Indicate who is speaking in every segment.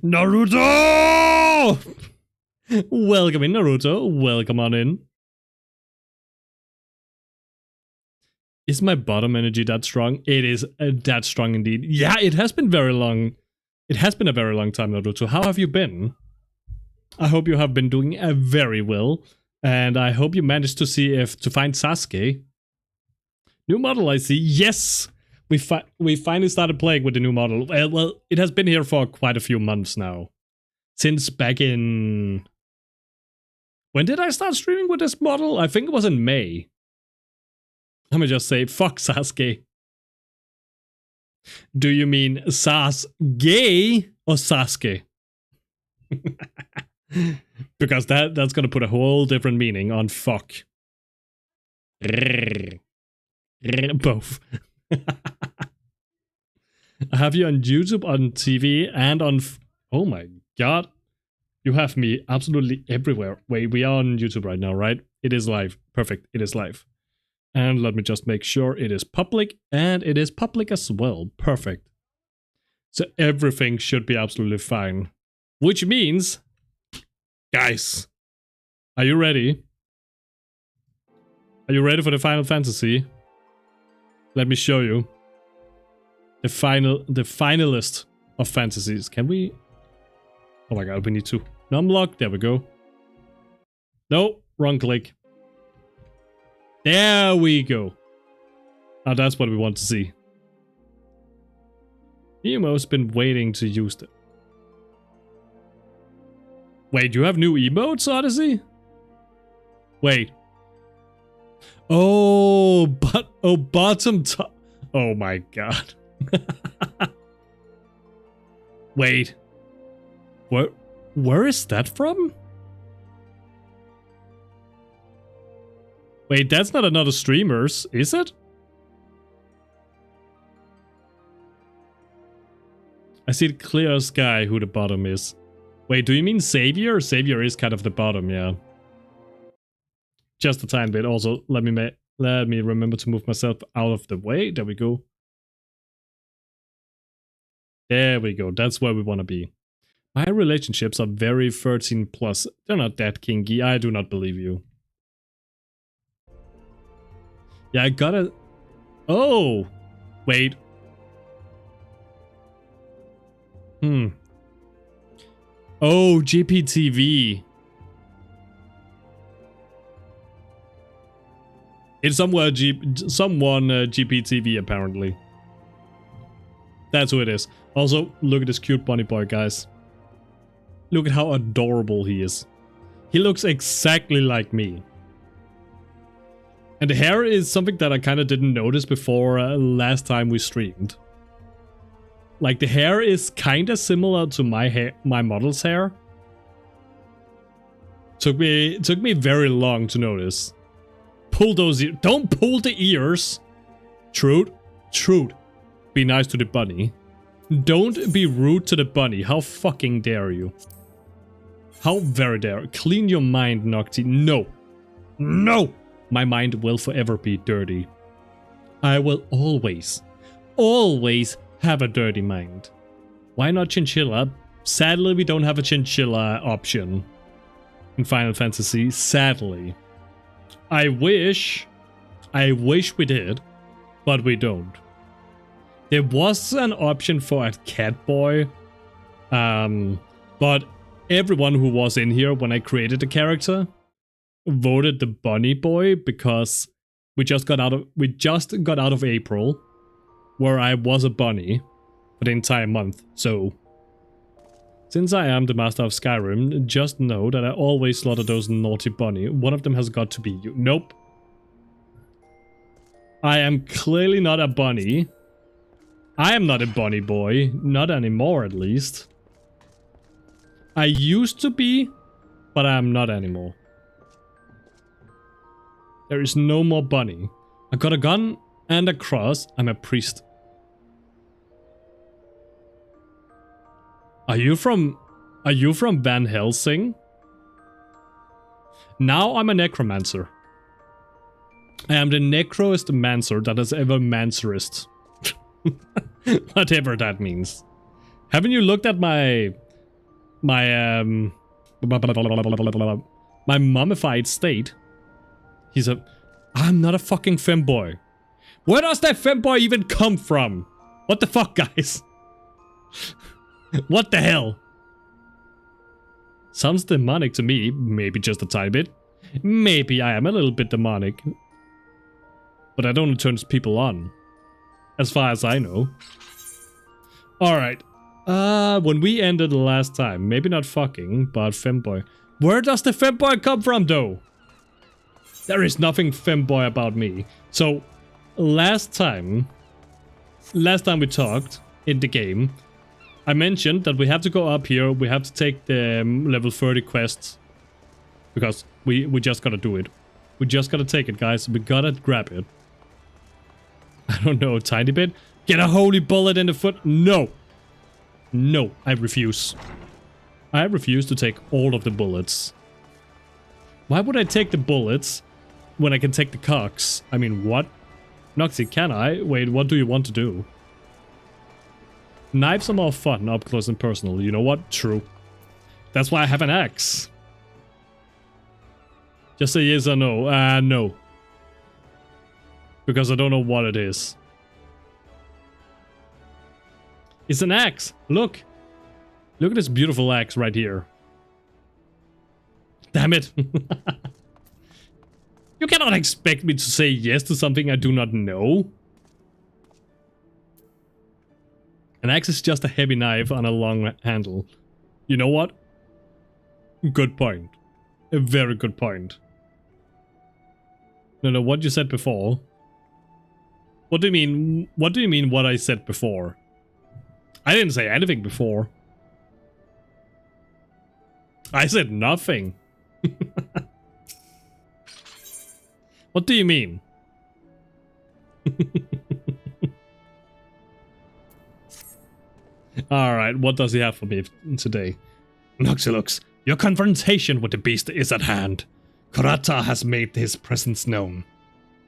Speaker 1: Naruto! Welcome in, Naruto. Welcome on in. Is my bottom energy that strong? It is that strong indeed. Yeah, it has been very long. It has been a very long time, Naruto. How have you been? I hope you have been doing very well. And I hope you managed to find Sasuke. New model, I see. Yes! We finally started playing with the new model. Well, it has been here for quite a few months now. Since back in... When did I start streaming with this model? I think it was in May. Let me just say, fuck Sasuke. Do you mean Sasuke or Sasuke? Because that's gonna put a whole different meaning on fuck. Both. I have you on YouTube, on TV, and on... Oh my god. You have me absolutely everywhere. Wait, we are on YouTube right now, right? It is live. Perfect, it is live. And let me just make sure it is public, and it is public as well. Perfect. So everything should be absolutely fine. Which means... Guys, are you ready? Are you ready for the Final Fantasy? Let me show you. The finalist of fantasies. Can we... Oh my god, we need to numlock. There we go. No, wrong click. There we go. Now that's what we want to see. Emo's been waiting to use it. Wait, you have new emotes, Odyssey? Wait. Oh, bottom top. Oh my god. Wait. Where is that from? Wait, that's not another streamer's, is it? I see the clear sky who the bottom is. Wait, do you mean Savior? Savior is kind of the bottom, yeah. Just a tiny bit. Also, let me remember to move myself out of the way. There we go. There we go. That's where we want to be. My relationships are very 13 plus. They're not that kinky. I do not believe you. Yeah, I gotta... Oh! Wait. Oh, GPTV. It's someone GPTV apparently. That's who it is. Also, look at this cute bunny boy, guys. Look at how adorable he is. He looks exactly like me. And the hair is something that I kind of didn't notice before last time we streamed. Like, the hair is kind of similar to my model's hair. Took me very long to notice. Pull those ears. Don't pull the ears. Trude. Be nice to the bunny. Don't be rude to the bunny. How fucking dare you? How very dare. Clean your mind, Nocti. No. No! My mind will forever be dirty. I will always have a dirty mind. Why not chinchilla? Sadly, we don't have a chinchilla option in Final Fantasy. Sadly. I wish we did, but we don't. There was an option for a cat boy, but everyone who was in here when I created the character voted the bunny boy because we just got out of April, where I was a bunny for the entire month. So, since I am the master of Skyrim, just know that I always slaughter those naughty bunny. One of them has got to be you. Nope. I am clearly not a bunny. I am not a bunny boy. Not anymore, at least. I used to be, but I am not anymore. There is no more bunny. I got a gun and a cross. I'm a priest. Are you from Van Helsing? Now I'm a necromancer. I am the necroest mancer that has ever mancerist. Whatever that means. Haven't you looked at my my my mummified state. I'm not a fucking femboy. Where does that femboy even come from? What the fuck, guys? What the hell? Sounds demonic to me, maybe just a tiny bit. Maybe I am a little bit demonic. But I don't turn people on. As far as I know. Alright. When we ended the last time, maybe not fucking, but femboy. Where does the femboy come from, though? There is nothing femboy about me. So, last time we talked in the game, I mentioned that we have to go up here, we have to take the level 30 quests. Because we just gotta do it. We just gotta take it, guys. We gotta grab it. I don't know, a tiny bit? Get a holy bullet in the foot? No! No, I refuse. I refuse to take all of the bullets. Why would I take the bullets when I can take the cocks? I mean, what? Noxy, can I? Wait, what do you want to do? Knives are more fun, up close and personal. You know what? True. That's why I have an axe. Just say yes or no. No. Because I don't know what it is. It's an axe. Look. Look at this beautiful axe right here. Damn it. You cannot expect me to say yes to something I do not know. An axe is just a heavy knife on a long handle. You know what? Good point. A very good point. No, what you said before. What do you mean? What do you mean what I said before? I didn't say anything before. I said nothing. What do you mean? Alright, what does he have for me today? Noxilux, your confrontation with the beast is at hand. Kurata has made his presence known.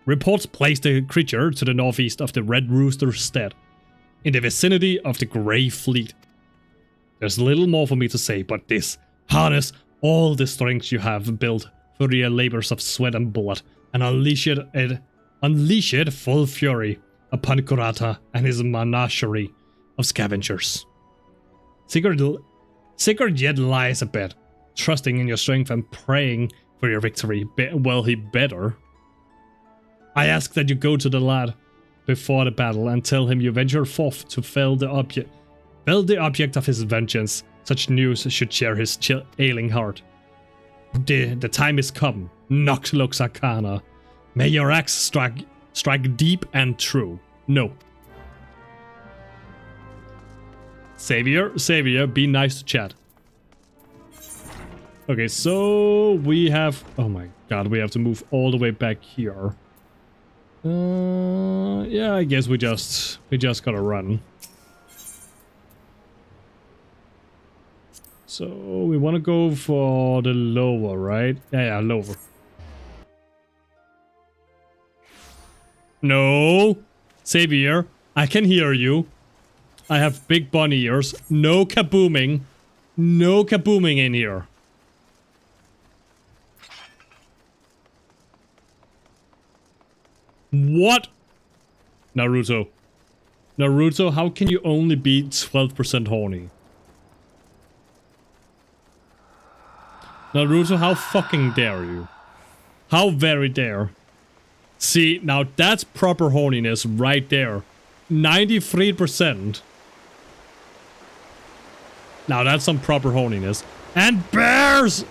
Speaker 1: Reports place the creature to the northeast of the Red Rooster's stead, in the vicinity of the Grey Fleet. There's little more for me to say but this. Harness all the strength you have built through your labors of sweat and blood, and unleash it full fury upon Kurata and his menagerie of scavengers. Sigurd yet lies a bit, trusting in your strength and praying for your victory. Well, he better. I ask that you go to the lad before the battle and tell him you venture forth to fell the object of his vengeance. Such news should cheer his ailing heart. The time is come, Noxilux Arcana. May your axe strike deep and true. No. Savior, be nice to chat. Okay, so we have... Oh my god, we have to move all the way back here. Yeah, I guess we just gotta run. So we want to go for the lower, right? Yeah, lower. No, Savior, I can hear you. I have big bunny ears. No kabooming. No kabooming in here. What? Naruto. Naruto, how can you only be 12% horny? Naruto, how fucking dare you? How very dare. See, now that's proper horniness right there. 93%. Now that's some proper horniness. And bears!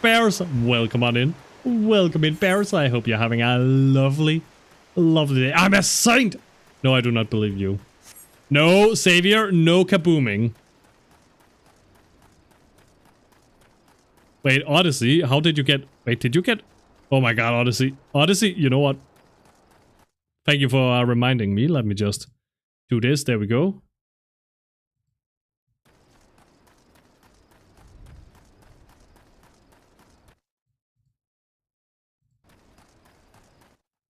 Speaker 1: Bears, welcome on in. Welcome in, bears. I hope you're having a lovely, lovely day. I'm a saint! No, I do not believe you. No, Savior, no kabooming. Wait, Odyssey, how did you get... Wait, did you get... Oh my god, Odyssey. Odyssey, you know what? Thank you for reminding me. Let me just do this. There we go.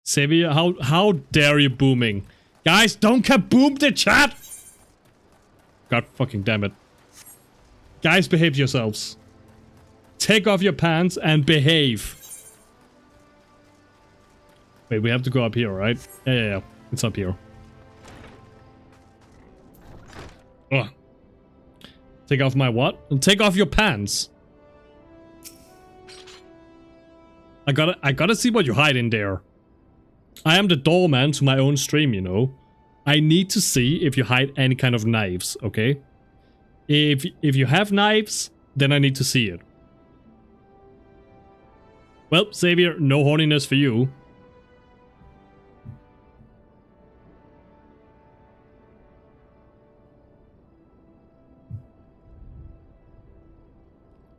Speaker 1: Savior, how dare you booming? Guys, don't kaboom the chat! God fucking damn it. Guys, behave yourselves. Take off your pants and behave. Wait, we have to go up here, right? Yeah. It's up here. Ugh. Take off my what? And take off your pants. I gotta see what you hide in there. I am the doorman to my own stream, you know. I need to see if you hide any kind of knives, okay? If you have knives, then I need to see it. Well, Xavier, no horniness for you.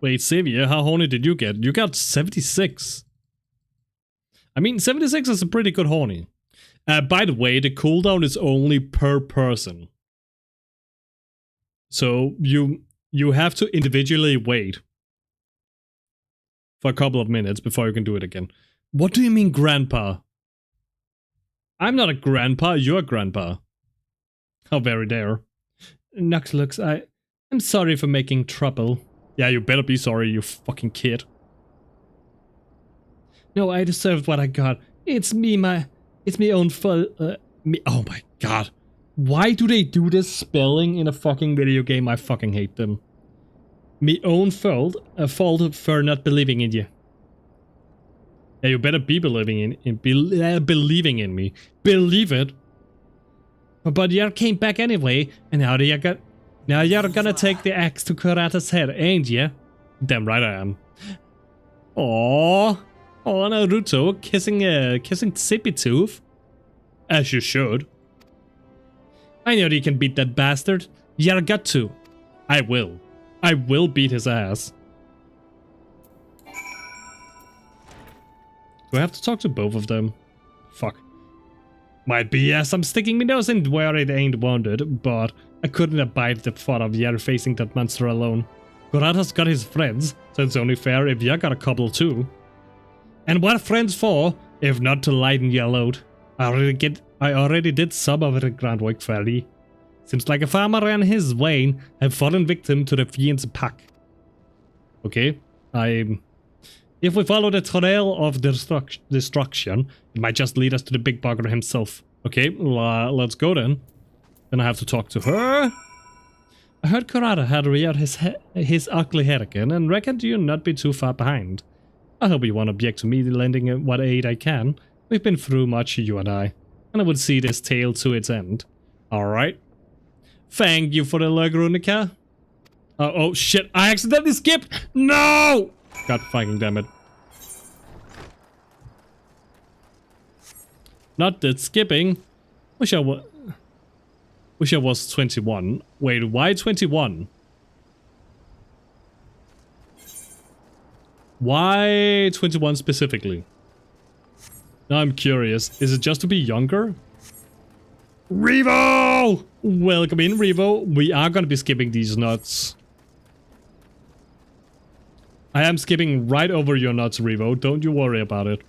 Speaker 1: Wait, Xavier, how horny did you get? You got 76. I mean, 76 is a pretty good horny. By the way, the cooldown is only per person. So you have to individually wait for a couple of minutes before you can do it again. What do you mean, grandpa? I'm not a grandpa, you're a grandpa. How very dare. Nuxlux, I'm sorry for making trouble. Yeah, you better be sorry, you fucking kid. No, I deserved what I got. It's me own fault. Oh my god. Why do they do this spelling in a fucking video game? I fucking hate them. Me own fault, a fault for not believing in you. Yeah, you better be believing believing in me. Believe it. But you came back anyway, and now you're gonna take the axe to Kurata's head, ain't ya? Damn right I am. Aww. Oh, Naruto kissing Sippy Tooth. As you should. I know you can beat that bastard. You got to. I will. I will beat his ass. Do I have to talk to both of them? Fuck. Might be yes, I'm sticking my nose in where it ain't wanted, but I couldn't abide the thought of Yer facing that monster alone. Kurata's got his friends, so it's only fair if you got a couple too. And what are friends for, if not to lighten your load? I already did some of the groundwork fairly. Seems like a farmer and his Wayne have fallen victim to the fiend's pack. Okay, if we follow the trail of destruction, it might just lead us to the big bugger himself. Okay, let's go then. Then I have to talk to her. I heard Kurata had reared his ugly head again and reckoned you'd not be too far behind. I hope you won't object to me lending what aid I can. We've been through much, you and I would see this tale to its end. Alright. Thank you for the lurk, Runica. Oh shit, I accidentally skipped! No! God fucking damn it. Not that skipping. Wish I was 21. Wait, why 21? Why 21 specifically? Now I'm curious. Is it just to be younger? Revo! Welcome in, Revo. We are gonna be skipping these nuts. I am skipping right over your nuts, Revo. Don't you worry about it.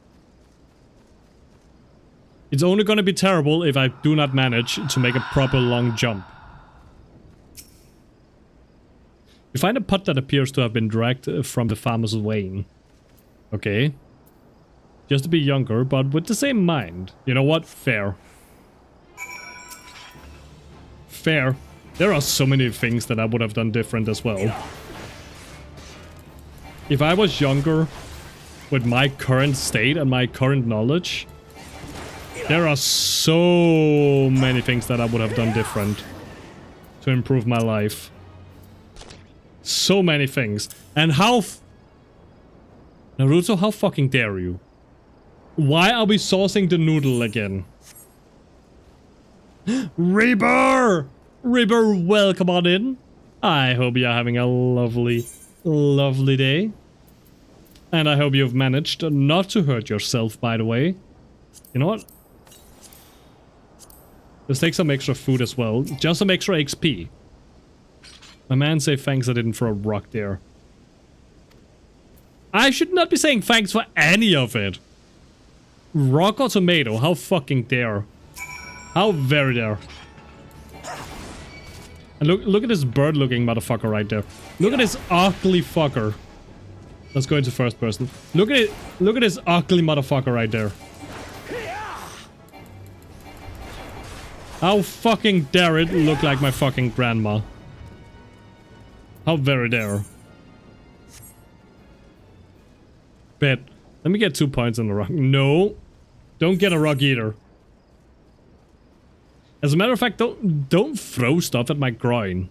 Speaker 1: It's only gonna be terrible if I do not manage to make a proper long jump. You find a pot that appears to have been dragged from the farmer's wain. Okay. Just to be younger, but with the same mind. You know what? Fair. Fair. There are so many things that I would have done different as well. If I was younger, with my current state and my current knowledge, there are so many things that I would have done different to improve my life. So many things. And Naruto, how fucking dare you? Why are we sourcing the noodle again? Reaper! Reaper, welcome on in. I hope you're having a lovely, lovely day. And I hope you've managed not to hurt yourself, by the way. You know what? Let's take some extra food as well. Just some extra XP. My man say thanks I didn't throw a rock there. I should not be saying thanks for any of it. Rock or tomato, how fucking dare. How very dare. And look at this bird-looking motherfucker right there. Look at this ugly fucker. Let's go into first person. Look at it. Look at this ugly motherfucker right there. How fucking dare it look like my fucking grandma? How very dare. Bet. Let me get 2 points on the rock. No. Don't get a rock either. As a matter of fact, don't throw stuff at my groin.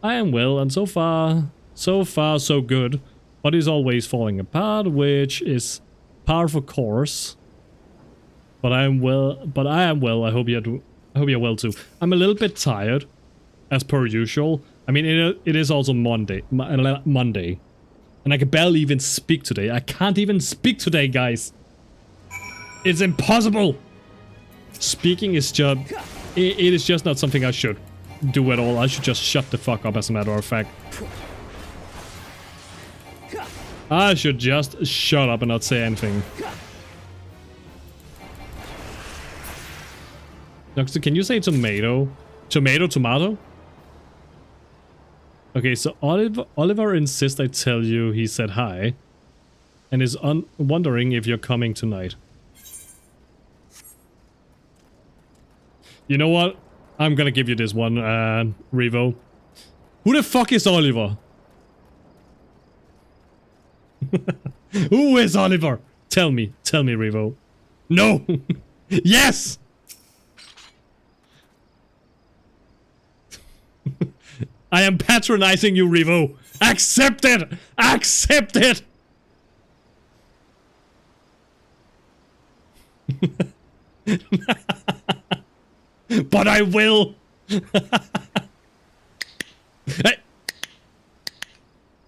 Speaker 1: I am well, and so far so good. But is always falling apart, which is par for course. But I am well. I hope you're well too. I'm a little bit tired, as per usual. I mean, it is also Monday, and I can barely even speak today. I can't even speak today, guys. It's impossible. Speaking is just, it is just not something I should do at all. I should just shut the fuck up, as a matter of fact. I should just shut up and not say anything. Noxter, can you say tomato? Tomato? Okay, so Oliver insists I tell you he said hi. And is wondering if you're coming tonight. You know what? I'm gonna give you this one, Revo. Who the fuck is Oliver? Who is Oliver? Tell me, Revo. No! Yes! I am patronizing you, Revo. Accept it! Accept it! But I will! Hey.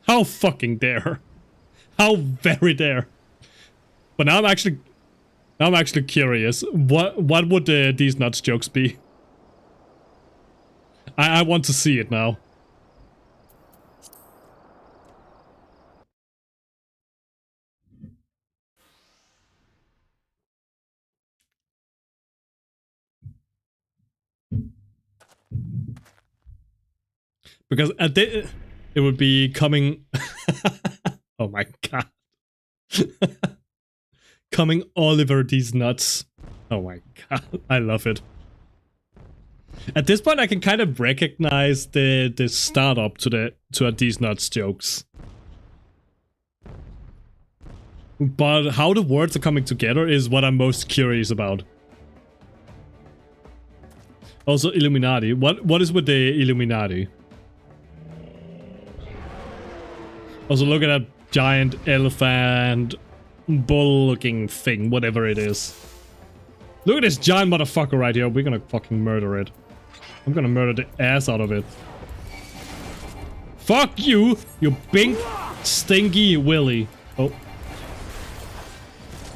Speaker 1: How fucking dare. How very dare. But now I'm actually curious. What would these nuts jokes be? I want to see it now. Because it would be coming... Oh my god. Coming Oliver these nuts. Oh my god, I love it. At this point I can kind of recognize the startup to these nuts jokes. But how the words are coming together is what I'm most curious about. Also Illuminati. What is with the Illuminati? Also look at that giant elephant bull looking thing, whatever it is. Look at this giant motherfucker right here. We're gonna fucking murder it. I'm gonna murder the ass out of it. Fuck you, you big stinky willy. Oh.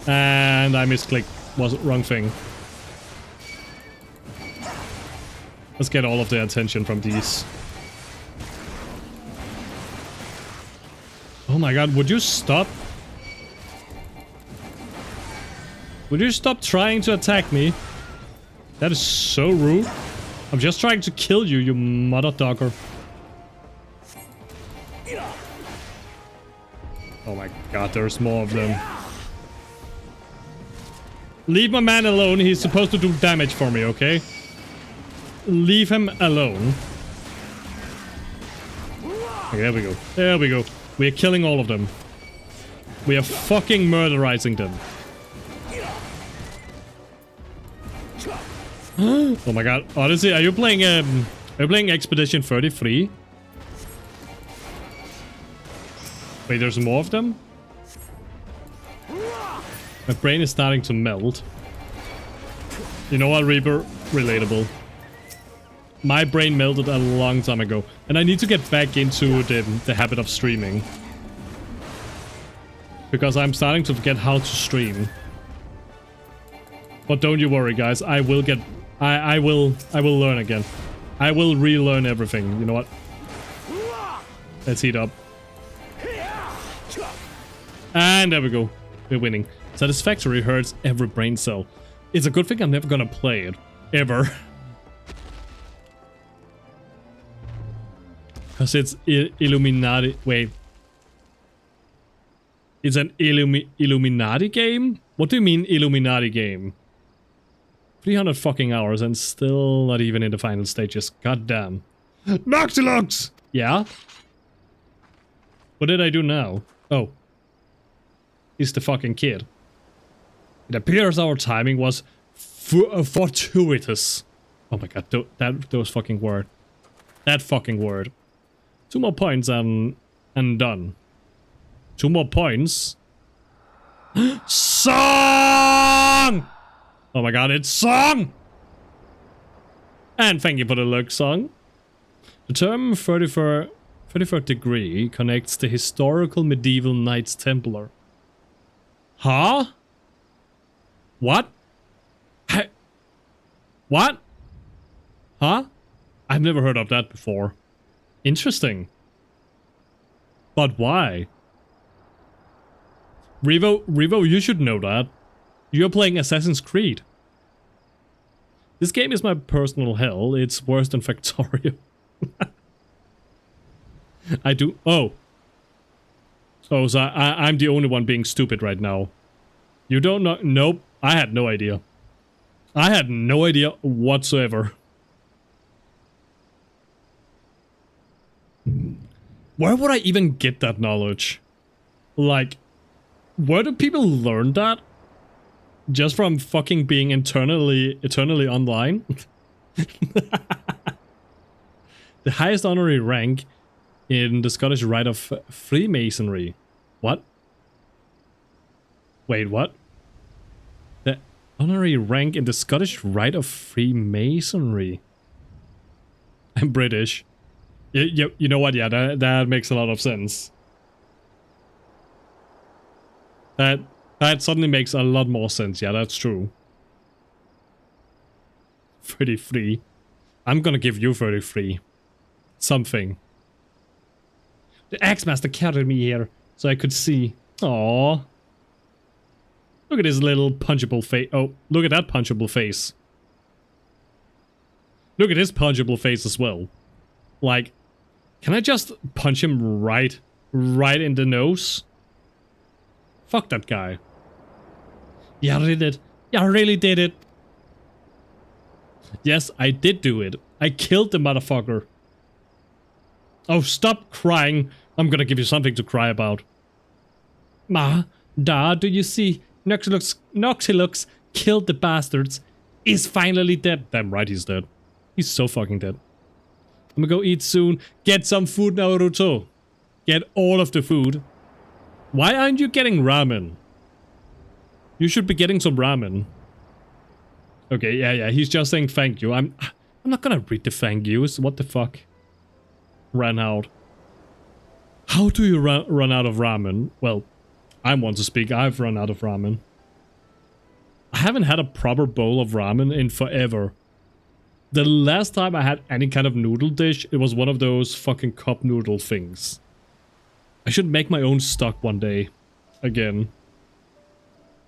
Speaker 1: And I misclicked. Was it wrong thing. Let's get all of the attention from these. Oh my god, would you stop? Would you stop trying to attack me? That is so rude. I'm just trying to kill you, you mother dogger. Oh my god, there's more of them. Leave my man alone, he's supposed to do damage for me, okay? Leave him alone. Okay, there we go. There we go. We are killing all of them. We are fucking murderizing them. Oh my god. Honestly, are you playing Expedition 33? Wait, there's more of them? My brain is starting to melt. You know what, Reaper? Relatable. My brain melted a long time ago. And I need to get back into the habit of streaming. Because I'm starting to forget how to stream. But don't you worry, guys. I will get... I will learn again. I will relearn everything. You know what? Let's heat up. And there we go. We're winning. Satisfactory hurts every brain cell. It's a good thing I'm never gonna play it. Ever. Because it's Illuminati. Wait. It's an Illuminati game? What do you mean Illuminati game? 300 fucking hours and still not even in the final stages. God damn. Noctilux! Yeah? What did I do now? Oh. He's the fucking kid. It appears our timing was fortuitous. Oh my god, those fucking word. That fucking word. 2 more points and done. 2 more points. Song! Oh my god, it's song! And thank you for the look, song. The term 33rd degree connects the historical medieval Knights Templar. Huh? What? What? Huh? I've never heard of that before. Interesting. But why? Revo, you should know that. You're playing Assassin's Creed. This game is my personal hell. It's worse than Factorio. I do... Oh. Oh, so I'm the only one being stupid right now. You don't know... Nope. I had no idea. I had no idea whatsoever. Where would I even get that knowledge? Like, where do people learn that? Just from fucking being eternally online? The highest honorary rank in the Scottish Rite of Freemasonry. What? Wait, what? The honorary rank in the Scottish Rite of Freemasonry. I'm British. You know what? Yeah, that makes a lot of sense. That suddenly makes a lot more sense. Yeah, that's true. 33. I'm gonna give you 33. Something. The Axe-Master carried me here so I could see. Aww. Look at his little punchable face. Oh, look at that punchable face. Look at his punchable face as well. Like, can I just punch him right in the nose? Fuck that guy. Yeah, I did it. Yeah, I really did it. Yes, I did do it. I killed the motherfucker. Oh, stop crying. I'm gonna give you something to cry about. Ma, Da, do you see? Noctilux killed the bastards. He's finally dead. Damn right he's dead. He's so fucking dead. I'm gonna go eat soon. Get some food, Naruto. Get all of the food. Why aren't you getting ramen? You should be getting some ramen. Okay, yeah, he's just saying thank you. I'm not gonna read the thank yous. What the fuck? Ran out. How do you run out of ramen? Well, I want to speak. I've run out of ramen. I haven't had a proper bowl of ramen in forever. The last time I had any kind of noodle dish, it was one of those fucking cup noodle things. I should make my own stock one day. Again.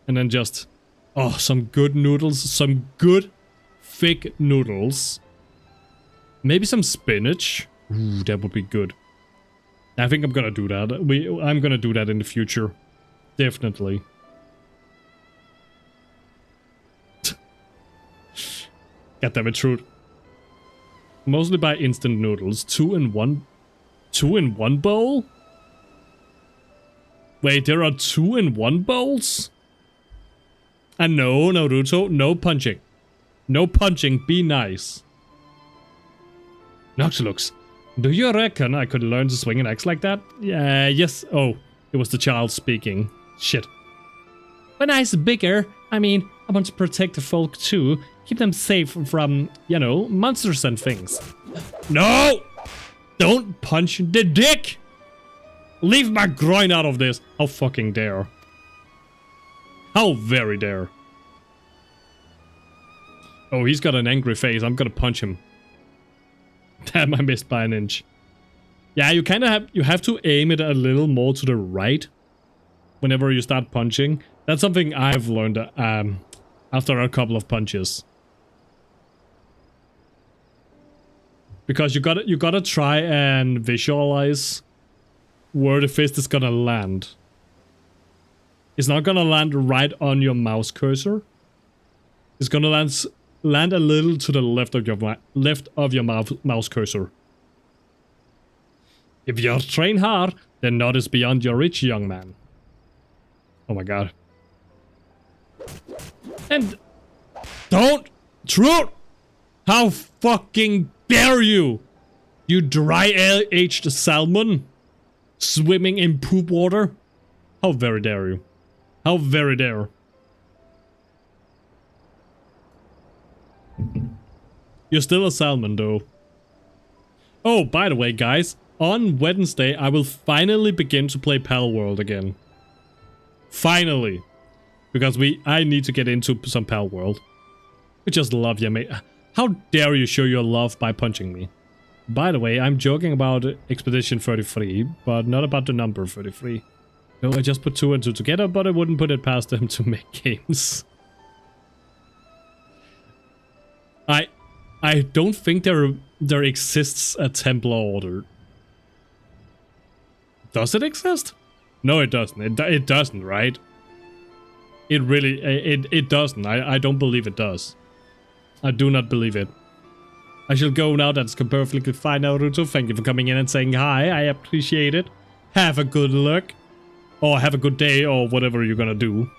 Speaker 1: And then just... Oh, some good noodles. Some good, thick noodles. Maybe some spinach. Ooh, that would be good. I think I'm gonna do that. I'm gonna do that in the future. Definitely. God damn it, truth. Mostly buy instant noodles. 2 in 1... 2 in 1 bowl? Wait, there are 2 in 1 bowls? And no, Naruto, no punching. No punching, be nice. Noctilux, do you reckon I could learn to swing an axe like that? Yeah, yes. Oh, it was the child speaking. Shit. When I's bigger, I mean, I want to protect the folk too. Keep them safe from, you know, monsters and things. No! Don't punch the dick! Leave my groin out of this. How fucking dare. How very dare. Oh, he's got an angry face. I'm gonna punch him. Damn, I missed by an inch. Yeah, you kind of have to aim it a little more to the right whenever you start punching. That's something I've learned after a couple of punches. Because you gotta try and visualize where the fist is gonna land. It's not gonna land right on your mouse cursor. It's gonna land a little to the left of your mouse cursor. If you train hard, then not is beyond your reach, young man. Oh my god. And don't Truth! How fucking dare you! You dry-aged salmon swimming in poop water. How very dare you. How very dare. You're still a salmon though. Oh, by the way guys, on Wednesday I will finally begin to play Pal World again. Finally. Because I need to get into some Pal World. I just love you, mate. How dare you show your love by punching me? By the way, I'm joking about Expedition 33, but not about the number 33. No, I just put 2 and 2 together, but I wouldn't put it past them to make games. I don't think there exists a Templar Order. Does it exist? No, it doesn't. It doesn't, right? It really... It doesn't. I don't believe it does. I do not believe it. I shall go now. That's perfectly fine, Naruto. Thank you for coming in and saying hi. I appreciate it. Have a good luck. Or have a good day, or whatever you're gonna do.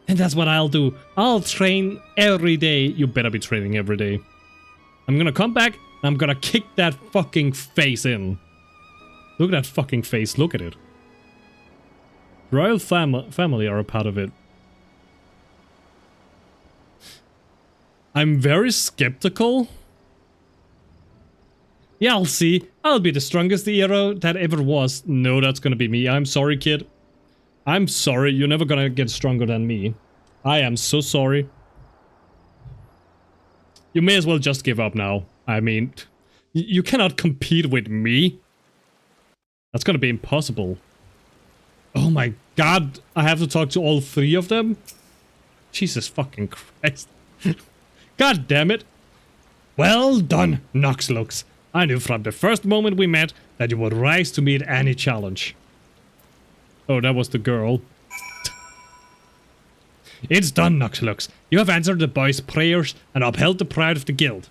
Speaker 1: And that's what I'll do. I'll train every day. You better be training every day. I'm gonna come back, and I'm gonna kick that fucking face in. Look at that fucking face. Look at it. Royal family are a part of it. I'm very skeptical. Yeah, I'll see. I'll be the strongest hero that ever was. No, that's gonna be me. I'm sorry, kid. I'm sorry. You're never gonna get stronger than me. I am so sorry. You may as well just give up now. I mean, you cannot compete with me. That's gonna be impossible. Oh my god. I have to talk to all 3 of them? Jesus fucking Christ. God damn it. Well done, Noxlux. I knew from the first moment we met that you would rise to meet any challenge. Oh, that was the girl. It's done, Noxlux. You have answered the boys' prayers and upheld the pride of the guild.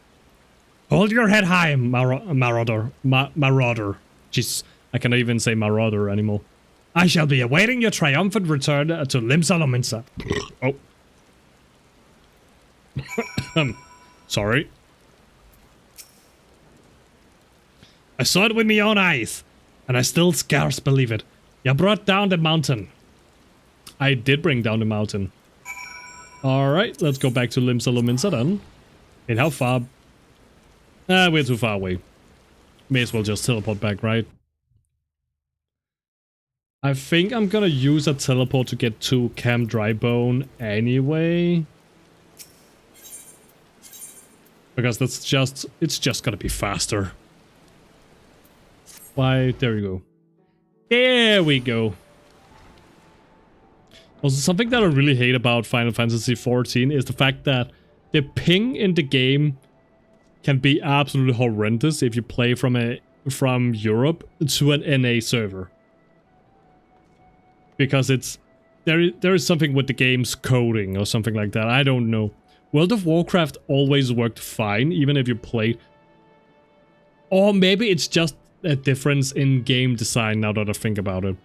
Speaker 1: Hold your head high, Marauder. Marauder. Jeez, I cannot even say Marauder anymore. I shall be awaiting your triumphant return to Limsa. Oh. Sorry. I saw it with my own eyes, and I still scarce believe it. You brought down the mountain. I did bring down the mountain. Alright, let's go back to Limsa then. And how far? We're too far away. May as well just teleport back, right? I think I'm gonna use a teleport to get to Camp Drybone anyway. Because it's just gonna be faster. Why, there we go. There we go. Also, something that I really hate about Final Fantasy XIV is the fact that the ping in the game can be absolutely horrendous if you play from Europe to an NA server. Because there is something with the game's coding or something like that. I don't know. World of Warcraft always worked fine, even if you played. Or maybe it's just a difference in game design now that I think about it.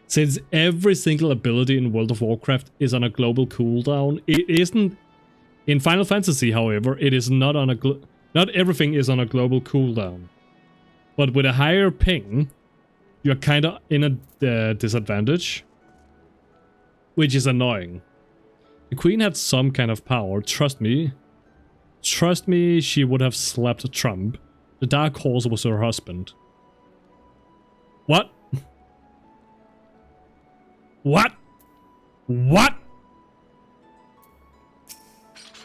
Speaker 1: Since every single ability in World of Warcraft is on a global cooldown, it isn't... In Final Fantasy, however, it is not on a... Not everything is on a global cooldown. But with a higher ping, you're kinda in a disadvantage. Which is annoying. The Queen had some kind of power, trust me. Trust me, she would have slapped Trump. The Dark Horse was her husband. What? What? What?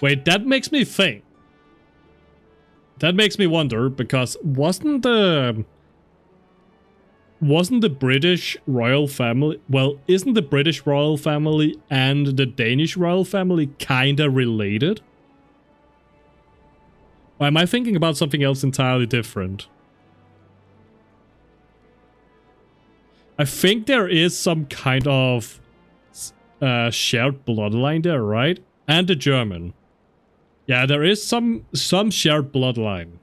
Speaker 1: Wait, that makes me think. That makes me wonder, because wasn't the British royal family... Well, isn't the British royal family and the Danish royal family kinda related? Or am I thinking about something else entirely different? I think there is some kind of shared bloodline there, right? And the German. Yeah, there is some shared bloodline.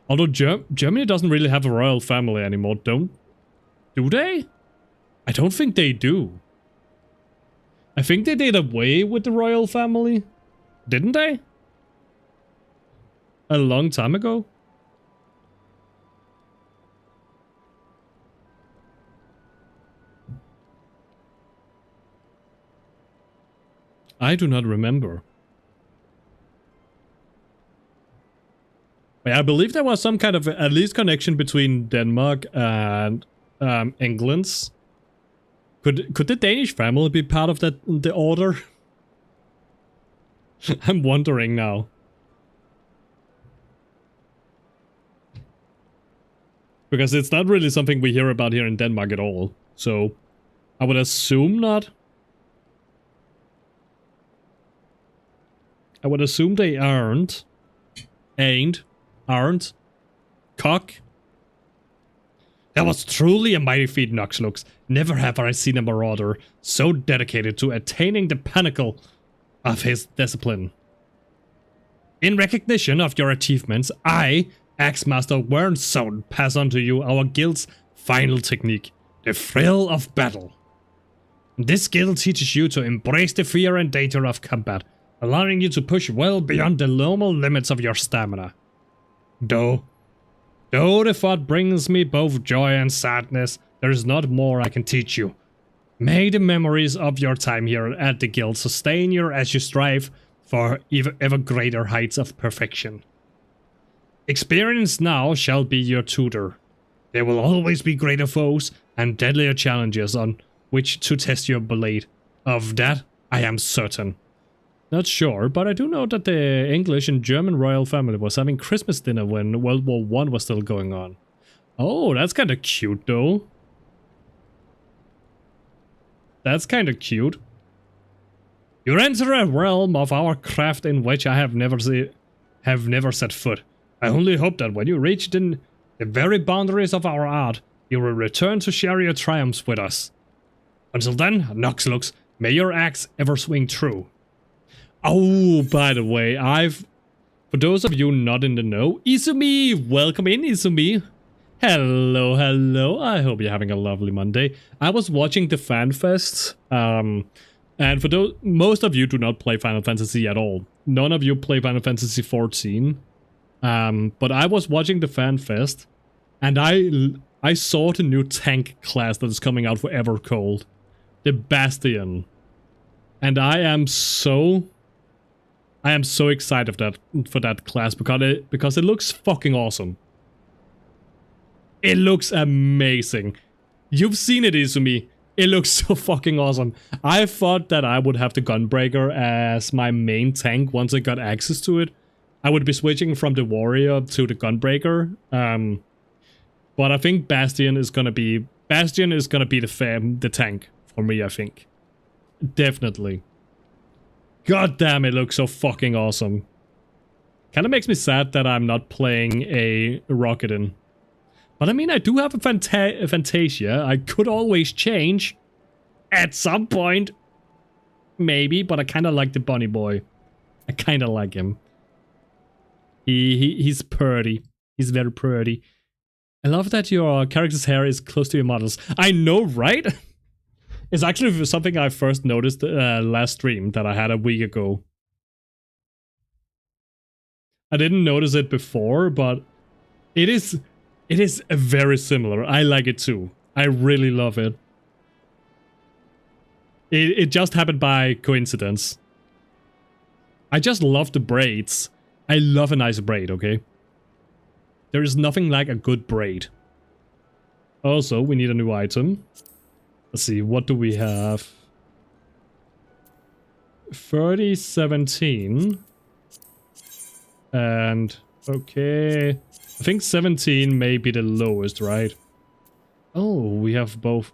Speaker 1: Although Germany doesn't really have a royal family anymore, do they? I don't think they do. I think they did away with the royal family. Didn't they? A long time ago? I do not remember. I believe there was some kind of at least connection between Denmark and England's. Could the Danish family be part of the order? I'm wondering now. Because it's not really something we hear about here in Denmark at all. So I would assume not. I would assume they aren't. Aren't. Cock. That was truly a mighty feat, Noxlux. Never have I seen a marauder so dedicated to attaining the pinnacle of his discipline. In recognition of your achievements, I, Axemaster Wernstone, pass on to you our guild's final technique, the thrill of battle. This skill teaches you to embrace the fear and danger of combat, allowing you to push well beyond the normal limits of your stamina. Though the thought brings me both joy and sadness, there is not more I can teach you. May the memories of your time here at the guild sustain you as you strive for ever greater heights of perfection. Experience now shall be your tutor. There will always be greater foes and deadlier challenges on which to test your blade. Of that, I am certain. Not sure, but I do know that the English and German royal family was having Christmas dinner when World War I was still going on. Oh, that's kind of cute though. That's kind of cute. You enter a realm of our craft in which I have never set foot. I only hope that when you reach the very boundaries of our art, you will return to share your triumphs with us. Until then, Noxlux, may your axe ever swing true. Oh, by the way, for those of you not in the know, Izumi, welcome in, Izumi. Hello, hello. I hope you're having a lovely Monday. I was watching the FanFest, and for those, most of you do not play Final Fantasy at all. None of you play Final Fantasy XIV. But I was watching the FanFest, and I saw the new tank class that is coming out for Evercold, the Bastion, and I am so excited for that class because it looks fucking awesome. It looks amazing. You've seen it, Izumi. It looks so fucking awesome. I thought that I would have the Gunbreaker as my main tank once I got access to it. I would be switching from the Warrior to the Gunbreaker. But I think Bastion is gonna be the tank for me, I think. Definitely. God damn, it looks so fucking awesome. Kinda makes me sad that I'm not playing a Rocketin. But I mean, I do have a Fantasia. I could always change. At some point. Maybe, but I kinda like the bunny boy. I kinda like him. He's pretty. He's very pretty. I love that your character's hair is close to your model's. I know, right? It's actually something I first noticed last stream that I had a week ago. I didn't notice it before, but it is very similar. I like it too. I really love it. It just happened by coincidence. I just love the braids. I love a nice braid, okay? There is nothing like a good braid. Also, we need a new item. Let's see, what do we have? 3017. And, okay. I think 17 may be the lowest, right? Oh, we have both.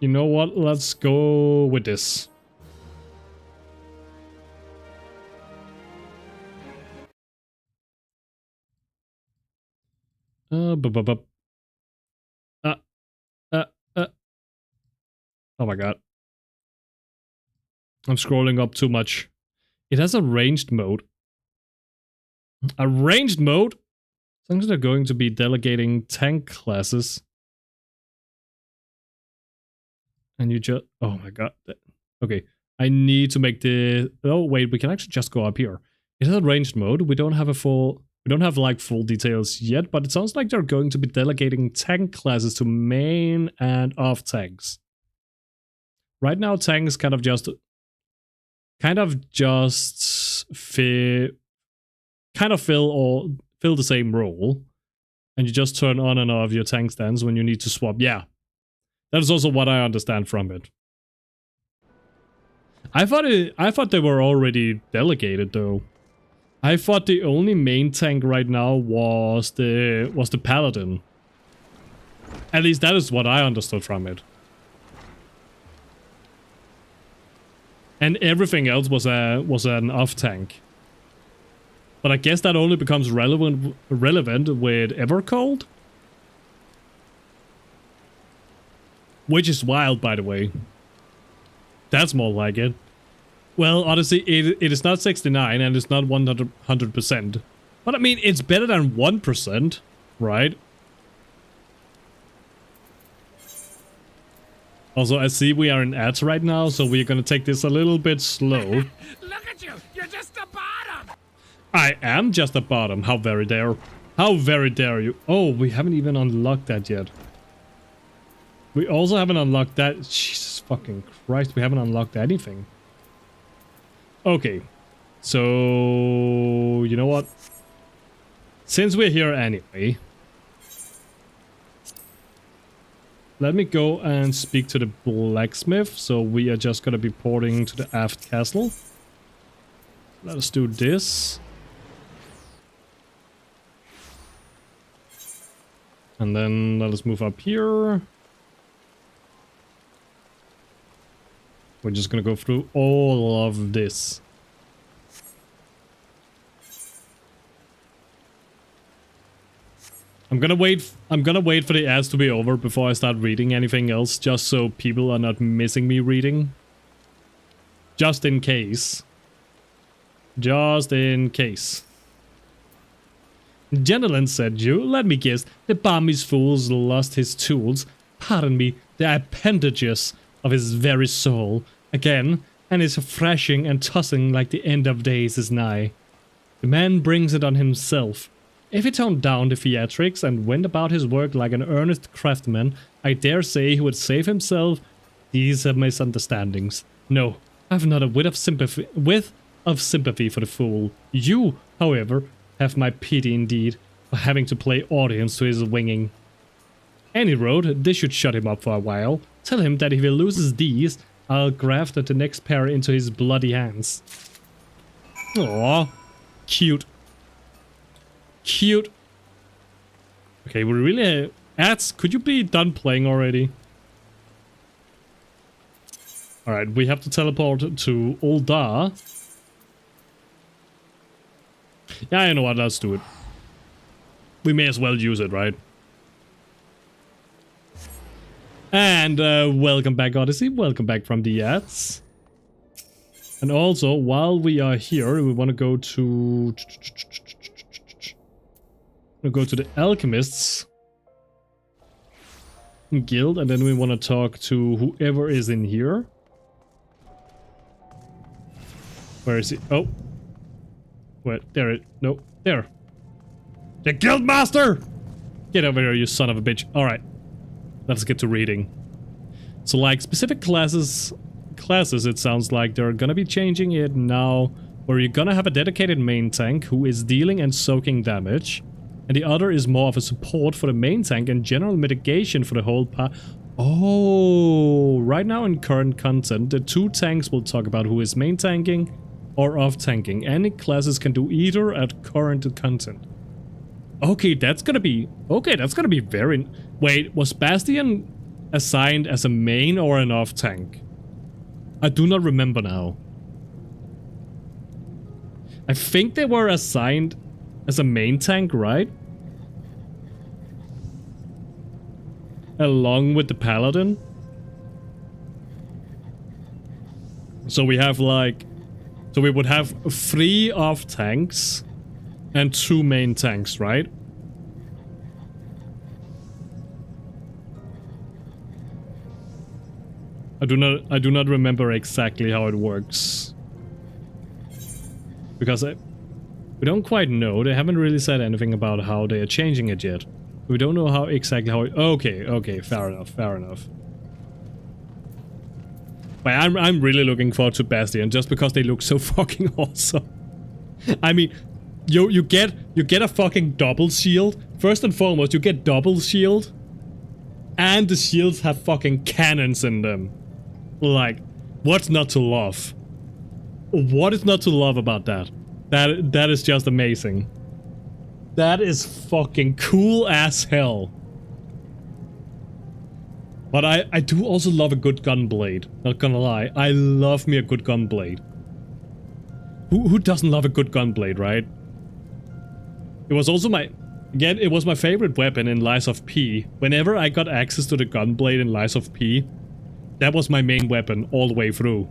Speaker 1: You know what? Let's go with this. Oh my god. I'm scrolling up too much. It has a ranged mode. A ranged mode? Sometimes they're going to be delegating tank classes. And you just... Oh my god. Okay. I need to make the... Oh wait, we can actually just go up here. It has a ranged mode. We don't have a full... We don't have like full details yet, but it sounds like they're going to be delegating tank classes to main and off tanks. Right now, tanks kind of just fill the same role, and you just turn on and off your tank stance when you need to swap. Yeah, that is also what I understand from it. I thought they were already delegated though. I thought the only main tank right now was the paladin. At least that is what I understood from it. And everything else was an off tank. But I guess that only becomes relevant with Evercold. Which is wild, by the way. That's more like it. Well, honestly, it is not 69 and it's not 100%. But I mean, it's better than 1%, right? Also, I see we are in ads right now, so we're gonna take this a little bit slow.
Speaker 2: Look at you! You're just the bottom!
Speaker 1: I am just the bottom. How very dare. How very dare you. Oh, we haven't even unlocked that yet. We also haven't unlocked that. Jesus fucking Christ, we haven't unlocked anything. Okay. So, you know what? Since we're here anyway, let me go and speak to the blacksmith. So we are just gonna be porting to the aft castle. Let us do this. And then let us move up here. We're just gonna go through all of this. I'm gonna wait for the ads to be over before I start reading anything else, just so people are not missing me reading. Just in case. Just in case. Gentleman, said you, let me guess, the Barmese fool's lost his tools, pardon me, the appendages of his very soul, again, and is thrashing and tossing like the end of days is nigh. The man brings it on himself. If he toned down the theatrics and went about his work like an earnest craftsman, I dare say he would save himself. These are misunderstandings. No, I've not a whit of sympathy for the fool. You, however, have my pity indeed, for having to play audience to his winging. Any road, this should shut him up for a while. Tell him that if he loses these, I'll graft the next pair into his bloody hands. Aww. Cute. Cute. Okay, we really... Ads, could you be done playing already? Alright, we have to teleport to Uldar. Yeah, you know what, let's do it. We may as well use it, right? And welcome back, Odyssey. Welcome back from the ads. And also, while we are here, we want to go to... We'll go to the Alchemists Guild, and then we want to talk to whoever is in here. Where is he? Oh. Wait, there it... No, there. The Guildmaster! Get over here, you son of a bitch. Alright. Let's get to reading. So, like, specific classes, it sounds like they're gonna be changing it now, where you're gonna have a dedicated main tank who is dealing and soaking damage, and the other is more of a support for the main tank and general mitigation for the whole Oh, right now in current content, the two tanks will talk about who is main tanking or off tanking. Any classes can do either at current content. Okay, that's gonna be very... Wait, was Bastion assigned as a main or an off tank? I do not remember now. I think they were assigned as a main tank, right? Along with the paladin. So we have like... So we would have 3 off tanks and 2 main tanks, right? I do not remember exactly how it works. Because we don't quite know. They haven't really said anything about how they are changing it yet. We don't know how exactly how it... Okay, fair enough. But I'm really looking forward to Bastion just because they look so fucking awesome. I mean, you get a fucking double shield. First and foremost, you get double shield. And the shields have fucking cannons in them. Like, what's not to love? What is not to love about that? That is just amazing. That is fucking cool as hell. But I do also love a good gunblade. Not gonna lie. I love me a good gunblade. Who doesn't love a good gunblade, right? It was also my... Again, it was my favorite weapon in Lies of P. Whenever I got access to the gunblade in Lies of P, that was my main weapon all the way through.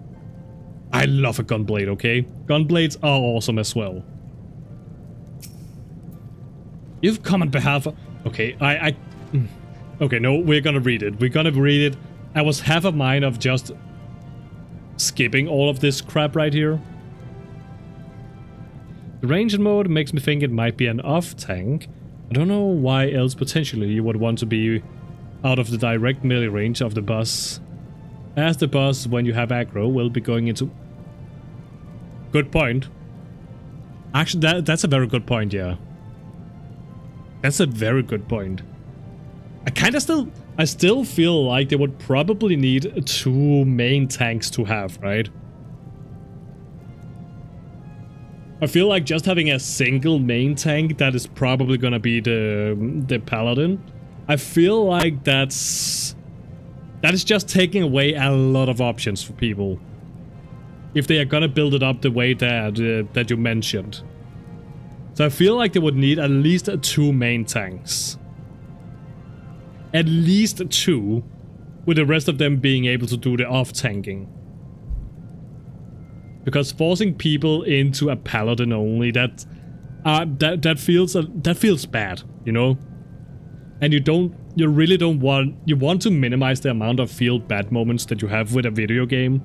Speaker 1: I love a gunblade, okay? Gunblades are awesome as well. You've come on behalf of... Okay, Okay, no, we're gonna read it. We're gonna read it. I was half a mind of just skipping all of this crap right here. The ranged mode makes me think it might be an off tank. I don't know why else potentially you would want to be out of the direct melee range of the boss. As the boss, when you have aggro, will be going into... Good point. Actually, that's a very good point, yeah. That's a very good point. I still feel like they would probably need 2 main tanks to have, right? I feel like just having a single main tank that is probably gonna be the paladin. I feel like that is just taking away a lot of options for people. If they are gonna build it up the way that you mentioned. So I feel like they would need at least 2 main tanks. At least 2, with the rest of them being able to do the off-tanking. Because forcing people into a paladin only, that feels bad, you know? And you really don't want... You want to minimize the amount of feel bad moments that you have with a video game.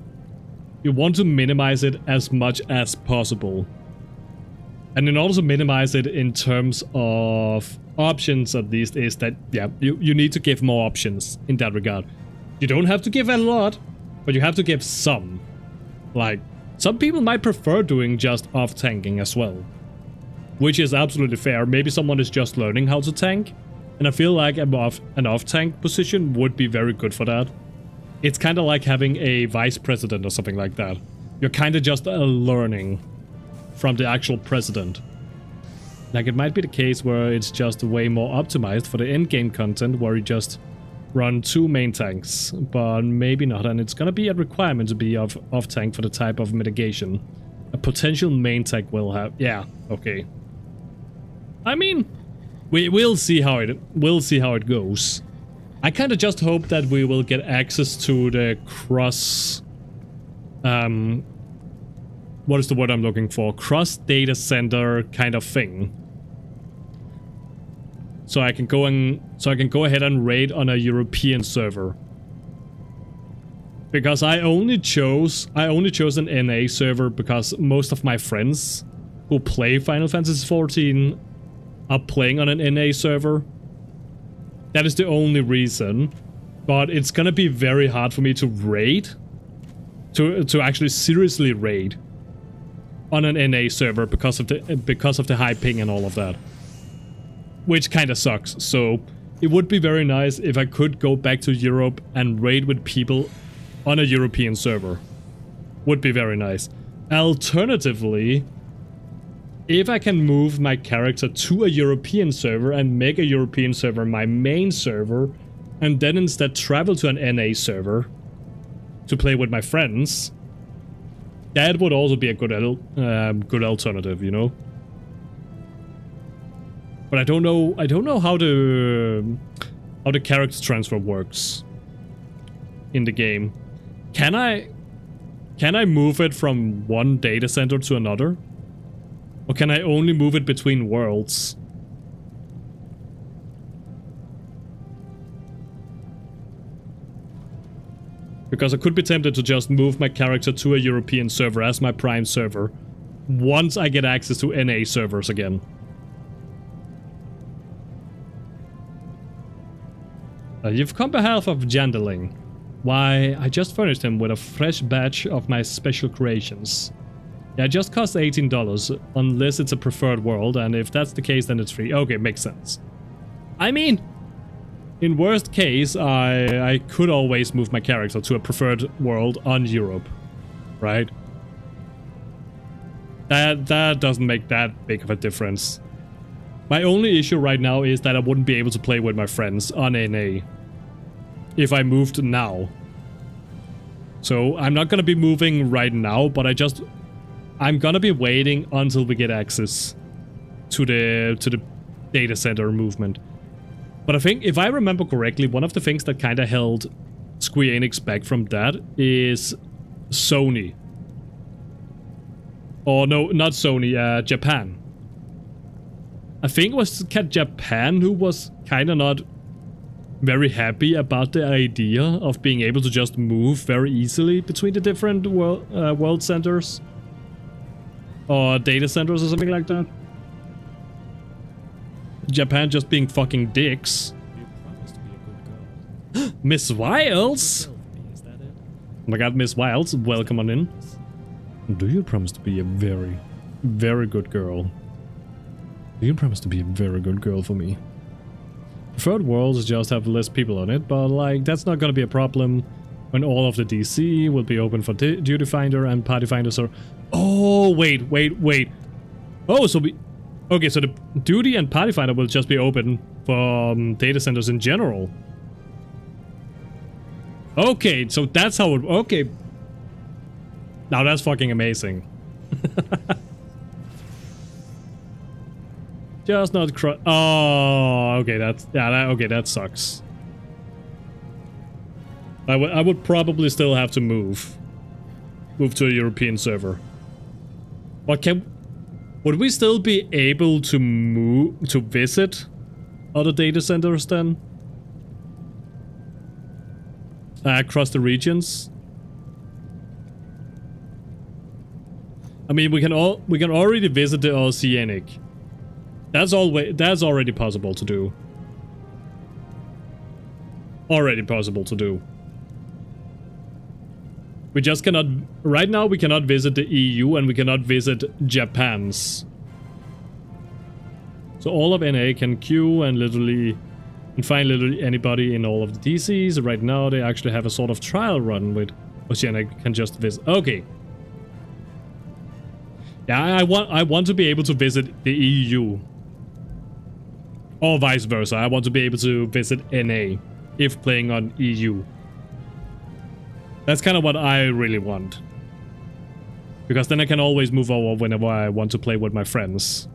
Speaker 1: You want to minimize it as much as possible. And in order to minimize it in terms of options, at least, is that, yeah, you need to give more options in that regard. You don't have to give a lot, but you have to give some. Like, some people might prefer doing just off-tanking as well. Which is absolutely fair. Maybe someone is just learning how to tank. And I feel like an off-tank position would be very good for that. It's kind of like having a vice president or something like that. You're kind of just learning from the actual president. Like, it might be the case where it's just way more optimized for the endgame content, where you just run 2 main tanks, but maybe not, and it's gonna be a requirement to be off-tank for the type of mitigation a potential main tank will have. Yeah, okay. I mean, we'll see how it goes. I kind of just hope that we will get access to the cross... what is the word I'm looking for? Cross data center kind of thing. So I can go ahead and raid on a European server. Because I only chose an NA server because most of my friends who play Final Fantasy XIV are playing on an NA server. That is the only reason. But it's gonna be very hard for me to raid. To actually seriously raid on an NA server because of the high ping and all of that. Which kind of sucks. So it would be very nice if I could go back to Europe and raid with people on a European server. Would be very nice. Alternatively, if I can move my character to a European server and make a European server my main server, and then instead travel to an NA server to play with my friends, that would also be a good alternative, you know. But I don't know how the character transfer works in the game. Can I move it from one data center to another? Or can I only move it between worlds? Because I could be tempted to just move my character to a European server as my prime server once I get access to NA servers again. You've come behalf of Jandeling. Why, I just furnished him with a fresh batch of my special creations. Yeah, it just costs $18, unless it's a preferred world, and if that's the case, then it's free. Okay, makes sense. I mean, in worst case, I could always move my character to a preferred world on Europe, right? That doesn't make that big of a difference. My only issue right now is that I wouldn't be able to play with my friends on NA if I moved now. So I'm not gonna be moving right now, but I'm gonna be waiting until we get access to the data center movement. But I think, if I remember correctly, one of the things that kind of held Square Enix back from that is Sony. Or no, not Sony, Japan. I think it was Japan who was kind of not very happy about the idea of being able to just move very easily between the different world centers. Or data centers or something like that. Japan just being fucking dicks.
Speaker 3: You promised to be a good girl.
Speaker 1: Miss Wiles?
Speaker 3: Is that it?
Speaker 1: Oh my god, Miss Wiles, welcome on in. Do you promise to be a very, very good girl? Do you promise to be a very good girl for me? Preferred worlds just have less people on it, but like, that's not gonna be a problem when all of the DC will be open for Duty Finder and Party Finder, so... Oh, wait. Oh, so okay, so the Duty and Party Finder will just be open for data centers in general. Okay, so that's how it... Okay. Now that's fucking amazing. Just not oh, okay, that's... Yeah, okay, that sucks. I would probably still have to move to a European server. But would we still be able to visit other data centers then? Across the regions? I mean, we can already visit the Oceanic. That's already possible to do. Already possible to do. We just cannot... Right now we cannot visit the EU and we cannot visit Japan's. So all of NA can queue and find literally anybody in all of the DCs. Right now they actually have a sort of trial run with Oceanic can just visit. Okay. Yeah, I want to be able to visit the EU. Or vice versa. I want to be able to visit NA if playing on EU. That's kind of what I really want. Because then I can always move over whenever I want to play with my friends.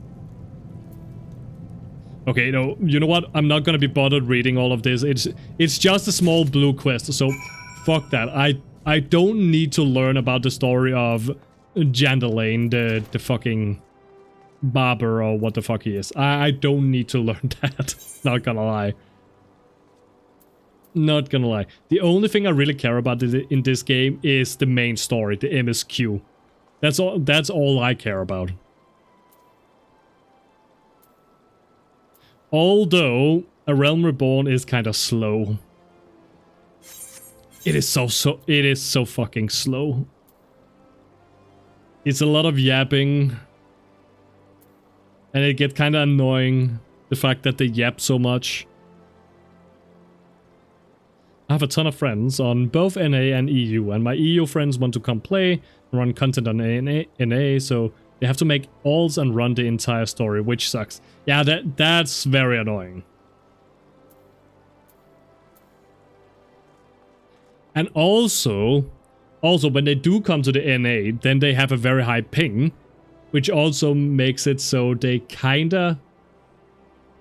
Speaker 1: Okay, no, you know what? I'm not gonna be bothered reading all of this. It's just a small blue quest, so fuck that. I don't need to learn about the story of Jandelane, the fucking barber or what the fuck he is. I don't need to learn that. Not gonna lie. Not gonna lie. The only thing I really care about in this game is the main story, the MSQ. That's all I care about. Although, A Realm Reborn is kind of slow. It is so fucking slow. It's a lot of yapping. And it gets kind of annoying, the fact that they yap so much. I have a ton of friends on both NA and EU, and my EU friends want to come play and run content on NA, so they have to make alts and run the entire story, which sucks. Yeah, that's very annoying. And also when they do come to the NA, then they have a very high ping, which also makes it so they kinda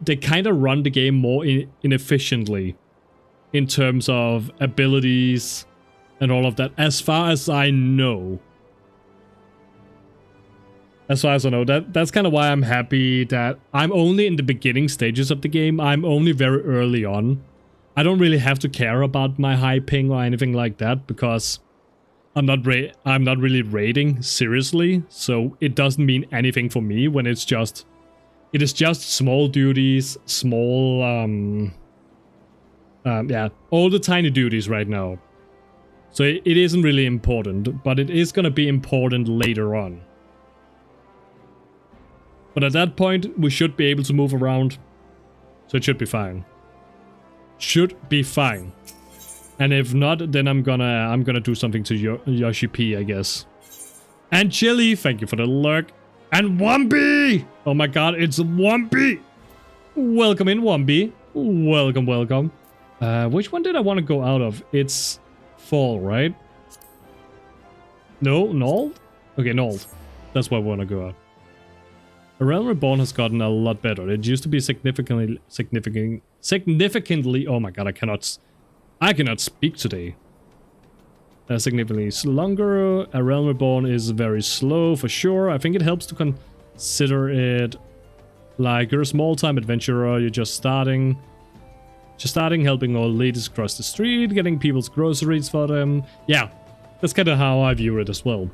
Speaker 1: run the game more inefficiently in terms of abilities and all of that, as far as I know. As far as I know, that's kind of why I'm happy that I'm only in the beginning stages of the game. I'm only very early on. I don't really have to care about my high ping or anything like that, because I'm not really raiding seriously, so it doesn't mean anything for me when it is just small duties, small yeah, all the tiny duties right now. So it isn't really important, but it is gonna be important later on. But at that point, we should be able to move around, so it should be fine. Should be fine. And if not, then I'm gonna do something to Yoshi P, I guess. And Chili, thank you for the lurk. And Wumpy! Oh my god, it's Wumpy! Welcome in, Wumpy. Welcome, welcome. Which one did I want to go out of? It's Fall, right? No, Nold? Okay, Nold. That's why I want to go out. A Realm Reborn has gotten a lot better. It used to be significantly, oh my god, I cannot speak today. Significantly longer. A Realm Reborn is very slow for sure. I think it helps to consider it like you're a small-time adventurer, you're just starting, helping old ladies across the street, getting people's groceries for them. Yeah, that's kind of how I view it as well.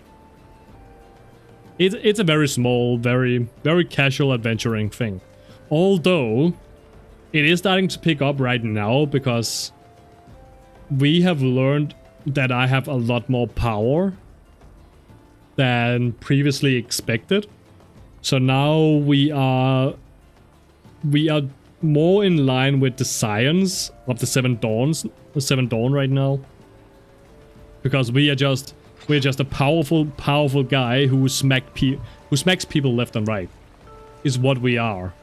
Speaker 1: It's a very small, very casual adventuring thing. Although, it is starting to pick up right now because we have learned that I have a lot more power than previously expected. So now we are more in line with the science of the Seven Dawn right now. Because we're just a powerful guy who smacks people left and right. Is what we are.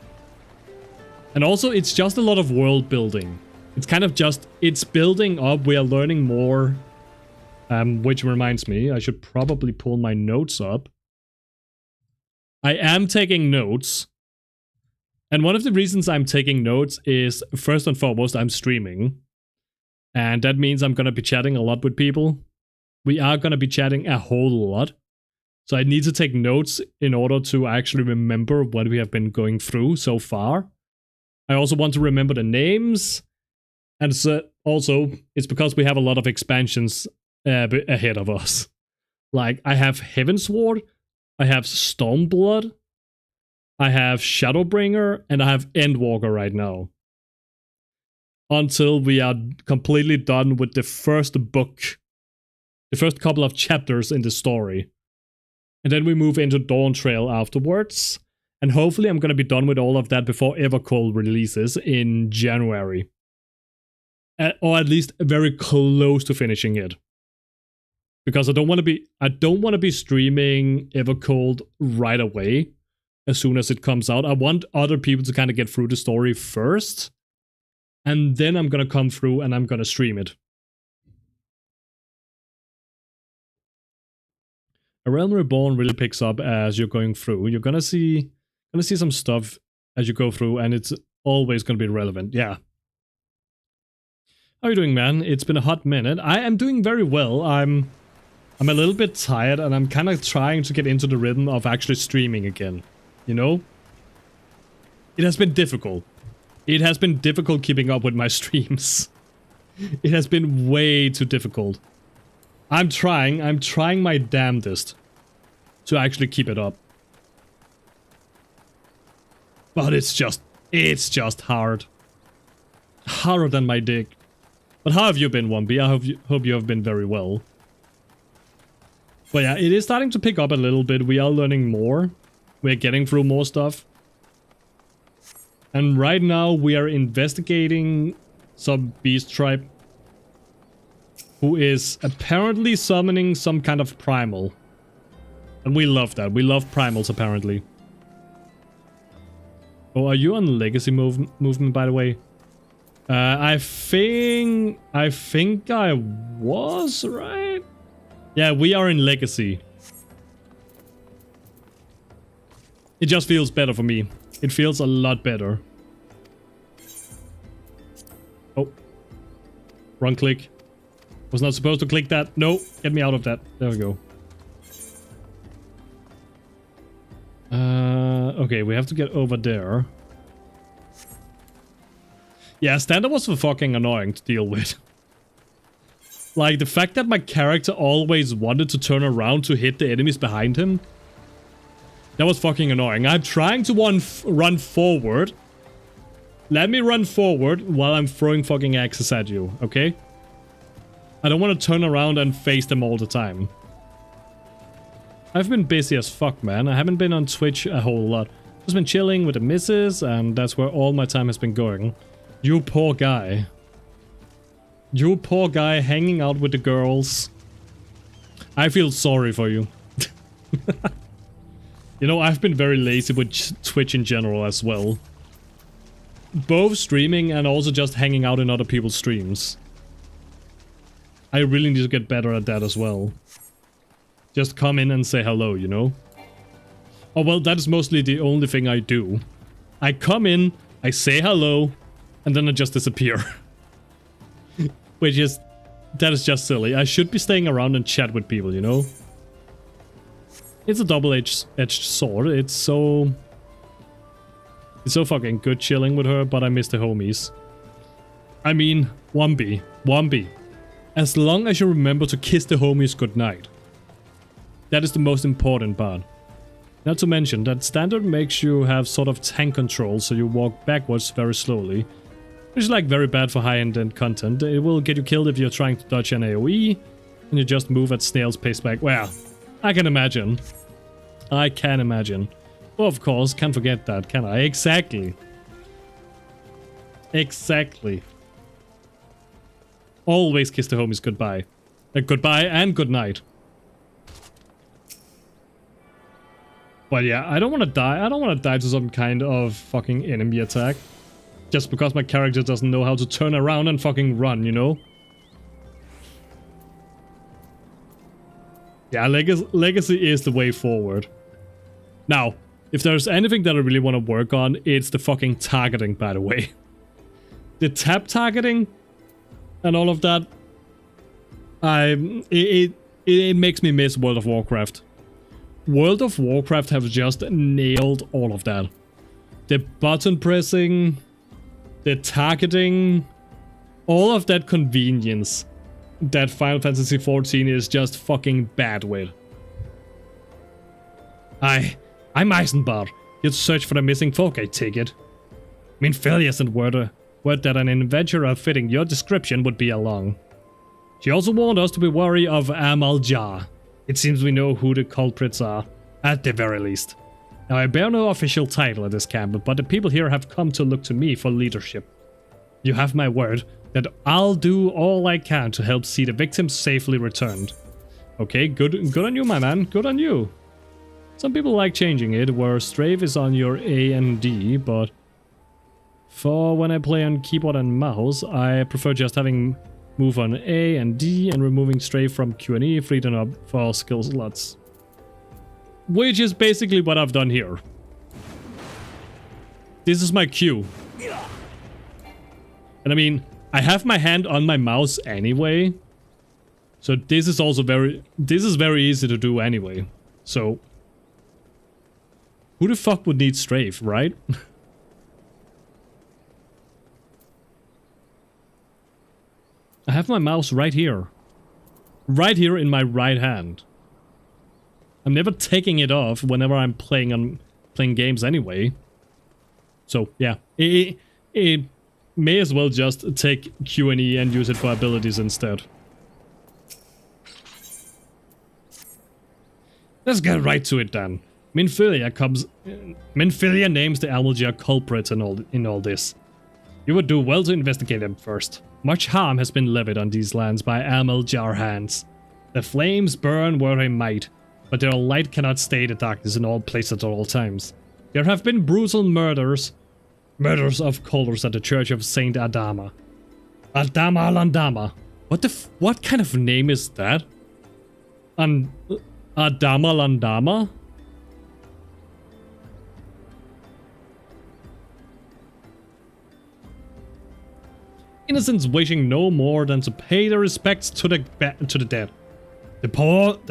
Speaker 1: And also it's just a lot of world building. It's kind of just, it's building up, we are learning more. Which reminds me, I should probably pull my notes up. I am taking notes. And one of the reasons I'm taking notes is, first and foremost, I'm streaming. And that means I'm going to be chatting a lot with people. We are going to be chatting a whole lot. So I need to take notes in order to actually remember what we have been going through so far. I also want to remember the names. And so also, it's because we have a lot of expansions ahead of us. Like, I have Heavensward, I have Stormblood, I have Shadowbringer, and I have Endwalker right now. Until we are completely done with the first book. The first couple of chapters in the story. And then we move into Dawn Trail afterwards. And hopefully I'm going to be done with all of that before Evercold releases in January. Or at least very close to finishing it. Because I don't want to be streaming Evercold right away as soon as it comes out. I want other people to kind of get through the story first. And then I'm going to come through and I'm going to stream it. A Realm Reborn really picks up as you're going through. You're gonna see some stuff as you go through, and it's always gonna be relevant. Yeah. How are you doing, man? It's been a hot minute. I am doing very well. I'm a little bit tired, and I'm kind of trying to get into the rhythm of actually streaming again. You know? It has been difficult. It has been difficult keeping up with my streams. It has been way too difficult. I'm trying my damnedest to actually keep it up. But it's just hard. Harder than my dick. But how have you been, Wumpy? I hope you have been very well. But yeah, it is starting to pick up a little bit. We are learning more. We're getting through more stuff. And right now we are investigating some beast tribe who is apparently summoning some kind of primal. And we love that. We love primals, apparently. Oh, are you on Legacy movement, by the way? I think I was, right? Yeah, we are in Legacy. It just feels better for me. It feels a lot better. Oh. Wrong click. Was not supposed to click that. No, get me out of that. There we go. Okay, we have to get over there. Yeah, standard was fucking annoying to deal with. Like, the fact that my character always wanted to turn around to hit the enemies behind him. That was fucking annoying. I'm trying to run forward. Let me run forward while I'm throwing fucking axes at you, okay? I don't want to turn around and face them all the time. I've been busy as fuck, man. I haven't been on Twitch a whole lot. Just been chilling with the missus, and that's where all my time has been going. You poor guy. You poor guy hanging out with the girls. I feel sorry for you. You know, I've been very lazy with Twitch in general as well. Both streaming and also just hanging out in other people's streams. I really need to get better at that as well. Just come in and say hello, you know? Oh, well, that is mostly the only thing I do. I come in, I say hello, and then I just disappear. Which is... that is just silly. I should be staying around and chat with people, you know? It's a double-edged sword. It's so fucking good chilling with her, but I miss the homies. I mean, Wombi. As long as you remember to kiss the homies goodnight. That is the most important part. Not to mention that standard makes you have sort of tank control, so you walk backwards very slowly. Which is like very bad for high-end content. It will get you killed if you're trying to dodge an AoE, and you just move at snail's pace back. Well, I can imagine. I can imagine. Well, of course, can't forget that, can I? Exactly. Exactly. Always kiss the homies goodbye. Goodbye and good night. But yeah, I don't want to die. I don't want to die to some kind of fucking enemy attack. Just because my character doesn't know how to turn around and fucking run, you know? Yeah, Legacy is the way forward. Now, if there's anything that I really want to work on, it's the fucking targeting, by the way. The tap targeting and all of that, it makes me miss World of Warcraft. World of Warcraft have just nailed all of that. The button pressing, the targeting, all of that convenience that Final Fantasy XIV is just fucking bad with. I'm Eisenbar. You'd search for the missing folk, I take it. Minfilia sent word that an adventurer fitting your description would be along. She also warned us to be wary of Amaljar. It seems we know who the culprits are, at the very least. Now, I bear no official title at this camp, but the people here have come to look to me for leadership. You have my word that I'll do all I can to help see the victims safely returned. Okay, good on you, my man. Good on you. Some people like changing it, where strafe is on your A and D, but for when I play on keyboard and mouse, I prefer just having move on A and D and removing strafe from Q and E, freedom up for skill slots. Which is basically what I've done here. This is my Q. And I mean, I have my hand on my mouse anyway. So this is also very easy to do anyway. So who the fuck would need strafe, right? I have my mouse right here. Right here in my right hand. I'm never taking it off whenever I'm playing games anyway. So yeah, it may as well just take Q and E and use it for abilities instead. Let's get right to it then. Minfilia names the Amaljar culprits in all this. You would do well to investigate them first. Much harm has been levied on these lands by Amaljar hands. The flames burn where they might, but their light cannot stay the darkness in all places at all times. There have been brutal murders Murders of colors at the Church of Saint Adama. Adama Landama. What kind of name is that? Adama Landama? Innocents wishing no more than to pay their respects to the dead. The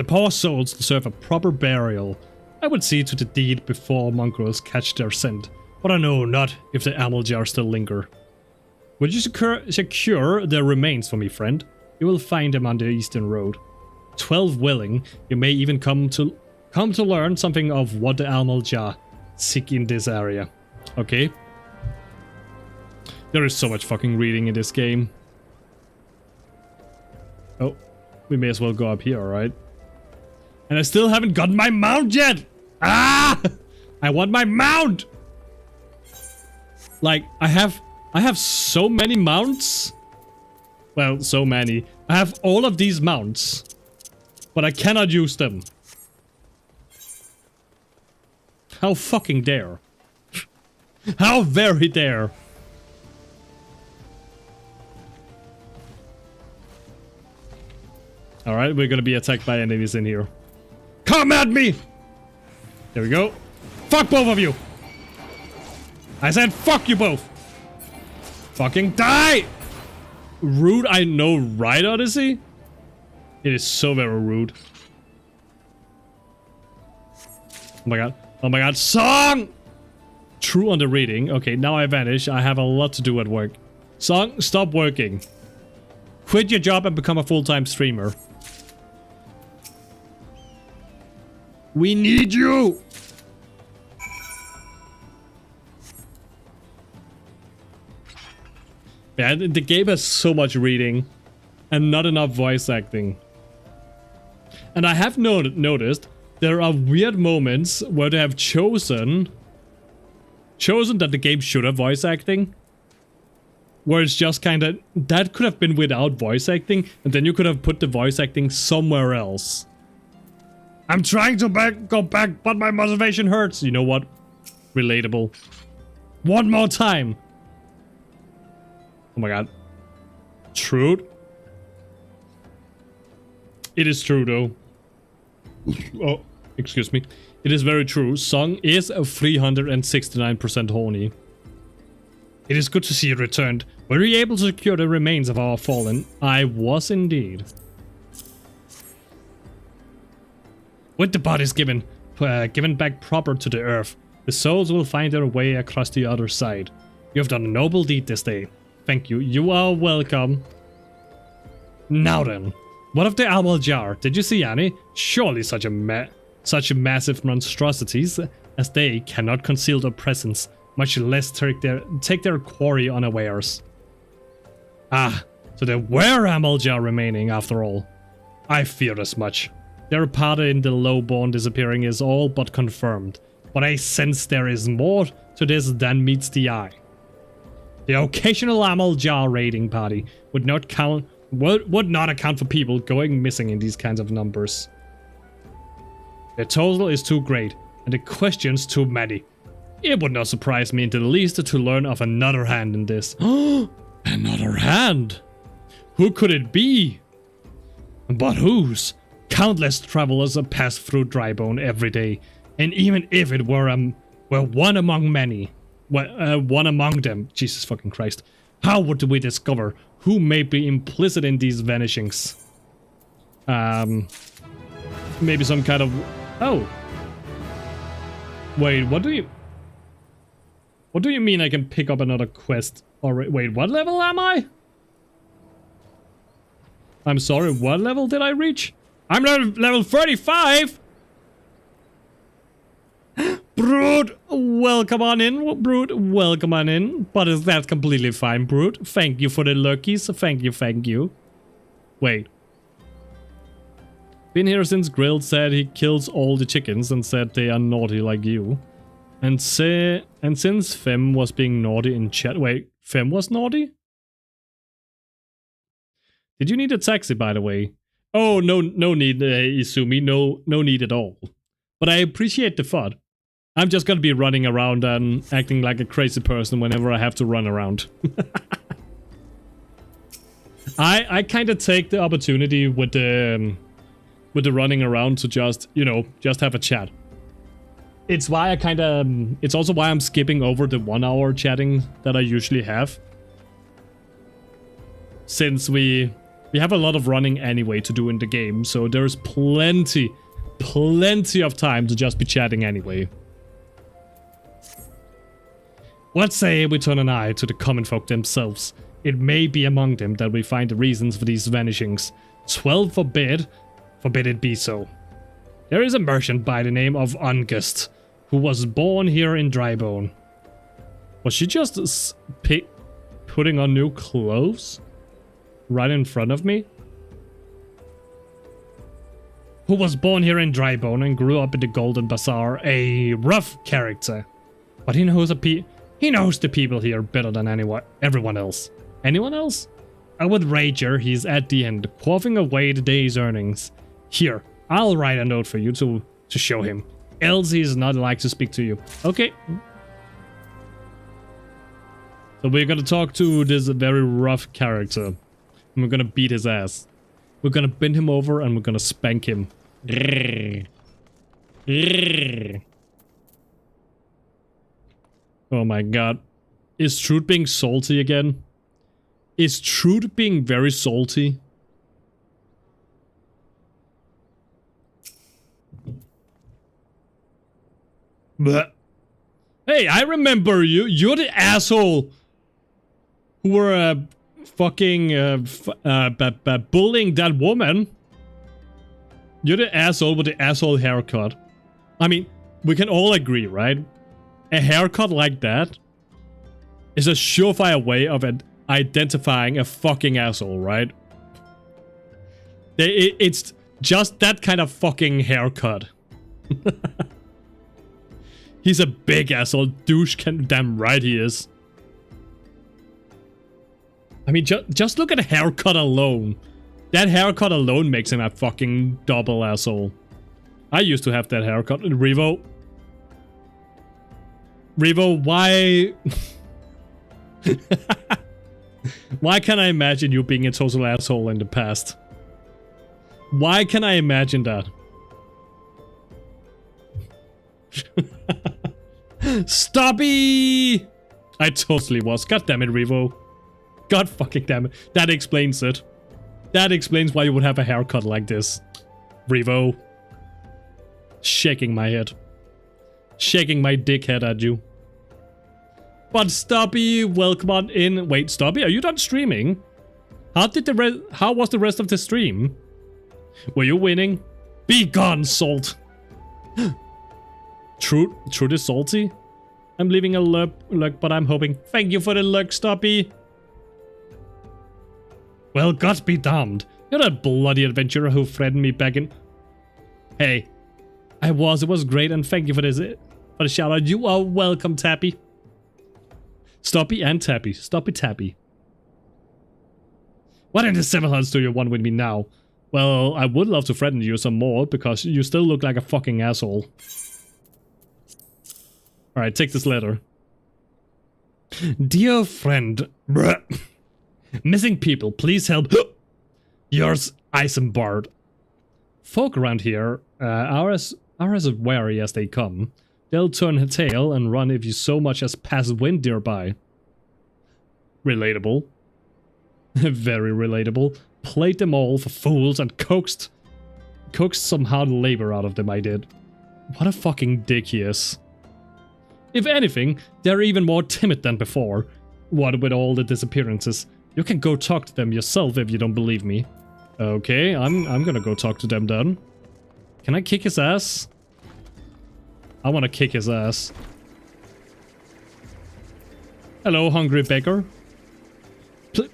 Speaker 1: poor souls deserve a proper burial. I would see to the deed before mongrels catch their scent, but I know not if the Amaljar still linger. Would you secure their remains for me, friend? You will find them on the eastern road. 12 willing, you may even come to learn something of what the Amaljar seek in this area. Okay. There is so much fucking reading in this game. Oh, we may as well go up here, alright? And I still haven't gotten my mount yet! Ah! I want my mount! Like, I have so many mounts. Well, so many. I have all of these mounts. But I cannot use them. How fucking dare. How very dare. Alright, we're gonna be attacked by enemies in here. Come at me! There we go. Fuck both of you! I said fuck you both! Fucking die! Rude, I know, right, Odyssey? It is so very rude. Oh my god. Oh my god. Song! True on the reading. Okay, now I vanish. I have a lot to do at work. Song, stop working. Quit your job and become a full-time streamer. We need you! Yeah, the game has so much reading and not enough voice acting. And I have noticed there are weird moments where they have chosen that the game should have voice acting. Where it's just kind of, that could have been without voice acting, and then you could have put the voice acting somewhere else. I'm trying to go back, but my motivation hurts. You know what? Relatable. One more time. Oh my god. True. It is true though. Oh, excuse me. It is very true. Song is a 369% horny. It is good to see you returned. Were you able to secure the remains of our fallen? I was indeed. With the bodies given back proper to the earth, the souls will find their way across the other side. You have done a noble deed this day. Thank you. You are welcome. Now then, what of the Amaljar? Did you see any? Surely such massive monstrosities as they cannot conceal their presence, much less take their quarry unawares. Ah, so there were Amaljar remaining after all. I feared as much. Their part in the lowborn disappearing is all but confirmed, but I sense there is more to this than meets the eye. The occasional Amaljar raiding party would not account for people going missing in these kinds of numbers. The total is too great, and the questions too many. It would not surprise me in the least to learn of another hand in this. Another hand? Who could it be? But whose? Countless travelers pass through Drybone every day, and even if it were one among many, one among them, Jesus fucking Christ, how would we discover who may be implicit in these vanishings? Maybe some kind of... Oh. Wait, what do you mean I can pick up another quest? Alright, wait, what level am I? I'm sorry, what level did I reach? I'm level 35! Brood, welcome on in, Brood, welcome on in. But that's completely fine, Brood. Thank you for the lurkies, thank you. Wait. Been here since Grilled said he kills all the chickens and said they are naughty like you. And since Fem was being naughty in chat... Wait, Fem was naughty? Did you need a taxi, by the way? Oh, no need, Izumi. No need at all. But I appreciate the thought. I'm just gonna be running around and acting like a crazy person whenever I have to run around. I kind of take the opportunity with the running around to just, you know, just have a chat. It's why I kind of, it's also why I'm skipping over the 1 hour chatting that I usually have. Since we have a lot of running anyway to do in the game, so there's plenty of time to just be chatting anyway. Let's say we turn an eye to the common folk themselves. It may be among them that we find the reasons for these vanishings. 12 forbid it be so. There is a merchant by the name of Ungust, who was born here in Drybone. Was she just putting on new clothes? Right in front of me? Who was born here in Drybone and grew up in the Golden Bazaar, a rough character. But he knows the people here better than everyone else. Anyone else? I would wager he's at the end, quaffing away the day's earnings. Here, I'll write a note for you to show him. Else he's not like to speak to you. Okay. So we're gonna talk to this very rough character. And we're gonna beat his ass. We're gonna bend him over and we're gonna spank him. Oh my god. Is Trude being salty again? Is Trude being very salty? But hey, I remember you. You're the asshole who were fucking bullying that woman. You're the asshole with the asshole haircut. I mean, we can all agree, right? A haircut like that is a surefire way of identifying a fucking asshole, right? It's just that kind of fucking haircut. He's a big asshole douche, damn right he is. I mean, just look at the haircut alone. That haircut alone makes him a fucking double asshole. I used to have that haircut. Revo, why... Why can I imagine you being a total asshole in the past? Why can I imagine that? Stoppy! I totally was. God damn it, Revo. God fucking damn it. That explains it. That explains why you would have a haircut like this. Revo. Shaking my head. Shaking my dick head at you. But Stoppy, welcome on in. Wait, Stoppy, are you done streaming? How was the rest of the stream? Were you winning? Be gone, Salt. Trude is salty. I'm leaving a lurk, but I'm hoping. Thank you for the lurk, Stoppy. Well, God be damned. You're that bloody adventurer who threatened me back in... Hey. It was great, and thank you for this. For the shout out. You are welcome, Tappy. Stoppy and Tappy. Stoppy Tappy. What in the seven hearts do you want with me now? Well, I would love to threaten you some more, because you still look like a fucking asshole. Alright, take this letter. Dear friend... Missing people, please help. Yours, Isambard. Folk around here are as wary as they come. They'll turn tail and run if you so much as pass wind nearby. Relatable. Very relatable. Played them all for fools and coaxed some hard labor out of them, I did. What a fucking dick he is. If anything, they're even more timid than before. What with all the disappearances. You can go talk to them yourself if you don't believe me. Okay, I'm gonna go talk to them then. Can I kick his ass? I wanna kick his ass. Hello, hungry beggar.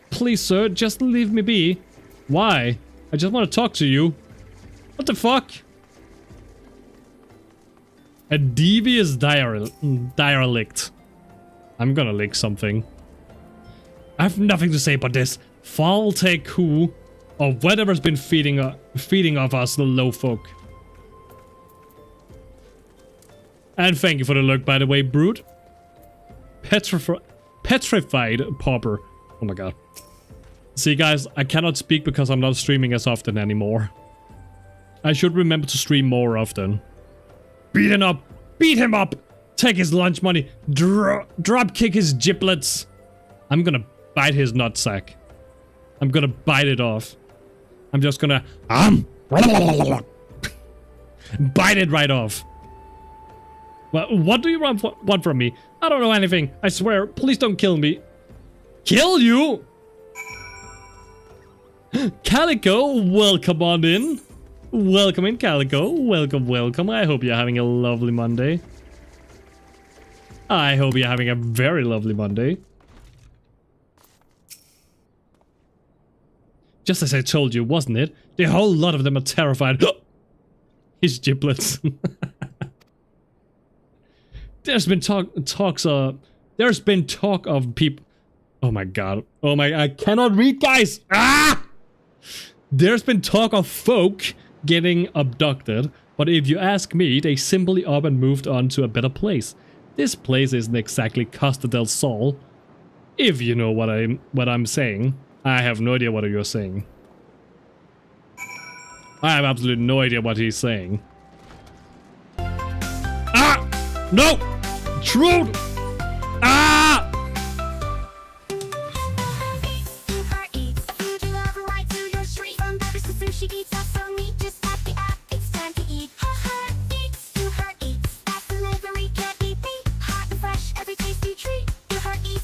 Speaker 1: Please, sir, just leave me be. Why? I just want to talk to you. What the fuck? A devious derelict. I'm gonna lick something. I have nothing to say but this. Foul take who or whatever's been feeding off us, the low folk. And thank you for the look, by the way, Brute. Petrified Pauper. Oh my god. See, guys, I cannot speak because I'm not streaming as often anymore. I should remember to stream more often. Beat him up! Beat him up! Take his lunch money. Drop kick his giblets. I'm gonna bite his nutsack. I'm gonna bite it off. I'm just gonna bite it right off. Well, what do you want from me? I don't know anything. I swear. Please don't kill me. Kill you? Calico, welcome on in. Welcome in, Calico. Welcome, welcome. I hope you're having a lovely Monday. I hope you're having a very lovely Monday. Just as I told you, wasn't it? The whole lot of them are terrified. His giblets. There's been talk of people. Oh my god. Oh my, I cannot read, guys. Ah! There's been talk of folk getting abducted, but if you ask me, they simply up and moved on to a better place. This place isn't exactly Costa del Sol, if you know what I'm saying. I have no idea what you're saying. I have absolutely no idea what he's saying. Ah! No! Trude! Ah!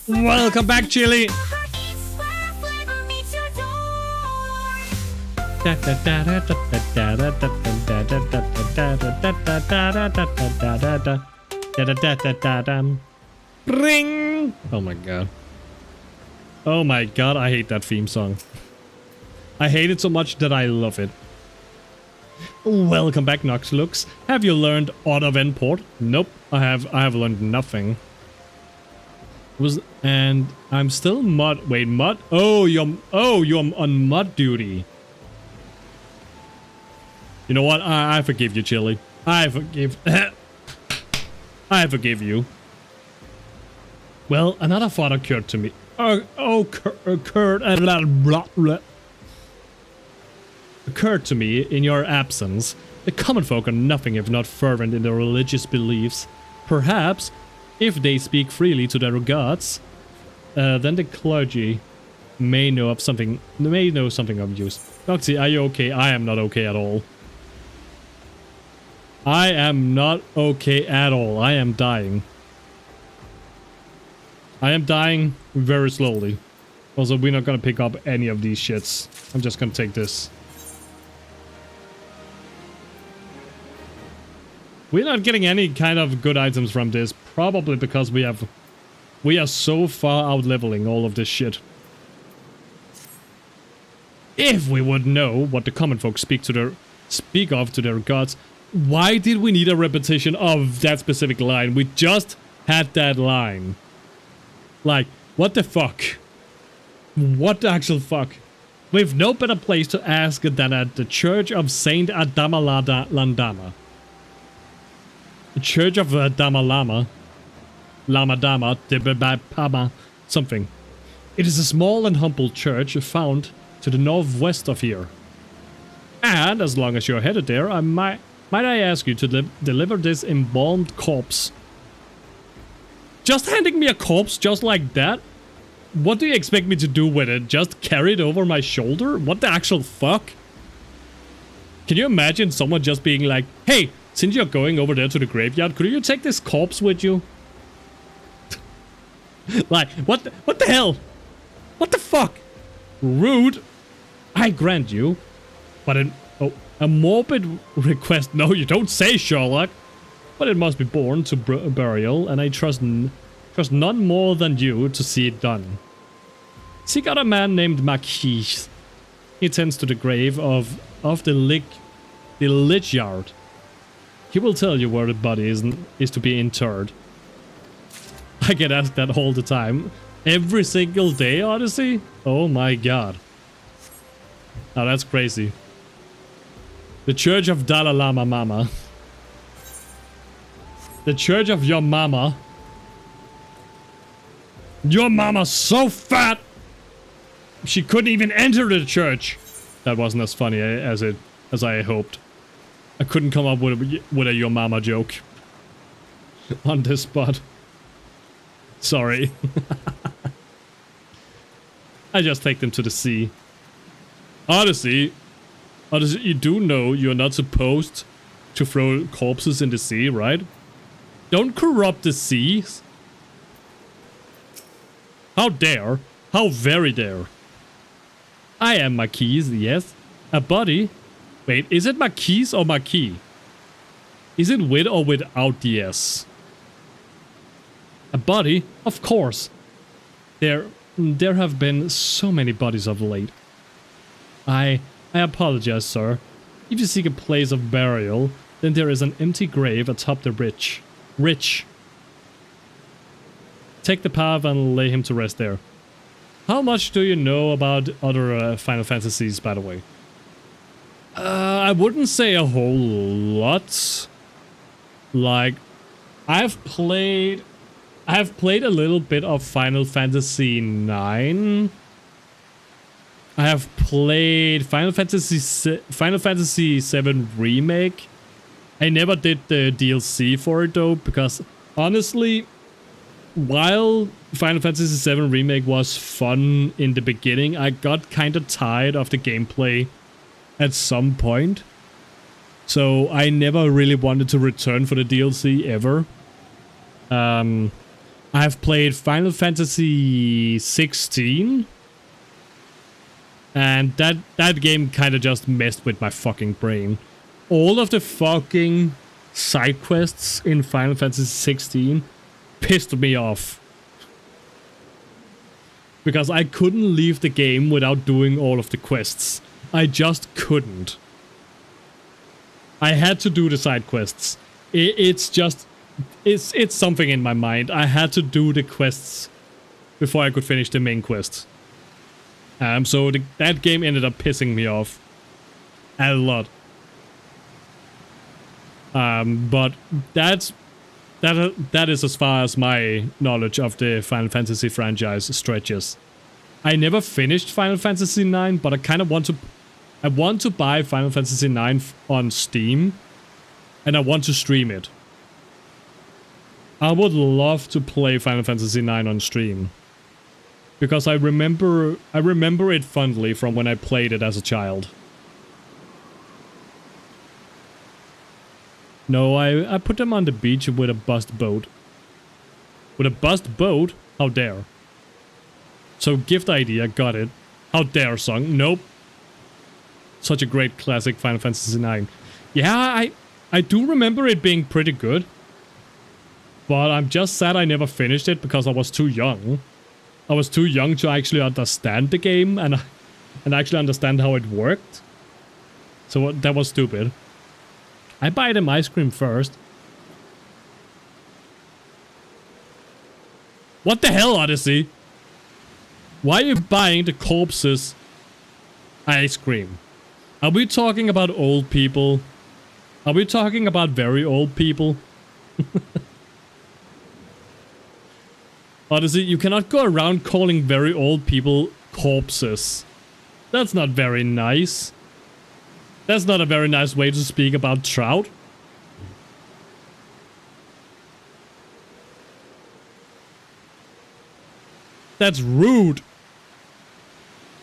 Speaker 1: Welcome back, Chili! Ring! Oh my god. Oh my god, I hate that theme song. I hate it so much that I love it. Welcome back, Noxlux. Have you learned Out of Import? Nope, I have learned nothing. And I'm still mod. Wait, mod? Oh, you're on mod duty. You know what? I forgive you, Chili. I forgive you. Well, another thought occurred to me. Occurred to me in your absence. The common folk are nothing if not fervent in their religious beliefs. Perhaps, if they speak freely to their gods, then the clergy may know something of use. Noxy, are you okay? I am not okay at all. I am not okay at all. I am dying. I am dying very slowly. Also, we're not gonna pick up any of these shits. I'm just gonna take this. We're not getting any kind of good items from this, probably because we are so far out leveling all of this shit. If we would know what the common folk speak of to their gods, why did we need a repetition of that specific line? We just had that line. Like, what the fuck? What the actual fuck? We've no better place to ask than at the Church of Saint Adama-Landama. The Church of Adama-Lama. Lama-Dama, Debebapama, something. It is a small and humble church found to the northwest of here. And as long as you're headed there, might I ask you to deliver this embalmed corpse? Just handing me a corpse just like that? What do you expect me to do with it? Just carry it over my shoulder? What the actual fuck? Can you imagine someone just being like, hey, since you're going over there to the graveyard, could you take this corpse with you? Like, what the hell? What the fuck? Rude. I grant you. But a morbid request. No, you don't say, Sherlock. But it must be born to burial, and I trust none more than you to see it done. Seek out a man named Marquis. He tends to the grave of the lich yard. He will tell you where the body is to be interred. I get asked that all the time. Every single day, Odyssey? Oh my god. Now that's crazy. The Church of Dalai Lama Mama. The church of your mama. Your mama's so fat! She couldn't even enter the church! That wasn't as funny as I hoped. I couldn't come up with a your mama joke. On this spot. Sorry. I just take them to the sea. Odyssey, you do know you're not supposed to throw corpses in the sea, right? Don't corrupt the seas. How dare? How very dare? I am Marquis, yes. A body? Wait, is it Marquis or Marquis? Is it with or without the S? A body? Of course. There have been so many bodies of late. I apologize, sir. If you seek a place of burial, then there is an empty grave atop the rich. Take the path and lay him to rest there. How much do you know about other Final Fantasies, by the way? I wouldn't say a whole lot. Like, I have played a little bit of Final Fantasy IX. I have played Final Fantasy VII Remake. I never did the DLC for it though, because honestly, while Final Fantasy VII Remake was fun in the beginning, I got kind of tired of the gameplay at some point. So I never really wanted to return for the DLC ever. I have played Final Fantasy XVI. And that game kind of just messed with my fucking brain. All of the fucking side quests in Final Fantasy XVI pissed me off. Because I couldn't leave the game without doing all of the quests. I just couldn't. I had to do the side quests. It's something in my mind. I had to do the quests before I could finish the main quest. So that game ended up pissing me off a lot. But that is as far as my knowledge of the Final Fantasy franchise stretches. I never finished Final Fantasy IX, but I kind of want to buy Final Fantasy IX on Steam, and I want to stream it. I would love to play Final Fantasy IX on stream. Because I remember it fondly from when I played it as a child. No, I put them on the beach with a bust boat. With a bust boat? How dare. So gift idea, got it. How dare song? Nope. Such a great classic Final Fantasy IX. Yeah, I do remember it being pretty good. But I'm just sad I never finished it because I was too young. I was too young to actually understand the game and actually understand how it worked. So that was stupid. I buy them ice cream first. What the hell, Odyssey? Why are you buying the corpses ice cream? Are we talking about old people? Are we talking about very old people? Odyssey, you cannot go around calling very old people corpses. That's not very nice. That's not a very nice way to speak about trout. That's rude.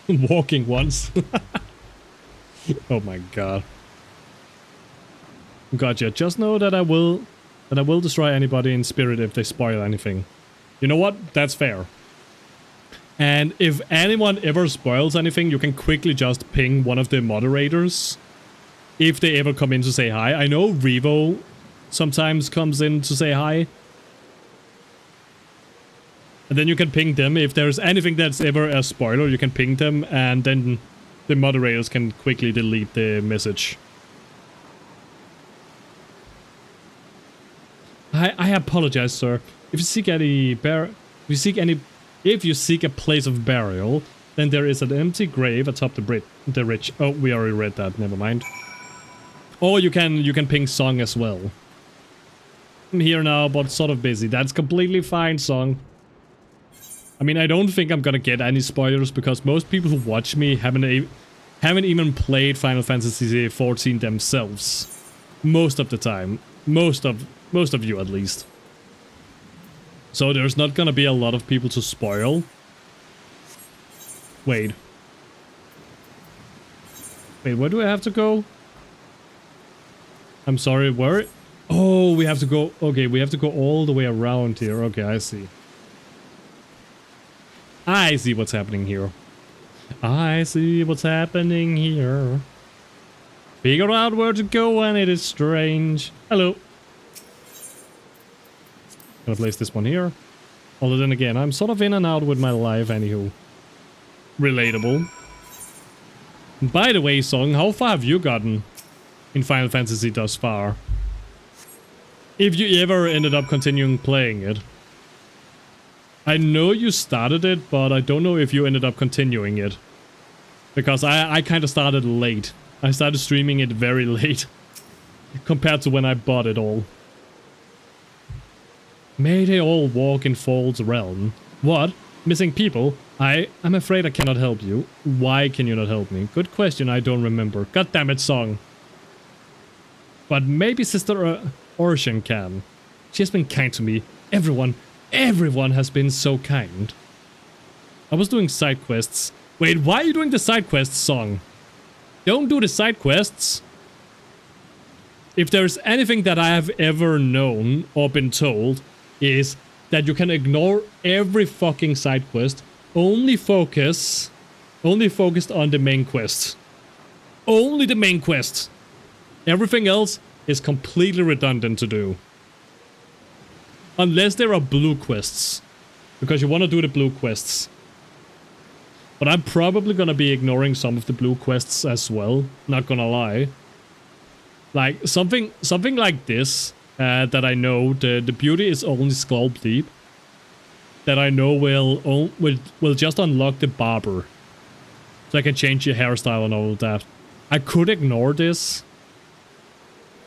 Speaker 1: Walking once. Oh my god. Gotcha. Just know that I will destroy anybody in spirit if they spoil anything. You know what? That's fair. And if anyone ever spoils anything, you can quickly just ping one of the moderators. If they ever come in to say hi. I know Revo sometimes comes in to say hi. And then you can ping them. If there's anything that's ever a spoiler, you can ping them. And then the moderators can quickly delete the message. I apologize, sir. If you seek a place of burial, then there is an empty grave atop the ridge. Oh, we already read that. Never mind. Or you can ping song as well. here now, but sort of busy. That's completely fine, Song. I mean, I don't think I'm gonna get any spoilers because most people who watch me haven't even played Final Fantasy XIV themselves. Most of the time. Most of you, at least. So there's not gonna be a lot of people to spoil. Wait. Wait, where do I have to go? I'm sorry, where? Oh, we have to go... Okay, we have to go all the way around here. Okay, I see. I see what's happening here. I see what's happening here. Figure out where to go and it is strange. Hello. Gonna place this one here. Although then again, I'm sort of in and out with my life, anywho. Relatable. By the way, Song, how far have you gotten in Final Fantasy thus far? If you ever ended up continuing playing it. I know you started it, but I don't know if you ended up continuing it. Because I kind of started late. I started streaming it very late. Compared to when I bought it all. May they all walk in Fall's realm. What? Missing people? I'm afraid I cannot help you. Why can you not help me? Good question, I don't remember. God damn it, Song. But maybe Sister Eorzea can. She has been kind to me. Everyone has been so kind. I was doing side quests. Wait, why are you doing the side quests, Song? Don't do the side quests. If there's anything that I have ever known or been told, is that you can ignore every fucking side quest. Only focused on the main quest. Only the main quest. Everything else is completely redundant to do. Unless there are blue quests. Because you want to do the blue quests. But I'm probably gonna be ignoring some of the blue quests as well. Not gonna lie. Like, something like this, that I know, the beauty is only skull deep. That I know will just unlock the barber. So I can change your hairstyle and all of that. I could ignore this.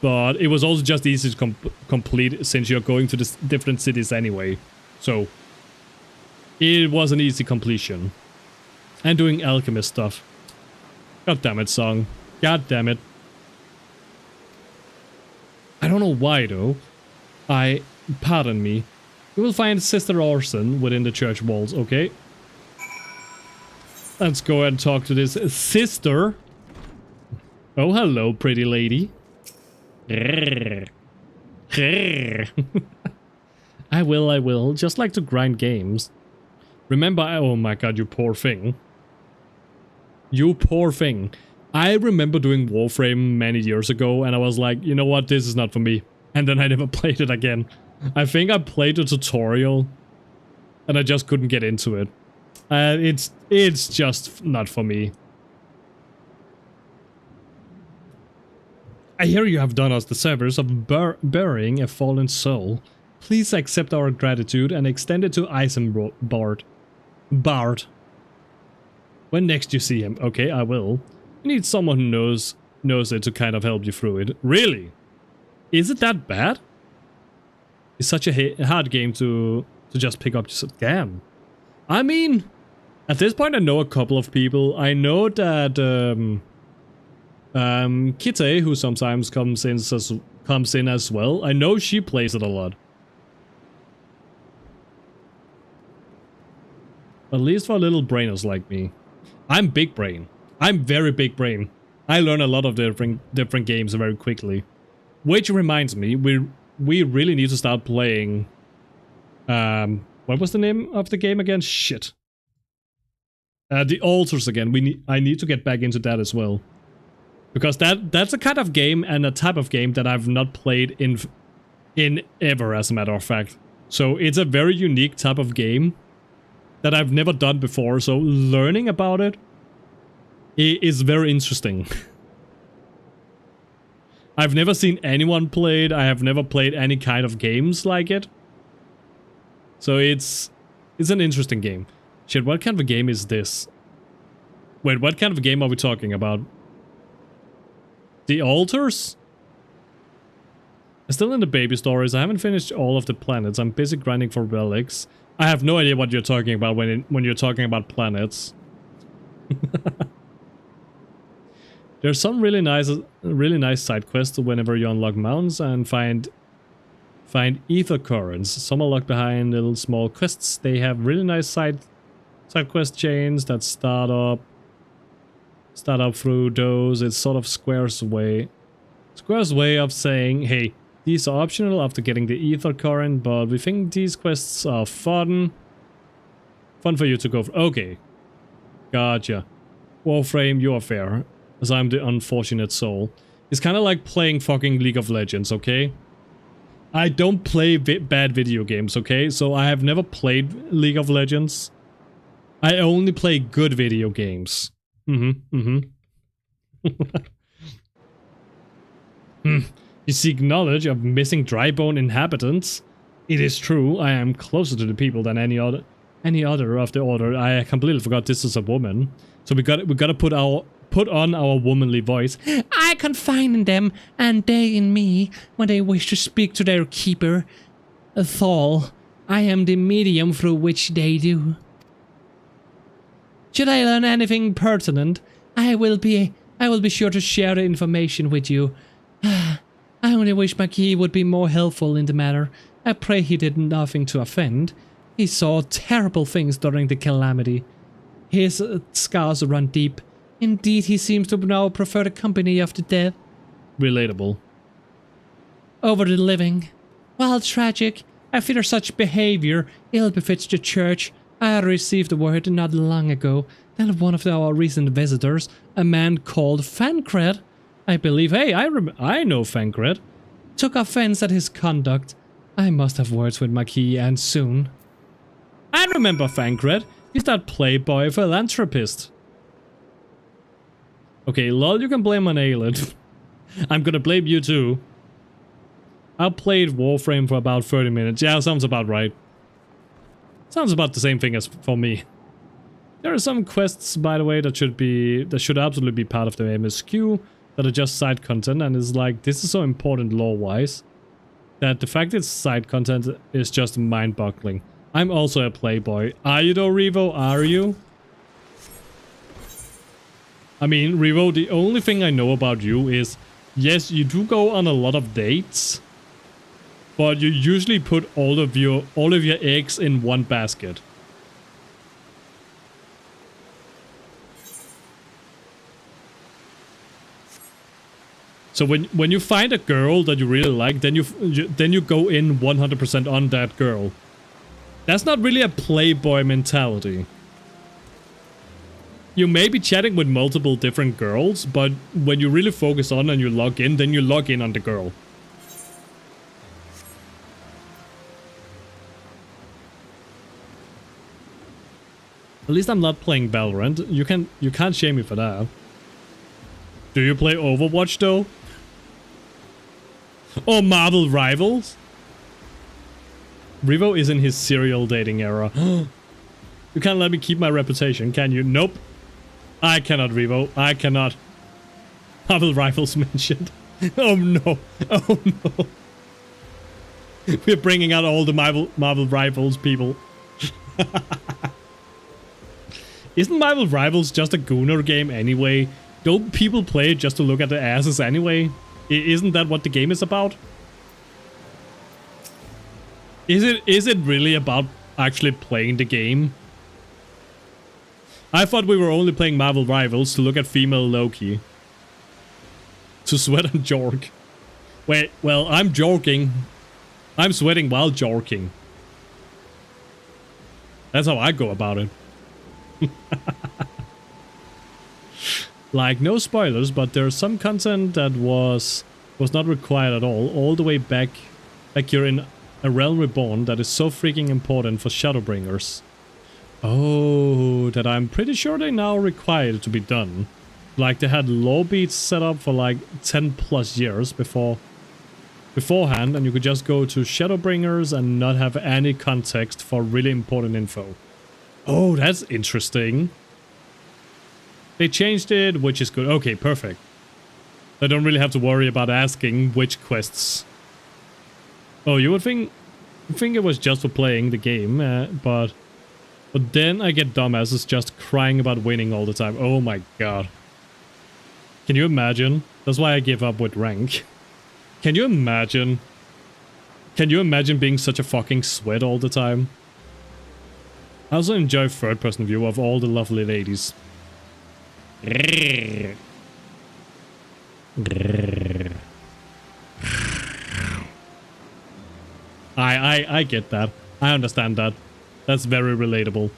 Speaker 1: But it was also just easy to complete since you're going to the different cities anyway. So, it was an easy completion. And doing alchemist stuff. God damn it, Song. God damn it. I don't know why though. Pardon me. You will find Sister Eorzea within the church walls, okay? Let's go ahead and talk to this sister. Oh, hello, pretty lady. I will. Just like to grind games. Remember, oh my god, you poor thing. You poor thing. I remember doing Warframe many years ago and I was like, you know what, this is not for me. And then I never played it again. I think I played the tutorial and I just couldn't get into it. It's just not for me. I hear you have done us the service of burying a fallen soul. Please accept our gratitude and extend it to Eisenbart. Bart. When next you see him. Okay, I will. You need someone who knows it to kind of help you through it. Really? Is it that bad? It's such a hard game to just pick up. Damn. I mean, at this point I know a couple of people. I know that Kitty, who sometimes comes in as well. I know she plays it a lot. At least for little brainers like me. I'm big brain. I'm very big brain. I learn a lot of different games very quickly. Which reminds me, we really need to start playing... what was the name of the game again? Shit. The Altars again. I need to get back into that as well. Because that's a kind of game and a type of game that I've not played in ever, as a matter of fact. So it's a very unique type of game that I've never done before, so learning about it is very interesting. I've never seen anyone play it, I have never played any kind of games like it. So it's an interesting game. Shit, what kind of a game is this? Wait, what kind of a game are we talking about? The Altars? Still in the baby stories. I haven't finished all of the planets. I'm busy grinding for relics. I have no idea what you're talking about when you're talking about planets. There's some really nice side quests whenever you unlock mountains and find ether currents. Some are locked behind little small quests. They have really nice side quest chains that start up through those. It's sort of Square's way of saying, hey, these are optional after getting the ether current, but we think these quests are fun for you to go for. Okay, gotcha. Warframe, you are fair, as I'm the unfortunate soul. It's kind of like playing fucking League of Legends, okay? I don't play bad video games, okay? So I have never played League of Legends. I only play good video games. You seek knowledge of missing drybone inhabitants. It is true, I am closer to the people than any other of the order. I completely forgot this is a woman. So we gotta put on our womanly voice. I confide in them, and they in me, when they wish to speak to their keeper. Thal, I am the medium through which they do. Should I learn anything pertinent, I will be sure to share the information with you. I only wish Marquis would be more helpful in the matter. I pray he did nothing to offend. He saw terrible things during the calamity. His scars run deep. Indeed, he seems to now prefer the company of the dead. Relatable. Over the living. While tragic, I fear such behavior ill befits the church. I received word not long ago that one of our recent visitors, a man called Fancred, I believe, hey, I know Fancred, took offense at his conduct. I must have words with Marquis, and soon. I remember Fancred. He's that playboy philanthropist. Okay, lol, you can blame on Aelid. I'm gonna blame you too. I played Warframe for about 30 minutes. Yeah, sounds about right. Sounds about the same thing as for me. There are some quests, by the way, that should absolutely be part of the MSQ, that are just side content, and it's like, this is so important lore-wise, that the fact it's side content is just mind-boggling. I'm also a playboy. Are you though, Revo? Are you? I mean, Revo, the only thing I know about you is, yes, you do go on a lot of dates, but you usually put all of your eggs in one basket. So when you find a girl that you really like, then you go in 100% on that girl. That's not really a playboy mentality. You may be chatting with multiple different girls, but when you really focus on and you log in, then you log in on the girl. At least I'm not playing Valorant. You can't shame me for that. Do you play Overwatch though? Or Marvel Rivals? Revo is in his serial dating era. You can't let me keep my reputation, can you? Nope. I cannot, Revo. I cannot. Marvel Rivals mentioned. Oh no. Oh no. We're bringing out all the Marvel Rivals people. Isn't Marvel Rivals just a gooner game anyway? Don't people play it just to look at the asses anyway? Isn't that what the game is about? Is it really about actually playing the game? I thought we were only playing Marvel Rivals to look at female Loki. To sweat and jork. Wait, well, I'm jorking. I'm sweating while jorking. That's how I go about it. Like, no spoilers, but there's some content that was not required at all the way back here in A Realm Reborn that is so freaking important for Shadowbringers. Oh, that I'm pretty sure they now required to be done. Like, they had lore beats set up for like 10 plus years beforehand, and you could just go to Shadowbringers and not have any context for really important info. Oh, that's interesting. They changed it, which is good. Okay, perfect. I don't really have to worry about asking which quests Oh, you would think it was just for playing the game, but then I get dumbasses just crying about winning all the time. Oh my god. Can you imagine? That's why I give up with rank. Can you imagine? Can you imagine being such a fucking sweat all the time? I also enjoy third-person view of all the lovely ladies. I get that. I understand that. That's very relatable.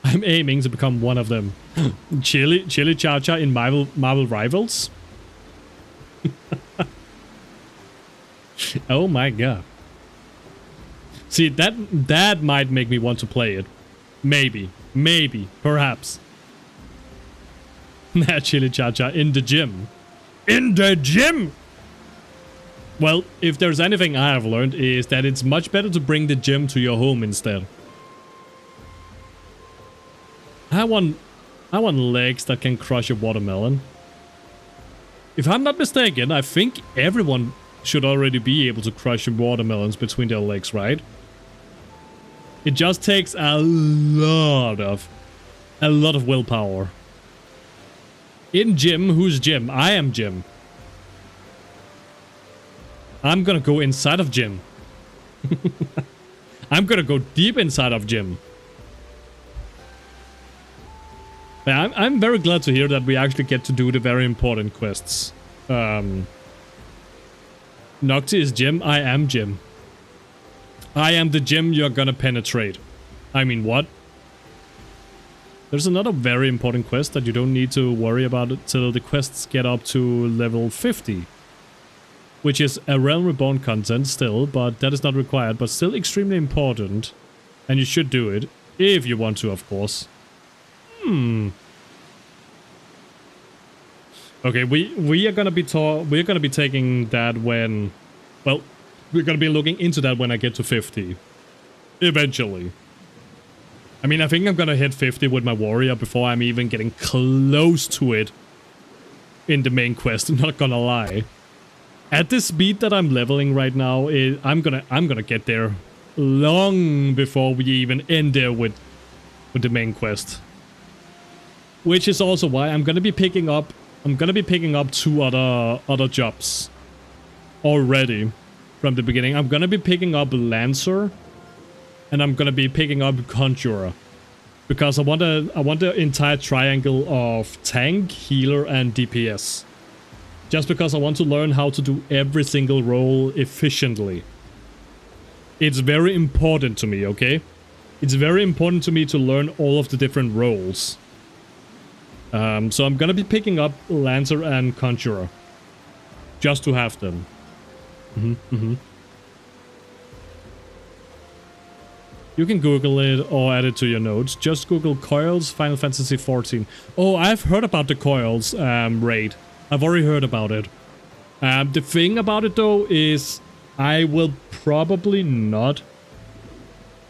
Speaker 1: I'm aiming to become one of them. Chili Cha-Cha in Marvel Rivals? Oh my god. See, that might make me want to play it. Maybe, perhaps. Chili Cha-Cha in the gym. In the gym! Well, if there's anything I have learned is that it's much better to bring the gym to your home instead. I want legs that can crush a watermelon. If I'm not mistaken, I think everyone should already be able to crush watermelons between their legs, right? It just takes a lot of willpower. In gym, who's Jim? I am Jim. I'm gonna go inside of Jim. I'm gonna go deep inside of Jim. Yeah, I'm very glad to hear that we actually get to do the very important quests. Nocti is Jim. I am Jim. I am the gym you're gonna penetrate. I mean, what? There's another very important quest that you don't need to worry about till the quests get up to level 50. Which is a Realm Reborn content still, but that is not required, but still extremely important. And you should do it, if you want to, of course. Okay, we are gonna be taking that when, well, we're gonna be looking into that when I get to 50. Eventually. I mean, I think I'm gonna hit 50 with my warrior before I'm even getting close to it in the main quest, not gonna lie. At the speed that I'm leveling right now, I'm gonna get there long before we even end there with the main quest. Which is also why I'm gonna be picking up 2 other jobs already from the beginning. I'm gonna be picking up Lancer, and I'm gonna be picking up Conjurer, because I want the entire triangle of tank, healer, and DPS. Just because I want to learn how to do every single role efficiently. It's very important to me, okay? It's very important to me to learn all of the different roles. So I'm gonna be picking up Lancer and Conjurer. Just to have them. You can Google it or add it to your notes. Just Google Coils Final Fantasy XIV. Oh, I've heard about the Coils raid. I've already heard about it. The thing about it though is I will probably not.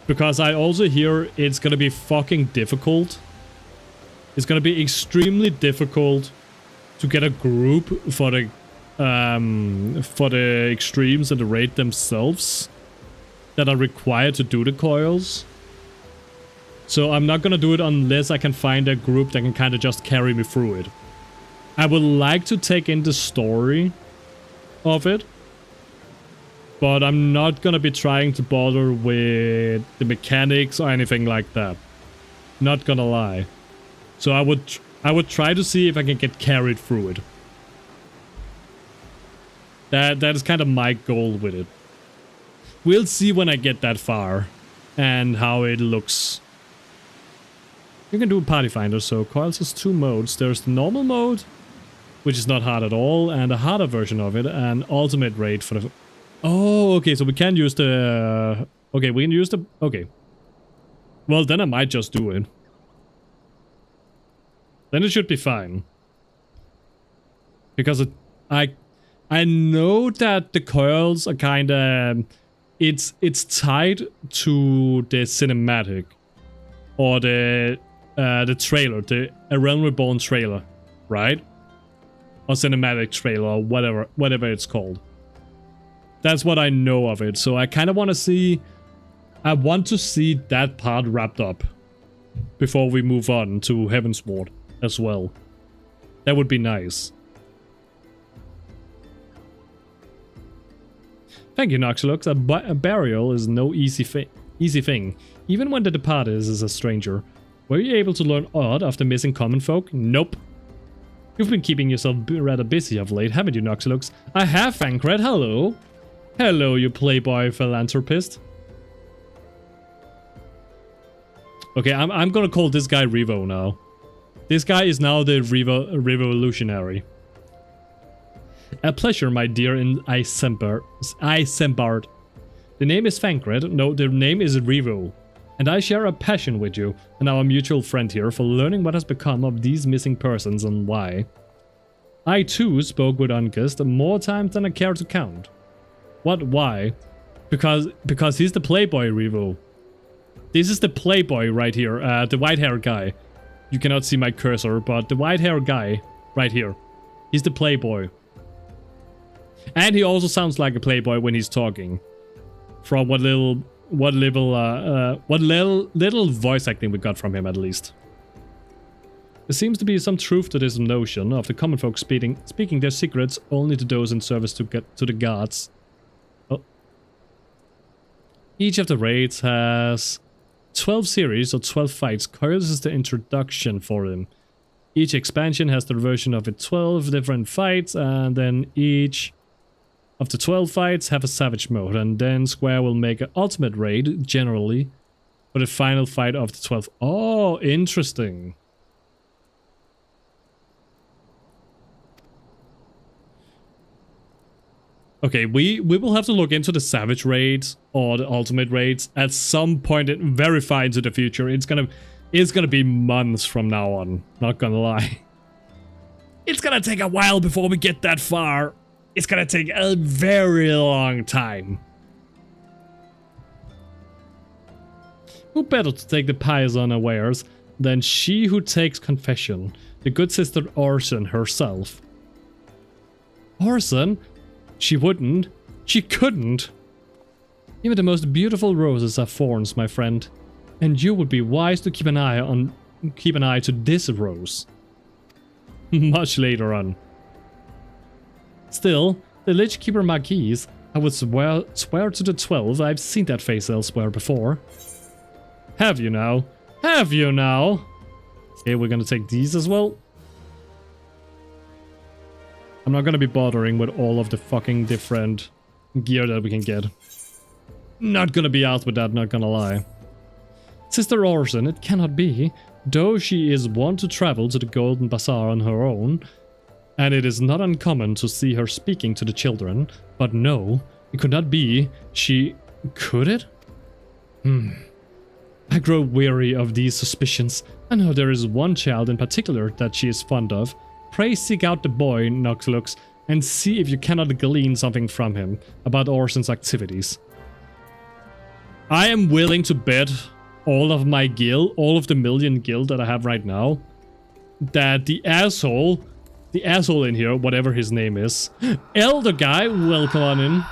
Speaker 1: Because I also hear it's gonna be fucking difficult. It's gonna be extremely difficult to get a group for the extremes and the raid themselves that are required to do the coils. So I'm not gonna do it unless I can find a group that can kind of just carry me through it. I would like to take in the story of it, but I'm not gonna be trying to bother with the mechanics or anything like that. Not gonna lie. So I would try to see if I can get carried through it. That is kind of my goal with it. We'll see when I get that far and how it looks. You can do a party finder, so Coils has 2 modes. There's the normal mode, which is not hard at all, and a harder version of it, and ultimate raid for the... Oh, okay, so we can use the... Okay, we can use the... Okay. Well, then I might just do it. Then it should be fine. Because I know that the coils are kind of... It's tied to the cinematic. Or the trailer, the A Realm Reborn trailer, right? Or cinematic trailer, or whatever it's called. That's what I know of it. So I kind of want to see... I want to see that part wrapped up before we move on to Heavensward as well. That would be nice. Thank you, Noxlux. A burial is no easy thing, even when the departed is a stranger. Were you able to learn odd after missing common folk? Nope. You've been keeping yourself rather busy of late, haven't you, Noxlux? I have, Fankred. Hello. Hello, you playboy philanthropist. Okay, I'm gonna call this guy Revo now. This guy is now the revolutionary. A pleasure, my dear Isembard. The name is Fankred. No, the name is Revo. And I share a passion with you and our mutual friend here for learning what has become of these missing persons and why. I too spoke with Unkist more times than I care to count. What? Why? Because he's the playboy, Revo. This is the playboy right here, the white-haired guy. You cannot see my cursor, but the white-haired guy right here. He's the playboy. And he also sounds like a playboy when he's talking. From what little voice acting we got from him, at least. There seems to be some truth to this notion of the common folk speaking their secrets only to those in service to the gods. Oh. Each of the raids has 12 series or 12 fights. Coils is the introduction for them. Each expansion has the version of it 12 different fights, and then each of the 12 fights have a savage mode, and then Square will make an ultimate raid, generally, for the final fight of the 12th. Oh, interesting. Okay, we will have to look into the savage raids or the ultimate raids at some point very far into the future. It's gonna be months from now on, not gonna lie. It's gonna take a while before we get that far. It's gonna take a very long time. Who better to take the pious unawares than she who takes confession, the good sister Orson herself? Orson? She wouldn't. She couldn't. Even the most beautiful roses have thorns, my friend. And you would be wise to keep an eye to this rose. Much later on. Still, the Lich Keeper Marquise, I would swear to the 12 I've seen that face elsewhere before. Have you now? Have you now? Okay, we're gonna take these as well. I'm not gonna be bothering with all of the fucking different gear that we can get. Not gonna be out with that, not gonna lie. Sister Orson, it cannot be. Though she is wont to travel to the Golden Bazaar on her own, and it is not uncommon to see her speaking to the children, but no, it could not be. She... could it? I grow weary of these suspicions. I know there is one child in particular that she is fond of. Pray seek out the boy, Noxlux, and see if you cannot glean something from him about Orson's activities. I am willing to bet all of my gil, all of the million gil that I have right now, that the asshole in here, whatever his name is, elder guy, welcome on in.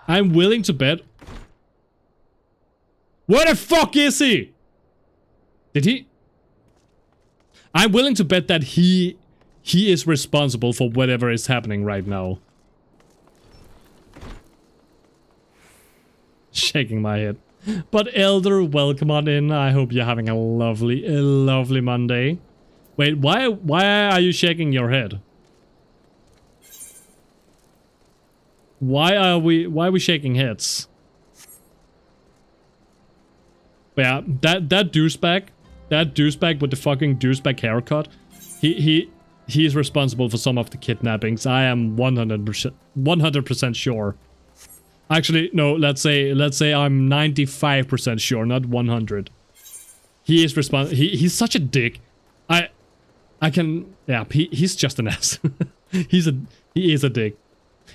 Speaker 1: I'm willing to bet. Where the fuck is he? Did he? I'm willing to bet that he is responsible for whatever is happening right now. Shaking my head. But Elder, welcome on in. I hope you're having a lovely Monday. Wait, why are you shaking your head? Why are we shaking heads? Yeah, that douchebag with the fucking douchebag haircut, he is responsible for some of the kidnappings. I am 100% sure. Actually, no, let's say I'm 95% sure, not 100. He is he's such a dick. He's just an ass. He is a dick.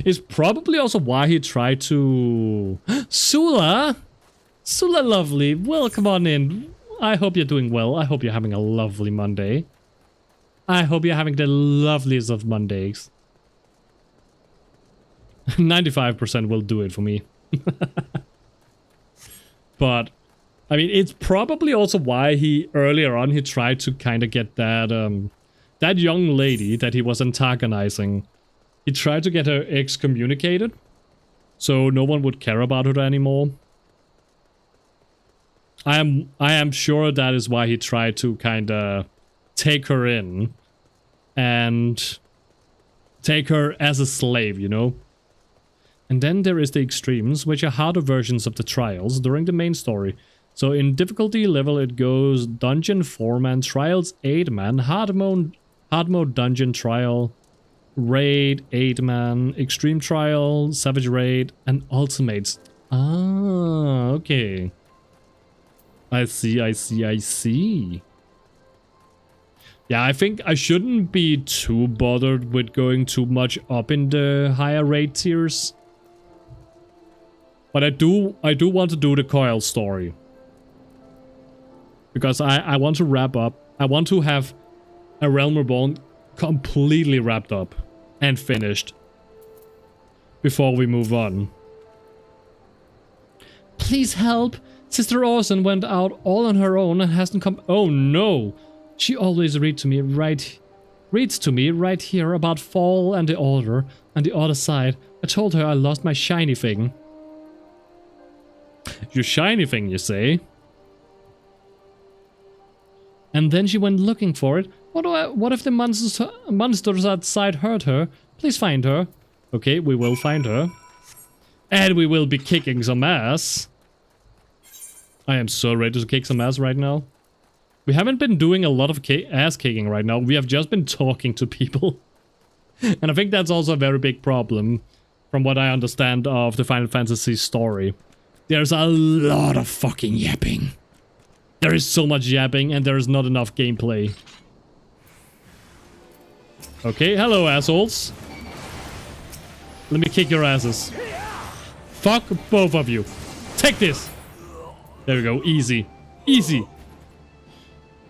Speaker 1: It's probably also why he tried to... Sula lovely, welcome on in. I hope you're doing well. I hope you're having a lovely Monday. I hope you're having the loveliest of Mondays. 95% will do it for me. But, I mean, it's probably also why he, earlier on, he tried to kind of get that, that young lady that he was antagonizing. He tried to get her excommunicated, so no one would care about her anymore. I am sure that is why he tried to kind of take her in and take her as a slave, you know? And then there is the extremes, which are harder versions of the trials during the main story. So in difficulty level it goes Dungeon 4-man, Trials 8-man, hard mode Dungeon Trial, Raid 8-man, Extreme Trial, Savage Raid, and Ultimates. Ah, okay. I see. Yeah, I think I shouldn't be too bothered with going too much up in the higher raid tiers. But I do want to do the Coil story. Because I want to wrap up. I want to have A Realm Reborn completely wrapped up and finished before we move on. Please help! Sister Orson went out all on her own and hasn't come. Oh no! She always reads to me right here about Fall and the Order and the other side. I told her I lost my shiny thing. Your shiny thing, you say? And then she went looking for it. What if the monsters outside hurt her? Please find her. Okay, we will find her. And we will be kicking some ass. I am so ready to kick some ass right now. We haven't been doing a lot of ass kicking right now. We have just been talking to people. And I think that's also a very big problem from what I understand of the Final Fantasy story. There's a lot of fucking yapping. There is so much yapping and there is not enough gameplay. Okay, hello assholes. Let me kick your asses. Fuck both of you. Take this. There we go, easy. Easy.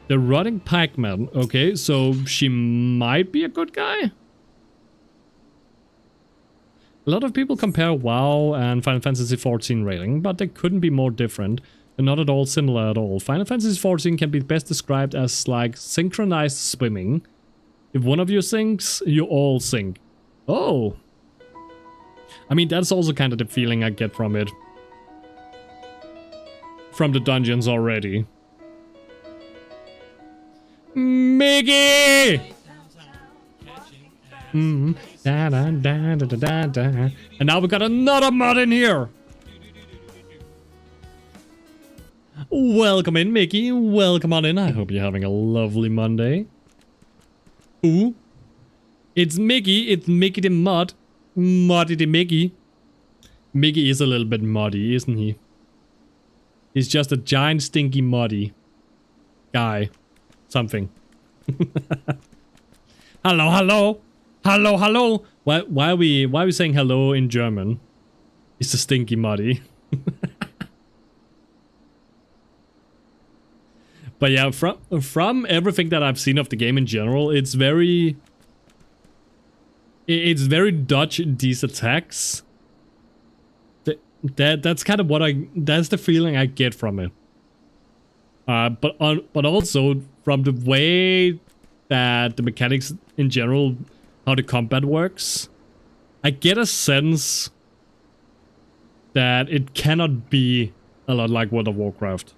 Speaker 1: The Rotting Pac-Man. Okay, so she might be a good guy? A lot of people compare WoW and Final Fantasy XIV rating, but they couldn't be more different. They're not at all similar at all. Final Fantasy XIV can be best described as like synchronized swimming. If one of you sinks, you all sink. Oh. I mean, that's also kind of the feeling I get from it. From the dungeons already. Mickey! Da, da, da, da, da, da. And now we got another mod in here. Welcome in, Mickey. Welcome on in. I hope you're having a lovely Monday. Ooh. It's Mickey. It's Mickey the Mod. Moddy the Mickey. Mickey is a little bit moddy, isn't he? He's just a giant stinky moddy guy. Something. Hello, hello. Hello, hello. Why are we saying hello in German? It's a stinky moddy. But yeah, from everything that I've seen of the game in general, it's very Dutch, these attacks. That's kind of that's the feeling I get from it. But also from the way that the mechanics in general, how the combat works, I get a sense that it cannot be a lot like World of Warcraft.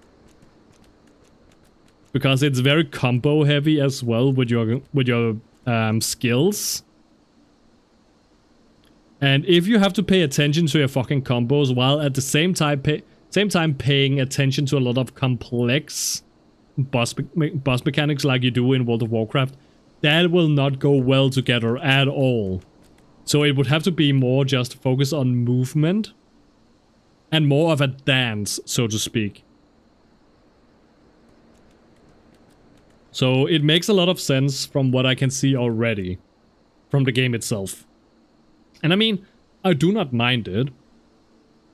Speaker 1: Because it's very combo heavy as well with your skills. And if you have to pay attention to your fucking combos while at the same time paying attention to a lot of complex boss mechanics like you do in World of Warcraft, that will not go well together at all. So it would have to be more just focus on movement and more of a dance, so to speak. So it makes a lot of sense from what I can see already from the game itself. And I mean, I do not mind it.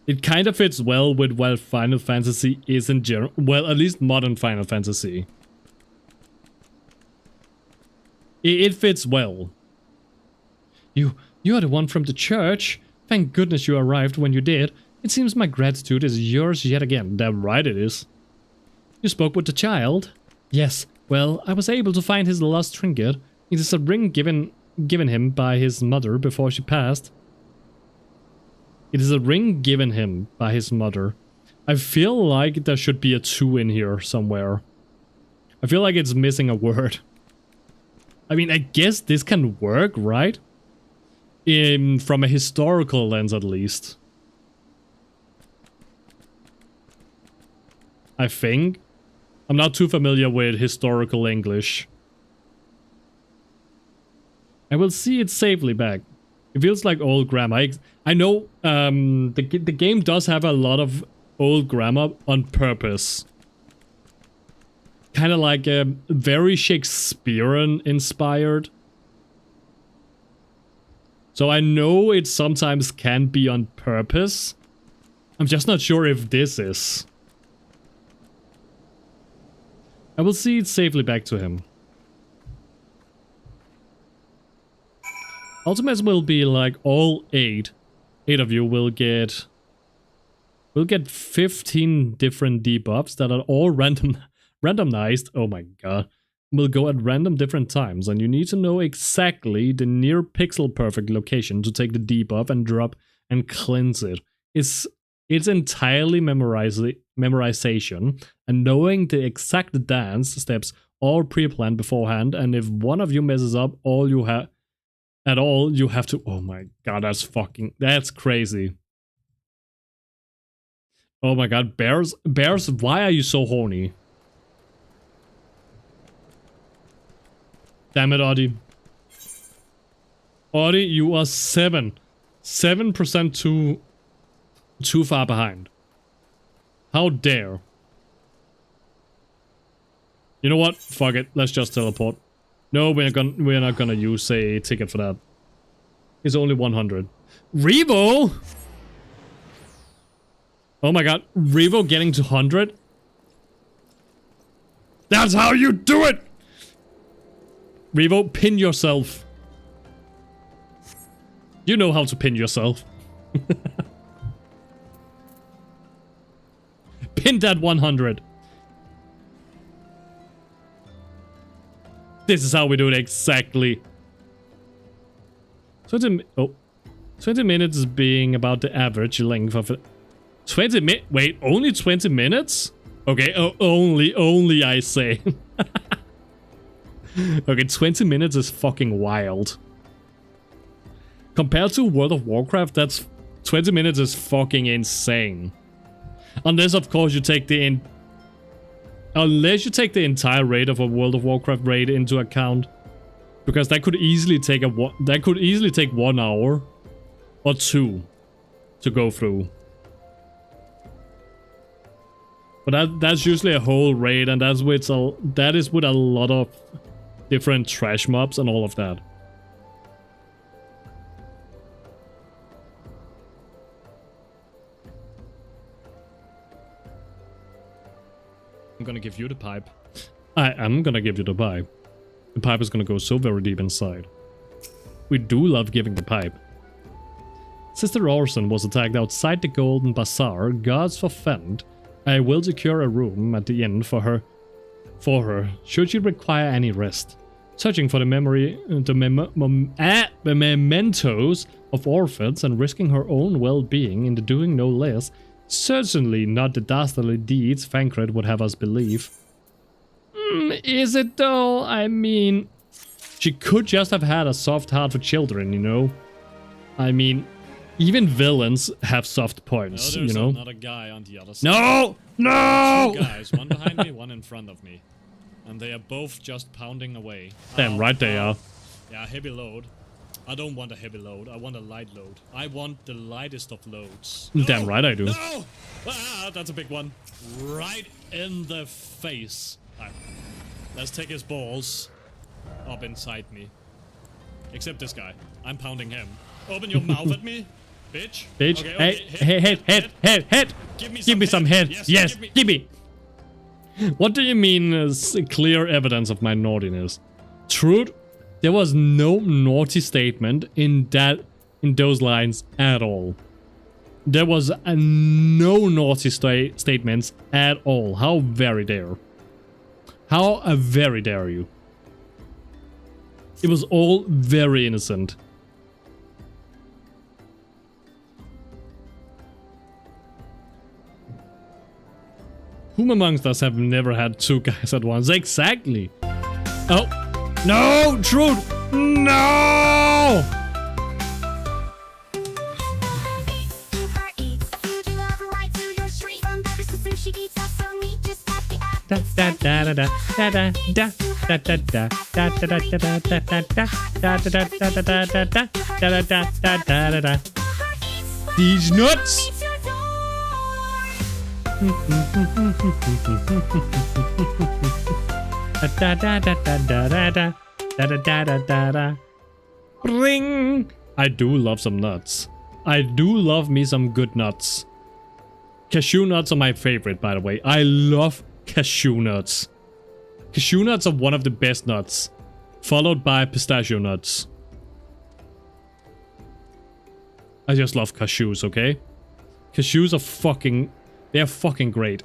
Speaker 1: It kind of fits well with what Final Fantasy is in general. Well, at least modern Final Fantasy. It fits well. You are the one from the church. Thank goodness you arrived when you did. It seems my gratitude is yours yet again. Damn right it is. You spoke with the child? Yes. Well, I was able to find his lost trinket. It is a ring given him by his mother before she passed. It is a ring given him by his mother. I feel like there should be a 2 in here somewhere. I feel like it's missing a word. I mean, I guess this can work, right? From a historical lens, at least. I think. I'm not too familiar with historical English. I will see it safely back. It feels like old grammar. I know the game does have a lot of old grammar on purpose. Kind of like very Shakespearean inspired. So I know it sometimes can be on purpose. I'm just not sure if this is. I will see it safely back to him. Ultimates will be like all 8 of you will get 15 different debuffs that are all randomized. Oh my god. Will go at random different times, and you need to know exactly the near pixel perfect location to take the debuff and drop and cleanse it. It's entirely memorization, and knowing the exact dance steps all pre-planned beforehand, and if one of you messes up you have to. Oh my god, that's crazy. Oh my god, bears, why are you so horny? Damn it, Audie. Audie, you are 7% too far behind. How dare. You know what? Fuck it. Let's just teleport. No, we're not gonna use a ticket for that. It's only 100. Revo! Oh my god. Revo getting to 100? That's how you do it! Revo, pin yourself. You know how to pin yourself. Pin that 100. This is how we do it exactly. 20 minutes being about the average length of it. 20 minutes? Wait, only 20 minutes? Okay, only I say. Okay, 20 minutes is fucking wild. Compared to World of Warcraft, 20 minutes is fucking insane. Unless, of course, you take the entire raid of a World of Warcraft raid into account, because that could easily take 1 hour or 2 to go through. But that's usually a whole raid, and that is with a lot of different trash mobs and all of that. I'm gonna give you the pipe. I am gonna give you the pipe. The pipe is gonna go so very deep inside. We do love giving the pipe. Sister Orson was attacked outside the Golden Bazaar. Gods forfend. I will secure a room at the inn for her, should she require any rest. Searching for the mementos of orphans and risking her own well-being in the doing no less. Certainly not the dastardly deeds Thancred would have us believe. Is it though? I mean, she could just have had a soft heart for children, you know? I mean, even villains have soft points, you know?
Speaker 3: Another guy on the other side.
Speaker 1: No! No!
Speaker 3: 2 guys, one behind me, one in front of me. And they are both just pounding away.
Speaker 1: Damn right they are.
Speaker 3: Yeah, heavy load. I don't want a heavy load, I want a light load. I want the lightest of loads.
Speaker 1: Damn right I do.
Speaker 3: No! Ah, that's a big one. Right in the face. Alright. Let's take his balls up inside me. Except this guy. I'm pounding him. Open your mouth at me, bitch.
Speaker 1: Bitch.
Speaker 3: Okay,
Speaker 1: Hey, head. Give me some head. Yes, give me. What do you mean is clear evidence of my naughtiness? Truth, there was no naughty statement in that in those lines at all. There was no naughty statements at all. How very dare. How very dare you. It was all very innocent. Whom amongst us have never had two guys at once? Exactly. Oh. No! Truth! No! These nuts! Ring! I do love some nuts. I do love me some good nuts. Cashew nuts are my favorite, by the way. I love cashew nuts. Cashew nuts are one of the best nuts, followed by pistachio nuts. I just love cashews, okay? Cashews are fucking... They're fucking great.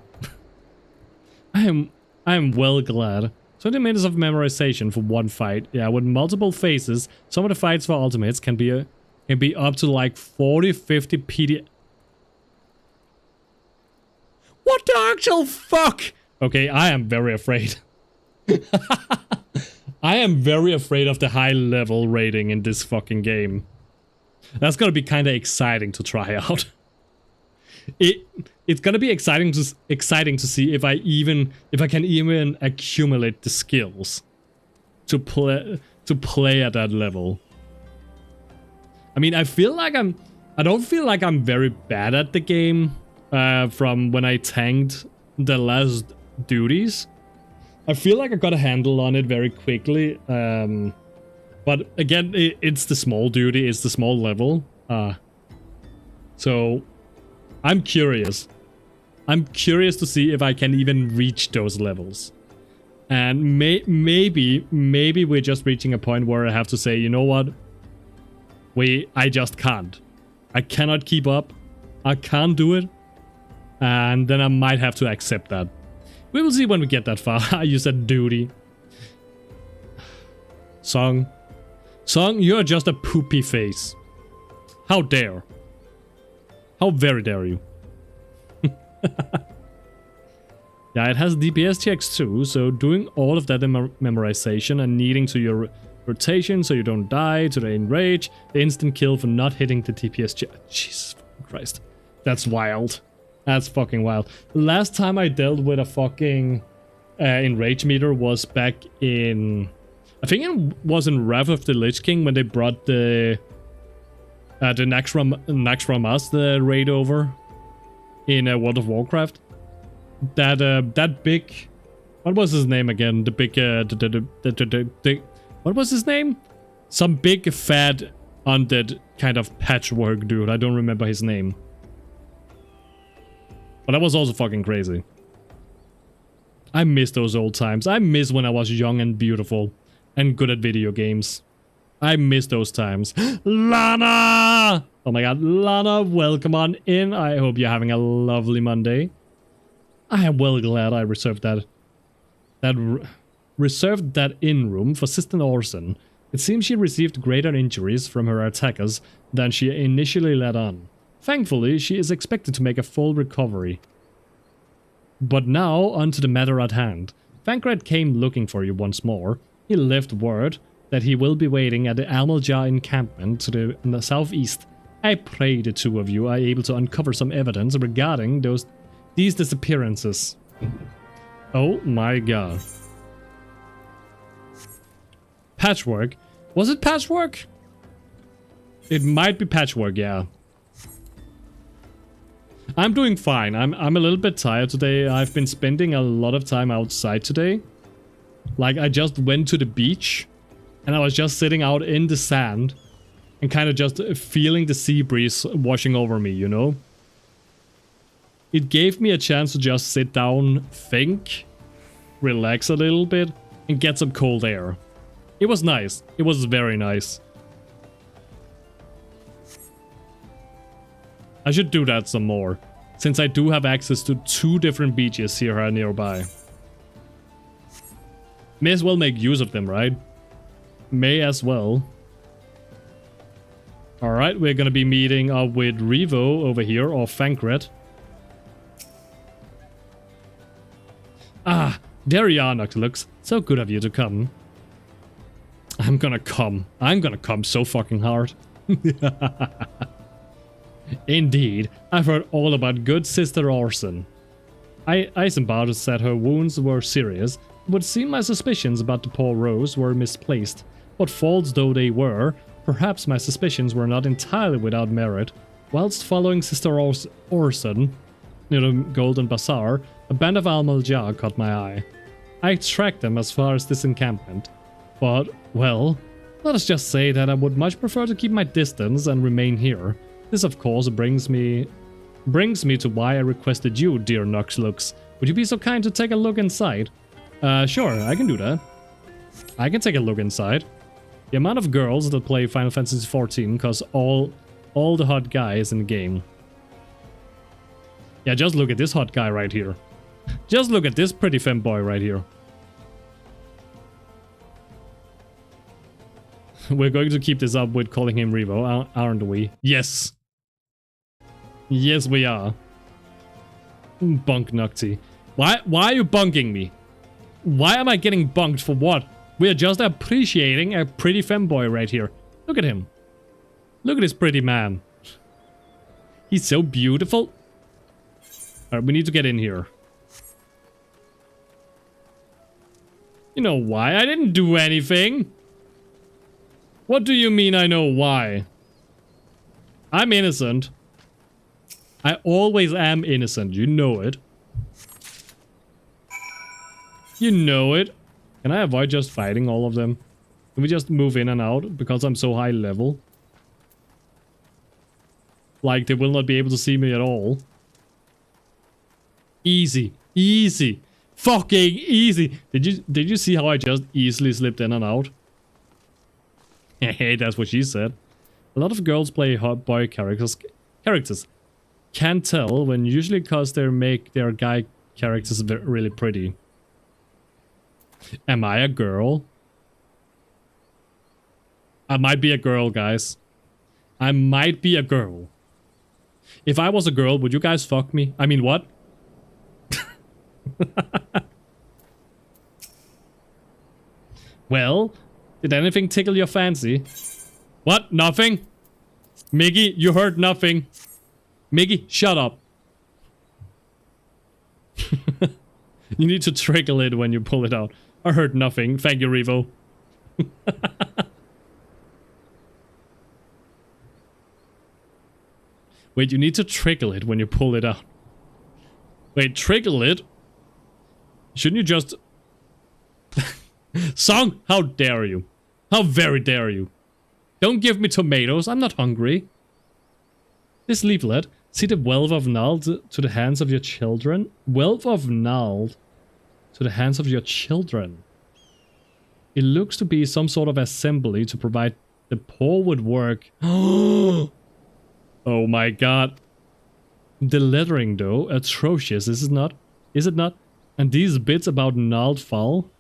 Speaker 1: I am well glad. 20 minutes of memorization for one fight. Yeah, with multiple phases, some of the fights for ultimates can be up to like 40-50 PD. What the actual fuck? Okay, I am very afraid. I am very afraid of the high level rating in this fucking game. That's gonna be kind of exciting to try out. It's gonna be exciting to see if I can even accumulate the skills to play at that level. I mean, I don't feel like I'm very bad at the game from when I tanked the last duties. I feel like I got a handle on it very quickly. But again, it's the small duty, it's the small level. So I'm curious. I'm curious to see if I can even reach those levels. And maybe we're just reaching a point where I have to say, you know what? I just can't. I cannot keep up. I can't do it. And then I might have to accept that. We will see when we get that far. You said duty. Song, you're just a poopy face. How dare. How very dare you. Yeah, it has DPS checks too, so doing all of that memorization and needing to your rotation so you don't die, to the enrage, the instant kill for not hitting the DPS check. Jesus Christ. That's wild. That's fucking wild. Last time I dealt with a fucking enrage meter was back in... I think it was in Wrath of the Lich King when they brought the Naxxramas raid over in World of Warcraft. That big... What was his name again? The big... what was his name? Some big fat undead kind of patchwork dude. I don't remember his name. But that was also fucking crazy. I miss those old times. I miss when I was young and beautiful and good at video games. I miss those times. Lana! Oh my god, Lana, welcome on in. I hope you're having a lovely Monday. I am well glad I reserved that in room for Sister Orson. It seems she received greater injuries from her attackers than she initially let on. Thankfully, she is expected to make a full recovery. But now, on to the matter at hand. Thancred came looking for you once more. He left word that he will be waiting at the Almalja encampment to the southeast. I pray the two of you are able to uncover some evidence regarding these disappearances. Oh my god. Patchwork? Was it patchwork? It might be patchwork, yeah. I'm doing fine. I'm a little bit tired today. I've been spending a lot of time outside today. Like, I just went to the beach and I was just sitting out in the sand and kind of just feeling the sea breeze washing over me, you know? It gave me a chance to just sit down, think, relax a little bit, and get some cold air. It was nice. It was very nice. I should do that some more, since I do have access to 2 different beaches here nearby. May as well make use of them, right? May as well. Alright, we're gonna be meeting up with Revo over here, or Fankred. Ah, there you are, Noctilux. So good of you to come. I'm gonna come so fucking hard. Indeed, I've heard all about good Sister Orson. Eisenbauer said her wounds were serious. It would seem my suspicions about the poor Rose were misplaced. But false though they were, perhaps my suspicions were not entirely without merit. Whilst following Sister Orson near the Golden Bazaar, a band of Almaljar caught my eye. I tracked them as far as this encampment. But, well, let us just say that I would much prefer to keep my distance and remain here. This, of course, brings me to why I requested you, dear Noxlux. Would you be so kind to take a look inside? Sure, I can do that. I can take a look inside. The amount of girls that play Final Fantasy XIV cause all the hot guys in the game. Yeah, just look at this hot guy right here. Just look at this pretty femboy right here. We're going to keep this up with calling him Revo, aren't we? Yes. Yes, we are. Bunk Nocti. Why are you bunking me? Why am I getting bunked for what? We are just appreciating a pretty femboy right here. Look at him. Look at this pretty man. He's so beautiful. Alright, we need to get in here. You know why? I didn't do anything. What do you mean I know why? I'm innocent. I always am innocent. You know it. You know it. Can I avoid just fighting all of them? Can we just move in and out because I'm so high level? Like they will not be able to see me at all. Easy. Easy. Fucking easy. Did you see how I just easily slipped in and out? Hey, that's what she said. A lot of girls play hot boy characters. Can't tell when usually because they make their guy characters really pretty. Am I a girl? I might be a girl, guys. I might be a girl. If I was a girl, would you guys fuck me? I mean, what? Well, did anything tickle your fancy? What? Nothing? Miggy, you heard nothing. Miggy, shut up. You need to trickle it when you pull it out. I heard nothing. Thank you, Revo. Wait, you need to trickle it when you pull it out. Wait, trickle it? Shouldn't you just... Song, how dare you? How very dare you? Don't give me tomatoes, I'm not hungry. This leaflet, see the wealth of Nald to the hands of your children? Wealth of Nald to the hands of your children. It looks to be some sort of assembly to provide the poor with work. Oh my god. The lettering though, atrocious, is it not? Is it not? And these bits about Nald Fall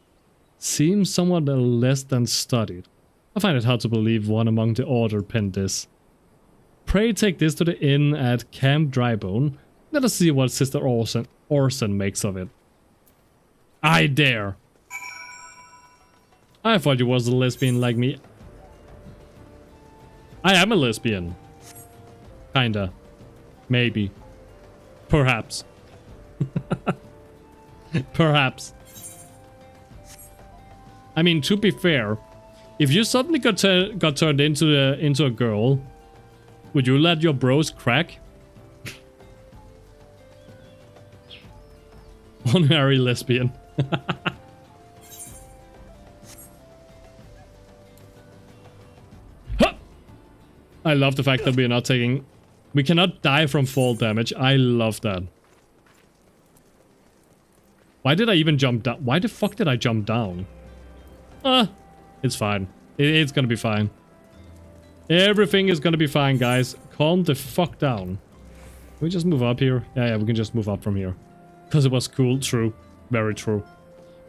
Speaker 1: seem somewhat less than studied. I find it hard to believe one among the order penned this. Pray take this to the inn at Camp Drybone. Let us see what Sister Orson makes of it. I dare. I thought you was a lesbian like me. I am a lesbian. Kinda. Maybe. Perhaps. Perhaps. I mean, to be fair, if you suddenly got turned into a girl, would you let your bros crack? Honorary lesbian. I love the fact that we are not taking... We cannot die from fall damage. I love that. Why did I even jump down? Why the fuck did I jump down? It's fine. It's gonna be fine. Everything is gonna be fine, guys. Calm the fuck down. we just move up here? Yeah, we can just move up from here. Because it was cool. True. Very true.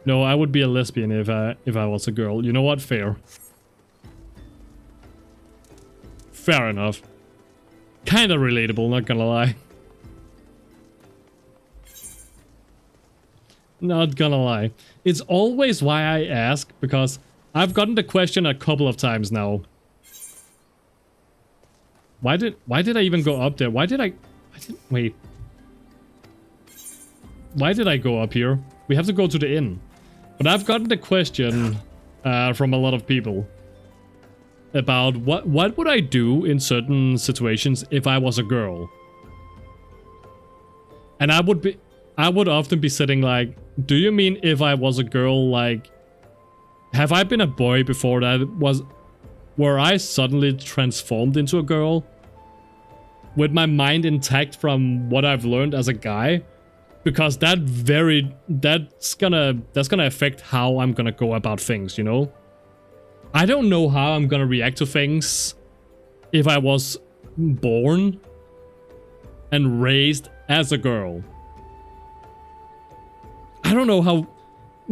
Speaker 1: No, I would be a lesbian if I was a girl. You know what? Fair. Fair enough. Kinda relatable, not gonna lie. Not gonna lie. It's always why I ask, because I've gotten the question a couple of times now. Why did I even go up there? Wait. Why did I go up here? We have to go to the inn. But I've gotten the question from a lot of people about what would I do in certain situations if I was a girl. And I would often be sitting like, do you mean if I was a girl, like, have I been a boy before that were I suddenly transformed into a girl? With my mind intact from what I've learned as a guy? Because that's gonna affect how I'm gonna go about things, you know? I don't know how I'm gonna react to things if I was born and raised as a girl. I don't know how...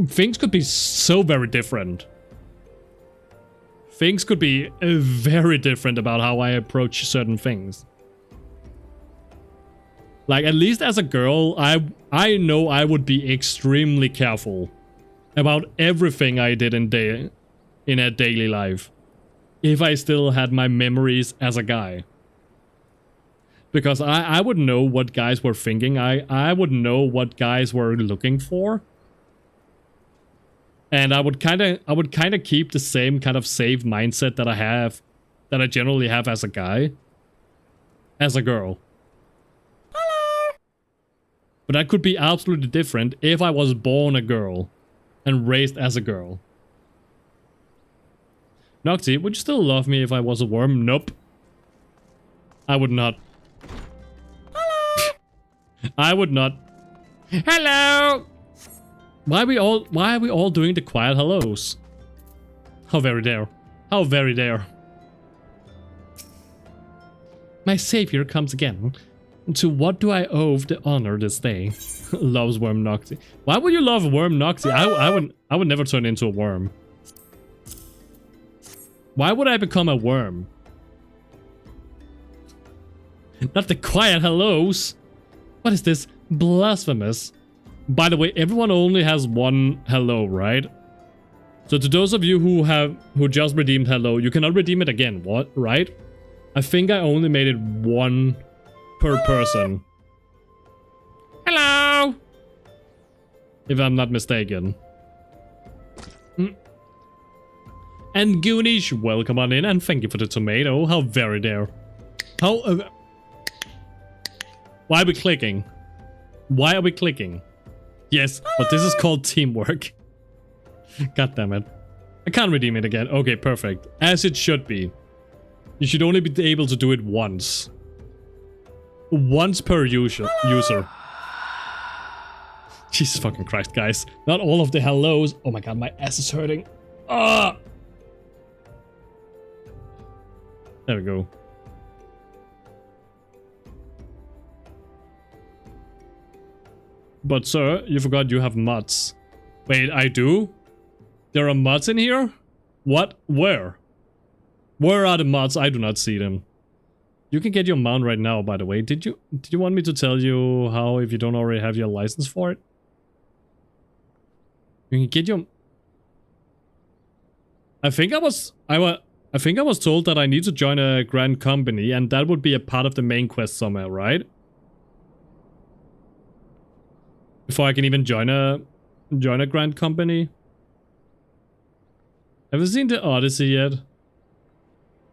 Speaker 1: Things could be so very different. Things could be very different about how I approach certain things. Like, at least as a girl, I know I would be extremely careful about everything I did in a daily life. If I still had my memories as a guy. Because I would know what guys were thinking. I would know what guys were looking for. And I would kind of keep the same kind of safe mindset that I generally have as a guy. As a girl. But that could be absolutely different if I was born a girl and raised as a girl. Nocti, would you still love me if I was a worm? Nope. I would not. Hello. I would not. Hello. Why are we all doing the quiet hellos? How very dare. How very dare. My savior comes again. To what do I owe the honor this day? Loves Worm Nocti. Why would you love Worm Nocti? I would never turn into a worm. Why would I become a worm? Not the quiet hellos. What is this? Blasphemous. By the way, everyone only has one hello, right? So to those of you who just redeemed hello, you cannot redeem it again, what? Right? I think I only made it one per person. Hello! If I'm not mistaken. And Goonish, welcome on in and thank you for the tomato. How very dare. How... Why are we clicking? Why are we clicking? Yes, but this is called teamwork. God damn it. I can't redeem it again. Okay, perfect. As it should be. You should only be able to do it once. Once per user. Jesus fucking Christ, guys. Not all of the hellos. Oh my god, my ass is hurting. Ah! There we go. But sir, you forgot you have mods. Wait, I do? There are mods in here? What? Where? Where are the mods? I do not see them. You can get your mount right now, by the way. Did you want me to tell you how if you don't already have your license for it? You can get your... I think I was told that I need to join a grand company and that would be a part of the main quest somewhere, right? Before I can even join a grand company. Have you seen the Odyssey yet?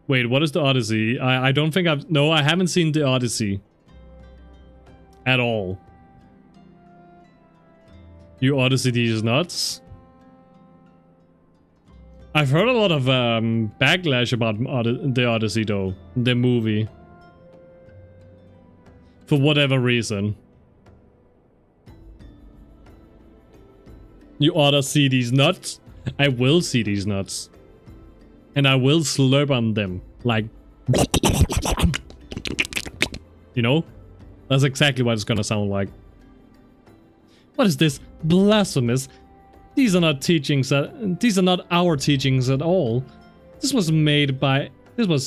Speaker 1: Wait, what is the Odyssey? I don't think I've... No, I haven't seen the Odyssey. At all. You Odyssey these nuts? I've heard a lot of backlash about the Odyssey though. The movie. For whatever reason. You oughta see these nuts? I will see these nuts. And I will slurp on them. Like... You know? That's exactly what it's gonna sound like. What is this? Blasphemous. These are not teachings these are not our teachings at all. This was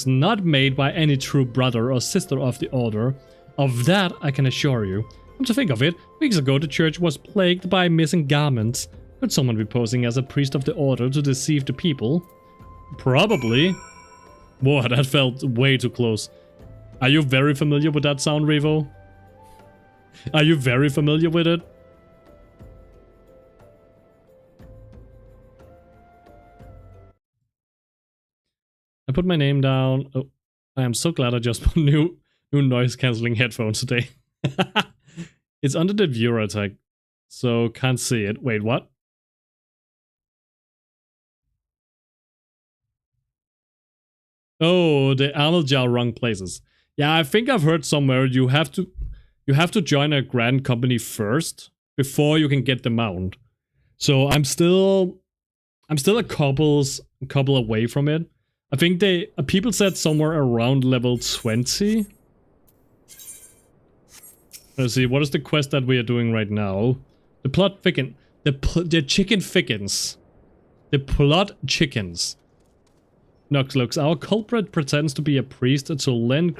Speaker 1: not made by any true brother or sister of the order. Of that I can assure you. Come to think of it, weeks ago the church was plagued by missing garments. Could someone be posing as a priest of the order to deceive the people? Probably. Whoa, that felt way too close. Are you very familiar with that sound, Revo? Are you very familiar with it? I put my name down. Oh, I am so glad I just put new noise cancelling headphones today. It's under the viewer tag, so can't see it. Wait, what? Oh, the Amaljar wrong places. Yeah, I think I've heard somewhere you have to join a grand company first before you can get the mount. So I'm still a couple away from it. I think people said somewhere around level 20. Let's see, what is the quest that we are doing right now? The plot thicken. The chicken thickens. The plot chickens. Nox looks, our culprit pretends to be a priest to lend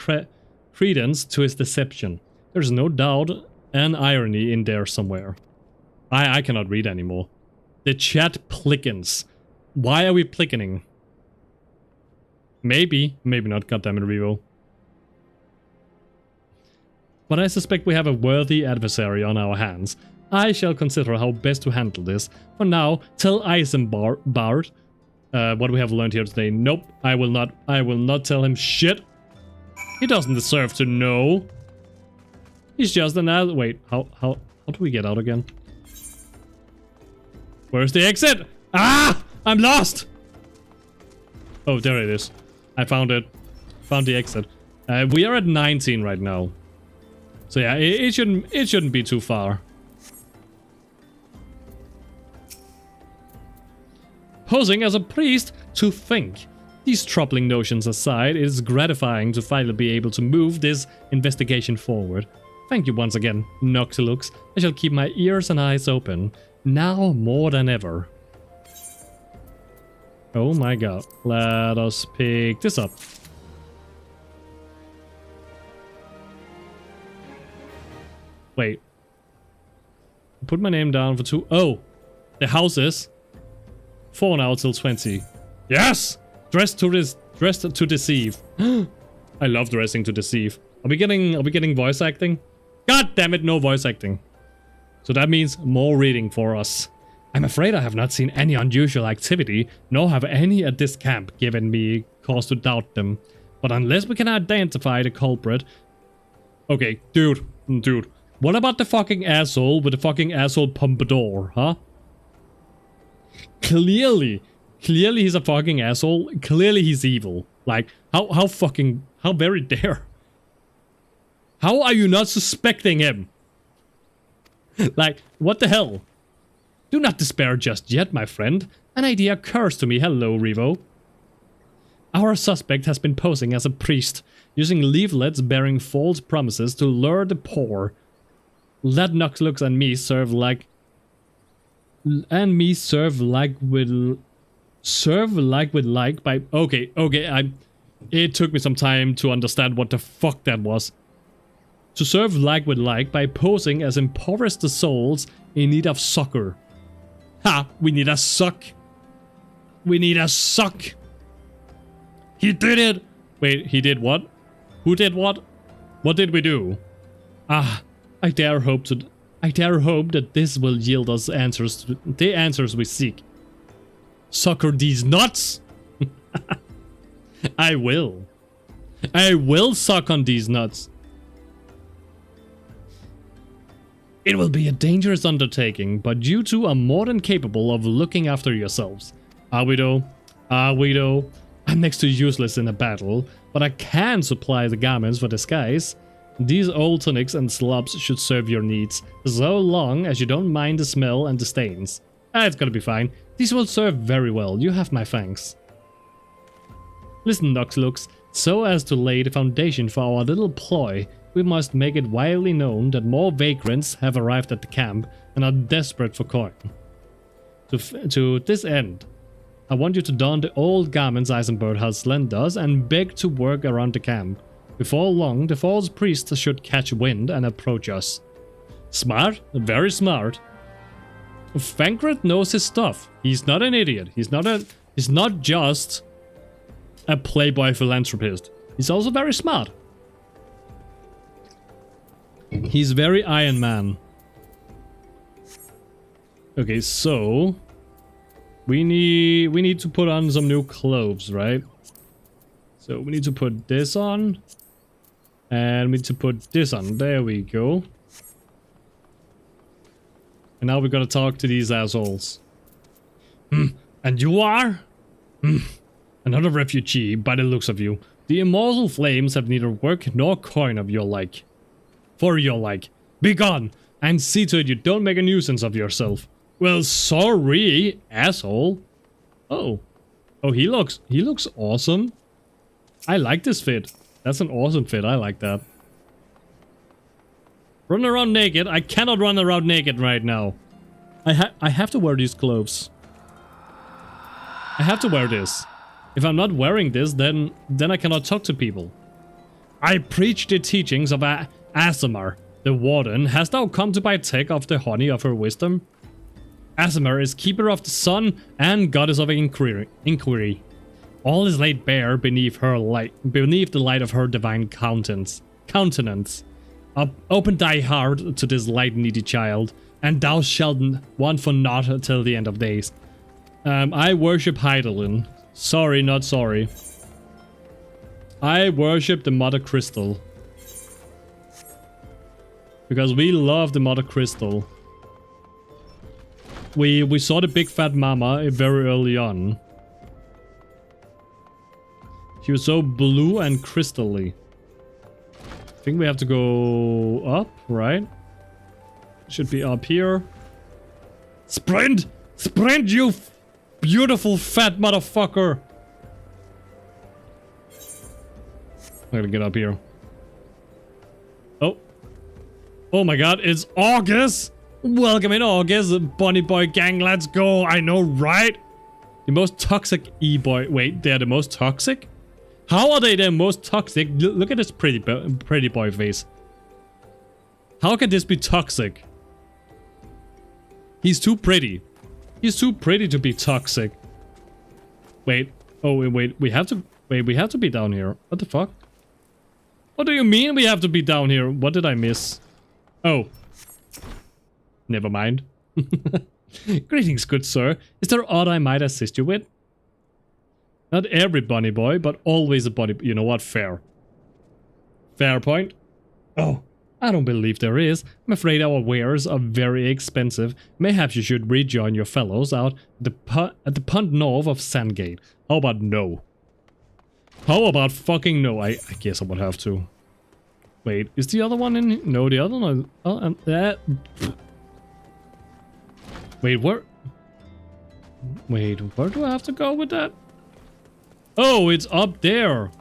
Speaker 1: credence to his deception. There's no doubt an irony in there somewhere. I cannot read anymore. The chat plickens. Why are we plickening? Maybe not, goddammit, Revo. But I suspect we have a worthy adversary on our hands. I shall consider how best to handle this. For now, tell Isambard what we have learned here today. Nope, I will not tell him shit. He doesn't deserve to know. He's just an ad- Wait, how do we get out again? Where's the exit? Ah! I'm lost! Oh, there it is. I found it. Found the exit. We are at 19 right now. So yeah, it shouldn't be too far. Posing as a priest, to think. These troubling notions aside, it is gratifying to finally be able to move this investigation forward. Thank you once again, Noxilux. I shall keep my ears and eyes open, now more than ever. Oh my god, let us pick this up. Wait. Put my name down for 2. Oh, the houses. 4 now till 20. Yes! Dressed to deceive. I love dressing to deceive. Are we getting voice acting? God damn it, no voice acting. So that means more reading for us. I'm afraid I have not seen any unusual activity, nor have any at this camp given me cause to doubt them. But unless we can identify the culprit... Okay, dude. What about the fucking asshole with the fucking asshole pompadour, huh? Clearly he's a fucking asshole. Clearly he's evil. Like, how very dare? How are you not suspecting him? Like, what the hell? Do not despair just yet, my friend. An idea occurs to me. Hello, Revo. Our suspect has been posing as a priest, using leaflets bearing false promises to lure the poor. Let Noxlux and me serve like... by... Okay, it took me some time to understand what the fuck that was. To serve like with like by posing as impoverished souls in need of succor. Ha! We need a suck! We need a suck! He did it! Wait, he did what? Who did what? What did we do? Ah, I dare hope that this will yield us the answers we seek. Succor these nuts! I will suck on these nuts. It will be a dangerous undertaking, but you two are more than capable of looking after yourselves. Are we though? I'm next to useless in a battle, but I can supply the garments for disguise. These old tunics and slobs should serve your needs, so long as you don't mind the smell and the stains. It's gonna be fine. These will serve very well, you have my thanks. Listen, Noxlux, so as to lay the foundation for our little ploy, we must make it widely known that more vagrants have arrived at the camp and are desperate for coin. To this end, I want you to don the old garments Eisenberg has lent us and beg to work around the camp. Before long, the false priest should catch wind and approach us. Smart, very smart. Fankred knows his stuff. He's not an idiot. He's not just a playboy philanthropist. He's also very smart. He's very Iron Man. Okay, so we need to put on some new clothes, right? So we need to put this on. And we need to put this on. There we go. And now we gotta talk to these assholes. And you are? Another refugee, by the looks of you. The immortal flames have neither work nor coin of your like. For your like. Be gone, and see to it you don't make a nuisance of yourself. Well, sorry, asshole. Oh. Oh, he looks awesome. I like this fit. That's an awesome fit, I like that. Run around naked? I cannot run around naked right now. I have to wear these clothes. I have to wear this. If I'm not wearing this, then I cannot talk to people. I preach the teachings of Aasimar, the warden. Hast thou come to partake of the honey of her wisdom? Aasimar is keeper of the sun and goddess of inquiry. All is laid bare beneath the light of her divine countenance. Open thy heart to this light needy child, and thou shalt want for naught till the end of days. I worship Heidelin. Sorry, not sorry. I worship the Mother Crystal. Because we love the Mother Crystal. We saw the big fat mama very early on. She was so blue and crystally. I think we have to go up, right? Should be up here. Sprint! Sprint, you beautiful fat motherfucker! I'm gonna get up here. Oh. Oh my god, it's August! Welcome in August, Bunny Boy gang, let's go! I know, right? The most toxic e-boy. Wait, they're the most toxic? How are they the most toxic? Look at this pretty boy face. How can this be toxic? He's too pretty. He's too pretty to be toxic. Wait. Oh, wait. We have to be down here. What the fuck? What do you mean we have to be down here? What did I miss? Oh. Never mind. Greetings, good sir. Is there aught I might assist you with? Not every bunny boy, but always a bunny. You know what? Fair. Fair point. Oh, I don't believe there is. I'm afraid our wares are very expensive. Mayhaps you should rejoin your fellows out at the punt north of Sandgate. How about no? How about fucking no? I guess I would have to. Wait, is the other one in here? No, the other one. Oh, and that. Wait, where? Wait, where do I have to go with that? Oh, it's up there.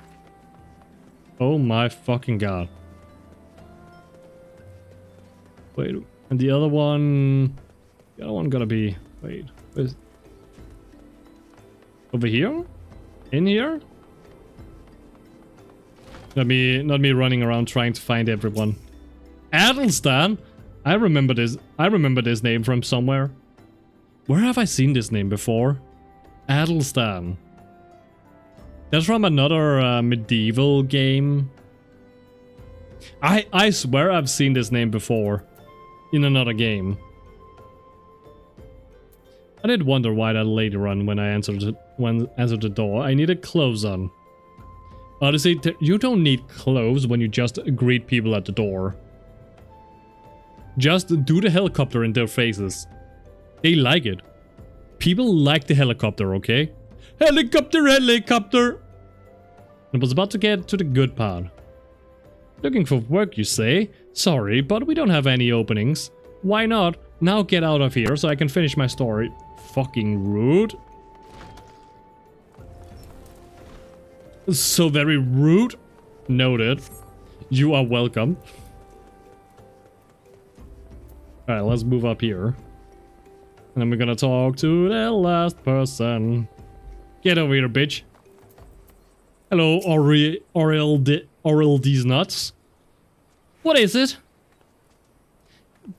Speaker 1: Oh my fucking god. Wait, and the other one gotta be, wait, where's, over here? In here? Not me running around trying to find everyone. Adelstan? I remember this name from somewhere. Where have I seen this name before? Adelstan. That's from another medieval game. I swear I've seen this name before. In another game. I did wonder why that later on when I answered the door, I needed clothes on. Honestly, you don't need clothes when you just greet people at the door. Just do the helicopter in their faces. They like it. People like the helicopter, okay? Helicopter, helicopter! I was about to get to the good part. Looking for work, you say? Sorry, but we don't have any openings. Why not? Now get out of here so I can finish my story. Fucking rude. So very rude. Noted. You are welcome. Alright, let's move up here. And then we're gonna talk to the last person. Get over here, bitch. Hello, Oriel these nuts. What is it?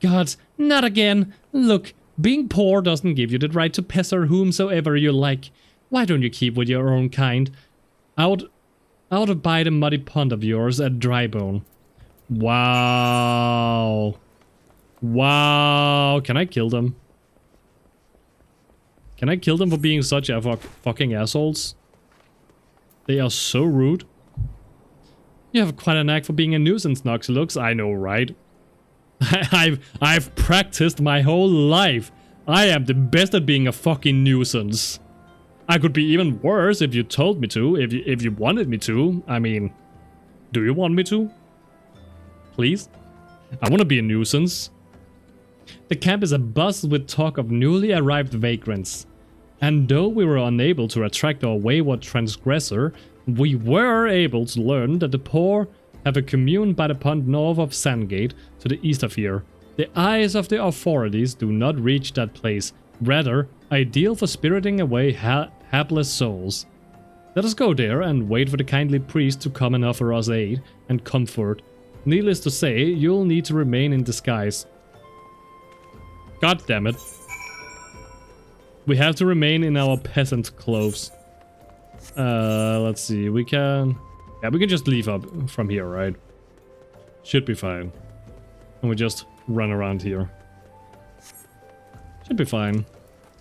Speaker 1: God, not again. Look, being poor doesn't give you the right to pester whomsoever you like. Why don't you keep with your own kind? Out by the muddy pond of yours at Drybone. Wow. Wow. Can I kill them? Can I kill them for being such fucking assholes? They are so rude. You have quite a knack for being a nuisance, Noxylux. I know, right? I've practiced my whole life. I am the best at being a fucking nuisance. I could be even worse if you told me to, if you wanted me to. I mean, do you want me to? Please? I want to be a nuisance. The camp is abuzz with talk of newly arrived vagrants. And though we were unable to attract our wayward transgressor, we were able to learn that the poor have a commune by the pond north of Sandgate to the east of here. The eyes of the authorities do not reach that place, rather ideal for spiriting away hapless souls. Let us go there and wait for the kindly priest to come and offer us aid and comfort. Needless to say, you'll need to remain in disguise. God damn it. We have to remain in our peasant clothes. Let's see, we can... Yeah, we can just leave up from here, right? Should be fine. And we just run around here. Should be fine.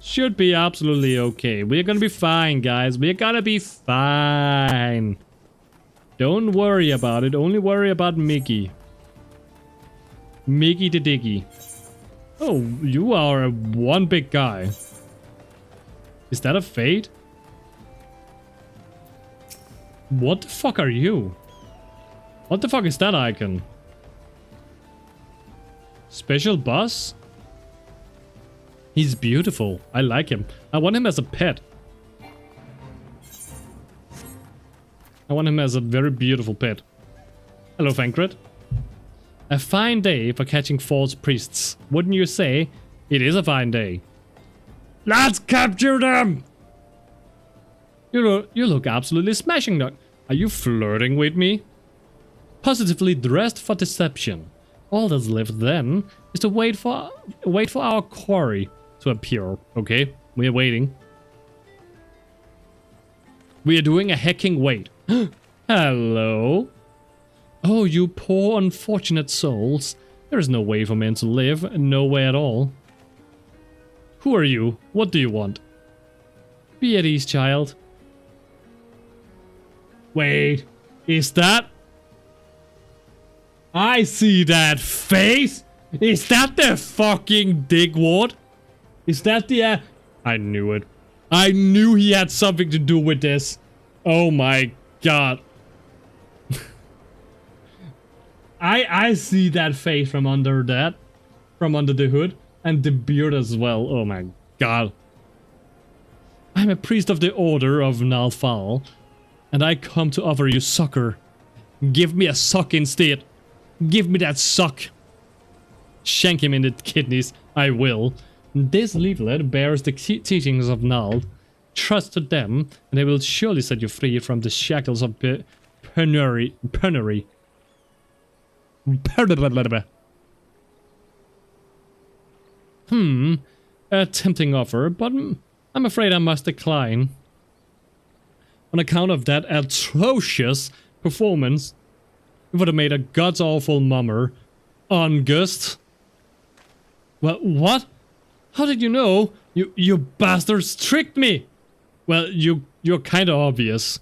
Speaker 1: Should be absolutely okay. We're gonna be fine, guys. We're gonna be fine. Don't worry about it. Only worry about Mickey. Mickey the Diggy. Oh, you are one big guy. Is that a fade? What the fuck are you? What the fuck is that icon? Special boss? He's beautiful. I like him. I want him as a pet. I want him as a very beautiful pet. Hello, Fankred. A fine day for catching false priests. Wouldn't you say? It is a fine day. Let's capture them! You look absolutely smashing, Doc. Are you flirting with me? Positively dressed for deception. All that's left then is to wait for our quarry to appear. Okay, we are waiting. We are doing a hecking wait. Hello. Oh, you poor unfortunate souls. There is no way for men to live, no way at all. Who are you? What do you want? Be at ease, child. Wait, is that... I see that face! Is that the fucking Digward? Is that the... I knew it. I knew he had something to do with this. Oh my god. I see that face from under that. From under the hood. And the beard as well. Oh my god. I'm a priest of the Order of Nalfal. And I come to offer you succor. Give me a suck instead. Give me that suck. Shank him in the kidneys. I will. This leaflet bears the teachings of Nal. Trust to them, and they will surely set you free from the shackles of penury. A tempting offer, but I'm afraid I must decline. On account of that atrocious performance, it would have made a god-awful mummer. August. Well, what? How did you know? You bastards tricked me! Well, you're kinda obvious.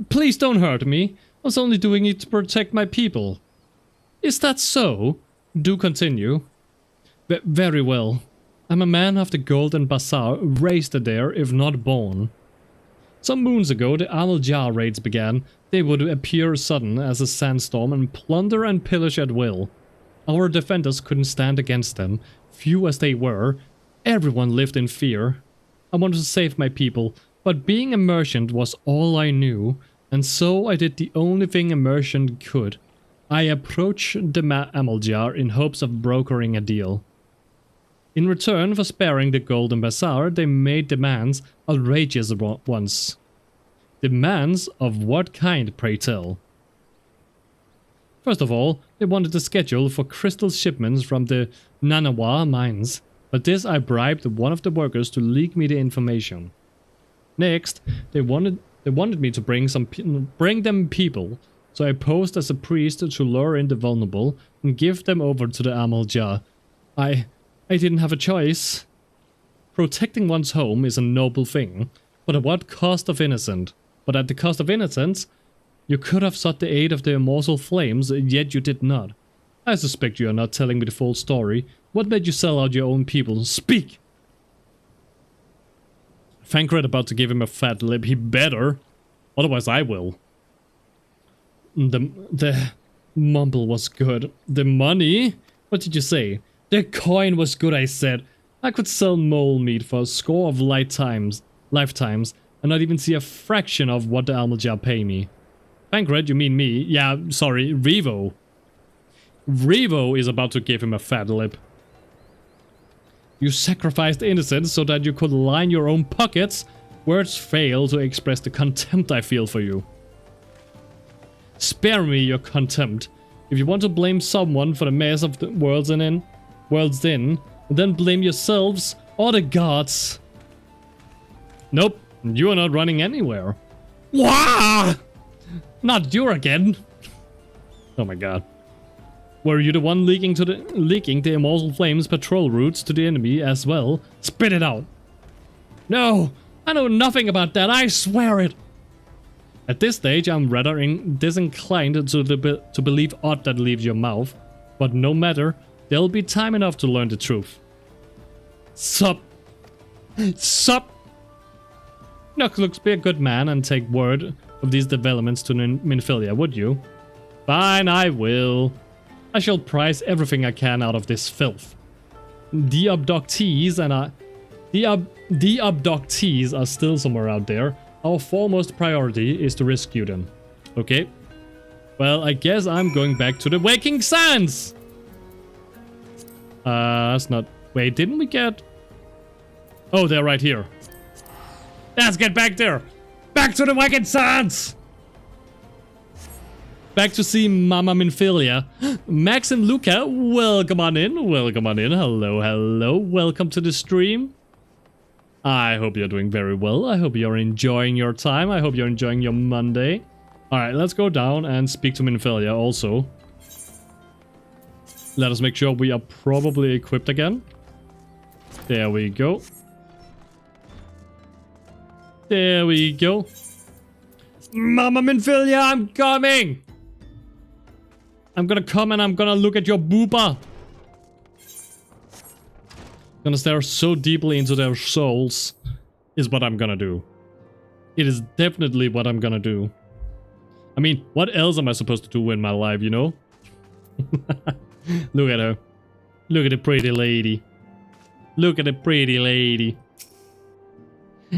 Speaker 1: Please don't hurt me. I was only doing it to protect my people. Is that so? Do continue. Very well. I'm a man of the Golden Bazaar, raised there, if not born. Some moons ago, the Amal Jar raids began. They would appear sudden as a sandstorm and plunder and pillage at will. Our defenders couldn't stand against them. Few as they were, everyone lived in fear. I wanted to save my people, but being a merchant was all I knew, and so I did the only thing a merchant could. I approached the Amaljar in hopes of brokering a deal. In return for sparing the Golden Bazaar, they made demands, outrageous ones. Demands of what kind, pray tell? First of all, they wanted a schedule for crystal shipments from the Nanawa mines. For this, I bribed one of the workers to leak me the information. Next, they wanted me to bring them people, so I posed as a priest to lure in the vulnerable and give them over to the Amaljar. I didn't have a choice. Protecting one's home is a noble thing, but at what cost of innocence? But at the cost of innocence, you could have sought the aid of the immortal flames, yet you did not. I suspect you are not telling me the full story. What made you sell out your own people? Speak! Thancred about to give him a fat lip. He better. Otherwise I will. The mumble was good. The money? What did you say? The coin was good, I said. I could sell mole meat for a score of lifetimes, and not even see a fraction of what the Amaljar pay me. Thancred, you mean me? Yeah, sorry, Revo. Revo is about to give him a fat lip. You sacrificed innocence so that you could line your own pockets. Words fail to express the contempt I feel for you. Spare me your contempt. If you want to blame someone for the mess of the world's in, then blame yourselves or the gods. Nope, you are not running anywhere. Wah! Not you again. Oh my god. Were you the one leaking the immortal flames patrol routes to the enemy as well? Spit it out. No, I know nothing about that, I swear it. At this stage, I'm rather disinclined to believe aught that leaves your mouth. But no matter, there'll be time enough to learn the truth. Sup? Nox looks be a good man and take word of these developments to Minfilia, would you? Fine, I will. I shall prize everything I can out of this filth. The abductees are still somewhere out there. Our foremost priority is to rescue them. Okay. Well, I guess I'm going back to the Waking Sands! That's not... Wait, didn't we get... Oh, they're right here. Let's get back there! Back to the Waking Sands! Back to see Mama Minfilia. Max and Luca, welcome on in. Welcome on in. Hello, hello. Welcome to the stream. I hope you're doing very well. I hope you're enjoying your time. I hope you're enjoying your Monday. Alright, let's go down and speak to Minfilia also. Let us make sure we are probably equipped again. There we go. There we go. Mama Minfilia, I'm coming! I'm gonna come and I'm gonna look at your booba. Gonna stare so deeply into their souls is what I'm gonna do. It is definitely what I'm gonna do. I mean, what else am I supposed to do in my life, you know? Look at her. Look at the pretty lady. Look at the pretty lady.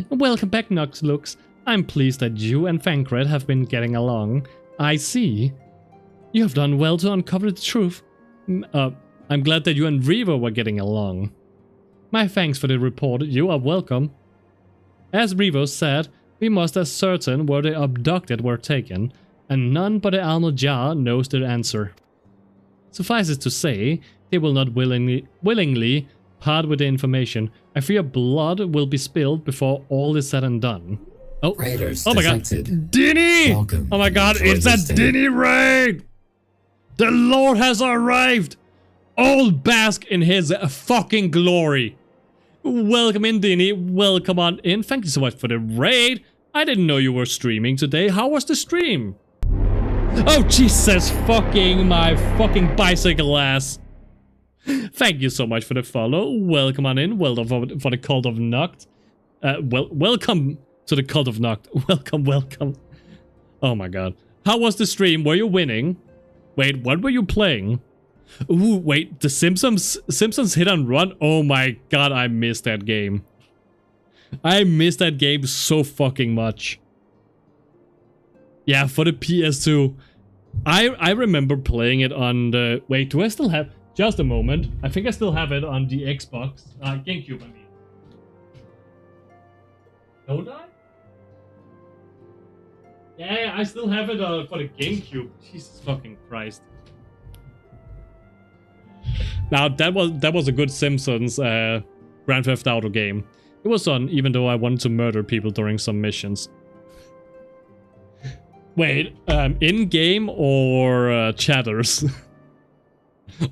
Speaker 1: Welcome back, Noxlux. I'm pleased that you and Thancred have been getting along. I see. You have done well to uncover the truth. I'm glad that you and Revo were getting along. My thanks for the report. You are welcome. As Revo said, we must ascertain where the abducted were taken, and none but the Amaljar knows the answer. Suffice it to say, they will not willingly part with the information. I fear blood will be spilled before all is said and done. Oh,
Speaker 4: Raiders
Speaker 1: oh my god. Dinny!
Speaker 4: Welcome.
Speaker 1: Oh my god, it's a Dinny raid! The Lord has arrived! All bask in his fucking glory. Welcome in, Dinny. Welcome on in. Thank you so much for the raid. I didn't know you were streaming today. How was the stream? Oh, Jesus fucking my fucking bicycle ass. Thank you so much for the follow. Welcome on in. Welcome for the Cult of Noct. Welcome to the Cult of Noct. Welcome, welcome. Oh my god. How was the stream? Were you winning? Wait, what were you playing? Ooh, wait, the Simpsons Hit and Run? Oh my god, I missed that game. I missed that game so fucking much. Yeah, for the PS2. I remember playing it on the... Wait, do I still have... Just a moment. I think I still have it on the Xbox. GameCube, I mean. Don't I? Yeah, I still have it for the GameCube. Jesus fucking Christ. Now, that was a good Simpsons Grand Theft Auto game. It was fun, even though I wanted to murder people during some missions. Wait, in-game or chatters?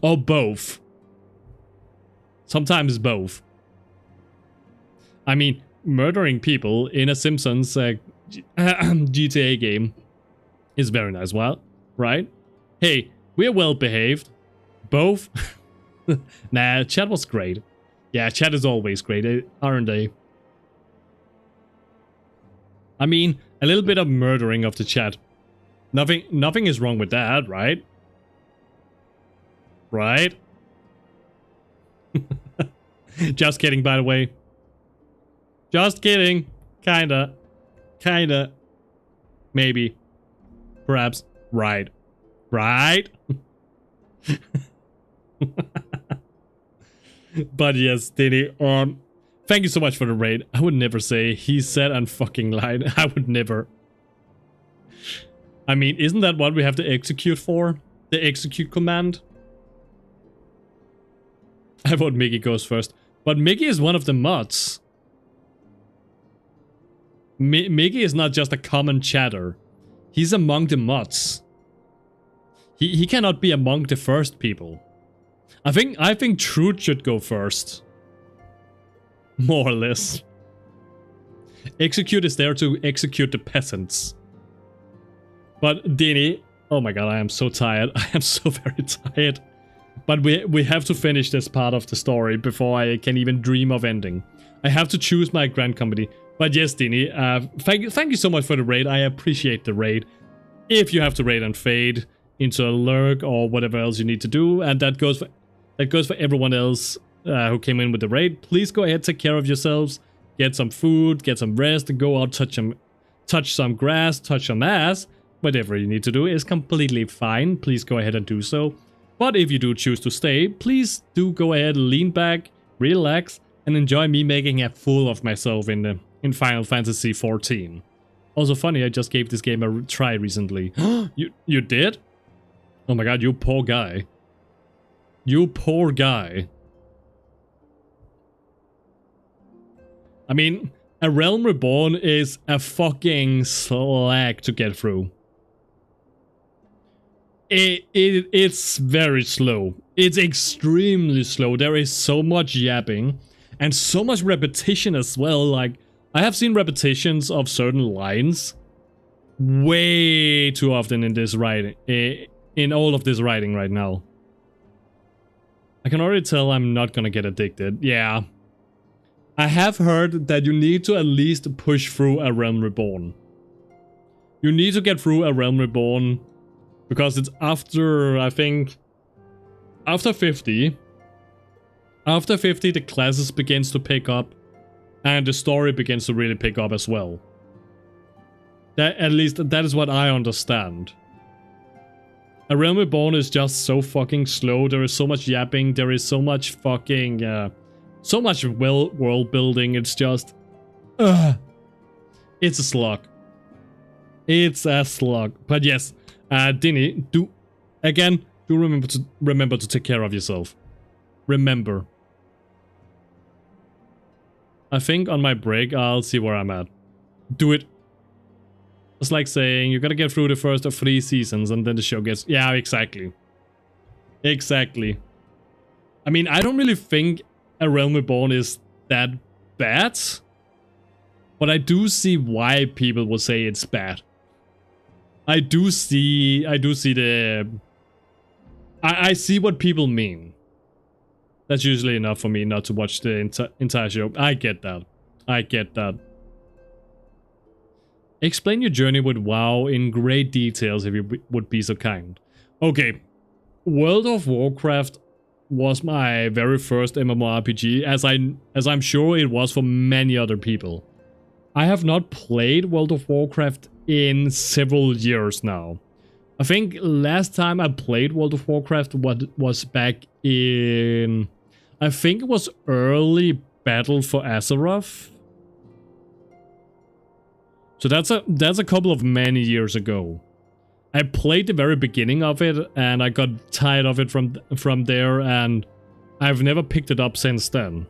Speaker 1: Or both? Sometimes both. I mean, murdering people in a Simpsons GTA game is very nice, well, right? Hey, we're well behaved. Both? Nah, chat was great. Yeah, chat is always great, aren't they? I mean, a little bit of murdering of the chat. Nothing is wrong with that, right? Right? Just kidding, by the way. Just kidding. Kinda. Maybe. Perhaps. Right. Right? But yes, Diddy, thank you so much for the raid. I would never say he said and fucking lied. I would never. I mean, isn't that what we have to execute for? The execute command? I vote Mickey goes first. But Mickey is one of the mods. Mickey is not just a common chatter. He's among the mods. He cannot be among the first people. I think Truth should go first. More or less. Execute is there to execute the peasants. But Dini, oh my god, I am so tired. I am so very tired. But we have to finish this part of the story before I can even dream of ending. I have to choose my grand company. But yes, Dini, thank you so much for the raid. I appreciate the raid. If you have to raid and fade into a lurk or whatever else you need to do, and that goes for everyone else who came in with the raid, please go ahead, take care of yourselves, get some food, get some rest, and go out, touch some grass, touch some ass. Whatever you need to do is completely fine. Please go ahead and do so. But if you do choose to stay, please do go ahead, lean back, relax, and enjoy me making a fool of myself in Final Fantasy XIV. Also funny, I just gave this game a try recently. You did? Oh my god, you poor guy. You poor guy. I mean, A Realm Reborn is a fucking slog to get through. It's very slow. It's extremely slow. There is so much yapping and so much repetition as well. Like, I have seen repetitions of certain lines way too often in this writing, in all of this writing right now. I can already tell I'm not gonna get addicted. Yeah. I have heard that you need to at least push through A Realm Reborn. You need to get through A Realm Reborn because it's after, I think, after 50. After 50, the classes begins to pick up and the story begins to really pick up as well. At least that is what I understand. A Realm Reborn is just so fucking slow. There is so much yapping. There is so much fucking, so much world building. It's just, it's a slog. It's a slog. But yes, Dini, do remember to take care of yourself. Remember. I think on my break I'll see where I'm at. Do it. It's like saying you gotta get through the first of 3 seasons and then the show gets... Yeah, exactly. Exactly. I mean, I don't really think A Realm Reborn is that bad. But I do see why people will say it's bad. I see what people mean. That's usually enough for me not to watch the entire show. I get that. I get that. Explain your journey with WoW in great details if you would be so kind. Okay. World of Warcraft was my very first MMORPG, as I'm sure it was for many other people. I have not played World of Warcraft in several years now. I think last time I played World of Warcraft was back in... I think it was early Battle for Azeroth. So that's a couple of many years ago. I played the very beginning of it and I got tired of it from there, and I've never picked it up since then.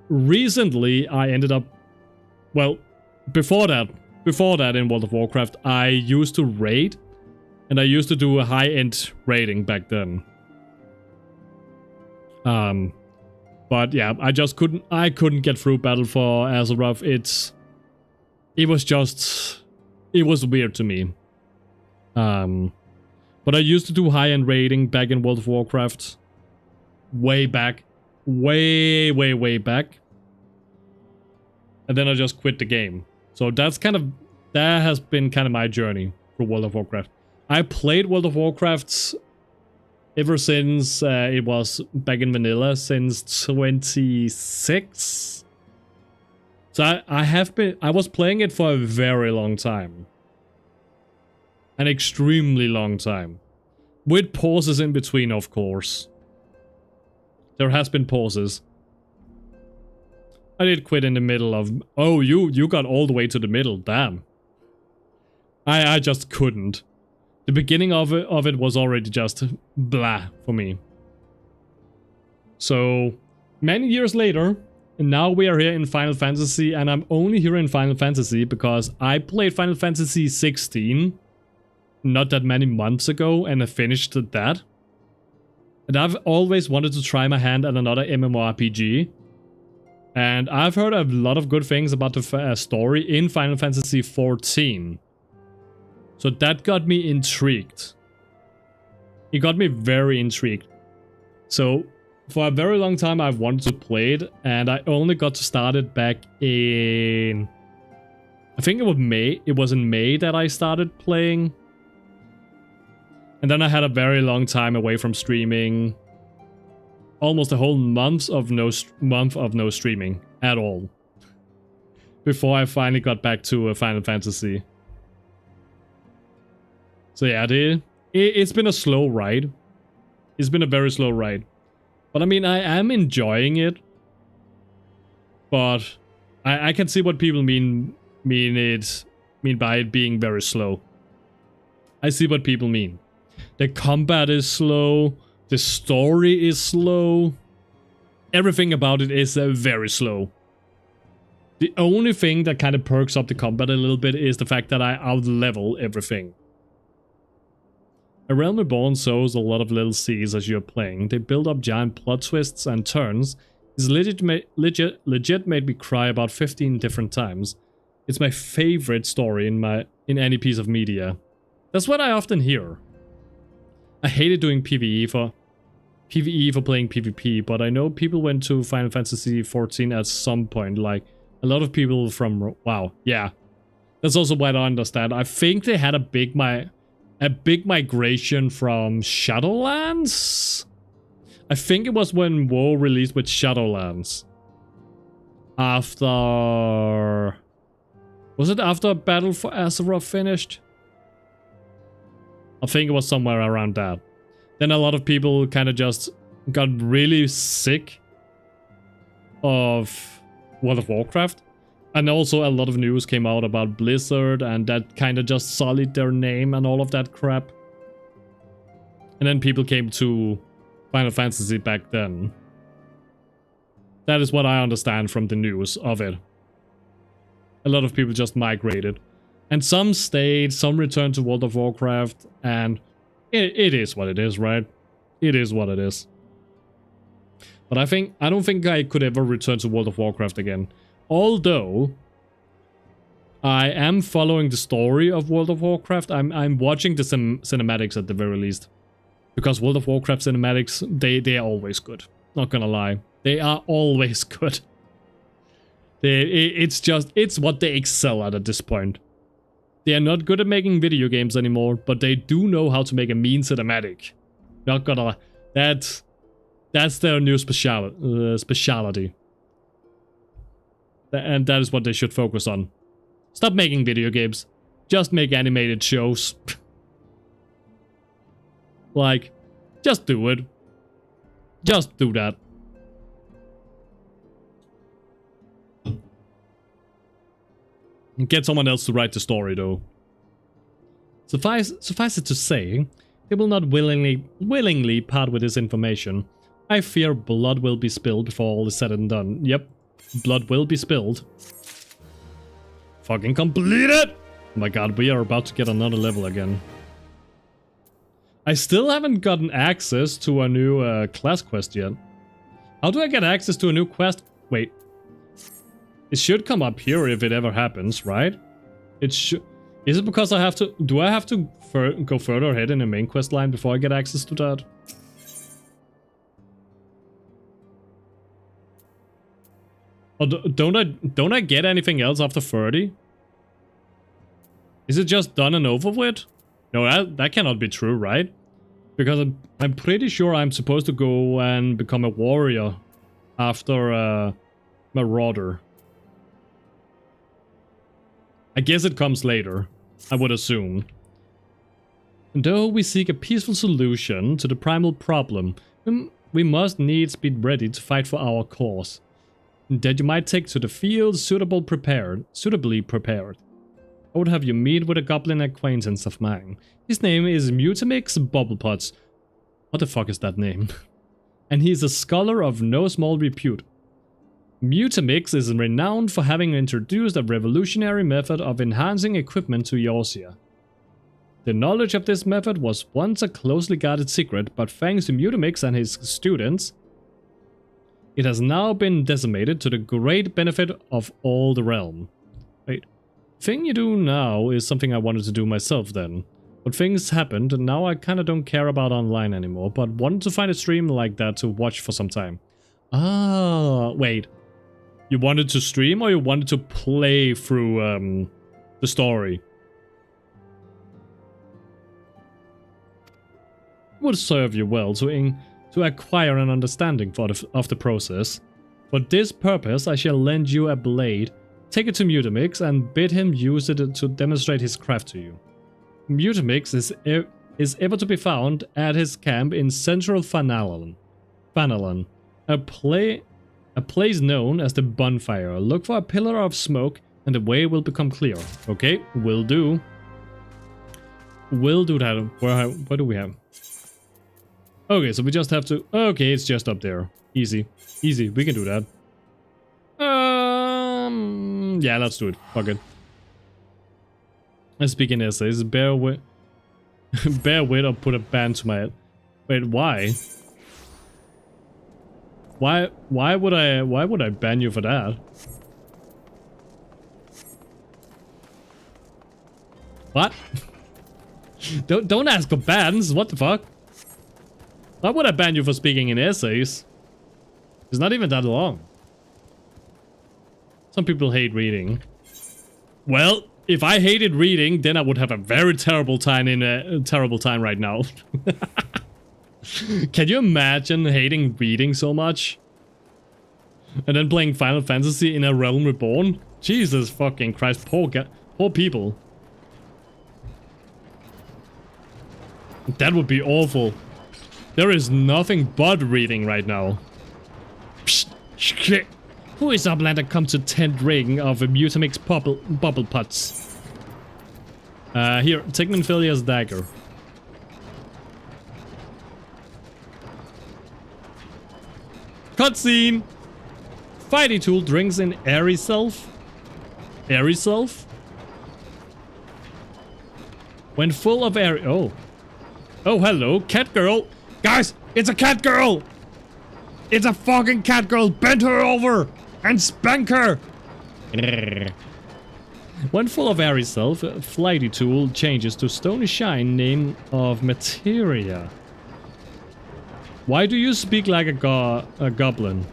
Speaker 1: Recently I ended up, well, before that in World of Warcraft I used to raid, and I used to do a high-end raiding back then. But yeah, I couldn't get through Battle for Azeroth. It was weird to me. But I used to do high-end raiding back in World of Warcraft. Way back. Way back. And then I just quit the game. So that has been kind of my journey for World of Warcraft. I played World of Warcraft ever since it was back in vanilla, since 26. So I was playing it for a very long time. An extremely long time. With pauses in between, of course. There has been pauses. I did quit in the middle of... Oh, you got all the way to the middle, damn. I just couldn't. The beginning of it was already just blah for me. So, many years later, and now we are here in Final Fantasy, and I'm only here in Final Fantasy because I played Final Fantasy XIV not that many months ago, and I finished that. And I've always wanted to try my hand at another MMORPG. And I've heard a lot of good things about the story in Final Fantasy XIV. So that got me intrigued. It got me very intrigued. So for a very long time I've wanted to play it, and I only got to start it back in... I think it was May. It was in May that I started playing. And then I had a very long time away from streaming. Almost a whole month of no streaming at all. Before I finally got back to Final Fantasy. So yeah, it's been a slow ride. It's been a very slow ride. But I mean, I am enjoying it. But I can see what people mean by it being very slow. I see what people mean. The combat is slow. The story is slow. Everything about it is very slow. The only thing that kind of perks up the combat a little bit is the fact that I out-level everything. A Realm Reborn sows a lot of little seeds as you're playing. They build up giant plot twists and turns. It's legit made me cry about 15 different times. It's my favorite story in any piece of media. That's what I often hear. I hated doing PvE for playing PvP, but I know people went to Final Fantasy XIV at some point, like a lot of people from... Wow, yeah. That's also what I understand. I think they had a big migration from Shadowlands? I think it was when WoW released with Shadowlands. After... Was it after Battle for Azeroth finished? I think it was somewhere around that. Then a lot of people kind of just got really sick of World of Warcraft. And also a lot of news came out about Blizzard, and that kind of just sullied their name and all of that crap. And then people came to Final Fantasy back then. That is what I understand from the news of it. A lot of people just migrated. And some stayed, some returned to World of Warcraft, and it is what it is, right? It is what it is. But I don't think I could ever return to World of Warcraft again. Although, I am following the story of World of Warcraft. I'm watching the cinematics at the very least. Because World of Warcraft cinematics, they are always good. Not gonna lie. They are always good. It's what they excel at this point. They are not good at making video games anymore, but they do know how to make a mean cinematic. Not gonna... That's their new speciality. And that is what they should focus on. Stop making video games. Just make animated shows. Like, just do it. Just do that. Get someone else to write the story, though. Suffice it to say, they will not willingly part with this information. I fear blood will be spilled before all is said and done. Yep, blood will be spilled. Fucking complete it! Oh my god, we are about to get another level again. I still haven't gotten access to a new class quest yet. How do I get access to a new quest? Wait. It should come up here if it ever happens, right? It should... Is it because I have to... Do I have to go further ahead in the main quest line before I get access to that? Or don't I get anything else after 30? Is it just done and over with? No, that cannot be true, right? Because I'm pretty sure I'm supposed to go and become a warrior after Marauder. I guess it comes later, I would assume. Though we seek a peaceful solution to the primal problem, we must needs be ready to fight for our cause. That you might take to the field suitably prepared. I would have you meet with a goblin acquaintance of mine. His name is Mutamix Bubblepots. What the fuck is that name? And he is a scholar of no small repute. Mutamix is renowned for having introduced a revolutionary method of enhancing equipment to Eorzea. The knowledge of this method was once a closely guarded secret, but thanks to Mutamix and his students, it has now been decimated to the great benefit of all the realm. Wait, thing you do now is something I wanted to do myself then. But things happened and now I kinda don't care about online anymore, but wanted to find a stream like that to watch for some time. Ah, wait. You wanted to stream or you wanted to play through the story? It would serve you well to acquire an understanding of the process. For this purpose I shall lend you a blade, take it to Mutamix and bid him use it to demonstrate his craft to you. Mutamix is ever to be found at his camp in central Fanalan, a place known as the Bonfire. Look for a pillar of smoke and the way will become clear. Okay, will do. Will do that. What do we have? Okay, so we just have to... Okay, it's just up there. Easy. Easy, we can do that. Yeah, let's do it. Fuck it. Let's speak in essays. Bear with or put a ban to my head. Wait, why? Why would I ban you for that? What? Don't ask for bans. What the fuck? Why would I ban you for speaking in essays? It's not even that long. Some people hate reading. Well, if I hated reading, then I would have a very terrible time right now. Can you imagine hating reading so much? And then playing Final Fantasy in a realm reborn? Jesus fucking Christ, poor people. That would be awful. There is nothing but reading right now. Psst, who is Uplander come to 10th ring of a Mutamix bubble putts? Here, take Minfilia's dagger. Cutscene! Fighty Tool drinks in Airy Self? Airy Self? When full of air... Oh. Oh, hello, cat girl! Guys, it's a cat girl! It's a fucking cat girl! Bend her over! And spank her! When full of airy self, Flighty Tool changes to Stony Shine, name of Materia. Why do you speak like a goblin?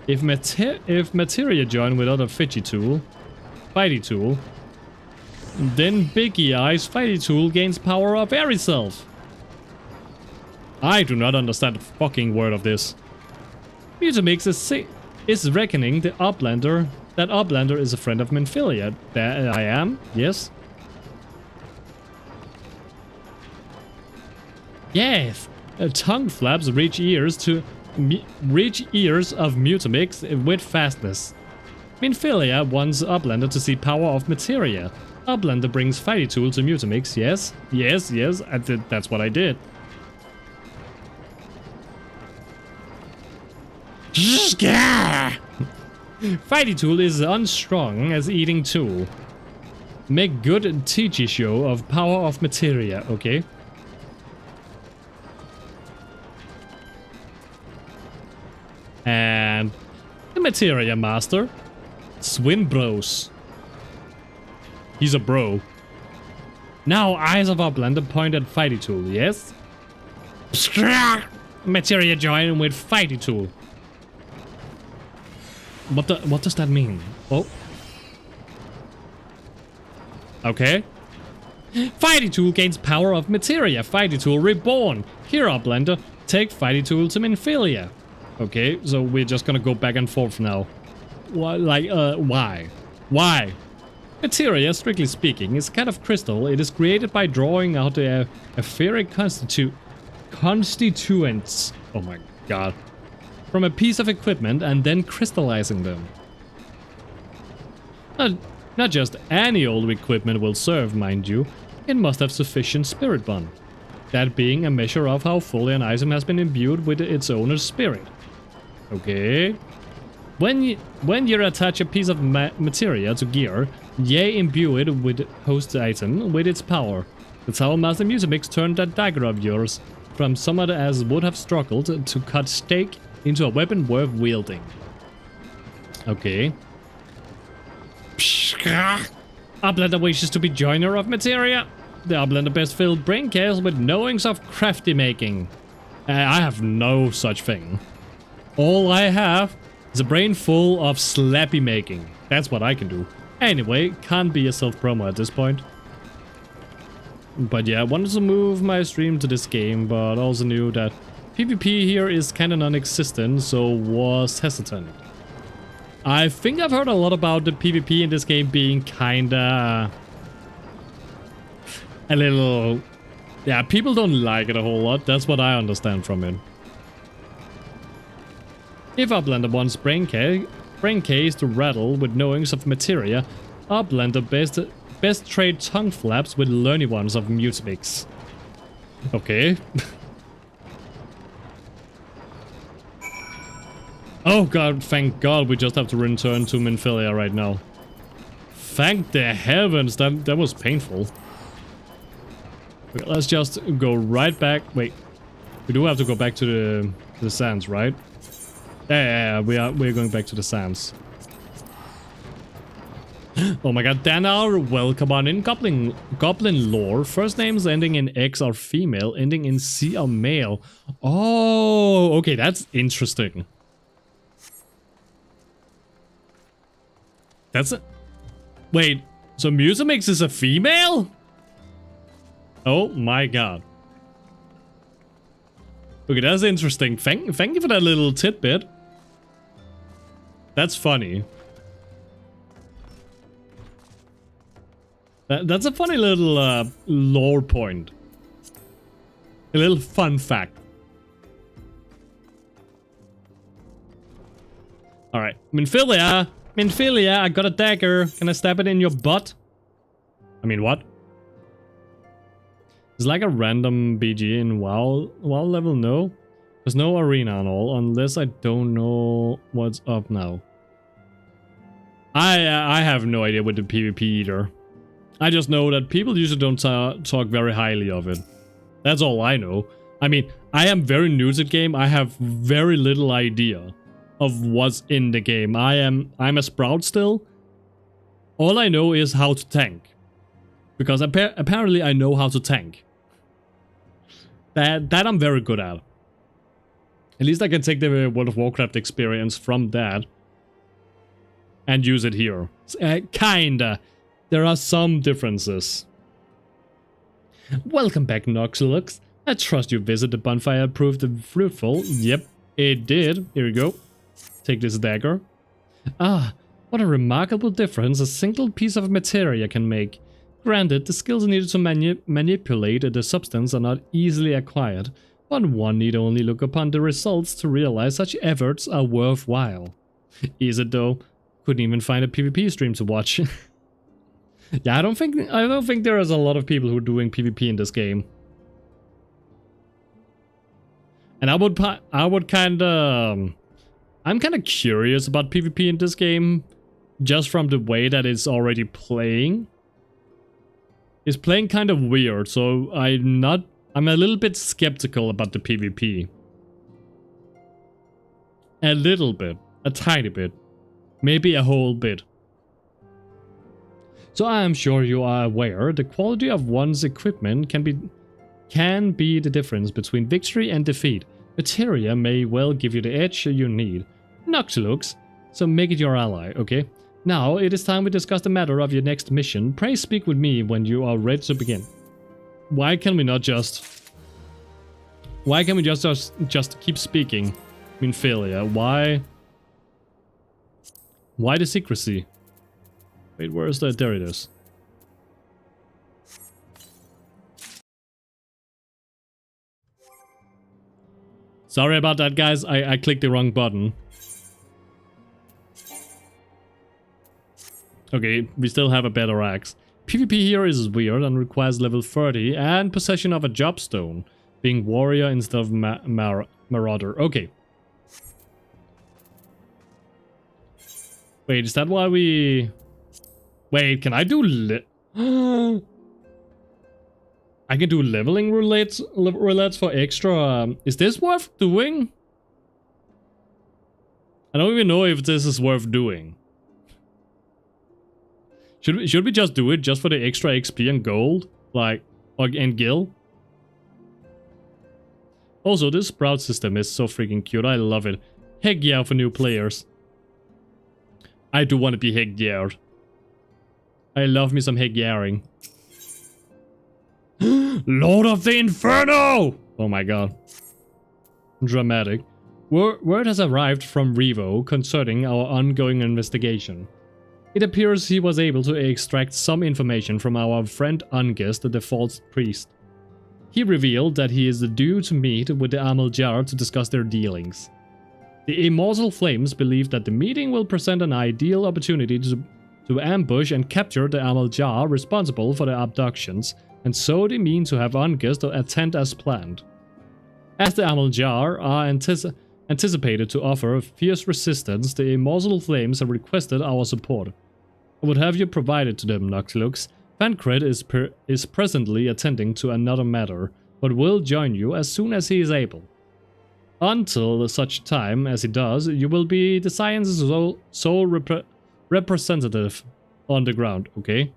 Speaker 1: If Materia join with other Fighty Tool, then Biggie Eyes Fighty Tool gains power of airy self. I do not understand a fucking word of this. Mutamix is reckoning that Uplander is a friend of Minfilia. That I am, yes. Yes, tongue flaps reach ears of Mutamix with fastness. Minfilia wants Uplander to see power of materia. Uplander brings Fighty Tool to Mutamix. Yes, yes, yes. That's what I did. Fighty Tool is unstrong as eating tool. Make good TG show of power of materia. Okay. And the materia master, Swin Bros. He's a bro. Now eyes of Uplander point at Fighty Tool, yes? Materia join with Fighty Tool. What does that mean? Oh. Okay. Fighty Tool gains power of materia. Fighty Tool reborn. Here, Uplander, take Fighty Tool to Minfilia. Okay, so we're just gonna go back and forth now. Why? Why? Materia, strictly speaking, is a kind of crystal. It is created by drawing out the etheric constituents. Oh my god. From a piece of equipment and then crystallizing them. Not just any old equipment will serve, mind you. It must have sufficient spirit bond. That being a measure of how fully an item has been imbued with its owner's spirit. Okay. When you attach a piece of materia to gear, ye imbue it with host item with its power. That's how Master Mutamix turned that dagger of yours from someone as would have struggled to cut stake into a weapon worth wielding. Okay. Uplander wishes to be joiner of materia. The Uplander best filled brain case with knowings of crafty making. I have no such thing. All I have is a brain full of slappy making. That's what I can do. Anyway, can't be a self-promo at this point. But yeah, I wanted to move my stream to this game, but also knew that PvP here is kinda non-existent, so was hesitant. I think I've heard a lot about the PvP in this game being kinda... a little... yeah, people don't like it a whole lot, that's what I understand from it. If Uplander wants brain case to rattle with knowings of materia, Uplander best trade tongue flaps with learny ones of Mutamix. Okay. Oh god, thank god we just have to return to Minfilia right now. Thank the heavens, that was painful. Okay, let's just go right back. Wait, we do have to go back to the sands, right? Yeah, we're going back to the sands. Oh my god, Danar, welcome on in. Goblin lore. First names ending in X are female, ending in C are male. Oh, okay, that's interesting. That's a... wait, so Mutamix is a female? Oh my god. Okay, that's interesting. Thank you for that little tidbit. That's funny. That's a funny little lore point. A little fun fact. Alright, Minfilia, I got a dagger. Can I stab it in your butt? I mean, what? It's like a random BG in WoW level, no? There's no arena and all, unless I don't know what's up now. I have no idea with the PvP either. I just know that people usually don't talk very highly of it. That's all I know. I mean, I am very new to the game. I have very little idea of what's in the game. I'm a sprout still. All I know is how to tank. Because apparently I know how to tank. That I'm very good at. At least I can take the World of Warcraft experience from that and use it here. Kinda. There are some differences. Welcome back, Noxlux. I trust your visit to Bonfire proved fruitful. Yep, it did. Here we go. Take this dagger. Ah, what a remarkable difference a single piece of materia can make. Granted, the skills needed to manipulate the substance are not easily acquired, but one need only look upon the results to realize such efforts are worthwhile. Is it though? Couldn't even find a PvP stream to watch. Yeah, I don't think there is a lot of people who are doing PvP in this game. And I'm kind of curious about PvP in this game, just from the way that it's already playing. It's playing kind of weird, so I'm a little bit skeptical about the PvP. A little bit, a tiny bit, maybe a whole bit. So I am sure you are aware the quality of one's equipment can be the difference between victory and defeat. Materia may well give you the edge you need. Noctilux, so make it your ally, okay? Now it is time we discuss the matter of your next mission. Pray speak with me when you are ready to begin. Why can we just keep speaking? I mean, failure. Why the secrecy? Wait, where is that? There it is. Sorry about that, guys. I clicked the wrong button. Okay, we still have a better axe. PvP here is weird and requires level 30 and possession of a job stone, being warrior instead of marauder. Okay. Wait, is that why we... Wait, can I do I can do leveling roulettes for extra... Is this worth doing? I don't even know if this is worth doing. Should we just do it just for the extra XP and gold? Like, and gil? Also, this sprout system is so freaking cute. I love it. Heck yeah for new players. I do want to be heck yeah. I love me some heck yaring. Lord of the Inferno! Oh my god. Dramatic. Word has arrived from Revo concerning our ongoing investigation. It appears he was able to extract some information from our friend Ungest, the false priest. He revealed that he is due to meet with the Amaljar to discuss their dealings. The Immortal Flames believe that the meeting will present an ideal opportunity to ambush and capture the Amaljar responsible for the abductions, and so they mean to have Ungest attend as planned. As the Amaljar are anticipated to offer fierce resistance, the Immortal Flames have requested our support. I would have you provided to them, Noctilux. Fancred is presently attending to another matter, but will join you as soon as he is able. Until such time as he does, you will be the Science's sole representative on the ground, okay?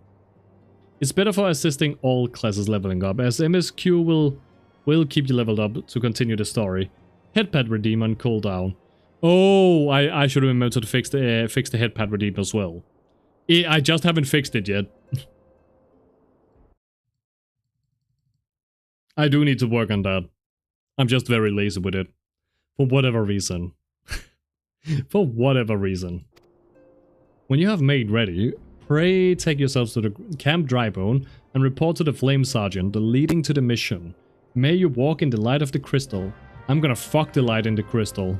Speaker 1: It's better for assisting all classes leveling up, as MSQ will keep you leveled up to continue the story. Headpad redeem on cooldown. Oh, I should remember to fix the headpad redeem as well. I just haven't fixed it yet. I do need to work on that. I'm just very lazy with it. For whatever reason. For whatever reason. When you have made ready, pray take yourselves to the Camp Drybone and report to the Flame Sergeant leading to the mission. May you walk in the light of the crystal. I'm gonna fuck the light in the crystal.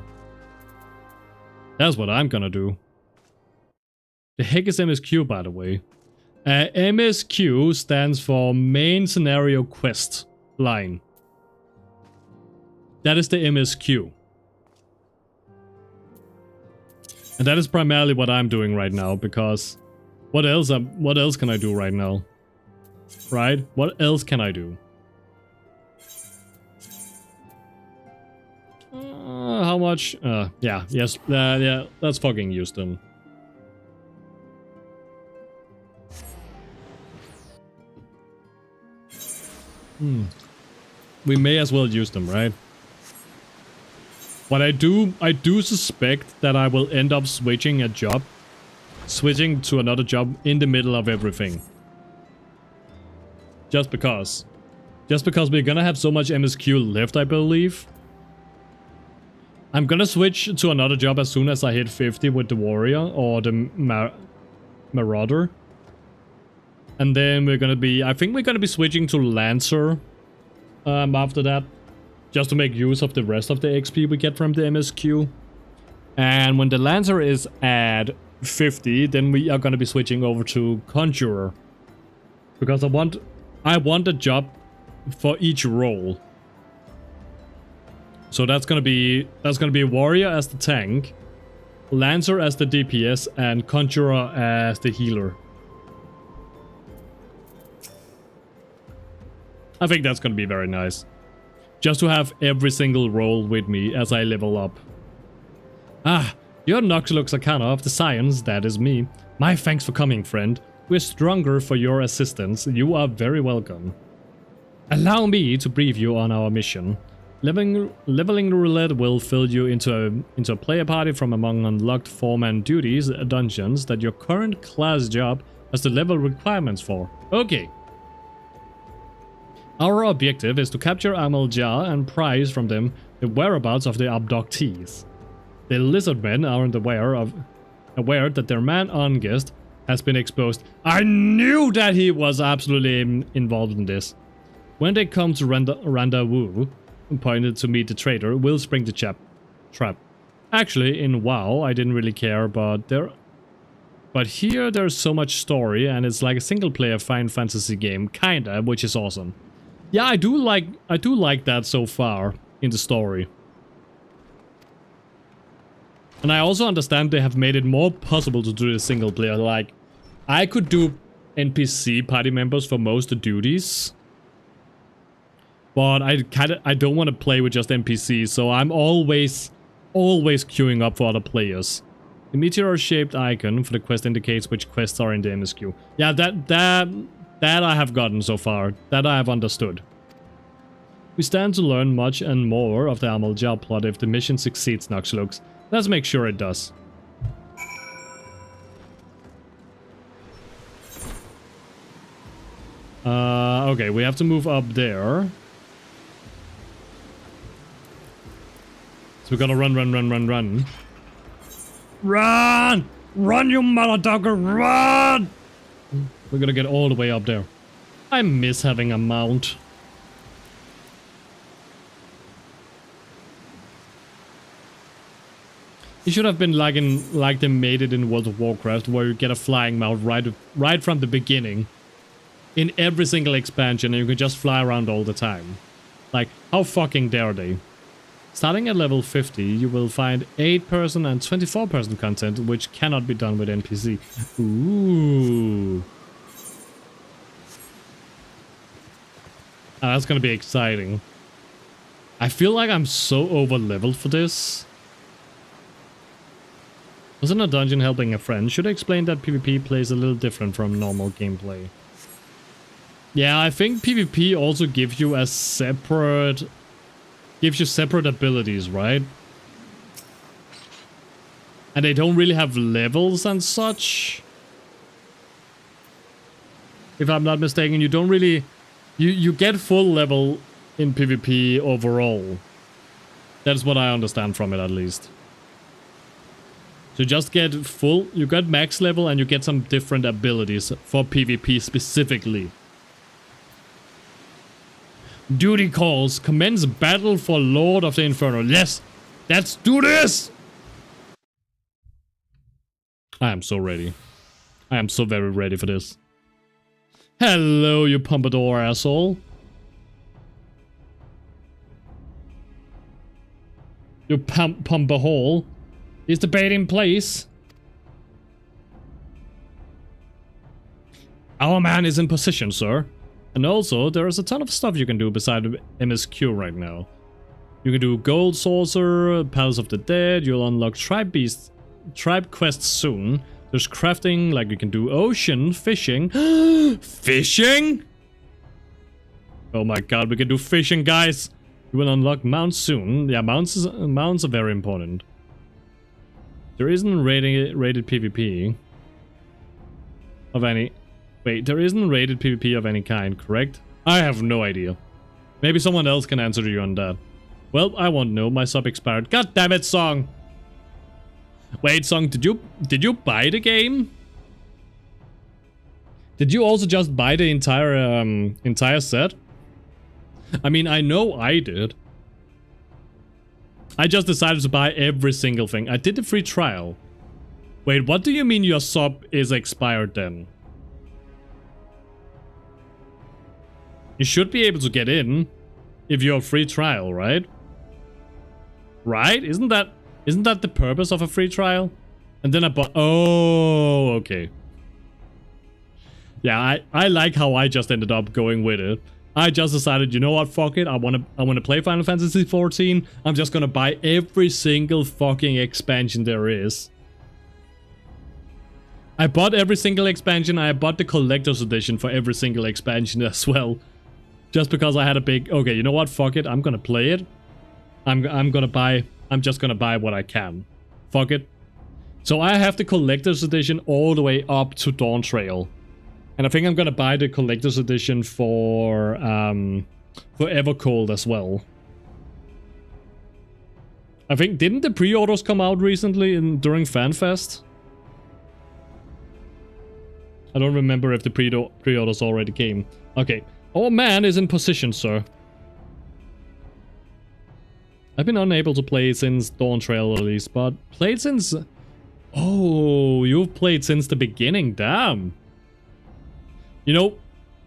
Speaker 1: That's what I'm gonna do. The heck is MSQ, by the way? MSQ stands for Main Scenario Quest Line. That is the MSQ. And that is primarily what I'm doing right now, because what else can I do right now? Right? What else can I do? How much? Yeah, yes, yeah, let's fucking use them. We may as well use them, right? But I do suspect that I will end up switching to another job in the middle of everything. Just because we're gonna have so much MSQ left, I believe. I'm gonna switch to another job as soon as I hit 50 with the warrior or the marauder. And then we're gonna be, I think we're gonna be switching to Lancer after that. Just to make use of the rest of the XP we get from the MSQ. And when the Lancer is at 50, then we are gonna be switching over to Conjurer. Because I want a job for each role. So that's gonna be Warrior as the tank, Lancer as the DPS, and Conjurer as the healer. I think that's gonna be very nice. Just to have every single role with me as I level up. Ah, you're Noxlux Arcana of the Science, that is me. My thanks for coming, friend. We're stronger for your assistance. You are very welcome. Allow me to brief you on our mission. Leveling roulette will fill you into a player party from among unlocked 4-man duties, dungeons that your current class job has the level requirements for. Okay. Our objective is to capture Amalja and prise from them the whereabouts of the abductees. The lizardmen aren't aware that their man Ongest has been exposed. I knew that he was absolutely involved in this. When they come to rendezvous, pointed to meet the traitor, we'll spring the trap. Actually, in WoW, I didn't really care, but here there's so much story, and it's like a single-player Final Fantasy game, kinda, which is awesome. Yeah, I do like that so far in the story. And I also understand they have made it more possible to do the single player. Like, I could do NPC party members for most of the duties. But I don't want to play with just NPCs, so I'm always queuing up for other players. The meteor-shaped icon for the quest indicates which quests are in the MSQ. Yeah, that I have gotten so far. That I have understood. We stand to learn much and more of the Amalja plot if the mission succeeds, Noxlux. Let's make sure it does. Okay, we have to move up there. So we gotta run. Run! Run, you motherfucker, run! We're gonna get all the way up there. I miss having a mount. It should have been like they made it in World of Warcraft, where you get a flying mount right from the beginning. In every single expansion, and you can just fly around all the time. Like, how fucking dare they? Starting at level 50, you will find 8-person and 24-person content, which cannot be done with NPC. Ooh. Oh, that's gonna be exciting. I feel like I'm so over-leveled for this. Wasn't a dungeon helping a friend? Should I explain that PvP plays a little different from normal gameplay? Yeah, I think PvP also gives you a separate... gives you separate abilities, right? And they don't really have levels and such. If I'm not mistaken, you don't really... You get full level in PvP overall. That's what I understand from it, at least. So just get full... You get max level and you get some different abilities for PvP specifically. Duty calls. Commence battle for Lord of the Inferno. Yes! Let's do this! I am so ready. I am so very ready for this. Hello, you pompadour asshole. You pumper hole. Is the bait in place? Our man is in position, sir. And also, there is a ton of stuff you can do beside MSQ right now. You can do Gold Saucer, Palace of the Dead, you'll unlock Tribe quests soon. There's crafting, like you can do ocean, fishing. Fishing? Oh my god, we can do fishing, guys! You will unlock mounts soon. Yeah, mounts are very important. There isn't rated PvP of any... Wait, there isn't rated PvP of any kind, correct? I have no idea. Maybe someone else can answer you on that. Well, I won't know. My sub expired. God damn it, Song! Wait, Song, did you buy the game? Did you also just buy the entire set? I mean, I know I did. I just decided to buy every single thing. I did the free trial. Wait, what do you mean your sub is expired then? You should be able to get in if you're a free trial, right? Right? Isn't that the purpose of a free trial? And then I bought... Oh, okay. Yeah, I like how I just ended up going with it. I just decided, you know what, fuck it. I wanna play Final Fantasy XIV. I'm just gonna buy every single fucking expansion there is. I bought every single expansion. I bought the collector's edition for every single expansion as well. Just because I had a big... Okay, you know what, fuck it. I'm gonna play it. I'm just gonna buy what I can. Fuck it. So I have the collector's edition all the way up to Dawn Trail. And I think I'm gonna buy the collector's edition for Evercold as well. I think, didn't the pre-orders come out recently during FanFest? I don't remember if the pre-orders already came. Okay. Our man is in position, sir. I've been unable to play since Dawn Trail release, but played since... Oh, you've played since the beginning, damn. You know,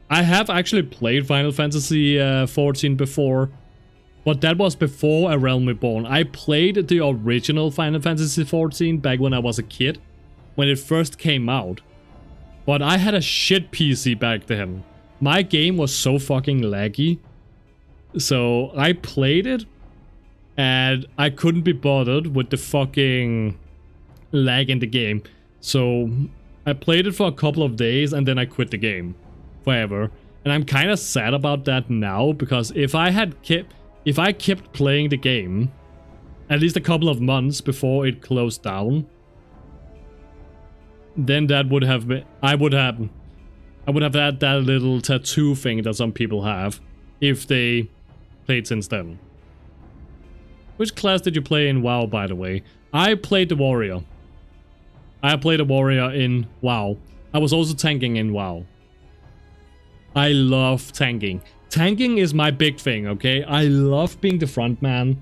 Speaker 1: I have actually played Final Fantasy XIV before, but that was before A Realm Reborn. I played the original Final Fantasy XIV back when I was a kid, when it first came out. But I had a shit PC back then. My game was so fucking laggy. So I played it, and I couldn't be bothered with the fucking lag in the game. So I played it for a couple of days and then I quit the game forever. And I'm kind of sad about that now, because if I kept playing the game at least a couple of months before it closed down, then that would have been... I would have had that little tattoo thing that some people have if they played since then. Which class did you play in WoW, by the way? I played the warrior. I played a warrior in WoW. I was also tanking in WoW. I love tanking. Tanking is my big thing, okay? I love being the front man.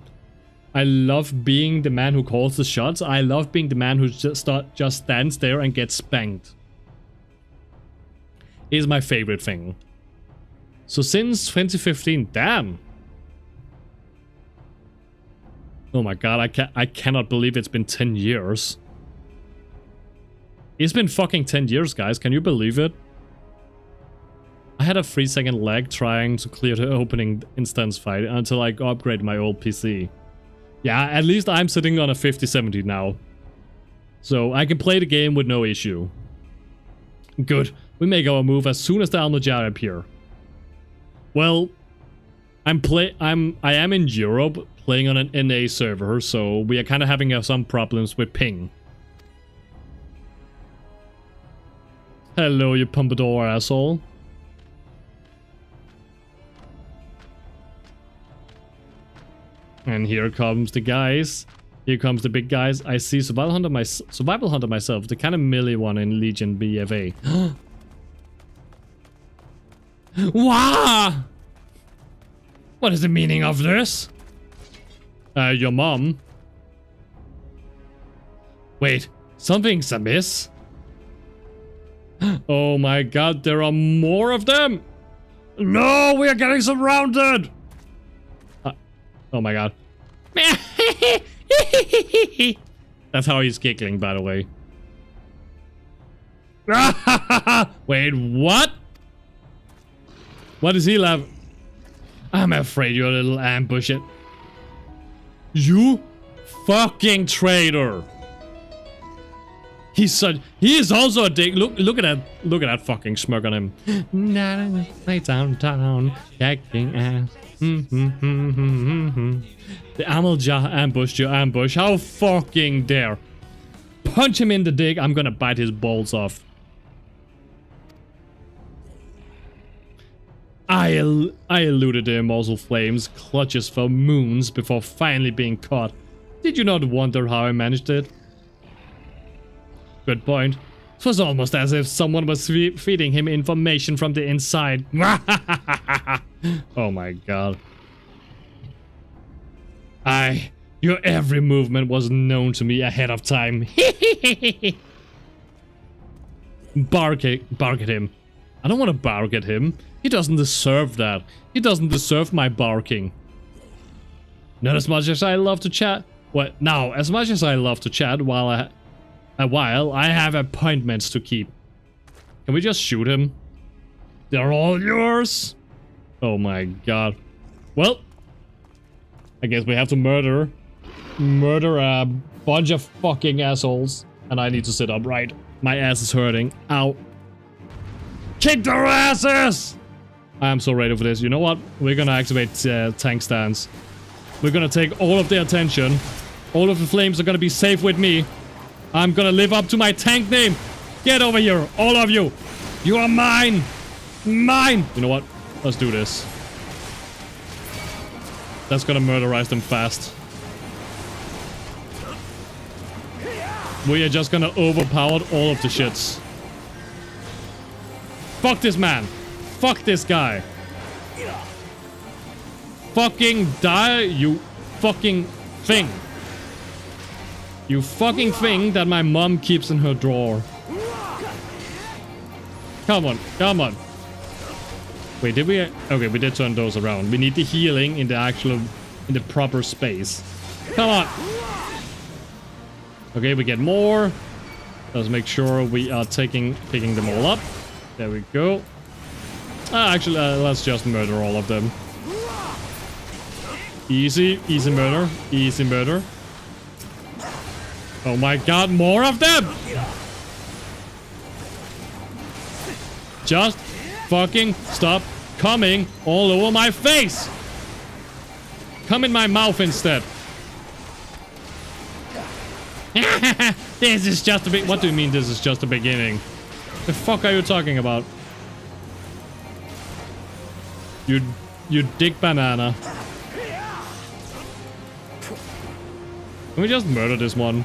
Speaker 1: I love being the man who calls the shots. I love being the man who just stands there and gets spanked. It is my favorite thing. So since 2015, damn. Oh my god, I cannot believe it's been 10 years. It's been fucking 10 years, guys. Can you believe it? I had a 3-second lag trying to clear the opening instance fight until I upgraded my old PC. Yeah, at least I'm sitting on a 5070 now. So I can play the game with no issue. Good. We make our move as soon as the Almajar appear. Well, I am in Europe playing on an NA server, so we are kind of having some problems with ping. Hello, you pompadour asshole. And here comes the guys. Here comes the big guys. I see Survival Hunter myself, the kind of melee one in Legion BFA. Wah! What is the meaning of this? Your mom. Wait, something's amiss. Oh my god, there are more of them! No, we are getting surrounded! Oh my god. That's how he's giggling, by the way. Wait, what? What does he laugh? I'm afraid you're a little ambush it. You fucking traitor. He is also a dick. Look at that fucking smirk on him. Lay down, jacking ass. The Amalja ambushed your ambush. How fucking dare. Punch him in the dick. I'm gonna bite his balls off. I eluded the immortal flames, clutches for moons before finally being caught. Did you not wonder how I managed it? Good point. It was almost as if someone was feeding him information from the inside. Oh my god. Your every movement was known to me ahead of time. Bark at him. I don't want to bark at him. He doesn't deserve that. He doesn't deserve my barking. Not as much as I love to chat. What? Now, as much as I love to chat while I have appointments to keep. Can we just shoot him? They're all yours. Oh my god. Well, I guess we have to murder a bunch of fucking assholes. And I need to sit upright. My ass is hurting. Ow. Kick their asses! I am so ready for this. You know what? We're gonna activate tank stance. We're gonna take all of their attention. All of the flames are gonna be safe with me. I'm gonna live up to my tank name. Get over here, all of you. You are mine. Mine. You know what? Let's do this. That's gonna murderize them fast. We are just gonna overpower all of the shits. Fuck this man. Fuck this guy. Fucking die, you fucking thing. You fucking thing that my mom keeps in her drawer. Come on, come on. Wait, did we? Okay, we did turn those around. We need the healing in the proper space. Come on. Okay, we get more. Let's make sure we are picking them all up. There we go. Actually, let's just murder all of them. Easy, easy murder, easy murder. Oh my god, more of them! Just fucking stop coming all over my face! Come in my mouth instead. This is just a bit. What do you mean this is just the beginning? The fuck are you talking about? You dick banana. Can we just murder this one?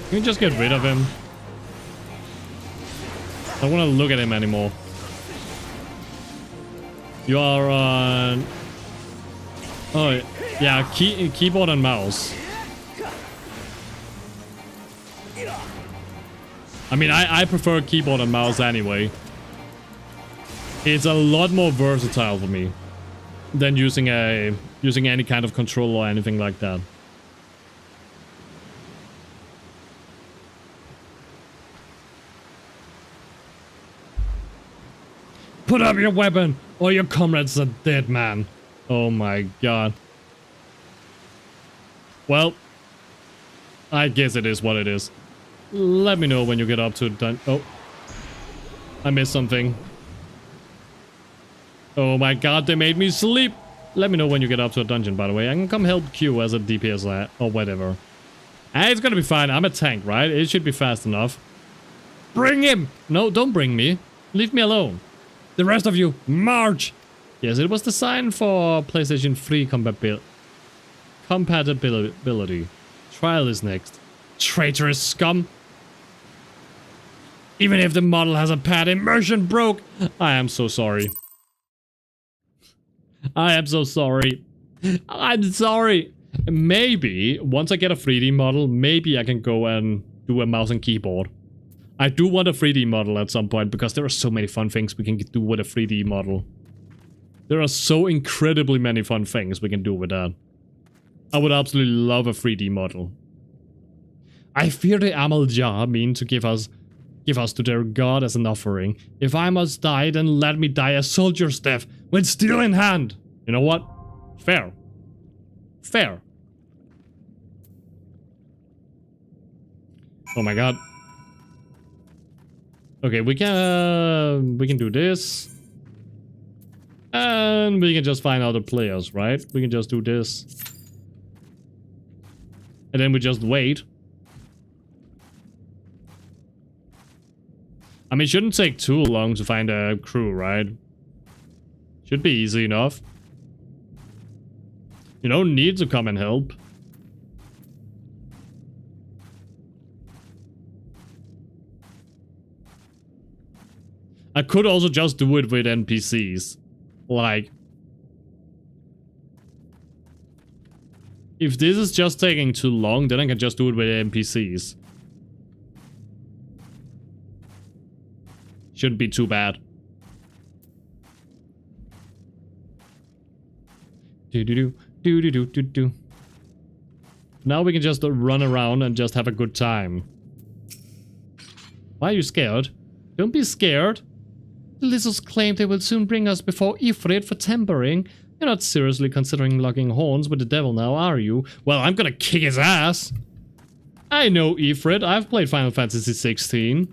Speaker 1: Can we just get rid of him? I don't want to look at him anymore. You are on... Oh, yeah, keyboard and mouse. I mean, I prefer keyboard and mouse anyway. It's a lot more versatile for me than using any kind of controller or anything like that. Put up your weapon, or your comrades are dead, man. Oh my god. Well, I guess it is what it is. Let me know when you get up to it. Oh, I missed something. Oh my god, they made me sleep. Let me know when you get up to a dungeon, by the way. I can come help Q as a DPS or whatever. It's gonna be fine. I'm a tank, right? It should be fast enough. Bring him! No, don't bring me. Leave me alone. The rest of you, march! Yes, it was designed for PlayStation 3 compatibility. Trial is next. Traitorous scum! Even if the model has a pad, immersion broke! I am so sorry. I am so sorry. I'm sorry. Maybe, once I get a 3D model, maybe I can go and do a mouse and keyboard. I do want a 3D model at some point, because there are so many fun things we can do with a 3D model. There are so incredibly many fun things we can do with that. I would absolutely love a 3D model. I fear the Amal Jah mean to give us to their god as an offering. If I must die, then let me die a soldier's death, with steel in hand. You know what? Fair. Fair. Oh my god. Okay, we can do this. And we can just find other players, right? We can just do this. And then we just wait. I mean, it shouldn't take too long to find a crew, right? Should be easy enough. You don't need to come and help. I could also just do it with NPCs. Like, if this is just taking too long, then I can just do it with NPCs. Shouldn't be too bad. Do. Now we can just run around and just have a good time. Why are you scared? Don't be scared. The lizards claim they will soon bring us before Ifrit for tampering. You're not seriously considering locking horns with the devil now, are you? Well, I'm gonna kick his ass. I know Ifrit. I've played Final Fantasy XIV.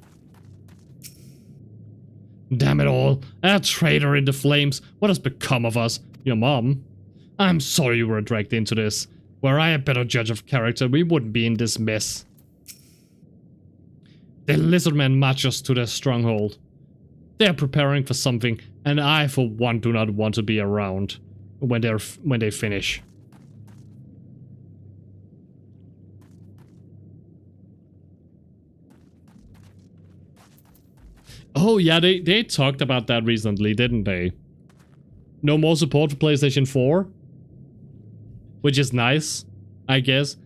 Speaker 1: Damn it all. A traitor in the flames. What has become of us? Your mom? I'm sorry you were dragged into this. Were I a better judge of character, we wouldn't be in this mess. The lizardmen march us to their stronghold. They are preparing for something, and I, for one, do not want to be around when they finish. Oh yeah, they talked about that recently, didn't they? No more support for PlayStation 4? Which is nice, I guess.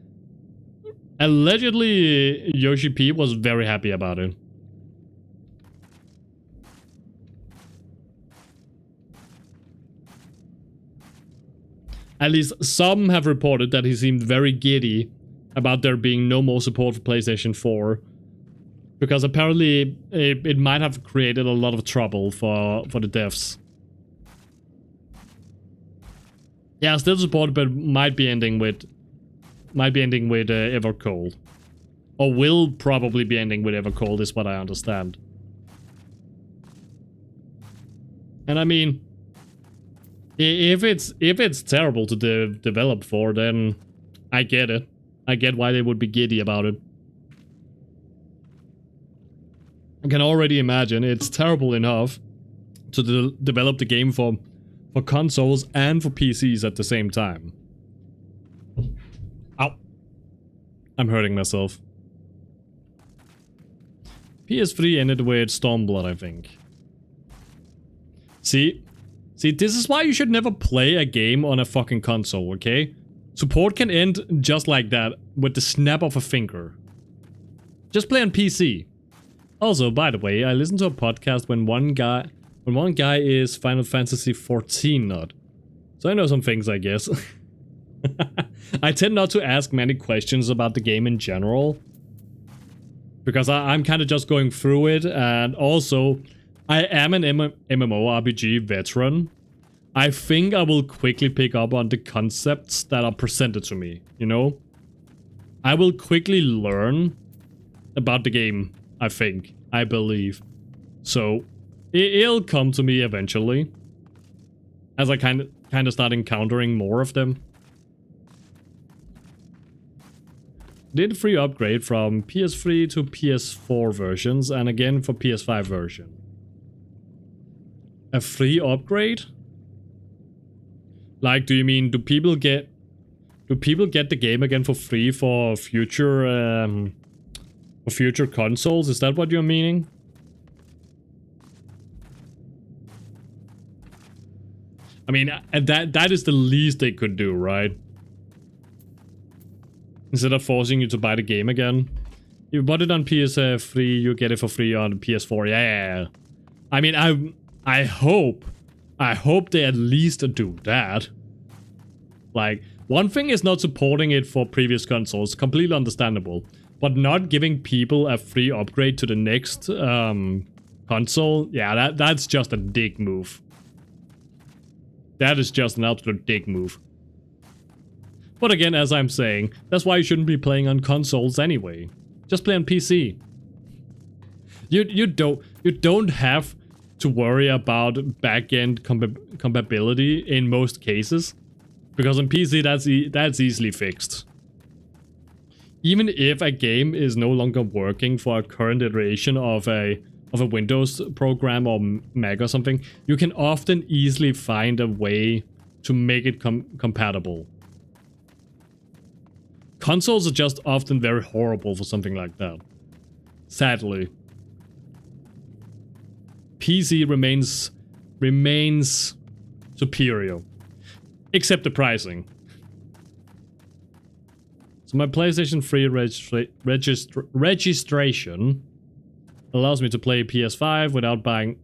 Speaker 1: Allegedly, Yoshi P was very happy about it. At least some have reported that he seemed very giddy about there being no more support for PlayStation 4. Because apparently it might have created a lot of trouble for the devs. Yeah, still supported, but might be ending with Evercold, or will probably be ending with Evercold, is what I understand. And I mean, if it's terrible to develop for, then I get it. I get why they would be giddy about it. I can already imagine it's terrible enough to develop the game for consoles and for PCs at the same time. Ow. I'm hurting myself. PS3 ended with Stormblood, I think. See, this is why you should never play a game on a fucking console, okay? Support can end just like that, with the snap of a finger. Just play on PC. Also, by the way, I listened to a podcast when one guy is Final Fantasy XIV nut. So I know some things, I guess. I tend not to ask many questions about the game in general. Because I'm kind of just going through it, and also, I am an MMORPG veteran. I think I will quickly pick up on the concepts that are presented to me, you know? I will quickly learn about the game, I believe. So, it'll come to me eventually. As I kind of start encountering more of them. Did free upgrade from PS3 to PS4 versions, and again for PS5 version. A free upgrade? Like, do you mean, do people get the game again for free for future consoles? Is that what you're meaning? I mean, that is the least they could do, right? Instead of forcing you to buy the game again. You bought it on PS3, you get it for free on PS4. Yeah. I mean, I hope they at least do that. Like, one thing is not supporting it for previous consoles, completely understandable. But not giving people a free upgrade to the next console, yeah, that's just a dick move. That is just an absolute dick move. But again, as I'm saying, that's why you shouldn't be playing on consoles anyway. Just play on PC. You don't have to worry about back-end compatibility in most cases, because on PC that's easily fixed. Even if a game is no longer working for a current iteration of a Windows program or Mac or something, you can often easily find a way to make it compatible. Consoles are just often very horrible for something like that. Sadly. PC remains superior. Except the pricing. So my PlayStation 3 registration allows me to play PS5 without buying...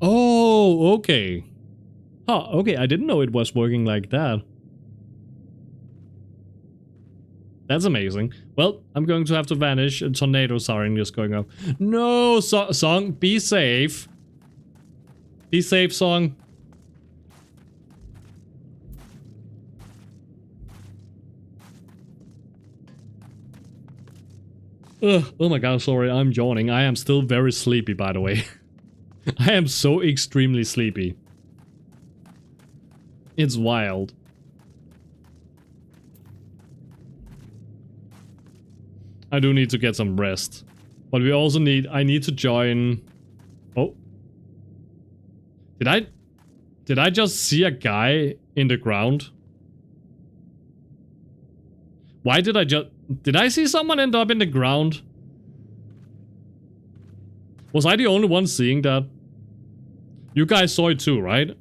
Speaker 1: Oh, okay. Huh, okay, I didn't know it was working like that. That's amazing. Well, I'm going to have to vanish. A tornado siren just going off. No, song, be safe. Be safe, song. Ugh, oh my god, sorry, I'm yawning. I am still very sleepy, by the way. I am so extremely sleepy. It's wild. I do need to get some rest. But we also need... I need to join... Oh. Did I just see a guy in the ground? Why did I just... Did I see someone end up in the ground? Was I the only one seeing that? You guys saw it too, right?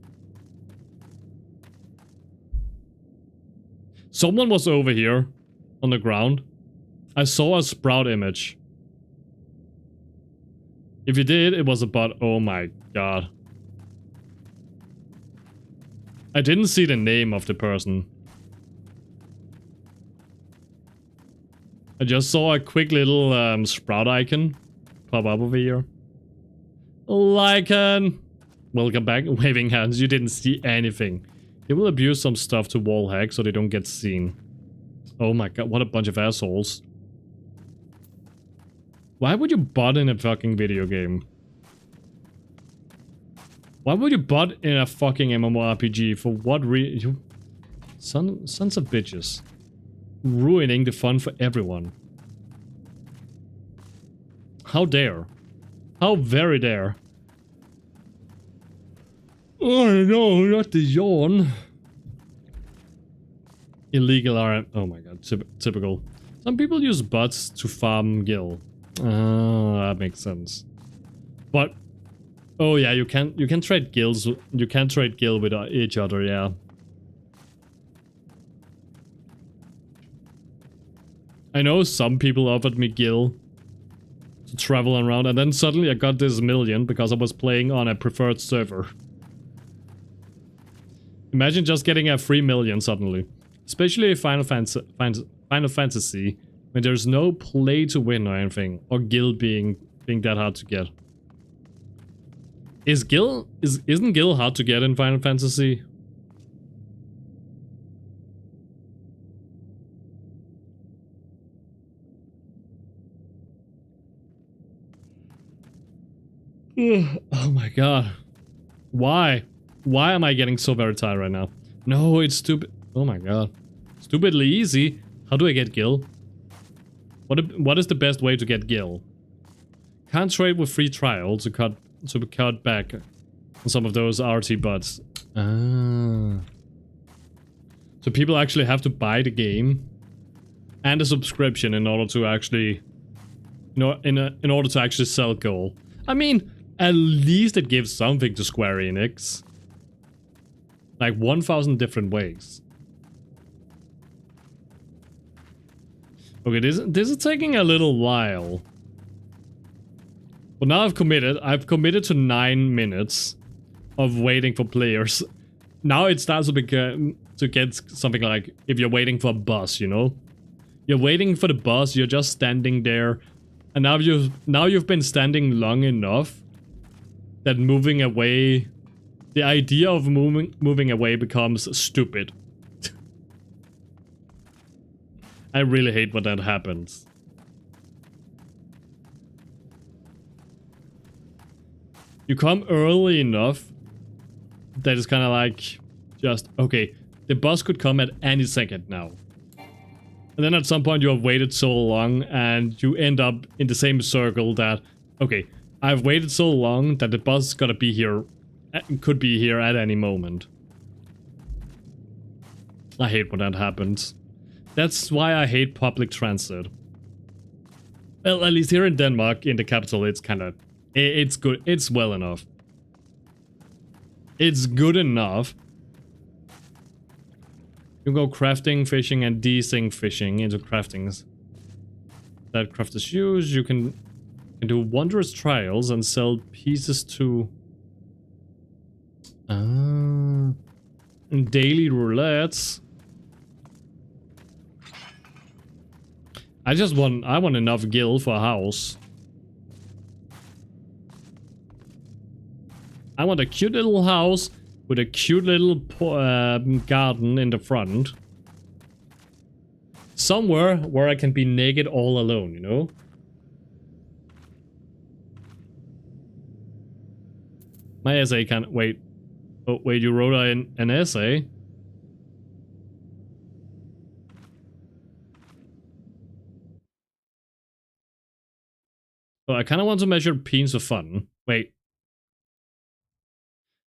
Speaker 1: Someone was over here on the ground. I saw a sprout image. If you did, it was a bot. Oh my god. I didn't see the name of the person. I just saw a quick little sprout icon pop up over here. Lycan! Welcome back. Waving hands. You didn't see anything. They will abuse some stuff to wall hack so they don't get seen. Oh my god, what a bunch of assholes. Why would you bot in a fucking video game? Why would you bot in a fucking MMORPG? For what reason? Sons of bitches. Ruining the fun for everyone. How dare? How very dare? Oh no, not the yawn. Illegal RM. Oh my god, typical. Some people use bots to farm gil. Oh, that makes sense. But oh yeah, you can trade gills. You can trade gil with each other, yeah. I know some people offered me gil to travel around, and then suddenly I got this million because I was playing on a preferred server. Imagine just getting a free million suddenly. Especially Final Fantasy, when there's no play to win or anything, or gil being that hard to get. Isn't gil hard to get in Final Fantasy? Oh my god. Why? Why am I getting so very tired right now? No, it's stupid. Oh my god. Stupidly easy. How do I get gil? What is the best way to get gil? Can't trade with free trial to cut back on some of those RT bots. Ah. So people actually have to buy the game and a subscription in order to actually, in order to actually sell gold. I mean, at least it gives something to Square Enix. Like 1,000 different ways. Okay, this is taking a little while. But now I've committed to 9 minutes of waiting for players. Now it starts to get something like if you're waiting for a bus, you know? You're waiting for the bus, you're just standing there, and now you've been standing long enough that moving away, the idea of moving away becomes stupid. I really hate when that happens. You come early enough that it's kind of like just, okay, the bus could come at any second now. And then at some point you have waited so long and you end up in the same circle that, okay, I've waited so long that the bus is gonna be here, could be here at any moment. I hate when that happens. That's why I hate public transit. Well, at least here in Denmark, in the capital, it's kind of It's good. It's well enough. It's good enough. You go crafting, fishing, and desync fishing into craftings. That craft is used. You can do wondrous trials and sell pieces to daily roulettes. I want enough gil for a house. I want a cute little house with a cute little garden in the front. Somewhere where I can be naked all alone, you know? My essay can't wait. Oh, wait, you wrote an essay? Oh, I kind of want to measure peens for fun. Wait.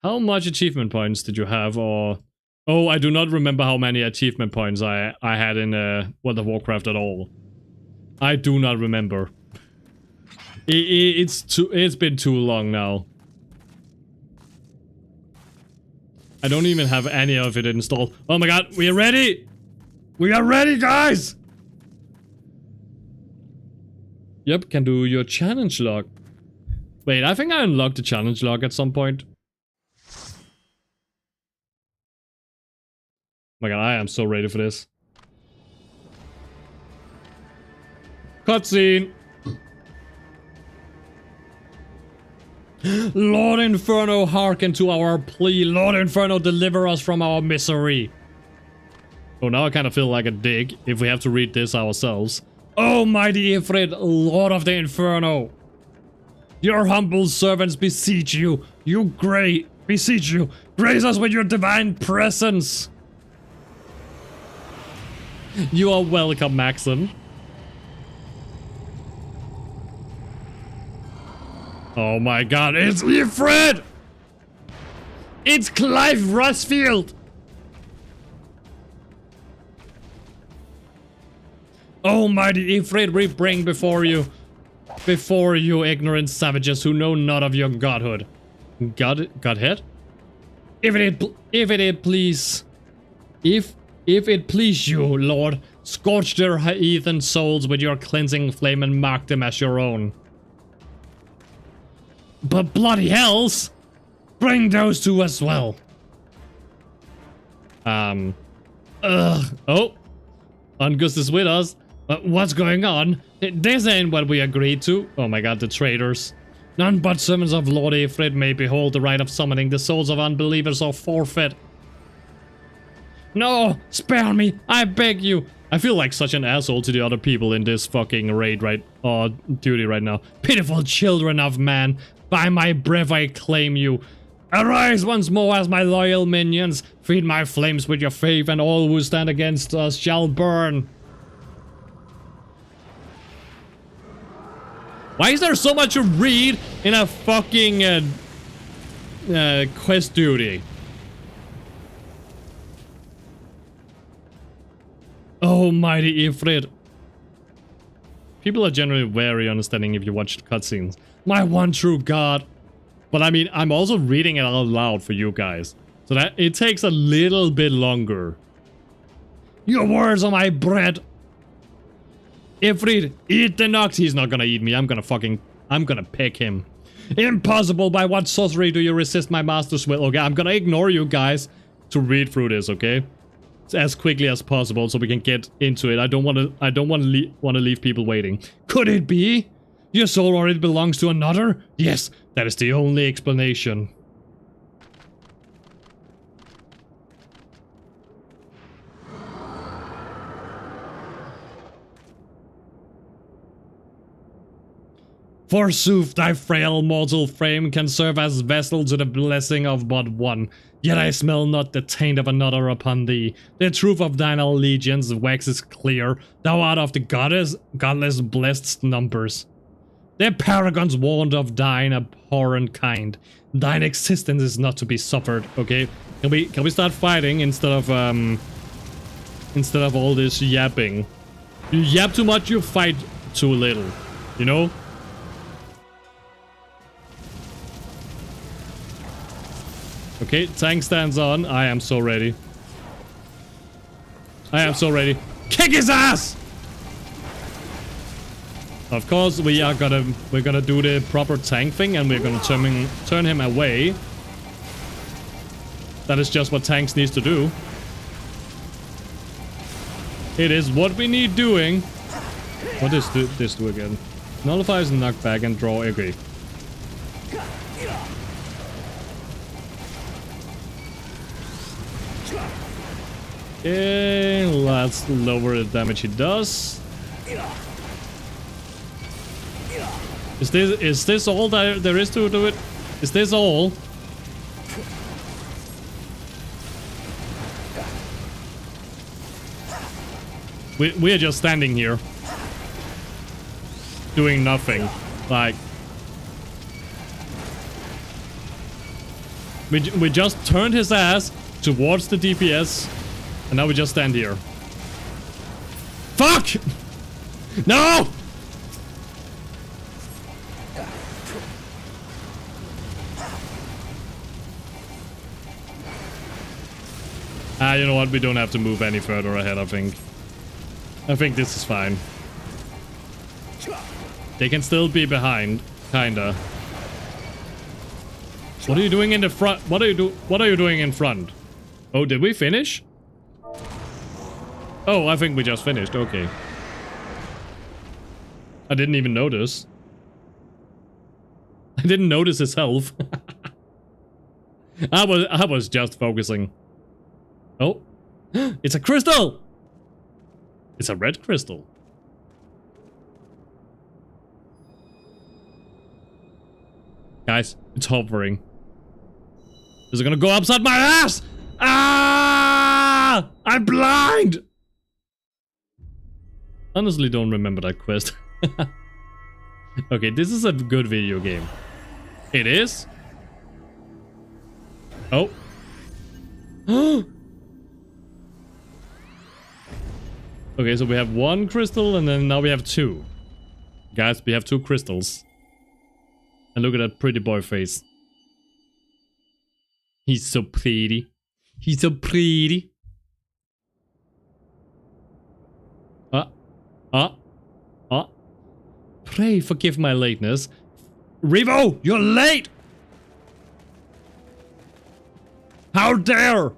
Speaker 1: How much achievement points did you have, or... Oh, I do not remember how many achievement points I had in World of Warcraft at all. I do not remember. It's been too long now. I don't even have any of it installed. Oh my god, we are ready! We are ready, guys! Yep, can do your challenge log. Wait, I think I unlocked the challenge log at some point. Oh my god, I am so ready for this. Cutscene! Lord Inferno, hearken to our plea. Lord Inferno, deliver us from our misery. Oh, now I kind of feel like a dick if we have to read this ourselves. Oh, mighty Ifrit, Lord of the Inferno. Your humble servants beseech you. Beseech you. Grace us with your divine presence. You are welcome, Maxim. Oh my god, it's Ifrit! It's Clive Rusfield! Almighty Ifrit, we bring before you, ignorant savages who know not of your godhood. Godhead? If it please you, Lord, scorch their heathen souls with your cleansing flame and mark them as your own. But bloody hells! Bring those two as well. Oh. Ungus is with us. What's going on? This ain't what we agreed to. Oh my god, the traitors. None but servants of Lord Ifrit may behold the right of summoning the souls of unbelievers or forfeit. No! Spare me! I beg you! I feel like such an asshole to the other people in this fucking raid duty right now. Pitiful children of man! By my breath I claim you. Arise once more as my loyal minions. Feed my flames with your faith, and all who stand against us shall burn. Why is there so much to read in a fucking quest duty? Oh, mighty Ifrit. People are generally very understanding if you watch cutscenes. My one true god. But I mean, I'm also reading it out loud for you guys. So that it takes a little bit longer. Your words are my bread. Ifrit, eat the Nox. He's not gonna eat me. I'm gonna pick him. Impossible. By what sorcery do you resist my master's will? Okay, I'm gonna ignore you guys to read through this, okay? As quickly as possible so we can get into it. I don't want to leave people waiting. Could it be? Your soul already belongs to another? Yes, that is the only explanation. Forsooth, thy frail mortal frame can serve as vessel to the blessing of but one. Yet I smell not the taint of another upon thee. The truth of thine allegiance waxes clear. Thou art of the godless blessed numbers. The paragons warned of thine abhorrent kind. Thine existence is not to be suffered. Okay, can we start fighting instead of all this yapping? You yap too much, you fight too little. You know? Okay, tank stands on. I am so ready. I am so ready. Kick his ass! Of course, we're gonna do the proper tank thing, and we're gonna turn him away. That is just what tanks needs to do. It is what we need doing. What does this do again? Nullifies knockback and draw. Okay. Okay, let's lower the damage he does. Is this all that there is to do it? Is this all? We are just standing here, doing nothing. Like we just turned his ass towards the DPS, and now we just stand here. Fuck! No! You know what? We don't have to move any further ahead, I think. I think this is fine. They can still be behind, kinda. What are you doing in the front? What are you doing in front? Oh, did we finish? Oh, I think we just finished. Okay. I didn't even notice. I didn't notice his health. I was just focusing. Oh, it's a crystal! It's a red crystal. Guys, it's hovering. Is it gonna go upside my ass? Ah! I'm blind! Honestly, don't remember that quest. Okay, this is a good video game. It is? Oh. Okay, so we have one crystal, and then now we have two. Guys, we have two crystals. And look at that pretty boy face. He's so pretty. He's so pretty. Pray forgive my lateness. Revo, you're late! How dare!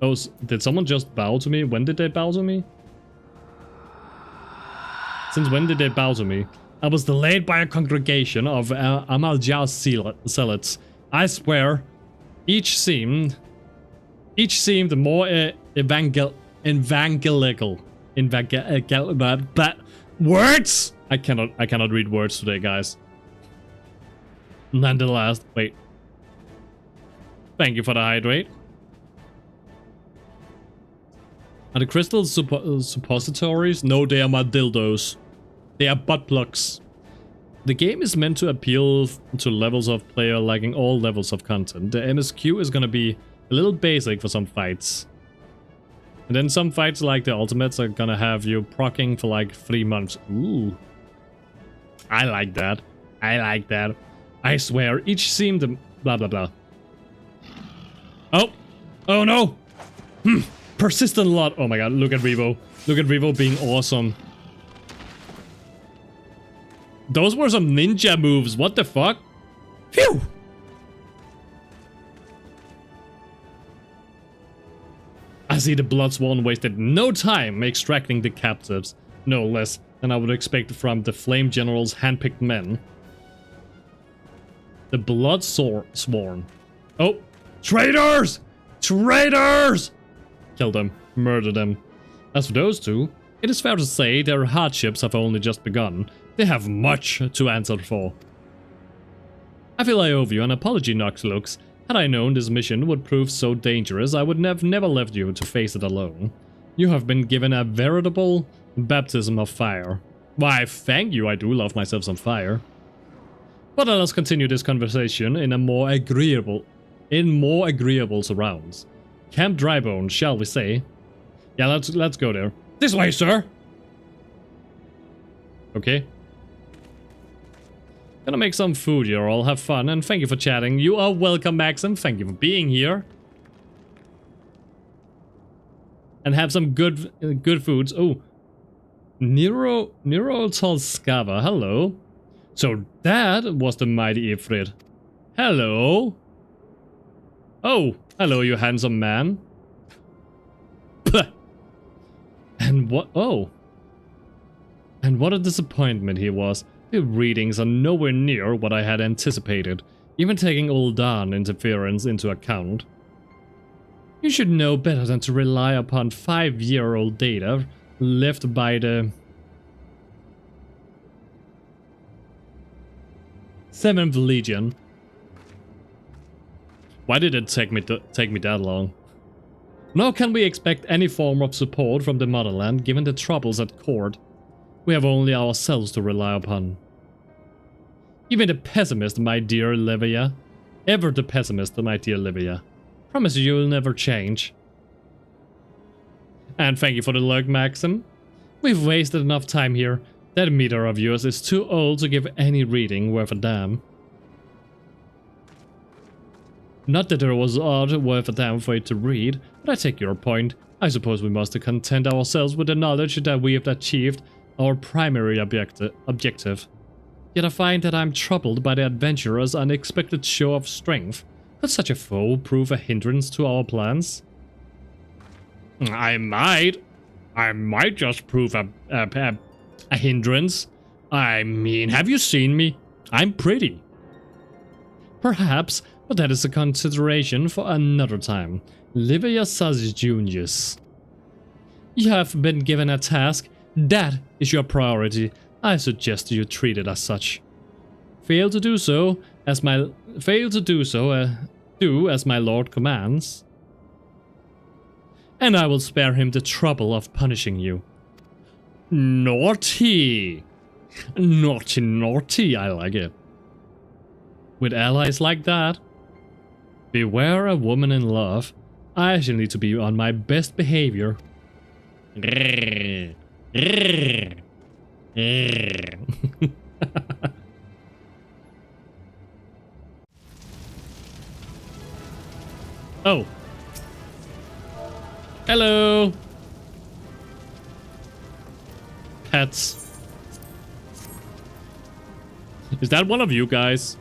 Speaker 1: Oh, did someone just bow to me? When did they bow to me? Since when did they bow to me? I was delayed by a congregation of Amaljar zealots. I swear, each seemed more evangelical. But words! I cannot read words today, guys. Nonetheless, wait. Thank you for the hydrate. Are the crystals suppositories? No, they are my dildos. They are butt plugs. The game is meant to appeal to levels of player liking all levels of content. The MSQ is gonna be a little basic for some fights. And then some fights like the ultimates are gonna have you proccing for like 3 months. Ooh. I like that. I like that. I swear, each seemed blah blah blah. Oh! Oh no! Persistent lot. Oh my god, look at Revo. Look at Revo being awesome. Those were some ninja moves. What the fuck? Phew! I see the Bloodsworn wasted no time extracting the captives. No less than I would expect from the Flame General's handpicked men. The Bloodsworn. Oh! Traitors! Traitors! Kill them. Murder them. As for those two, it is fair to say their hardships have only just begun. They have much to answer for. I feel I owe you an apology, Noxlux. Had I known this mission would prove so dangerous, I would have never left you to face it alone. You have been given a veritable baptism of fire. Why, thank you, I do love myself some fire. But let us continue this conversation in more agreeable surrounds. Camp Drybone, shall we say? Yeah, let's go there. This way, sir! Okay. Gonna make some food here, I'll have fun, and thank you for chatting. You are welcome, Maxim. Thank you for being here. And have some good foods. Oh, Nero Tolskava, hello. So that was the mighty Ifrit. Hello. Oh, hello, you handsome man. Puh. And what? Oh. And what a disappointment he was. The readings are nowhere near what I had anticipated, even taking Ul'dan interference into account. You should know better than to rely upon 5-year-old data left by the 7th Legion. Why did it take me that long? Nor can we expect any form of support from the motherland given the troubles at court. We have only ourselves to rely upon. Even the pessimist, my dear Livia. Ever the pessimist, my dear Livia. Promise you'll never change. And thank you for the lurk, Maxim. We've wasted enough time here. That meter of yours is too old to give any reading worth a damn. Not that there was aught worth a damn for it to read, but I take your point. I suppose we must content ourselves with the knowledge that we have achieved our primary objective. Yet I find that I'm troubled by the adventurer's unexpected show of strength. Could such a foe prove a hindrance to our plans? I might just prove a hindrance. I mean, have you seen me? I'm pretty. Perhaps, but that is a consideration for another time. Livia Junius. You have been given a task. That is your priority. I suggest you treat it as such. Fail to do so, as my lord commands, and I will spare him the trouble of punishing you. Naughty! Naughty, naughty, I like it. With allies like that, beware a woman in love. I shall need to be on my best behavior. Oh. Hello. Pets. Is that one of you guys?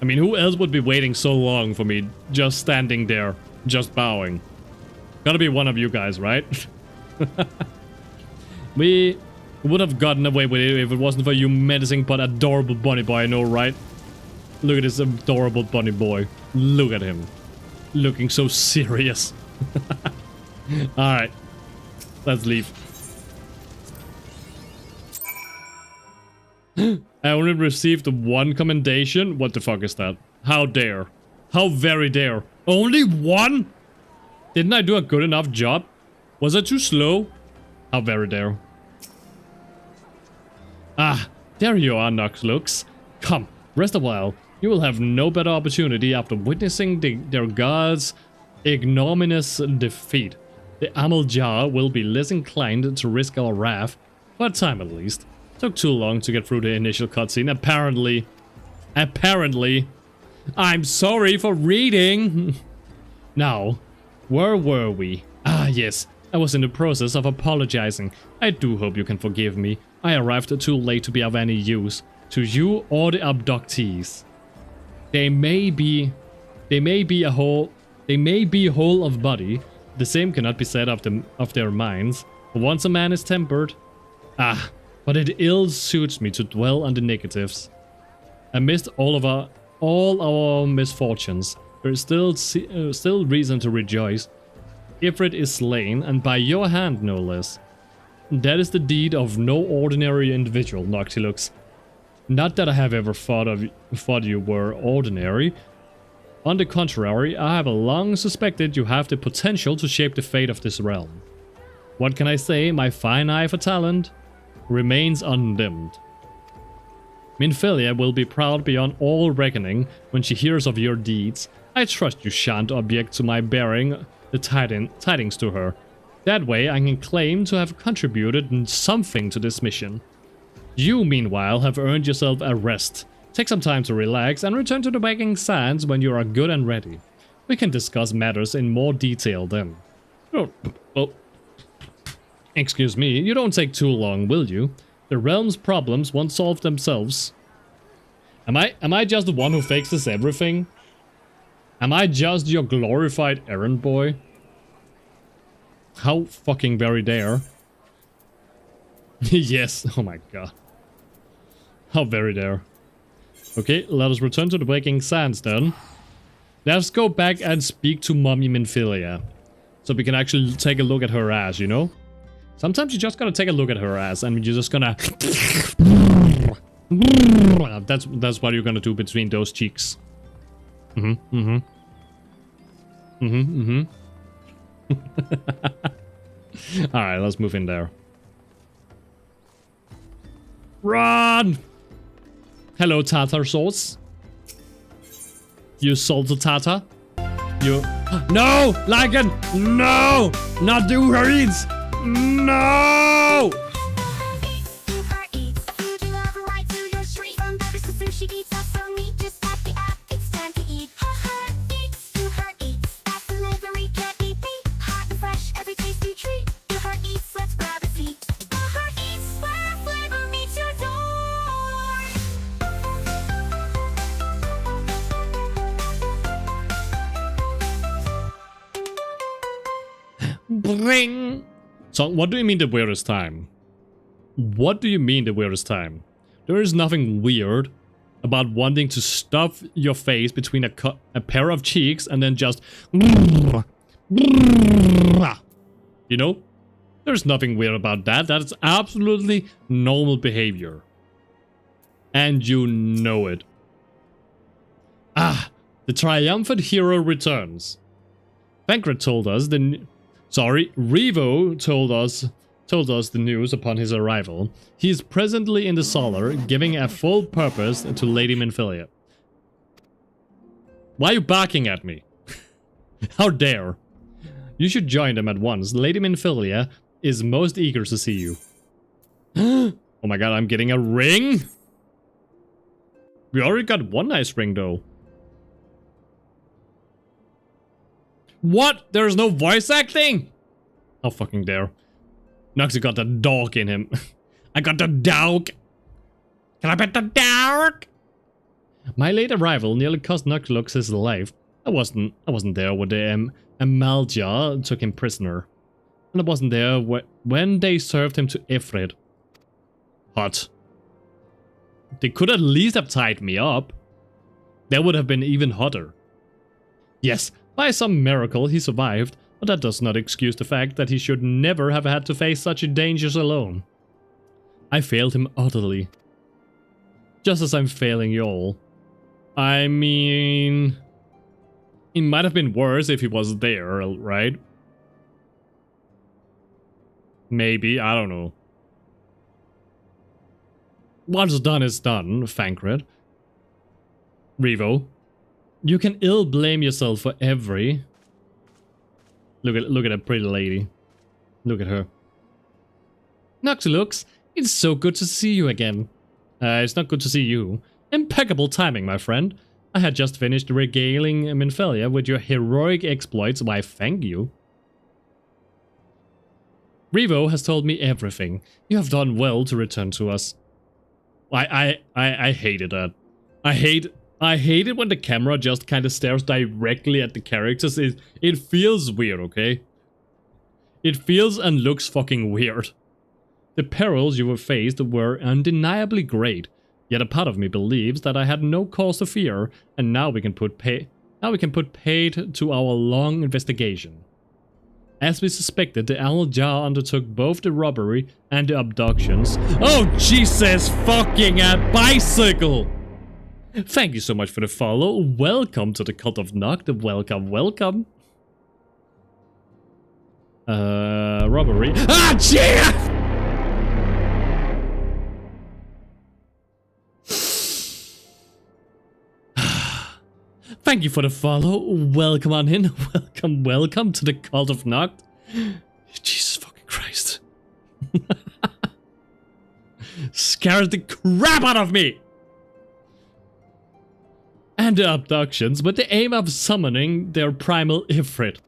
Speaker 1: I mean, who else would be waiting so long for me just standing there, just bowing? Gotta be one of you guys, right? We would have gotten away with it if it wasn't for you menacing but adorable bunny boy, I know, right? Look at this adorable bunny boy. Look at him. Looking so serious. Alright. Let's leave. I only received one commendation? What the fuck is that? How dare? How very dare? Only one? Didn't I do a good enough job? Was I too slow? How very dare. Ah, there you are, Noxlux. Come, rest a while. You will have no better opportunity after witnessing their gods' ignominious defeat. The Amaljar will be less inclined to risk our wrath, for a time at least. Took too long to get through the initial cutscene, apparently. I'm sorry for reading. Now, where were we? Ah, yes. I was in the process of apologizing. I do hope you can forgive me. I arrived too late to be of any use to you or the abductees. They may be whole of body. The same cannot be said of their minds. But once a man is tempered, but it ill suits me to dwell on the negatives. Amidst all our misfortunes, there is still reason to rejoice. Ifrit is slain, and by your hand, no less. That is the deed of no ordinary individual, Noctilux. Not that I have ever thought you were ordinary. On the contrary, I have long suspected you have the potential to shape the fate of this realm. What can I say? My fine eye for talent remains undimmed. Minfilia will be proud beyond all reckoning when she hears of your deeds. I trust you shan't object to my bearing the tidings to her. That way I can claim to have contributed something to this mission. You, meanwhile, have earned yourself a rest. Take some time to relax and return to the Waking Sands when you are good and ready. We can discuss matters in more detail then. Oh, excuse me, you don't take too long, will you? The realm's problems won't solve themselves. Am I just the one who fixes everything? Am I just your glorified errand boy? How fucking very dare. Yes, oh my god. How very dare. Okay, let us return to the Waking Sands then. Let's go back and speak to Mommy Minfilia. So we can actually take a look at her ass, you know? Sometimes you just gotta take a look at her ass and you're just gonna... That's what you're gonna do between those cheeks. Alright, let's move in there. Run! Hello, tartar sauce. You salted tartar? You... No! Lycan! No! Not do her eats! No! Bring. So, what do you mean the weirdest time? What do you mean the weirdest time? There is nothing weird about wanting to stuff your face between a pair of cheeks and then just... You know? There's nothing weird about that. That is absolutely normal behavior. And you know it. Ah, the triumphant hero returns. Bankrat told us Revo told us the news upon his arrival. He is presently in the Solar, giving a full purpose to Lady Minfilia. Why are you barking at me? How dare? You should join them at once. Lady Minfilia is most eager to see you. Oh my god, I'm getting a ring? We already got one nice ring though. What? There's no voice acting? How fucking dare. Noxy got the dog in him. I got the dog. Can I pet the dog? My late arrival nearly cost Noxlux his life. I wasn't there when the Amalja took him prisoner. And I wasn't there when they served him to Ifrit. Hot. They could at least have tied me up. That would have been even hotter. Yes, by some miracle he survived, but that does not excuse the fact that he should never have had to face such dangers alone. I failed him utterly. Just as I'm failing y'all. I mean... It might have been worse if he was there, right? Maybe, I don't know. What's done is done, Bankrat. Revo. You can ill blame yourself for every... Look at that pretty lady. Look at her. Noctilux, it's so good to see you again. It's not good to see you. Impeccable timing, my friend. I had just finished regaling Minfilia with your heroic exploits. Why, thank you. Revo has told me everything. You have done well to return to us. I hated that. I hate it when the camera just kind of stares directly at the characters. It feels weird, okay? It feels and looks fucking weird. The perils you were faced were undeniably great, yet a part of me believes that I had no cause to fear, and now we can put paid to our long investigation. As we suspected, the Al-Jar undertook both the robbery and the abductions. Oh, Jesus fucking a bicycle! Thank you so much for the follow. Welcome to the Cult of Noct. Welcome, welcome. Robbery. Ah, jeez! Thank you for the follow. Welcome on in. Welcome to the Cult of Noct. Jesus fucking Christ. scares the crap out of me! And the abductions with the aim of summoning their primal Ifrit.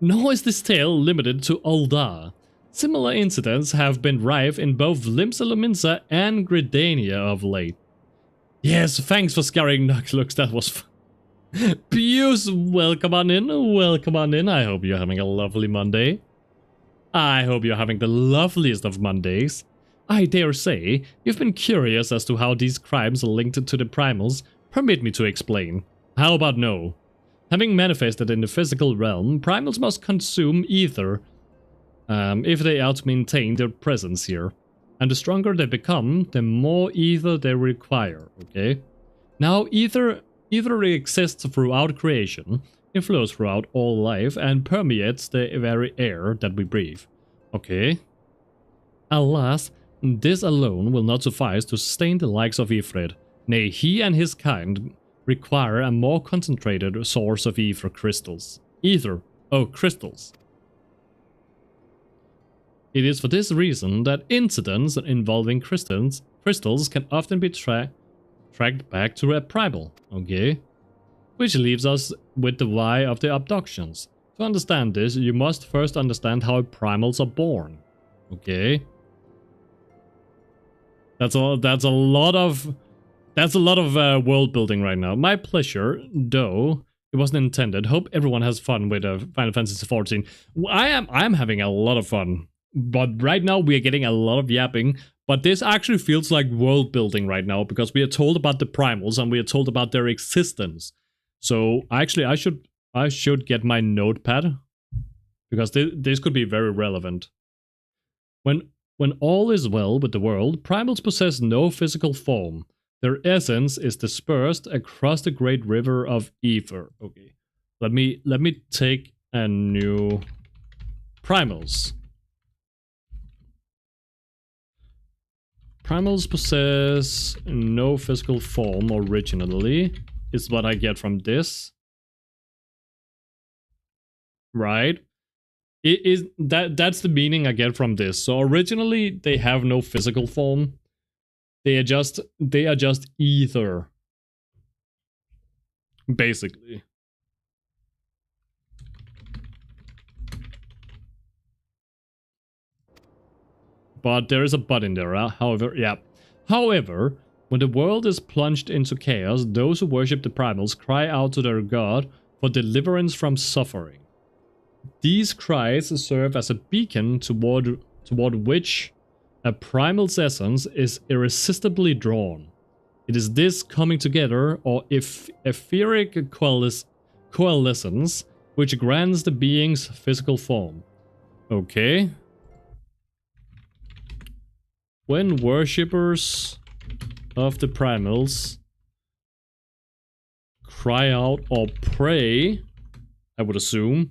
Speaker 1: Nor is this tale limited to Ul'dah. Similar incidents have been rife in both Limsa and Gridania of late. Yes, thanks for scaring Nuxlux, that was fun. Pius, welcome on in, welcome on in. I hope you're having a lovely Monday. I hope you're having the loveliest of Mondays. I dare say, you've been curious as to how these crimes are linked to the primals. Permit me to explain. How about no? Having manifested in the physical realm, primals must consume ether if they are to maintain their presence here. And the stronger they become, the more ether they require, okay? Now, ether exists throughout creation, it flows throughout all life, and permeates the very air that we breathe, okay? Alas, this alone will not suffice to sustain the likes of Ifrit. Nay, he and his kind require a more concentrated source of ether crystals. Crystals. It is for this reason that incidents involving crystals can often be tracked back to a primal, okay? Which leaves us with the why of the abductions. To understand this, you must first understand how primals are born, okay? That's a lot of world building right now. My pleasure, though it wasn't intended. Hope everyone has fun with Final Fantasy XIV. I'm having a lot of fun. But right now we are getting a lot of yapping, but this actually feels like world building right now because we are told about the primals and we are told about their existence. So actually I should get my notepad because this could be very relevant. When all is well with the world, primals possess no physical form. Their essence is dispersed across the great river of ether. Okay. Let me take a new primals. Primals possess no physical form originally, is what I get from this. Right? That's the meaning I get from this. So originally they have no physical form. They are just ether. Basically. But there is a but in there, however, yeah. However, when the world is plunged into chaos, those who worship the primals cry out to their god for deliverance from suffering. These cries serve as a beacon toward which a primal's essence is irresistibly drawn. It is this coming together, or etheric coalescence, which grants the being's physical form. Okay. When worshippers of the primals cry out or pray, I would assume,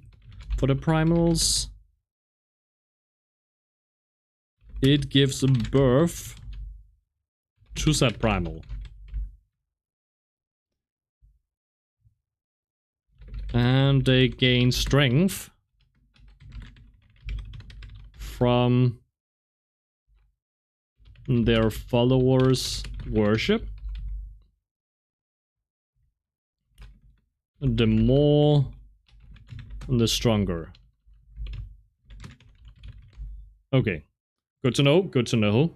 Speaker 1: for the primals, it gives birth to said primal. And they gain strength from their followers' worship. The more, the stronger. Okay, good to know, good to know.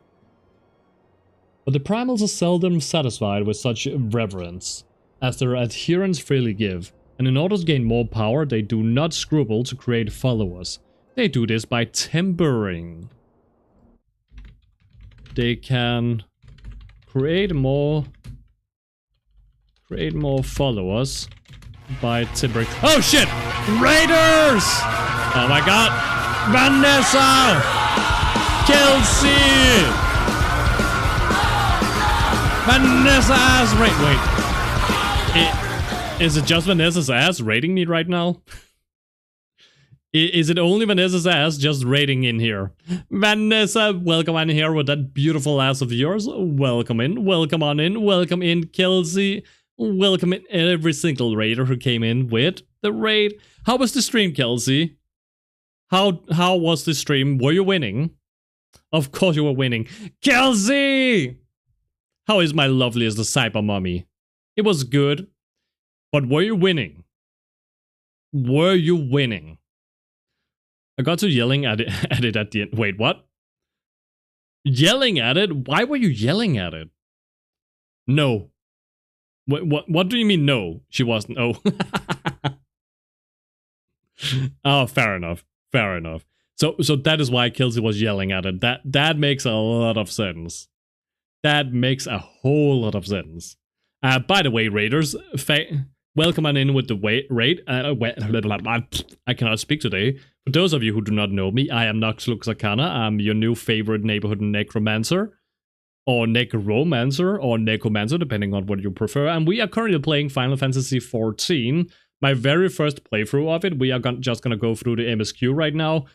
Speaker 1: But the primals are seldom satisfied with such reverence, as their adherents freely give, and in order to gain more power, they do not scruple to create followers. They do this by timbering. They can create more followers by timbering. Oh shit! Raiders! Oh my god! Vanessa! Kelsey! Vanessa ass wait. Is it just Vanessa's ass raiding me right now? Is it only Vanessa's ass just raiding in here? Vanessa, welcome on here with that beautiful ass of yours. Welcome in, welcome on in, welcome in, Kelsey. Welcome in every single raider who came in with the raid. How was the stream, Kelsey? How was the stream? Were you winning? Of course you were winning. Kelsey! How is my loveliest the cyber mommy? It was good. But were you winning? Were you winning? I got to yelling at it, at the end. Wait, what? Yelling at it? Why were you yelling at it? No. What do you mean no? She wasn't. Oh. Oh, fair enough. Fair enough. So that is why Kelsey was yelling at it. That makes a lot of sense. That makes a whole lot of sense. By the way, Raiders, welcome on in with the raid. I cannot speak today. For those of you who do not know me, I am Nox Luxarcana. I'm your new favorite neighborhood necromancer. Or necromancer, or necromancer, depending on what you prefer. And we are currently playing Final Fantasy XIV. My very first playthrough of it. We are just gonna go through the MSQ right now.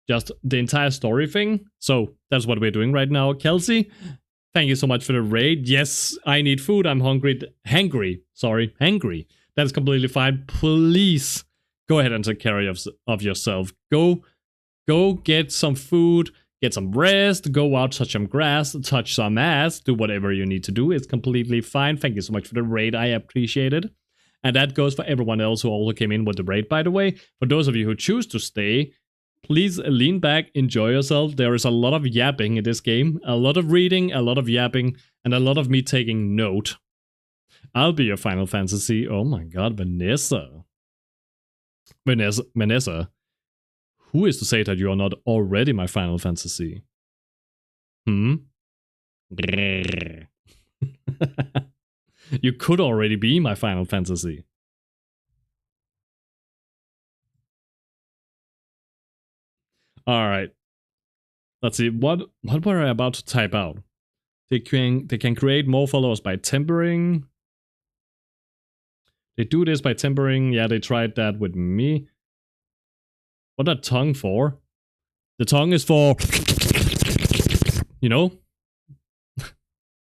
Speaker 1: Just the entire story thing. So that's what we're doing right now. Kelsey, thank you so much for the raid. Yes, I need food. I'm hungry. Hangry. That's completely fine. Please go ahead and take care of yourself. Go get some food. Get some rest, go out, touch some grass, touch some ass, do whatever you need to do. It's completely fine. Thank you so much for the raid. I appreciate it. And that goes for everyone else who also came in with the raid, by the way. For those of you who choose to stay, please lean back, enjoy yourself. There is a lot of yapping in this game. A lot of reading, a lot of yapping, and a lot of me taking note. I'll be your Final Fantasy. Oh my god, Vanessa. Vanessa. Who is to say that you are not already my Final Fantasy? You could already be my Final Fantasy. Alright. Let's see, what were I about to type out? They can create more followers by tempering. They do this by tempering. Yeah, they tried that with me. What that tongue for? The tongue is for, you know,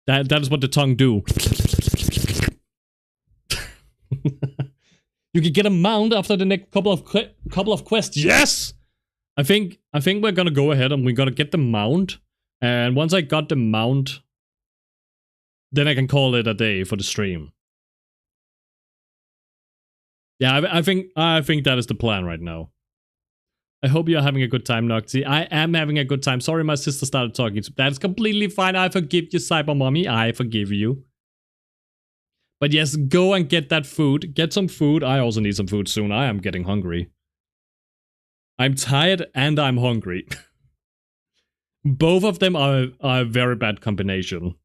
Speaker 1: that is what the tongue do. You can get a mount after the next couple of quests. Yes, I think we're gonna go ahead and we're gonna get the mount. And once I got the mount, then I can call it a day for the stream. Yeah, I think that is the plan right now. I hope you're having a good time, Nocti. I am having a good time. Sorry my sister started talking. That's completely fine. I forgive you, Cyber Mommy. I forgive you. But yes, go and get that food. Get some food. I also need some food soon. I am getting hungry. I'm tired and I'm hungry. Both of them are a very bad combination.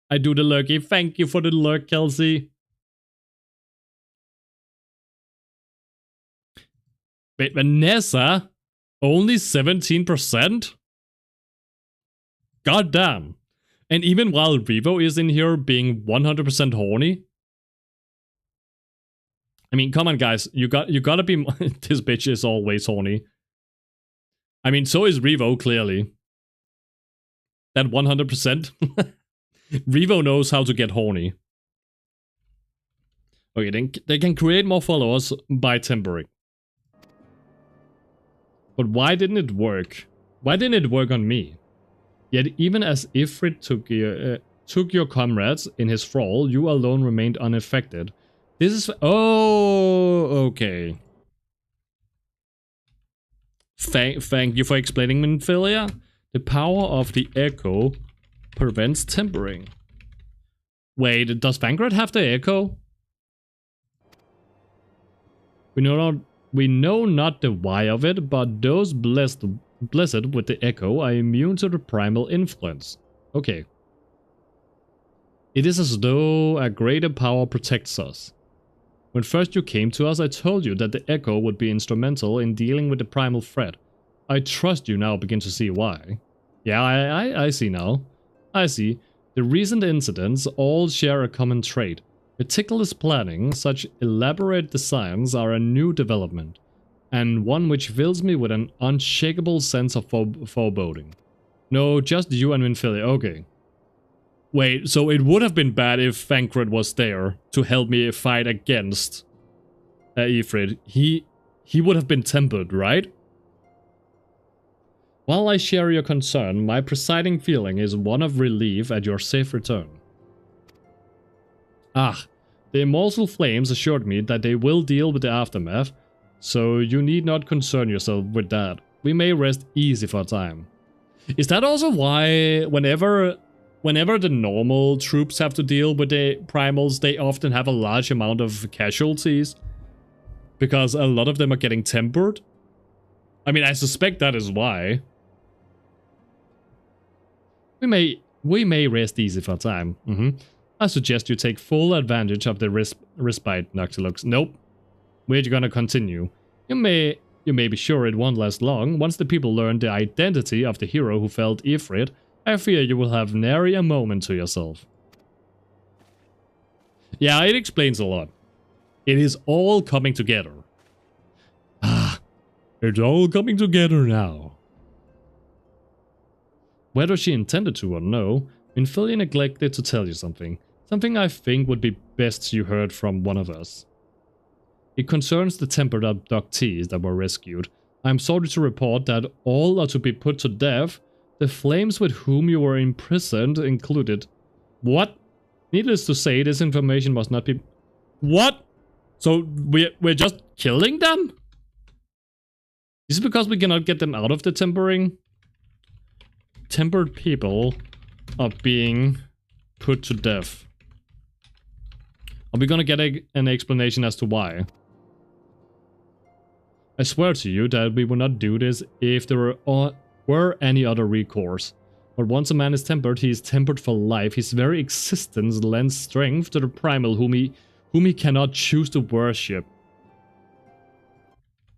Speaker 1: I do the lurky. Thank you for the lurk, Kelsey. Wait, Vanessa? Only 17%? God damn. And even while Revo is in here being 100% horny? I mean, come on guys, you gotta be... This bitch is always horny. I mean, so is Revo, clearly. That 100%? Revo knows how to get horny. Okay, then they can create more followers by tempering. But why didn't it work? Why didn't it work on me? Yet even as Ifrit took your comrades in his thrall, you alone remained unaffected. This is... Oh, okay. Thank you for explaining, Minfilia. The power of the echo prevents tempering. Wait, does Vanguard have the echo? We know not the why of it, but those blessed with the echo are immune to the primal influence. Okay. It is as though a greater power protects us. When first you came to us, I told you that the echo would be instrumental in dealing with the primal threat. I trust you now begin to see why. Yeah, I see now. I see. The recent incidents all share a common trait. Meticulous planning, such elaborate designs are a new development, and one which fills me with an unshakable sense of foreboding. No, just you and Minfilia, okay. Wait, so it would have been bad if Thancred was there to help me fight against Ifrit. He would have been tempered, right? While I share your concern, my presiding feeling is one of relief at your safe return. Ah, the immortal flames assured me that they will deal with the aftermath, so you need not concern yourself with that. We may rest easy for a time. Is that also why whenever the normal troops have to deal with the primals, they often have a large amount of casualties? Because a lot of them are getting tempered? I mean, I suspect that is why. We may rest easy for a time. I suggest you take full advantage of the respite, Noctilux. Nope. We're gonna continue. You may be sure it won't last long. Once the people learn the identity of the hero who felled Ifrit, I fear you will have nary a moment to yourself. Yeah, it explains a lot. It is all coming together. Ah, it's all coming together now. Whether she intended to or no, Minfilia neglected to tell you something. Something I think would be best you heard from one of us. It concerns the tempered abductees that were rescued. I am sorry to report that all are to be put to death, the flames with whom you were imprisoned included. What? Needless to say, this information must not be... What? So we're just killing them? Is it because we cannot get them out of the tempering? Tempered people are being put to death. Are we gonna get an explanation as to why? I swear to you that we would not do this if there were any other recourse. But once a man is tempered, he is tempered for life. His very existence lends strength to the primal whom he cannot choose to worship.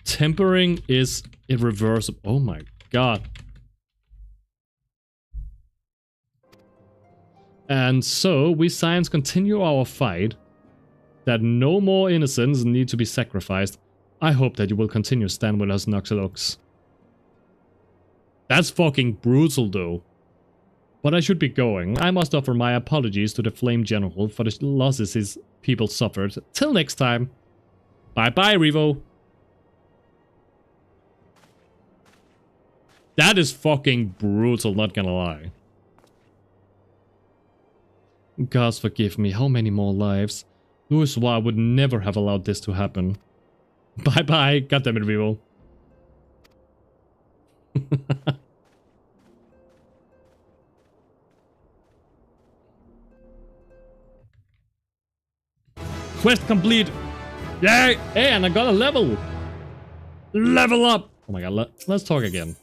Speaker 1: Tempering is irreversible. Oh my god. And so, we Scions continue our fight, that no more innocents need to be sacrificed. I hope that you will continue to stand with us, Noctilux. That's fucking brutal though. But I should be going. I must offer my apologies to the Flame General for the losses his people suffered. Till next time. Bye bye, Revo. That is fucking brutal, not gonna lie. Gods forgive me, how many more lives? Eorzea would never have allowed this to happen. Bye bye, goddammit, Revo. Quest complete! Yay! Hey, and I got a level! Level up! Oh my god, let's talk again.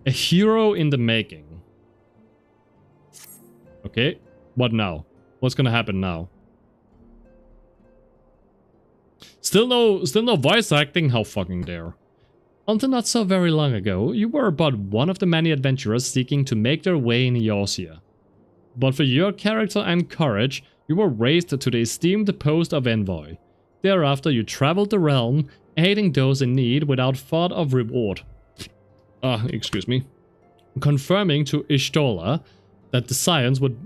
Speaker 1: A hero in the making. Okay, what now? What's gonna happen now? Still no voice acting? How fucking dare. Until not so very long ago, you were but one of the many adventurers seeking to make their way in Eorzea. But for your character and courage, you were raised to the esteemed post of envoy. Thereafter, you traveled the realm, aiding those in need without thought of reward. Excuse me. Confirming to Ishtola that the Scions would...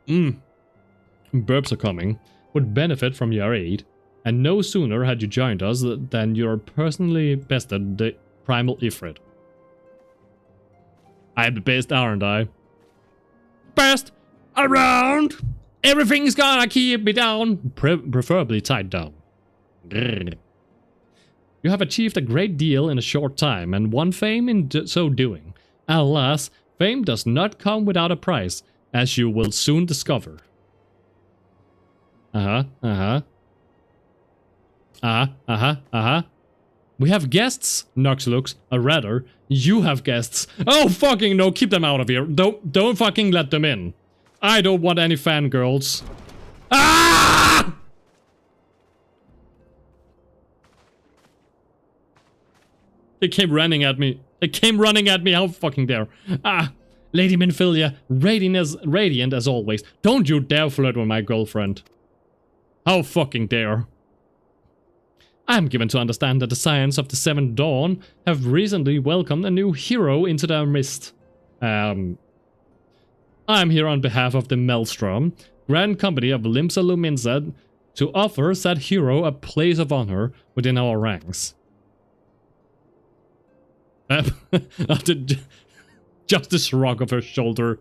Speaker 1: burps are coming. Would benefit from your aid. And no sooner had you joined us than you personally bested the primal Ifrit. I'm the best, aren't I? Best around! Everything's gonna keep me down. Preferably tied down. Grrr. You have achieved a great deal in a short time, and won fame in so doing. Alas, fame does not come without a price, as you will soon discover. We have guests, Noxlux, or rather, you have guests. Oh fucking no, keep them out of here. Don't fucking let them in. I don't want any fangirls. Ah! They came running at me. How fucking dare. Ah, Lady Minfilia, radiant as always. Don't you dare flirt with my girlfriend. How fucking dare. I am given to understand that the Scions of the Seventh Dawn have recently welcomed a new hero into their midst. I am here on behalf of the Maelstrom, Grand Company of Limsa Luminsa, to offer said hero a place of honor within our ranks. After just the shrug of her shoulder.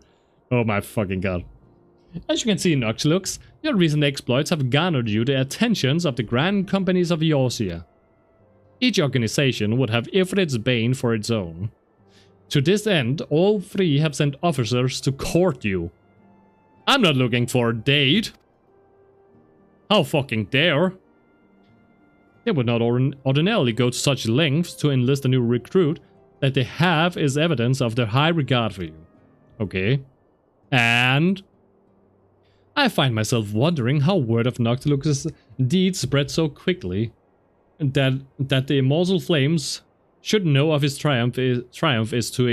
Speaker 1: Oh my fucking god. As you can see, Noxlux, your recent exploits have garnered you the attentions of the grand companies of Eorzea. Each organization would have Ifrit's bane for its own. To this end, all three have sent officers to court you. I'm not looking for a date. How fucking dare? They would not ordinarily go to such lengths to enlist a new recruit. That they have is evidence of their high regard for you. Okay. And I find myself wondering how word of Noctilux's deed spread so quickly. That the immortal flames should know of his triumph is to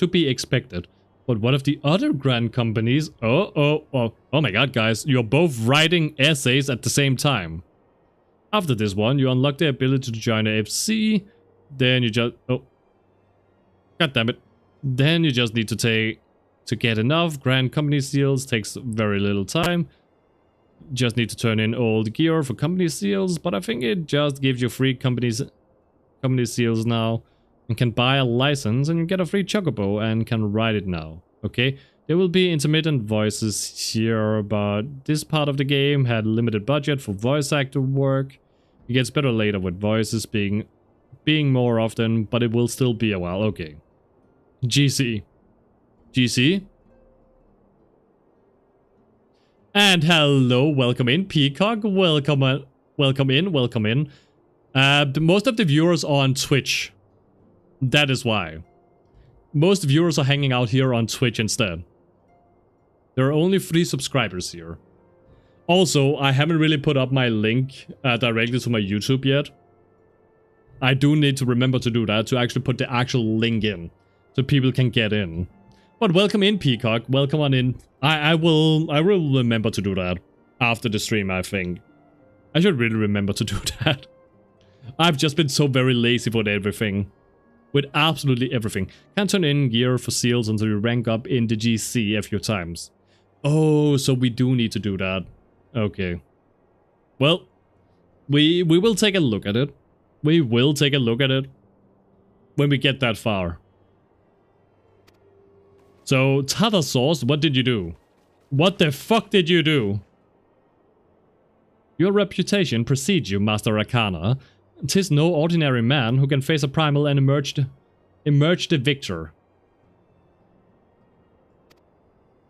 Speaker 1: be expected. But what of the other grand companies? Oh my god, guys, you're both writing essays at the same time. After this one, you unlock the ability to join a FC. Then you just god damn it. Then you just need to get enough grand company seals. Takes very little time. Just need to turn in old gear for company seals, but I think it just gives you free company seals now. And can buy a license and you get a free chocobo and can ride it now. Okay, there will be intermittent voices here, but this part of the game had limited budget for voice actor work. It gets better later with voices being more often, but it will still be a while. Okay. GC. And hello, welcome in, Peacock. Welcome in. Most of the viewers are on Twitch. That is why. Most viewers are hanging out here on Twitch instead. There are only 3 subscribers here. Also, I haven't really put up my link directly to my YouTube yet. I do need to remember to do that, to actually put the actual link in, so people can get in. But welcome in, Peacock. Welcome on in. I will remember to do that after the stream, I think. I should really remember to do that. I've just been so very lazy with everything. With absolutely everything. Can't turn in gear for seals until you rank up in the GC a few times. Oh, so we do need to do that. Okay. Well, we will take a look at it. We will take a look at it when we get that far. So, Tata Sauce, what did you do? What the fuck did you do? Your reputation precedes you, Master Arcana. 'Tis no ordinary man who can face a primal and emerge the victor.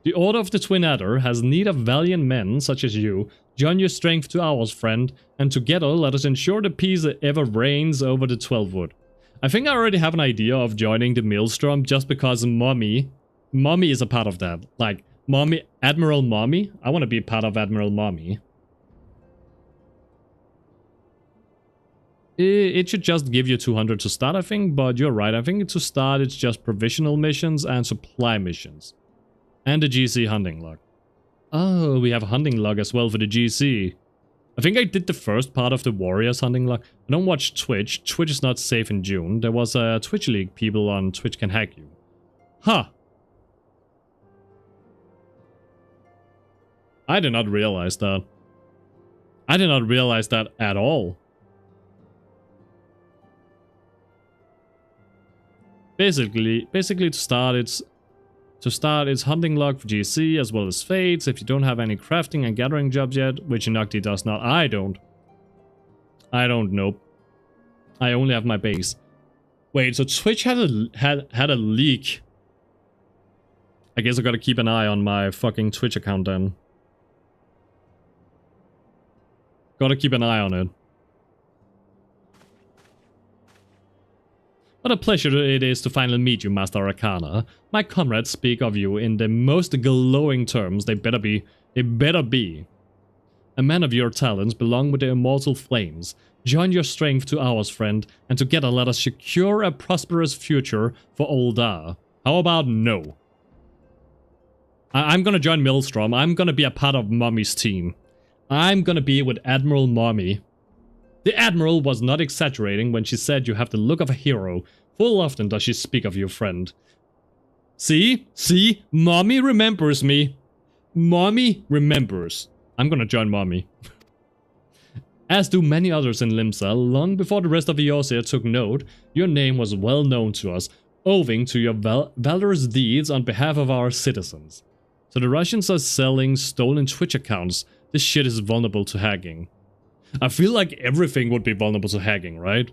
Speaker 1: The Order of the Twin Adder has need of valiant men such as you. Join your strength to ours, friend, and together let us ensure the peace ever reigns over the 12-wood. I think I already have an idea of joining the Maelstrom just because Mommy is a part of that. Like, Admiral Mommy? I want to be part of Admiral Mommy. It should just give you 200 to start, I think, but you're right. I think to start it's just provisional missions and supply missions. And the GC hunting log. Oh, we have a hunting log as well for the GC. I think I did the first part of the Warriors hunting log. I don't watch Twitch. Twitch is not safe in June. There was a Twitch League. People on Twitch can hack you. Huh. I did not realize that. I did not realize that at all. Basically to start it's hunting log for GC as well as fates. If you don't have any crafting and gathering jobs yet, which Inocti does not. I don't. Nope. I only have my base. Wait, so Twitch had a leak. I guess I gotta keep an eye on my fucking Twitch account then. Gotta keep an eye on it. What a pleasure it is to finally meet you, Master Arcana. My comrades speak of you in the most glowing terms. They better be. A man of your talents belong with the immortal flames. Join your strength to ours, friend, and together let us secure a prosperous future for Ul'dah. How about no? I'm gonna join Maelstrom. I'm gonna be a part of Mommy's team. I'm gonna be with Admiral Mommy. The Admiral was not exaggerating when she said you have the look of a hero. Full often does she speak of your friend. See? Mommy remembers me. Mommy remembers. I'm gonna join Mommy. As do many others in Limsa, long before the rest of Eorzea took note, your name was well known to us, owing to your valorous deeds on behalf of our citizens. So the Russians are selling stolen Twitch accounts. This shit is vulnerable to hacking. I feel like everything would be vulnerable to hacking, right?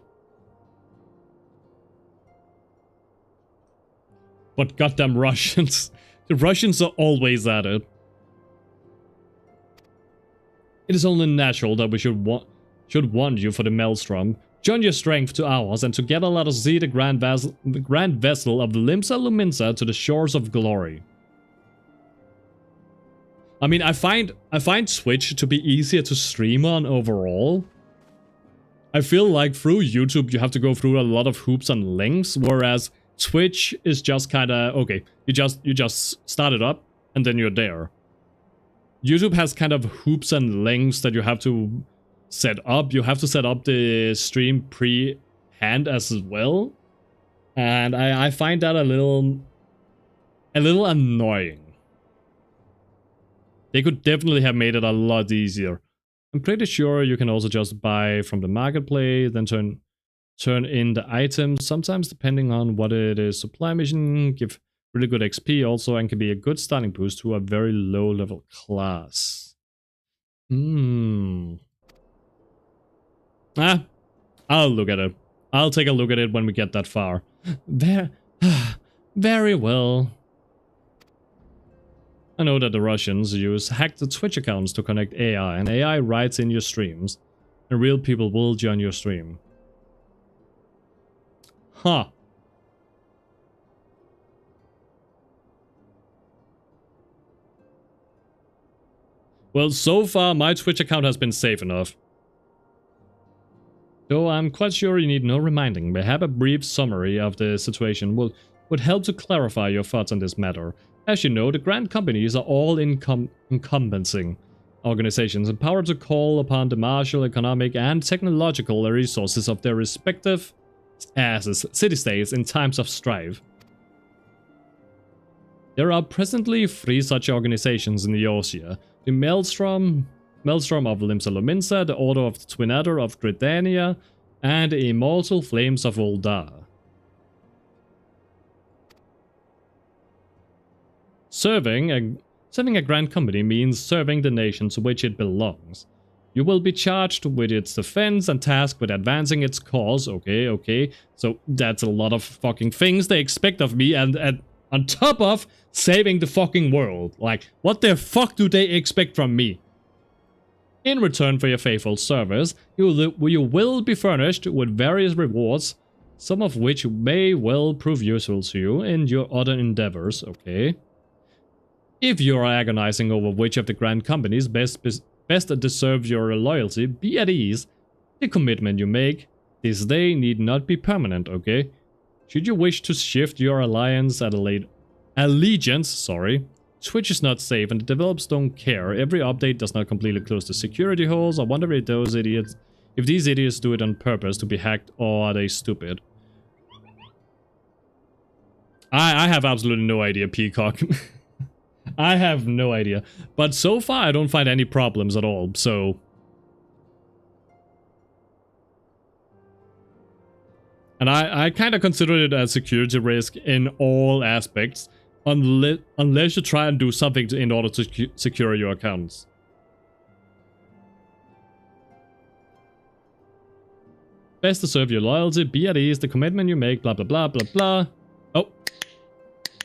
Speaker 1: But goddamn Russians. The Russians are always at it. It is only natural that we should want you for the Maelstrom. Join your strength to ours, and together let us see the grand vessel of the Limsa Luminsa to the shores of glory. I mean, I find Twitch to be easier to stream on overall. I feel like through YouTube you have to go through a lot of hoops and links, whereas Twitch is just kinda okay, you just start it up and then you're there. YouTube has kind of hoops and links that you have to set up. You have to set up the stream pre-hand as well. And I find that a little annoying. They could definitely have made it a lot easier. I'm pretty sure you can also just buy from the marketplace, then turn in the items, sometimes depending on what it is. Supply mission, give really good XP also, and can be a good starting boost to a very low level class. I'll look at it. I'll take a look at it when we get that far. Very well. I know that the Russians use hacked Twitch accounts to connect AI, and AI writes in your streams, and real people will join your stream. Huh. Well, so far my Twitch account has been safe enough. Though I'm quite sure you need no reminding, perhaps a brief summary of the situation would help to clarify your thoughts on this matter. As you know, the grand companies are all encompassing organizations empowered to call upon the martial, economic, and technological resources of their respective city-states in times of strife. There are presently 3 such organizations in Eorzea: the Maelstrom of Limsa Luminsa, the Order of the Twin Adder of Gridania, and the Immortal Flames of Uldar. Serving a grand company means serving the nation to which it belongs. You will be charged with its defense and tasked with advancing its cause. Okay. So that's a lot of fucking things they expect of me, and on top of saving the fucking world. Like, what the fuck do they expect from me? In return for your faithful service, you will be furnished with various rewards, some of which may well prove useful to you in your other endeavors. Okay. If you are agonizing over which of the grand companies best deserve your loyalty, be at ease. The commitment you make this day need not be permanent, okay? Should you wish to shift your allegiance, Twitch is not safe and the developers don't care. Every update does not completely close the security holes. I wonder if these idiots do it on purpose to be hacked, or are they stupid? I have absolutely no idea, Peacock. I have no idea. But so far, I don't find any problems at all, so... And I kind of consider it a security risk in all aspects, unless you try and do something in order to secure your accounts. Best to serve your loyalty, be at ease, the commitment you make, blah blah blah blah blah. Oh.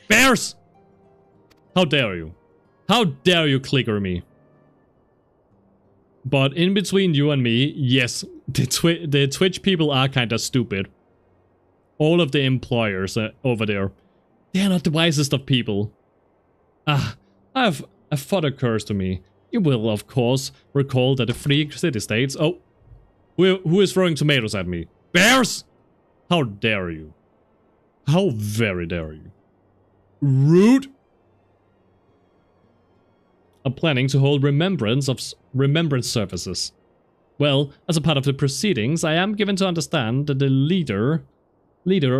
Speaker 1: Bears! How dare you? How dare you clicker me? But in between you and me, yes, the Twitch people are kinda stupid. All of the employers over there. They are not the wisest of people. A thought occurs to me. You will, of course, recall that the 3 city-states... Oh, who is throwing tomatoes at me? Bears! How dare you? How very dare you? Rude! Are planning to hold remembrance services. Well, as a part of the proceedings, I am given to understand that the leader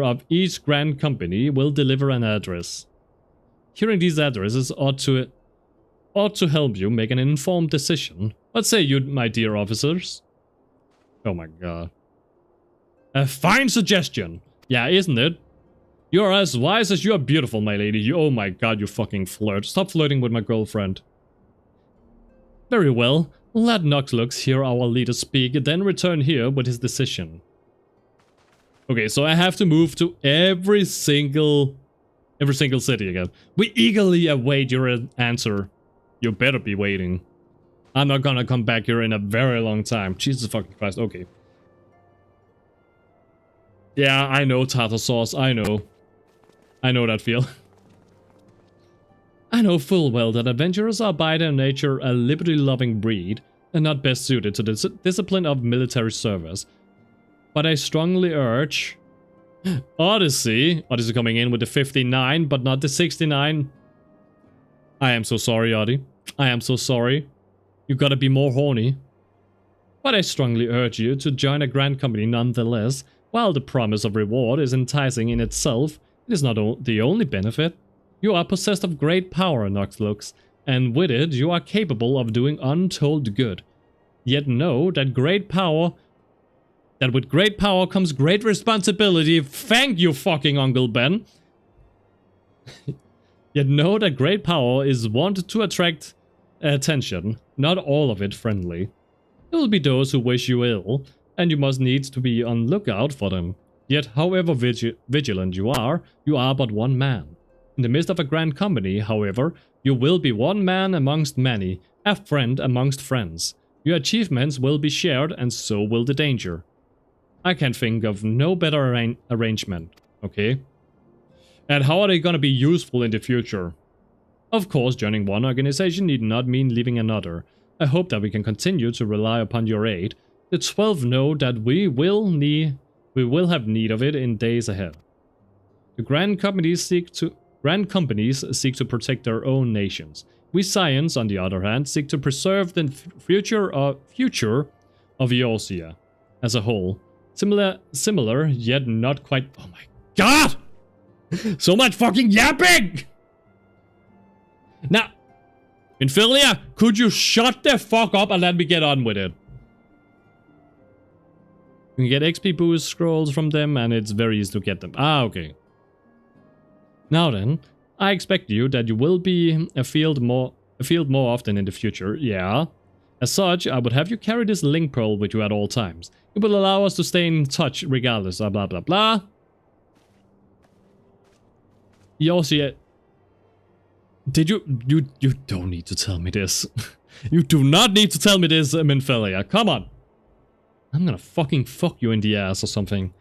Speaker 1: of each grand company will deliver an address. Hearing these addresses ought to help you make an informed decision. What say you, my dear officers? Oh my god. A fine suggestion. Yeah, isn't it? You're as wise as you are beautiful, my lady. You, oh my god, you fucking flirt. Stop flirting with my girlfriend. Very well. Let Noxlux hear our leader speak, then return here with his decision. Okay, so I have to move to every single city again. We eagerly await your answer. You better be waiting. I'm not gonna come back here in a very long time. Jesus fucking Christ, okay. Yeah, I know, tartar sauce, I know. I know that feel. I know full well that adventurers are by their nature a liberty-loving breed, and not best suited to the discipline of military service. But I strongly urge... Odyssey coming in with the 59, but not the 69. I am so sorry, Oddie. I am so sorry. You gotta be more horny. But I strongly urge you to join a grand company nonetheless. While the promise of reward is enticing in itself, it is not the only benefit. You are possessed of great power, Noxlux, and with it you are capable of doing untold good. Yet know that with great power comes great responsibility. Thank you, fucking Uncle Ben. Yet know that great power is wont to attract attention, not all of it friendly. There will be those who wish you ill, and you must needs to be on lookout for them. Yet, however vigilant you are but one man. In the midst of a grand company, however, you will be one man amongst many, a friend amongst friends. Your achievements will be shared, and so will the danger. I can think of no better arrangement, okay? And how are they gonna be useful in the future? Of course, joining one organization need not mean leaving another. I hope that we can continue to rely upon your aid. The 12 know that we will have need of it in days ahead. The grand companies seek to protect their own nations. We Scions, on the other hand, seek to preserve the future of Eorzea as a whole. Similar, yet not quite. Oh my god! So much fucking yapping! Now, Infilia, could you shut the fuck up and let me get on with it? You can get XP boost scrolls from them, and it's very easy to get them. Ah, okay. Now then, I expect that you will be a field more often in the future, yeah. As such, I would have you carry this link pearl with you at all times. It will allow us to stay in touch regardless, blah blah blah. Eorzea, did you don't need to tell me this. You do not need to tell me this, Minfelia. Come on. I'm gonna fucking fuck you in the ass or something.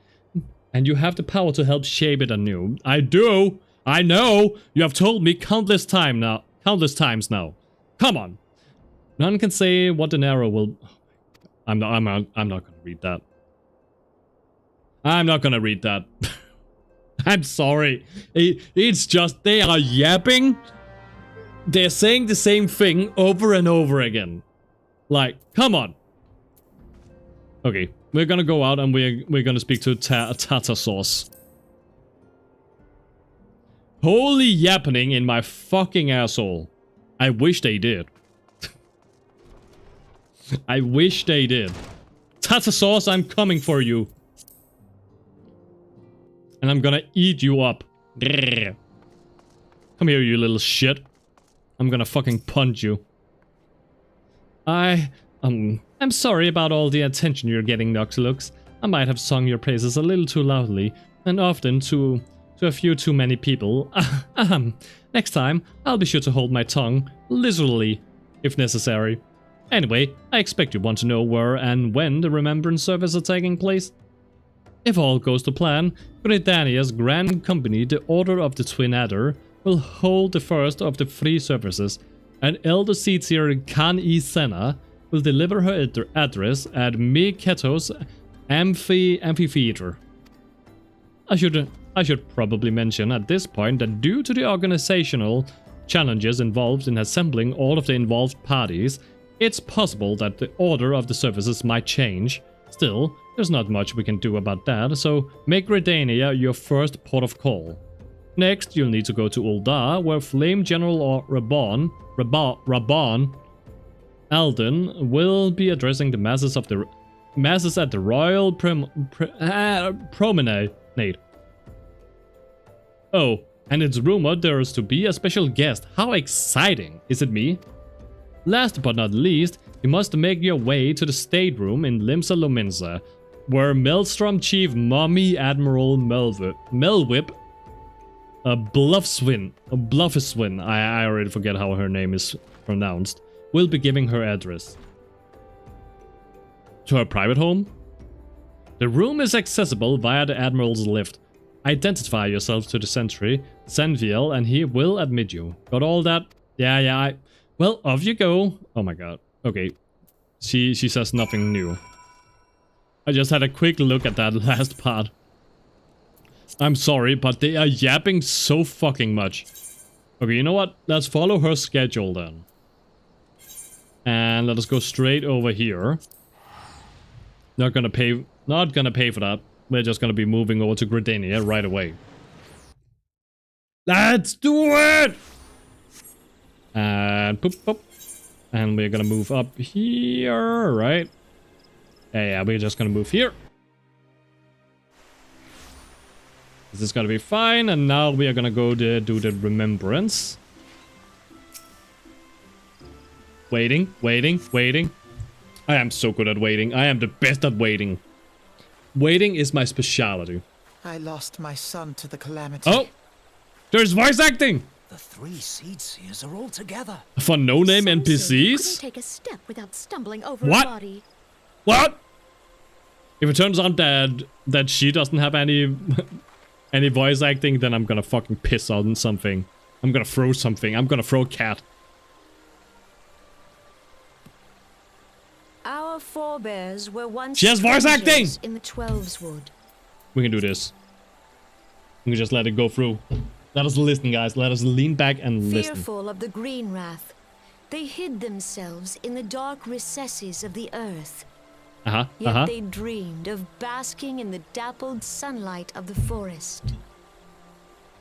Speaker 1: And you have the power to help shape it anew. I do. I know. You have told me countless times now. Come on. None can say what an arrow will. I'm not gonna read that. I'm not gonna read that. I'm sorry. It's just they are yapping. They're saying the same thing over and over again. Like, come on. Okay, we're gonna go out and we're gonna speak to Tartar Sauce. Holy yappening in my fucking asshole. I wish they did. I wish they did. Tartar Sauce, I'm coming for you. And I'm gonna eat you up. Come here, you little shit. I'm gonna fucking punch you. I'm sorry about all the attention you're getting, Noxlux. I might have sung your praises a little too loudly, and often to a few too many people. Next time, I'll be sure to hold my tongue, literally, if necessary. Anyway, I expect you want to know where and when the Remembrance Service are taking place. If all goes to plan, Gridania's Grand Company, the Order of the Twin Adder, will hold the first of the 3 services, and Elder Seetsier Kan-E Senna will deliver her address at Miketo's amphitheater. I should probably mention at this point that due to the organizational challenges involved in assembling all of the involved parties, it's possible that the order of the services might change. Still, there's not much we can do about that, so make Gridania your first port of call. Next, you'll need to go to Ul'dah, where Flame General Rabban Alden will be addressing the masses of the Masses at the Royal Promenade. Oh, and it's rumored there is to be a special guest. How exciting! Is it me? Last but not least, you must make your way to the stateroom in Limsa Lominsa, where Maelstrom Chief Mommy Admiral Melwhip, Bluffiswin, I already forget how her name is pronounced, will be giving her address. To her private home? The room is accessible via the Admiral's lift. Identify yourself to the sentry, Senviel, and he will admit you. Got all that? Yeah, well, off you go. Oh my god. Okay. She says nothing new. I just had a quick look at that last part. I'm sorry, but they are yapping so fucking much. Okay, you know what? Let's follow her schedule then. And let us go straight over here. Not gonna pay for that. We're just gonna be moving over to Gridania right away. Let's do it! And poop, poop. And we're gonna move up here, right? Yeah, we're just gonna move here. This is gonna be fine, and now we are gonna go to do the remembrance. Waiting. I am so good at waiting. I am the best at waiting. Waiting is my specialty.
Speaker 4: I lost my son to the calamity.
Speaker 1: Oh! There's voice acting!
Speaker 5: The 3 seed seers are all together.
Speaker 1: For no-name
Speaker 6: Some say you
Speaker 1: NPCs?
Speaker 6: couldn't take a step without stumbling over
Speaker 1: What?
Speaker 6: a body.
Speaker 1: What? If it turns out that she doesn't have any any voice acting, then I'm gonna fucking piss on something. I'm gonna throw something. I'm gonna throw a cat.
Speaker 6: Our forebears were once
Speaker 1: She has voice acting!
Speaker 6: strangers in the Twelveswood.
Speaker 1: We can do this. We can just let it go through. Let us listen, guys. Let us lean back and listen.
Speaker 6: Fearful of the green wrath, they hid themselves in the dark recesses of the earth. Yet they dreamed of basking in the dappled sunlight of the forest.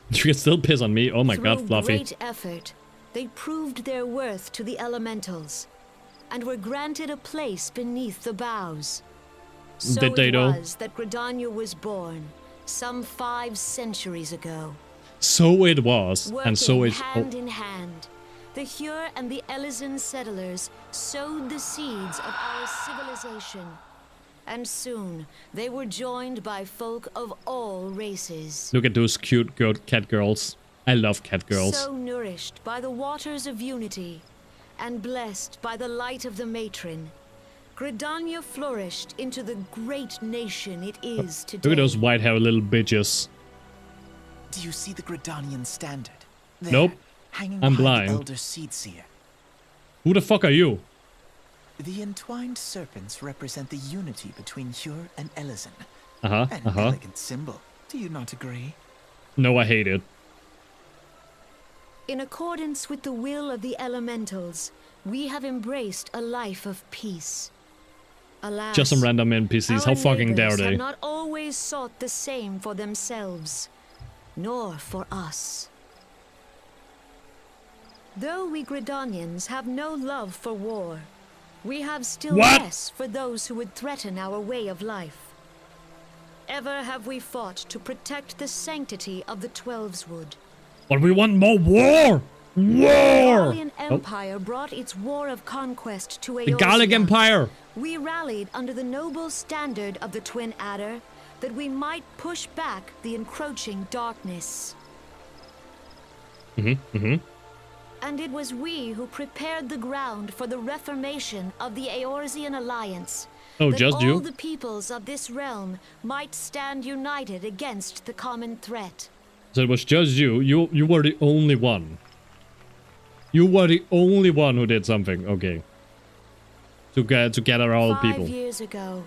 Speaker 1: You can still piss on me. Oh my god,
Speaker 6: Through
Speaker 1: Fluffy.
Speaker 6: great effort, they proved their worth to the elementals, and were granted a place beneath the boughs. So
Speaker 1: Did they
Speaker 6: it
Speaker 1: though?
Speaker 6: was that Gridania was born, some 5 centuries ago.
Speaker 1: So it was,
Speaker 6: Working
Speaker 1: and so it.
Speaker 6: hand in hand, the Hure and the Elysian settlers sowed the seeds of our civilization, and soon they were joined by folk of all races.
Speaker 1: Look at those cute cat girls. I love cat girls.
Speaker 6: So nourished by the waters of unity, and blessed by the light of the matron, Gridania flourished into the great nation it is today.
Speaker 1: Look at those white-haired little bitches.
Speaker 4: Do you see the Gridanian standard? There,
Speaker 1: Nope.
Speaker 4: hanging
Speaker 1: I'm
Speaker 4: behind
Speaker 1: blind.
Speaker 4: the Elder Seed Seer.
Speaker 1: Who the fuck are you?
Speaker 4: The entwined serpents represent the unity between Hure and Elysian.
Speaker 1: Uh-huh,
Speaker 4: An
Speaker 1: uh-huh.
Speaker 4: elegant symbol. Do you not agree?
Speaker 1: No, I hate it.
Speaker 6: In accordance with the will of the elementals, we have embraced a life of peace. Alas,
Speaker 1: Just some random NPCs. How
Speaker 6: our
Speaker 1: fucking dare
Speaker 6: neighbors
Speaker 1: they?
Speaker 6: have not always sought the same for themselves, nor for us. Though we Gridanians have no love for war, we have still
Speaker 1: What?
Speaker 6: less for those who would threaten our way of life. Ever have we fought to protect the sanctity of the Twelveswood.
Speaker 1: But we want more war!
Speaker 6: The
Speaker 1: War!
Speaker 6: Gallian Empire brought its war of conquest to
Speaker 1: The Gallic
Speaker 6: Eorzea.
Speaker 1: Empire!
Speaker 6: We rallied under the noble standard of the Twin Adder that we might push back the encroaching darkness. And it was we who prepared the ground for the reformation of the Eorzean Alliance.
Speaker 1: Oh,
Speaker 6: that
Speaker 1: just
Speaker 6: all
Speaker 1: you?
Speaker 6: the peoples of this realm might stand united against the common threat.
Speaker 1: So it was just you. You were the only one. You were the only one who did something. Okay. To gather all the
Speaker 6: 5
Speaker 1: people.
Speaker 6: years ago,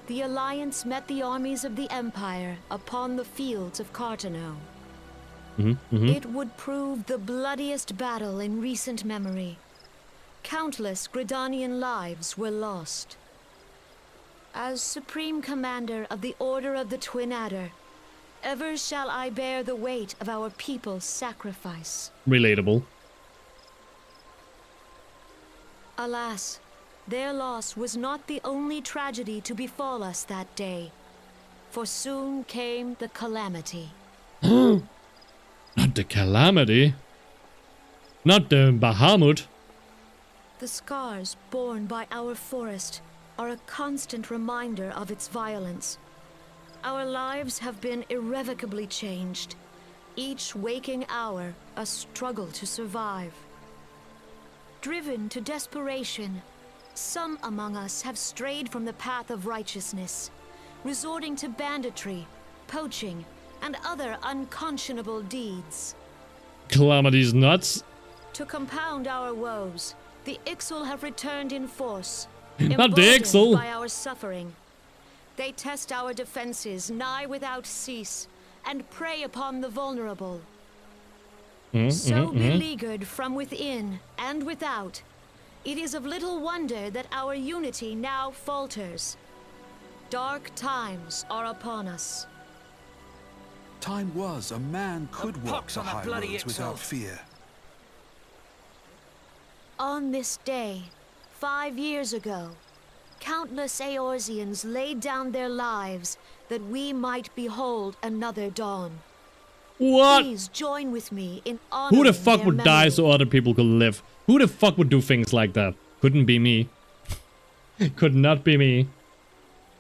Speaker 6: the Alliance met the armies of the Empire upon the fields of Cartano. It would prove the bloodiest battle in recent memory. Countless Gridanian lives were lost. As Supreme Commander of the Order of the Twin Adder, ever shall I bear the weight of our people's sacrifice.
Speaker 1: Relatable.
Speaker 6: Alas, Their loss was not the only tragedy to befall us that day, for soon came the calamity.
Speaker 1: Not the calamity. Not the Bahamut.
Speaker 6: The scars borne by our forest are a constant reminder of its violence. Our lives have been irrevocably changed, each waking hour a struggle to survive. Driven to desperation, some among us have strayed from the path of righteousness, resorting to banditry, poaching, and other unconscionable deeds.
Speaker 1: Calamity's nuts.
Speaker 6: To compound our woes, the Ixal have returned in force,
Speaker 1: Not the Ixal.
Speaker 6: by our suffering. They test our defenses nigh without cease, and prey upon the vulnerable. So beleaguered from within and without, it is of little wonder that our unity now falters. Dark times are upon us.
Speaker 7: Time was a man could walk
Speaker 5: pox
Speaker 7: the
Speaker 5: on that
Speaker 7: high
Speaker 5: bloody
Speaker 7: roads
Speaker 5: Ixal.
Speaker 7: without fear.
Speaker 6: On this day, 5 years ago, countless Eorzeans laid down their lives that we might behold another dawn.
Speaker 1: What?
Speaker 6: Please join with me in honoring
Speaker 1: Who the fuck
Speaker 6: their
Speaker 1: would die
Speaker 6: memory.
Speaker 1: so other people could live? Who the fuck would do things like that? Couldn't be me. Could not be me.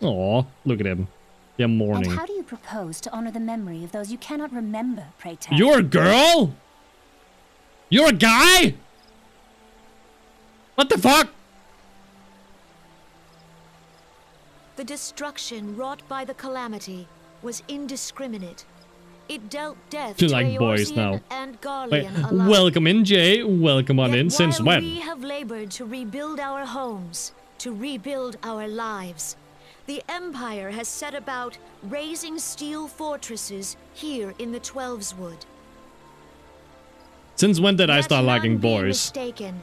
Speaker 1: Aw, look at him. They're mourning.
Speaker 8: And how do you propose to honor the memory of those you cannot remember, pray tell?
Speaker 1: You're a girl? You're a guy? What the fuck?
Speaker 6: The destruction wrought by the calamity was indiscriminate. It dealt death
Speaker 1: You
Speaker 6: to
Speaker 1: like boys
Speaker 6: Eorzean
Speaker 1: now.
Speaker 6: and
Speaker 1: Wait,
Speaker 6: Garlean alike.
Speaker 1: welcome in, Jay. Welcome on
Speaker 6: Yet
Speaker 1: in. Since
Speaker 6: while
Speaker 1: when?
Speaker 6: we have labored to rebuild our homes, to rebuild our lives, the Empire has set about raising steel fortresses here in the Twelveswood.
Speaker 1: Since when did I
Speaker 6: Let
Speaker 1: start
Speaker 6: none
Speaker 1: liking
Speaker 6: be
Speaker 1: boys?
Speaker 6: mistaken.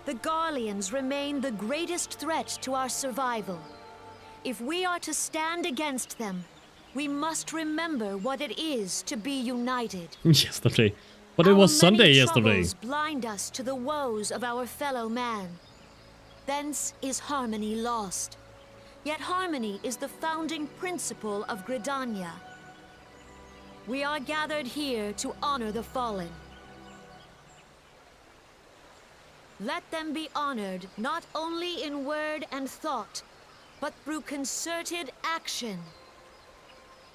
Speaker 6: The Garleans remain the greatest threat to our survival. If we are to stand against them, we must remember what it is to be united.
Speaker 1: Yesterday. But it
Speaker 6: Our
Speaker 1: was Sunday
Speaker 6: many
Speaker 1: yesterday.
Speaker 6: troubles blind us to the woes of our fellow man. Thence is harmony lost. Yet harmony is the founding principle of Gridania. We are gathered here to honor the fallen. Let them be honored not only in word and thought, but through concerted action.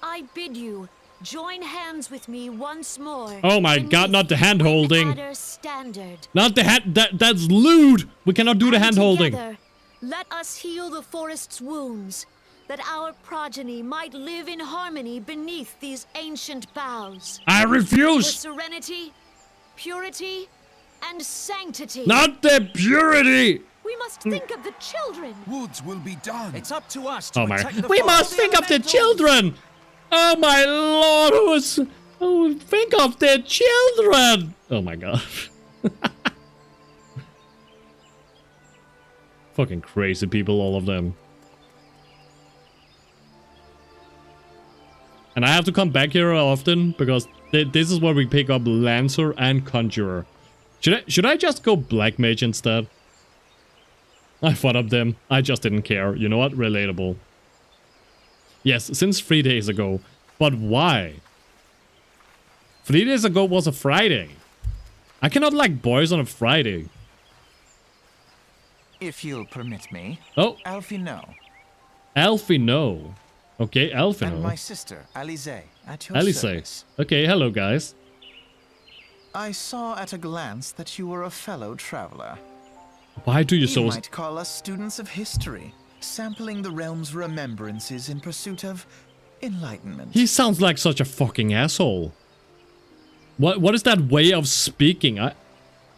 Speaker 6: I bid you join hands with me once more.
Speaker 1: Oh my god, not the hand holding.
Speaker 6: Adder's standard.
Speaker 1: Not the hand. That's lewd. We cannot do the
Speaker 6: And
Speaker 1: hand holding.
Speaker 6: together, let us heal the forest's wounds, that our progeny might live in harmony beneath these ancient boughs.
Speaker 1: I
Speaker 6: For
Speaker 1: refuse.
Speaker 6: serenity, purity, and sanctity.
Speaker 1: Not the purity.
Speaker 6: We must think of the children.
Speaker 7: Woods will be done.
Speaker 5: It's up to us to
Speaker 1: Oh my.
Speaker 5: protect the
Speaker 1: We
Speaker 5: forest.
Speaker 1: must think of the children. Oh my lord. Who think of the children? Oh my god. Fucking crazy people, all of them. And I have to come back here often because this is where we pick up Lancer and Conjurer. Should I just go Black Mage instead? I fought up them. I just didn't care. You know what? Relatable. Yes, since 3 days ago. But why? 3 days ago was a Friday. I cannot like boys on a Friday.
Speaker 4: If you'll permit me.
Speaker 1: Oh,
Speaker 4: Alfie, no.
Speaker 1: Alfie, no. Okay, Alfie,
Speaker 4: And
Speaker 1: no.
Speaker 4: my sister, Alize, at your
Speaker 1: Alice.
Speaker 4: service.
Speaker 1: Okay, hello guys.
Speaker 4: I saw at a glance that you were a fellow traveler.
Speaker 1: Why do you
Speaker 4: You
Speaker 1: so...
Speaker 4: might call us students of history, sampling the realm's remembrances in pursuit of enlightenment.
Speaker 1: He sounds like such a fucking asshole. What is that way of speaking?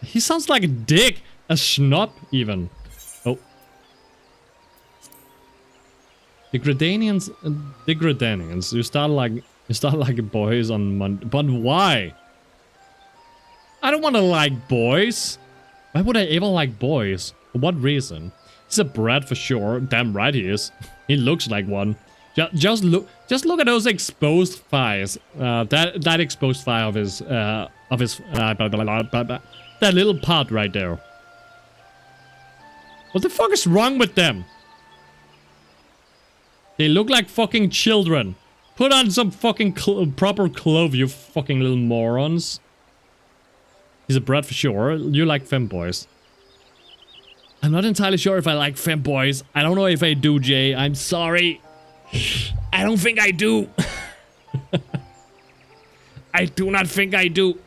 Speaker 1: He sounds like a dick. A schnob, even. Oh. Degradanians. Degradanians. You start like boys on Monday. But why? I don't want to like boys. Why would I ever like boys? For what reason? He's a brat for sure. Damn right he is. He looks like one. Just look at those exposed thighs. That exposed thigh of his that little part right there. What the fuck is wrong with them? They look like fucking children. Put on some fucking proper clothes, you fucking little morons. He's a brat for sure. You like femboys. I'm not entirely sure if I like femboys. I don't know if I do, Jay. I'm sorry. I don't think I do. I do not think I do.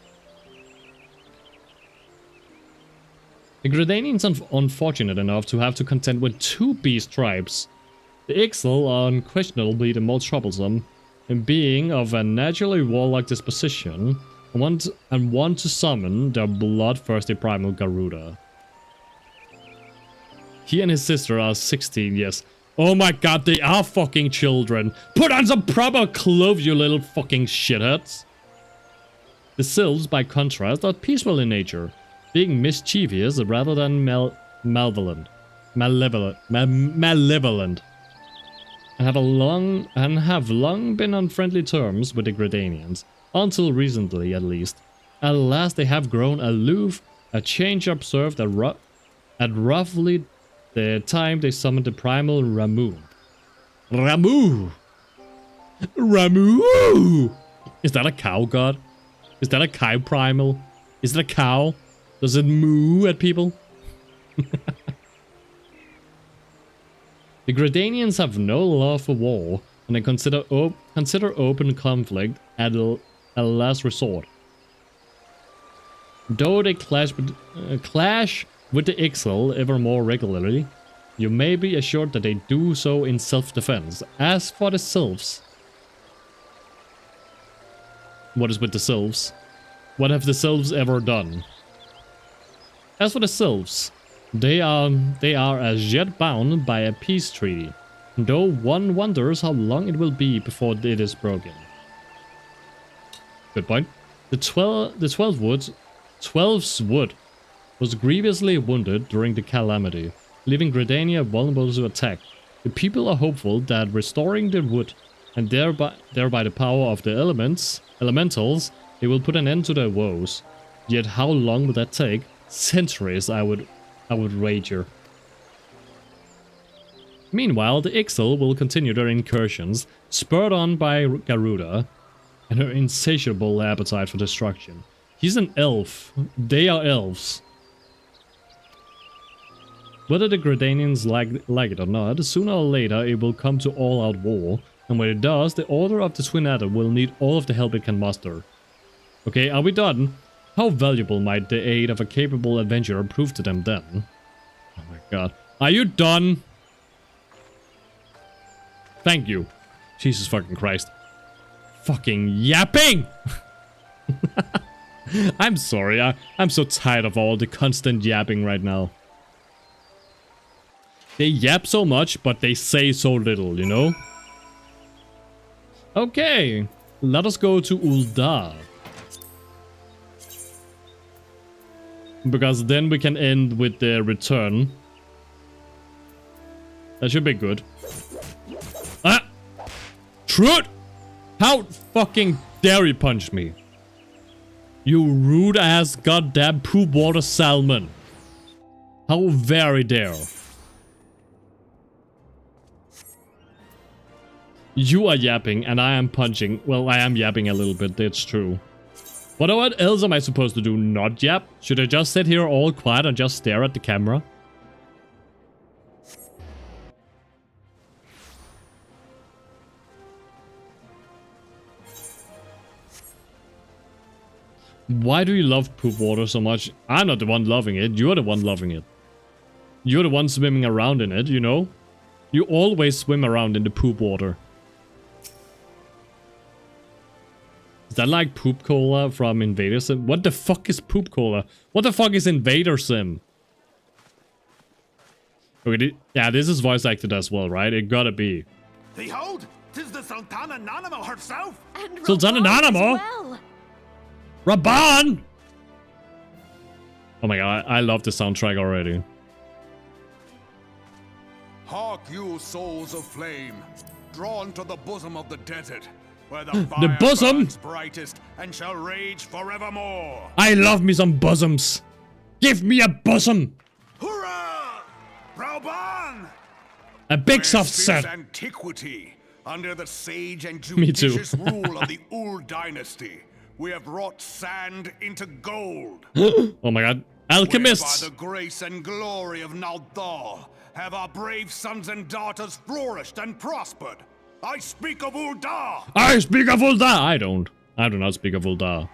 Speaker 1: The Gradanians are unfortunate enough to have to contend with 2 beast tribes. The Ixal are unquestionably the most troublesome, and being of a naturally warlike disposition, and want to summon their bloodthirsty primal Garuda. He and his sister are 16, yes. Oh my god, they are fucking children. Put on some proper clothes, you little fucking shitheads. The Sylphs, by contrast, are peaceful in nature, being mischievous rather than malevolent, and have long been on friendly terms with the Gradanians, until recently at least. At last they have grown aloof, a change observed at roughly the time they summoned the primal Ramu. Ramu! Ramu! Is that a cow god? Is that a cow primal? Is it a cow? Does it moo at people? The Gradanians have no love for war, and they consider open conflict at a last resort. Though they clash with the Ixal ever more regularly, you may be assured that they do so in self-defense. As for the Sylphs... What is with the Sylphs? What have the Sylphs ever done? As for the Sylphs, they are as yet bound by a peace treaty, though one wonders how long it will be before it is broken. Good point. The 12's wood was grievously wounded during the calamity, leaving Gradania vulnerable to attack. The people are hopeful that restoring the wood, and thereby the power of the elementals, they will put an end to their woes. Yet how long will that take? Centuries, I would wager. Meanwhile, the Ixal will continue their incursions, spurred on by Garuda and her insatiable appetite for destruction. He's an elf. They are elves. Whether the Gradanians like it or not, sooner or later it will come to all-out war, and when it does, the Order of the Twin Adder will need all of the help it can muster. Okay, are we done? How valuable might the aid of a capable adventurer prove to them then? Oh my god. Are you done? Thank you. Jesus fucking Christ. Fucking yapping! I'm sorry, I'm so tired of all the constant yapping right now. They yap so much, but they say so little, you know? Okay, let us go to Uldar. Because then we can end with the return. That should be good. Ah! Truth! How fucking dare you punch me? You rude ass goddamn poop water salmon. How very dare. You are yapping and I am punching. Well, I am yapping a little bit, that's true. What else am I supposed to do? Not yap? Should I just sit here all quiet and just stare at the camera? Why do you love poop water so much? I'm not the one loving it. You're the one loving it. You're the one swimming around in it, you know? You always swim around in the poop water. Is that like Poop Cola from Invader Sim? What the fuck is Poop Cola? What the fuck is Invader Sim? Okay, yeah, this is voice acted as well, right? It gotta be.
Speaker 2: Behold, 'tis the Sultana Nanamo herself!
Speaker 6: And
Speaker 1: Sultana
Speaker 6: Raban as
Speaker 1: Nanamo?
Speaker 6: well.
Speaker 1: Raban! Oh my god, I love the soundtrack already.
Speaker 7: Hark you, souls of flame, drawn to the bosom of the desert, where the fire
Speaker 1: The bosom?
Speaker 7: burns brightest and shall rage forevermore.
Speaker 1: I love me some bosoms. Give me a bosom.
Speaker 2: Hurrah!
Speaker 1: A big
Speaker 7: Where
Speaker 1: soft
Speaker 7: since
Speaker 1: set.
Speaker 7: antiquity, under the sage and
Speaker 1: Me too.
Speaker 7: judicious rule of the Ul dynasty, we have wrought sand into gold.
Speaker 1: Oh my god. Alchemists.
Speaker 7: By the grace and glory of Naldal, have our brave sons and daughters flourished and prospered. I speak of Uldar!
Speaker 1: I speak of Uldar. I don't. I do not speak of Uldar.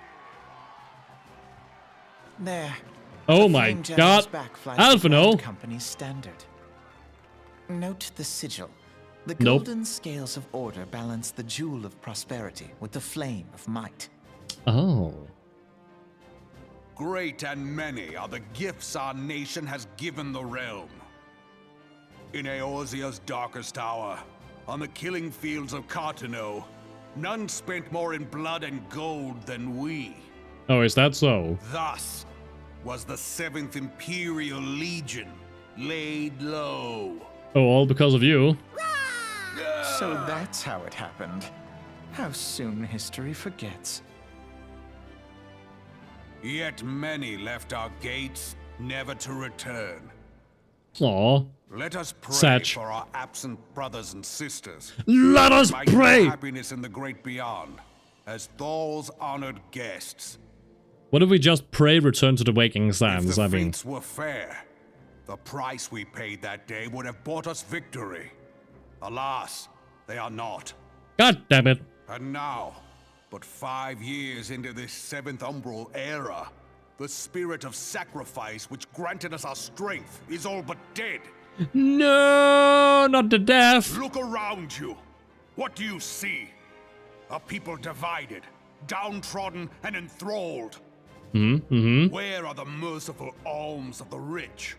Speaker 4: There.
Speaker 1: Oh
Speaker 4: The
Speaker 1: my
Speaker 4: Flame General's
Speaker 1: god.
Speaker 4: back flies
Speaker 1: Alpha,
Speaker 4: the
Speaker 1: no.
Speaker 4: Grand Company's standard. Note the sigil. The
Speaker 1: Nope.
Speaker 4: golden scales of order balance the jewel of prosperity with the flame of might.
Speaker 1: Oh.
Speaker 7: Great and many are the gifts our nation has given the realm. In Eorzea's darkest hour, on the killing fields of Cartano, none spent more in blood and gold than we.
Speaker 1: Oh, is that so?
Speaker 7: Thus was the 7th Imperial Legion laid low.
Speaker 1: Oh, all because of you.
Speaker 4: So that's how it happened. How soon history forgets.
Speaker 7: Yet many left our gates, never to return.
Speaker 1: Aw.
Speaker 7: Let us pray
Speaker 1: Satch.
Speaker 7: for our absent brothers and sisters.
Speaker 1: Let us
Speaker 7: Find their
Speaker 1: pray!
Speaker 7: happiness in the great beyond, as Thal's honored guests.
Speaker 1: What if we just pray return to the waking
Speaker 7: If
Speaker 1: sands?
Speaker 7: the
Speaker 1: I mean,
Speaker 7: fates were fair, the price we paid that day would have bought us victory. Alas, they are not.
Speaker 1: god damn it.
Speaker 7: And now, but 5 years into this 7th Umbral era, the spirit of sacrifice which granted us our strength is all but dead.
Speaker 1: No, not the death.
Speaker 7: Look around you. What do you see? A people divided, downtrodden, and enthralled. Where are the merciful alms of the rich?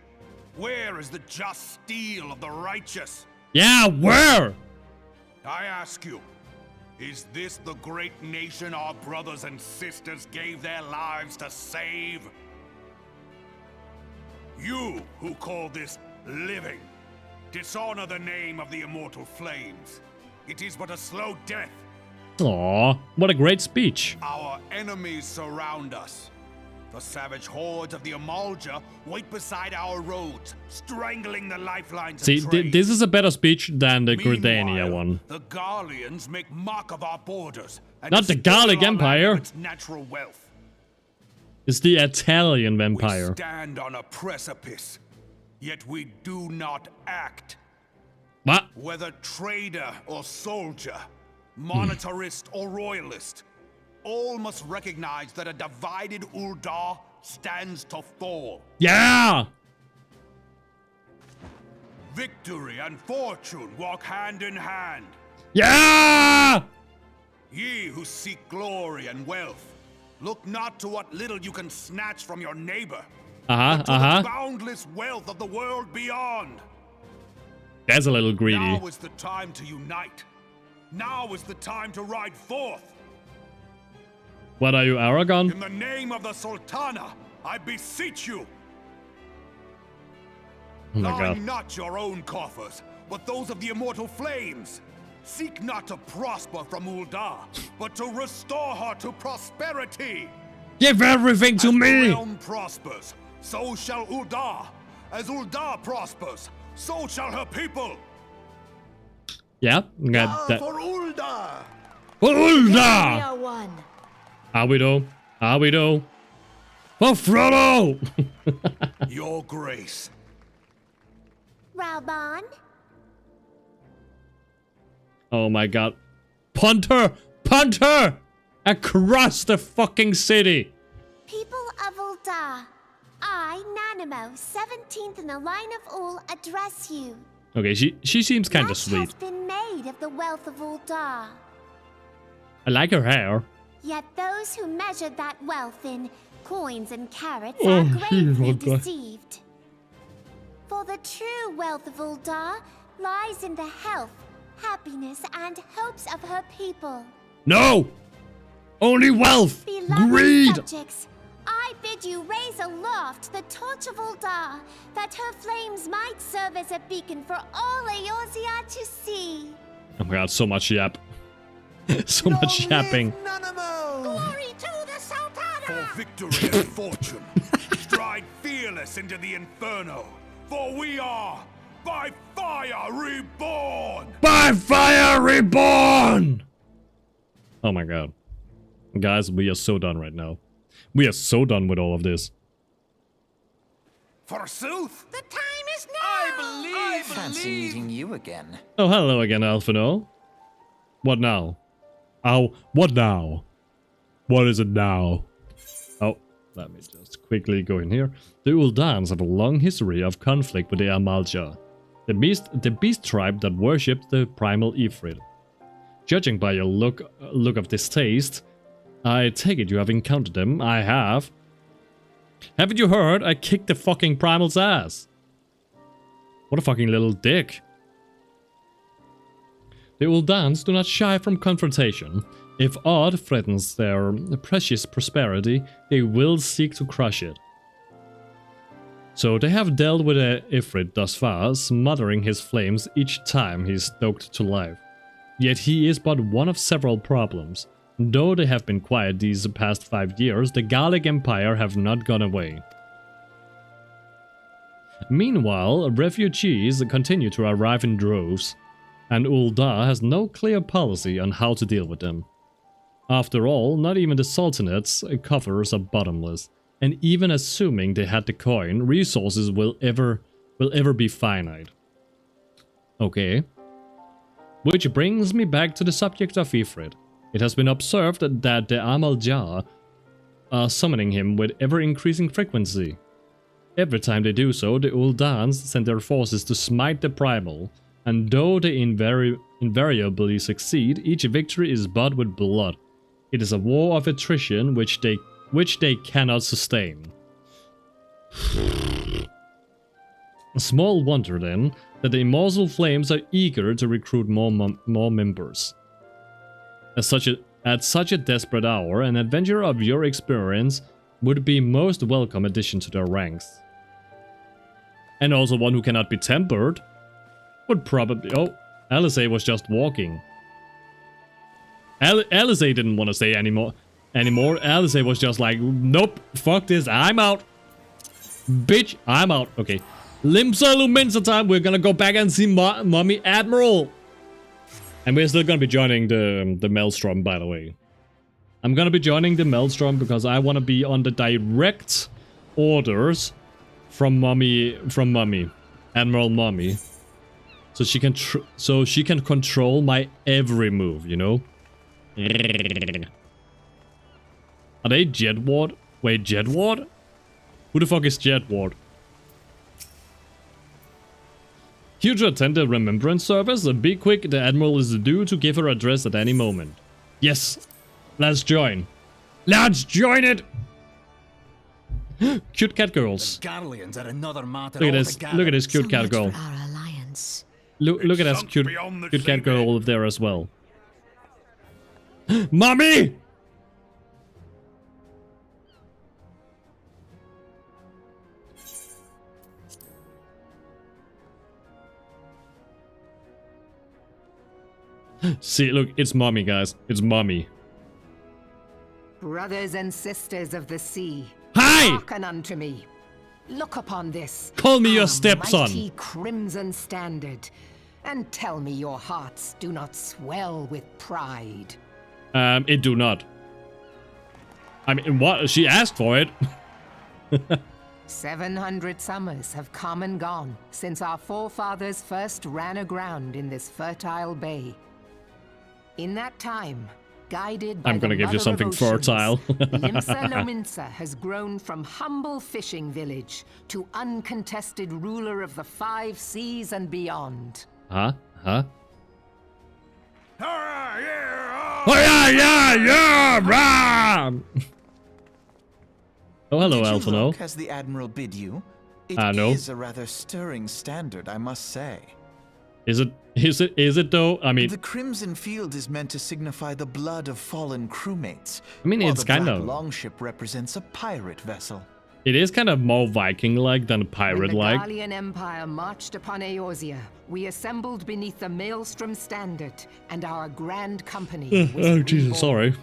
Speaker 7: Where is the just steel of the righteous?
Speaker 1: Yeah, where?
Speaker 7: I ask you, is this the great nation our brothers and sisters gave their lives to save? You who call this living, dishonor the name of the immortal flames. It is but a slow death.
Speaker 1: Aw, what a great speech.
Speaker 7: Our enemies surround us. The savage hordes of the Amalja wait beside our roads, strangling the lifelines
Speaker 1: See,
Speaker 7: of trade.
Speaker 1: this is a better speech than the Gridania
Speaker 7: Meanwhile,
Speaker 1: one.
Speaker 7: The Garleans make mock of our borders. And
Speaker 1: Not the
Speaker 7: despoil
Speaker 1: Gallic
Speaker 7: our land
Speaker 1: Empire.
Speaker 7: of its natural wealth.
Speaker 1: It's the Italian
Speaker 7: We
Speaker 1: vampire.
Speaker 7: stand on a precipice, yet we do not act.
Speaker 1: What?
Speaker 7: Whether trader or soldier, monetarist or royalist, all must recognize that a divided Uldar stands to fall.
Speaker 1: Yeah!
Speaker 7: Victory and fortune walk hand in hand.
Speaker 1: Yeah!
Speaker 7: Ye who seek glory and wealth, look not to what little you can snatch from your neighbor, but to the boundless wealth of the world beyond.
Speaker 1: That's a little greedy.
Speaker 7: Now is the time to unite. Now is the time to ride forth.
Speaker 1: What are you, Aragon?
Speaker 7: In the name of the Sultana, I beseech you.
Speaker 1: Oh my
Speaker 7: Line
Speaker 1: god.
Speaker 7: not your own coffers, but those of the immortal flames. Seek not to prosper from Uldar, but to restore her to prosperity.
Speaker 1: Give everything to
Speaker 7: As the
Speaker 1: me!
Speaker 7: realm prospers, so shall Uldar. As Uldar prospers, so shall her people.
Speaker 1: Yeah, got that.
Speaker 7: For Uldar!
Speaker 6: We
Speaker 1: Ulda!
Speaker 6: are one.
Speaker 1: Are we though? Are we though? For Frodo!
Speaker 7: Your grace.
Speaker 8: Raubon?
Speaker 1: Oh my god. Punter! Punter! Across the fucking city!
Speaker 8: People of Uldar, I, Nanimo, 17th in the line of Ul, address you.
Speaker 1: Okay, she seems kind of
Speaker 8: Much
Speaker 1: sweet.
Speaker 8: has been made of the wealth of Uldar.
Speaker 1: I like her hair.
Speaker 8: Yet those who measured that wealth in coins and carats
Speaker 1: Oh,
Speaker 8: are gravely
Speaker 1: oh God.
Speaker 8: deceived. For the true wealth of Uldar lies in the health, happiness, and hopes of her people.
Speaker 1: No! Only wealth!
Speaker 8: Beloved
Speaker 1: Greed!
Speaker 8: subjects, I bid you raise aloft the torch of Uldar, that her flames might serve as a beacon for all Eorzea to see.
Speaker 1: Oh my god, so much yap. So much yapping.
Speaker 8: Glory to the Sultana!
Speaker 7: For victory and fortune, stride fearless into the inferno. For we are By fire reborn!
Speaker 1: By fire reborn! Oh my god. Guys, we are so done right now. We are so done with all of this.
Speaker 7: Forsooth!
Speaker 8: The time is now!
Speaker 4: I fancy meeting you again.
Speaker 1: Oh, hello again, Alphino. What now? Oh, what now? What is it now? Oh, let me just quickly go in here. The Uldans have a long history of conflict with the Amalja, the beast tribe that worshipped the primal Ifrit. Judging by your look of distaste, I take it you have encountered them. I have. Haven't you heard? I kicked the fucking primal's ass. What a fucking little dick. The Uldans do not shy from confrontation. If Odd threatens their precious prosperity, they will seek to crush it. So they have dealt with a Ifrit thus far, smothering his flames each time he is stoked to life. Yet he is but one of several problems. Though they have been quiet these past 5 years, the Gallic Empire have not gone away. Meanwhile, refugees continue to arrive in droves, and Ul'dah has no clear policy on how to deal with them. After all, not even the Sultanate's coffers are bottomless, and even assuming they had the coin, resources will ever be finite. Okay. Which brings me back to the subject of Ifrit. It has been observed that the Amalja are summoning him with ever-increasing frequency. Every time they do so, the Uldans send their forces to smite the primal, and though they invariably succeed, each victory is bought with blood. It is a war of attrition which they cannot sustain. Small wonder then that the Immortal Flames are eager to recruit more members. At such a desperate hour, an adventurer of your experience would be most welcome addition to their ranks. And also one who cannot be tempered would probably... Oh, Eorzea was just walking. Eorzea didn't want to say anymore. Eorzea was just like, nope, fuck this, I'm out. Bitch, I'm out. Okay. Limsa Lumensa time, we're gonna go back and see Mommy Admiral. And we're still gonna be joining the Maelstrom, by the way. I'm gonna be joining the Maelstrom because I want to be on the direct orders from Mommy, Admiral Mommy. So she can control my every move, you know? Are they Jedward? Wait, Jedward? Who the fuck is Jedward? Here to attend the remembrance service, be quick, the Admiral is due to give her address at any moment. Yes, let's join. Let's join it! Cute cat girls.
Speaker 5: Garleans are another matter.
Speaker 1: Look at this cute cat girl. Look at this cute cat girl over there as well. Mommy! See, look, it's Mommy, guys. It's Mommy.
Speaker 9: Brothers and sisters of the sea,
Speaker 1: hi!
Speaker 9: hearken unto me. Look upon this.
Speaker 1: Call me your stepson.
Speaker 9: Mighty crimson standard, and tell me your hearts do not swell with pride.
Speaker 1: It do not. I mean, what? She asked for it.
Speaker 9: 700 summers have come and gone since our forefathers first ran aground in this fertile bay. In that time, guided by
Speaker 1: I'm gonna give you something fertile.
Speaker 9: Limsa Lominsa has grown from humble fishing village to uncontested ruler of the 5 seas and beyond.
Speaker 1: Huh?
Speaker 7: Yeah!
Speaker 1: Oh yeah! Ram! Oh, hello,
Speaker 4: Did you
Speaker 1: Alphino.
Speaker 4: look as the Admiral bid you? It
Speaker 1: no.
Speaker 4: is a rather stirring standard, I must say.
Speaker 1: Is it though? I mean,
Speaker 4: The crimson field is meant to signify the blood of fallen crewmates.
Speaker 1: I mean,
Speaker 4: while
Speaker 1: it's
Speaker 4: the
Speaker 1: kind
Speaker 4: black
Speaker 1: of...
Speaker 4: longship represents a pirate vessel.
Speaker 1: It is kind of more Viking-like than
Speaker 9: When the
Speaker 1: pirate-like.
Speaker 9: Gallian Empire marched upon Eorzea, we assembled beneath the Maelstrom standard, and our grand company was
Speaker 1: Oh, Jesus,
Speaker 9: reborn.
Speaker 1: sorry.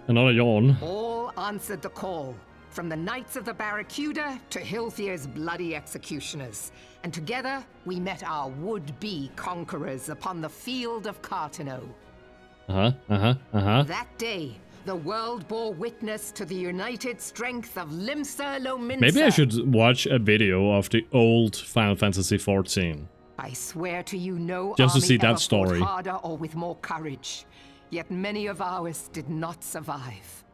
Speaker 1: Another yawn.
Speaker 9: All answered the call. from the Knights of the Barracuda to Hilthier's bloody executioners. And together, we met our would-be conquerors upon the field of Cartano. That day, the world bore witness to the united strength of Limsa Lominsa.
Speaker 1: Maybe I should watch a video of the old Final Fantasy XIV.
Speaker 9: I swear to you, no
Speaker 1: just to
Speaker 9: army
Speaker 1: see that
Speaker 9: ever
Speaker 1: story.
Speaker 9: fought harder or with more courage. Yet many of ours did not survive.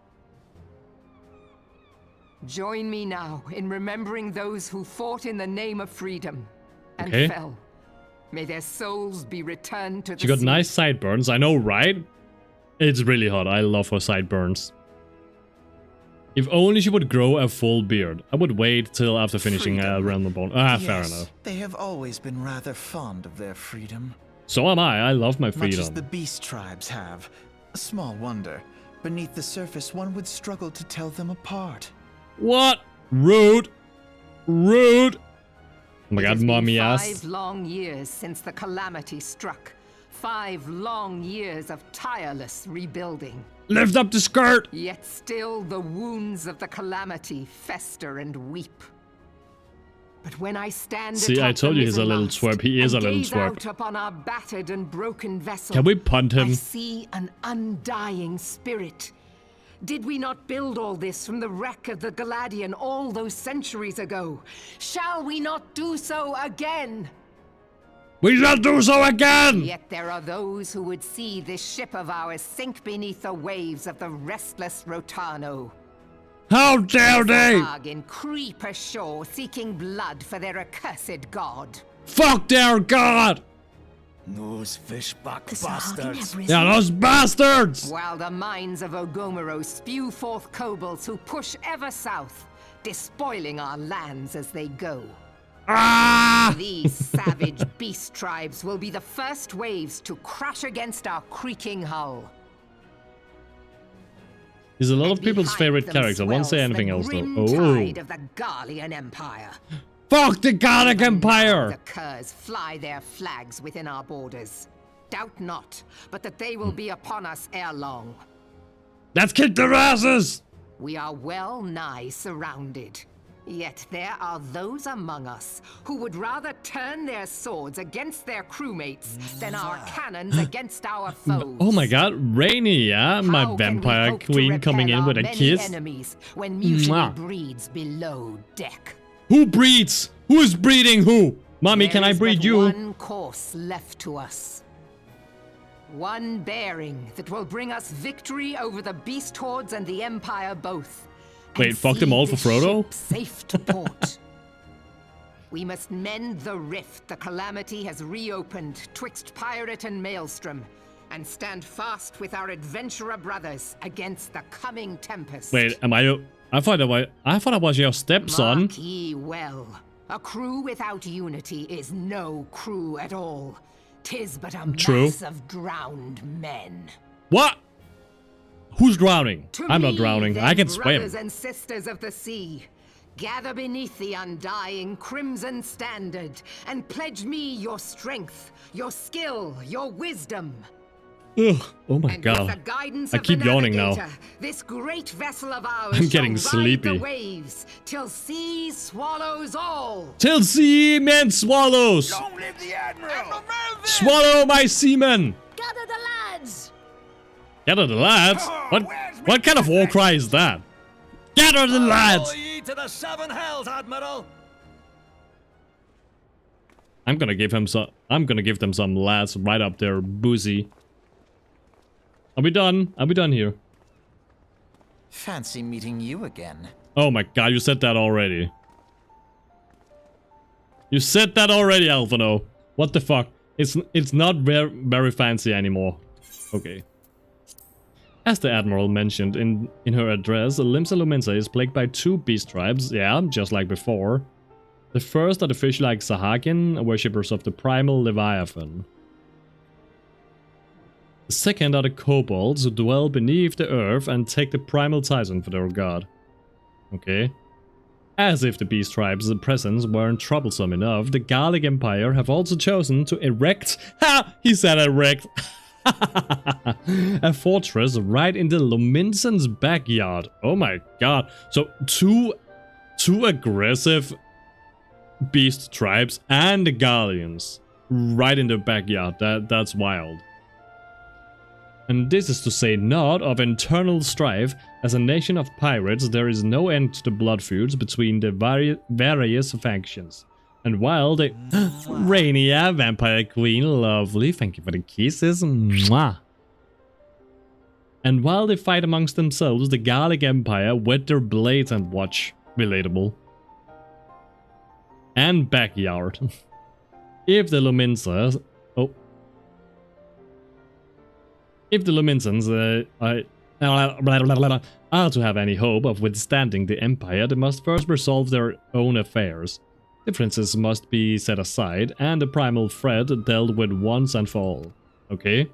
Speaker 9: Join me now in remembering those who fought in the name of freedom and fell. May their souls be returned to the sea.
Speaker 1: She got nice sideburns, I know, right? It's really hot. I love her sideburns. If only she would grow a full beard. I would wait till after finishing Realm of Bone.
Speaker 4: Yes,
Speaker 1: Fair enough.
Speaker 4: They have always been rather fond of their freedom.
Speaker 1: So am I. I love my freedom.
Speaker 4: Much as the beast tribes have. A small wonder. Beneath the surface, one would struggle to tell them apart.
Speaker 1: What? Rude. Rude. Oh my god, mommy ass.
Speaker 9: 5 long years since the calamity struck. 5 long years of tireless rebuilding.
Speaker 1: Lift up the skirt!
Speaker 9: Yet still the wounds of the calamity fester and weep. But when I stand
Speaker 1: See, I told you he's a little twerp. He is a little twerp.
Speaker 9: out upon our battered and broken vessel,
Speaker 1: Can we punt him?
Speaker 9: I see an undying spirit. Did we not build all this from the wreck of the Galadian all those centuries ago? Shall we not do so again?
Speaker 1: We shall do so again!
Speaker 9: Yet there are those who would see this ship of ours sink beneath the waves of the restless Rotano.
Speaker 1: How dare they!
Speaker 9: Bargain creep ashore seeking blood for their accursed god.
Speaker 1: Fuck their god!
Speaker 5: Those fishback bastards.
Speaker 1: Yeah, those bastards!
Speaker 9: While the mines of Ogomoro spew forth kobolds who push ever south, despoiling our lands as they go.
Speaker 1: Ah!
Speaker 9: These savage beast tribes will be the first waves to crash against our creaking hull.
Speaker 1: He's a lot of people's favorite character. Won't say anything else though. Oh.
Speaker 9: Tide of the Garlean Empire.
Speaker 1: Fuck the Gallic Empire!
Speaker 9: The curs fly their flags within our borders. Doubt not, but that they will be upon us ere long.
Speaker 1: Let's kick their asses!
Speaker 9: We are well nigh surrounded. Yet there are those among us who would rather turn their swords against their crewmates than our cannons against our foes.
Speaker 1: Oh my god, Rainy, yeah? My
Speaker 9: How
Speaker 1: vampire
Speaker 9: can we hope to
Speaker 1: queen coming in
Speaker 9: repel
Speaker 1: with a
Speaker 9: our many
Speaker 1: kiss.
Speaker 9: enemies when mutiny
Speaker 1: Mwah.
Speaker 9: breeds below deck?
Speaker 1: Who breeds? Who is breeding who? Mommy, can I breed you?
Speaker 9: One course left to us. One bearing that will bring us victory over the beast hordes and the Empire both.
Speaker 1: Wait, fuck them all for Frodo?
Speaker 9: Safe to port. We must mend the rift the calamity has reopened twixt pirate and maelstrom, and stand fast with our adventurer brothers against the coming tempest.
Speaker 1: Wait, am I? I thought I was your stepson.
Speaker 9: Mark ye well. A crew without unity is no crew at all. 'Tis but a mass of drowned men.
Speaker 1: What? Who's drowning?
Speaker 9: To
Speaker 1: I'm not
Speaker 9: me,
Speaker 1: drowning.
Speaker 9: then,
Speaker 1: I can swim.
Speaker 9: brothers and sisters of the sea, gather beneath the undying crimson standard and pledge me your strength, your skill, your wisdom.
Speaker 1: Ugh. Oh my
Speaker 9: And with the
Speaker 1: god.
Speaker 9: guidance
Speaker 1: I
Speaker 9: of
Speaker 1: keep
Speaker 9: the
Speaker 1: yawning now.
Speaker 9: navigator, this great vessel of ours
Speaker 1: I'm getting
Speaker 9: shall ride
Speaker 1: sleepy.
Speaker 9: the waves till sea swallows all.
Speaker 1: Till seamen swallows!
Speaker 2: Long live the Admiral!
Speaker 1: Swallow my seamen!
Speaker 6: Gather the lads!
Speaker 1: Gather the lads? What kind of war cry is that? Gather the lads!
Speaker 5: Ye to the 7 hells, Admiral!
Speaker 1: I'm gonna give them some lads right up their boozy. Are we done? Are we done here?
Speaker 4: Fancy meeting you again.
Speaker 1: Oh my god, you said that already. You said that already, Alphino. What the fuck? It's not very fancy anymore. Okay. As the Admiral mentioned in her address, Limsa Lominsa is plagued by 2 beast tribes, yeah, just like before. The first are the fish-like Sahagin, worshippers of the primal Leviathan. The second are the kobolds, who dwell beneath the earth and take the primal Titan for their god. Okay. As if the beast tribes' presence weren't troublesome enough, the Gallic Empire have also chosen to erect... Ha! He said erect! A fortress right in the Luminson's backyard. Oh my god. So two aggressive beast tribes and the Galleons right in the backyard. That's wild. And this is to say naught of internal strife. As a nation of pirates, there is no end to the blood feuds between the various factions. And while the Rainia, Vampire Queen, lovely, thank you for the kisses. Mwah. And while they fight amongst themselves, the Gallic Empire with their blades and watch, relatable. And backyard. If the Luminsons, are to have any hope of withstanding the Empire, they must first resolve their own affairs. Differences must be set aside, and the primal threat dealt with once and for all. Okay?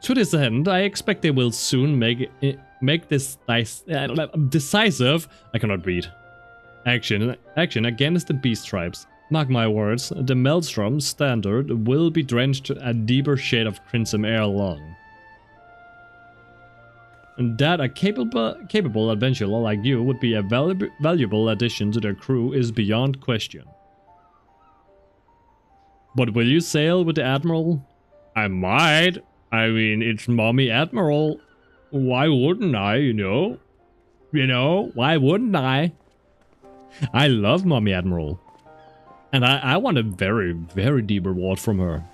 Speaker 1: To this end, I expect they will soon make this decisive, I cannot read, action against the beast tribes. Mark my words, the Maelstrom standard will be drenched a deeper shade of crimson ere long. And that a capable adventurer like you would be a valuable addition to their crew is beyond question. But will you sail with the Admiral? I might. I mean, it's Mommy Admiral. Why wouldn't I, you know? Why wouldn't I? I love Mommy Admiral. And I want a very, very deep reward from her.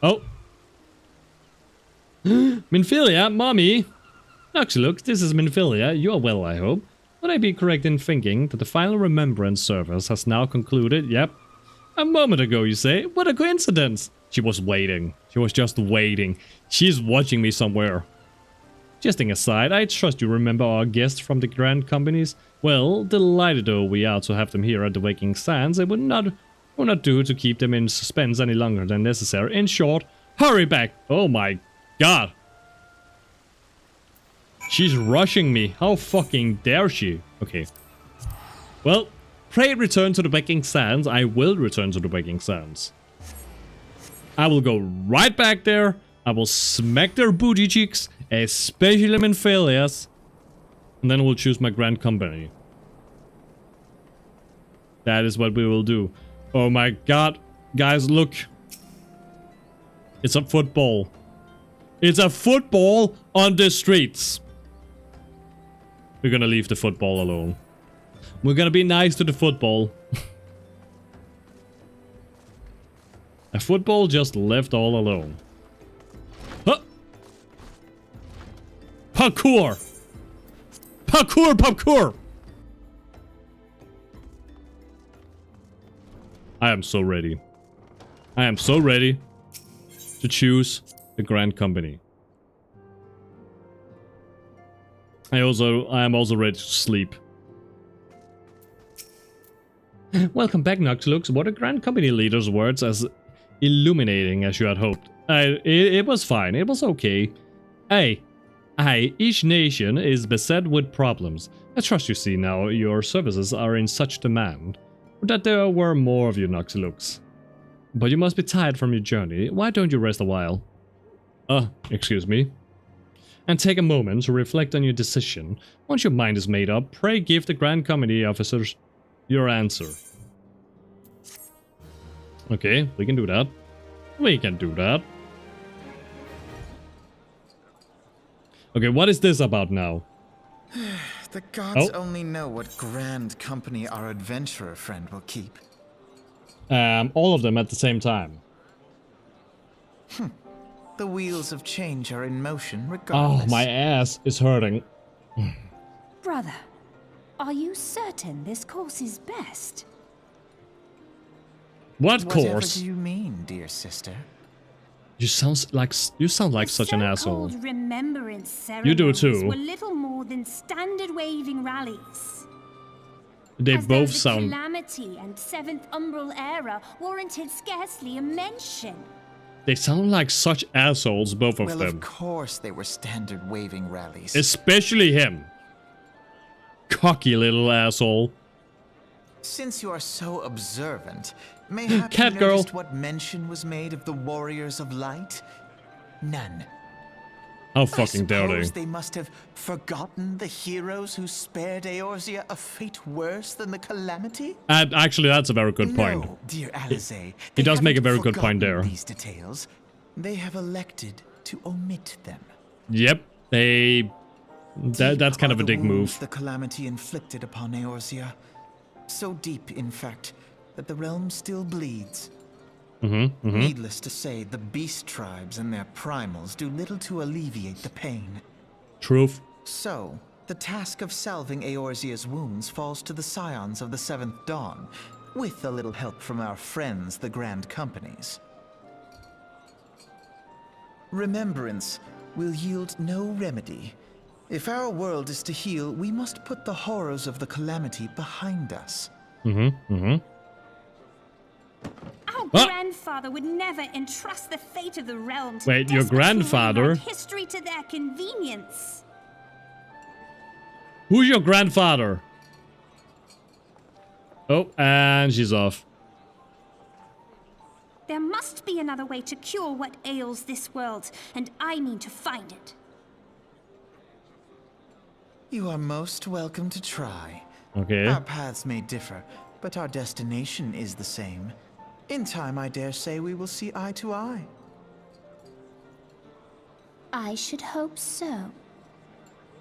Speaker 1: Oh. Minfilia, Mommy. Noxilux, this is Minfilia. You are well, I hope. Would I be correct in thinking that the final remembrance service has now concluded? Yep. A moment ago, you say? What a coincidence. She was waiting. She was just waiting. She's watching me somewhere. Jesting aside, I trust you remember our guests from the Grand Companies. Well, delighted though we are to have them here at the Waking Sands, it would not do to keep them in suspense any longer than necessary. In short, hurry back! Oh my god! She's rushing me. How fucking dare she? Okay. Well, pray return to the Waking Sands. I will return to the Waking Sands. I will go right back there. I will smack their booty cheeks, especially Minfilia's. And then we'll choose my Grand Company. That is what we will do. Oh my god. Guys, look. It's a football. It's a football on the streets. We're gonna leave the football alone. We're gonna be nice to the football. A football just left all alone. Huh. Parkour! Parkour, parkour! I am so ready. I am so ready to choose the Grand Company. I am also ready to sleep. Welcome back, Noxilux. What a Grand Company leader's words as illuminating as you had hoped. It was fine. It was okay. Each nation is beset with problems. I trust you see now your services are in such demand that there were more of you, Noxilux. But you must be tired from your journey. Why don't you rest a while? Excuse me. And take a moment to reflect on your decision. Once your mind is made up, pray give the Grand Company officers your answer. Okay, we can do that. We can do that. Okay, what is this about now?
Speaker 4: The gods only know what Grand Company our adventurer friend will keep.
Speaker 1: All of them at the same time.
Speaker 4: The wheels of change are in motion regardless.
Speaker 1: Oh, my ass is hurting.
Speaker 10: Brother, are you certain this course is best?
Speaker 1: What course?
Speaker 4: Whatever do you mean, dear sister?
Speaker 1: You sound like such an asshole.
Speaker 10: Remembrance ceremonies
Speaker 1: You do too.
Speaker 10: were little more than standard waving rallies.
Speaker 1: They
Speaker 10: As
Speaker 1: both
Speaker 10: though the
Speaker 1: sound.
Speaker 10: Calamity and Seventh Umbral Era warranted scarcely a mention.
Speaker 1: They sound like such assholes, both of
Speaker 4: Well,
Speaker 1: them.
Speaker 4: of course they were standard waving rallies.
Speaker 1: Especially him. Cocky little asshole.
Speaker 4: Since you are so observant, mayhap
Speaker 1: Cat
Speaker 4: you
Speaker 1: girl.
Speaker 4: noticed what mention was made of the Warriors of Light? None.
Speaker 1: How fucking dare
Speaker 4: I suppose
Speaker 1: they?
Speaker 4: they must have forgotten the heroes who spared Eorzea a fate worse than the calamity?
Speaker 1: And actually, that's a very good point.
Speaker 4: No, dear Alisaie,
Speaker 1: He does make a
Speaker 4: they
Speaker 1: very
Speaker 4: haven't
Speaker 1: good point there.
Speaker 4: forgotten these details. They have elected to omit them.
Speaker 1: Yep, that's kind of a dick move.
Speaker 4: The calamity inflicted upon Eorzea. So deep, in fact, that the realm still bleeds. Needless to say, the beast tribes and their primals do little to alleviate the pain.
Speaker 1: Truth.
Speaker 4: So, the task of salving Eorzea's wounds falls to the scions of the Seventh Dawn, with a little help from our friends, the Grand Companies. Remembrance will yield no remedy. If our world is to heal, we must put the horrors of the calamity behind us.
Speaker 10: Our grandfather would never entrust the fate of the realm to
Speaker 1: Wait, your
Speaker 10: desperate
Speaker 1: grandfather?
Speaker 10: who rewrite history to their convenience.
Speaker 1: Who's your grandfather? Oh, and she's off.
Speaker 10: There must be another way to cure what ails this world, and I mean to find it.
Speaker 4: You are most welcome to try.
Speaker 1: Okay.
Speaker 4: Our paths may differ, but our destination is the same. In time, I dare say we will see eye to eye.
Speaker 10: I should hope so.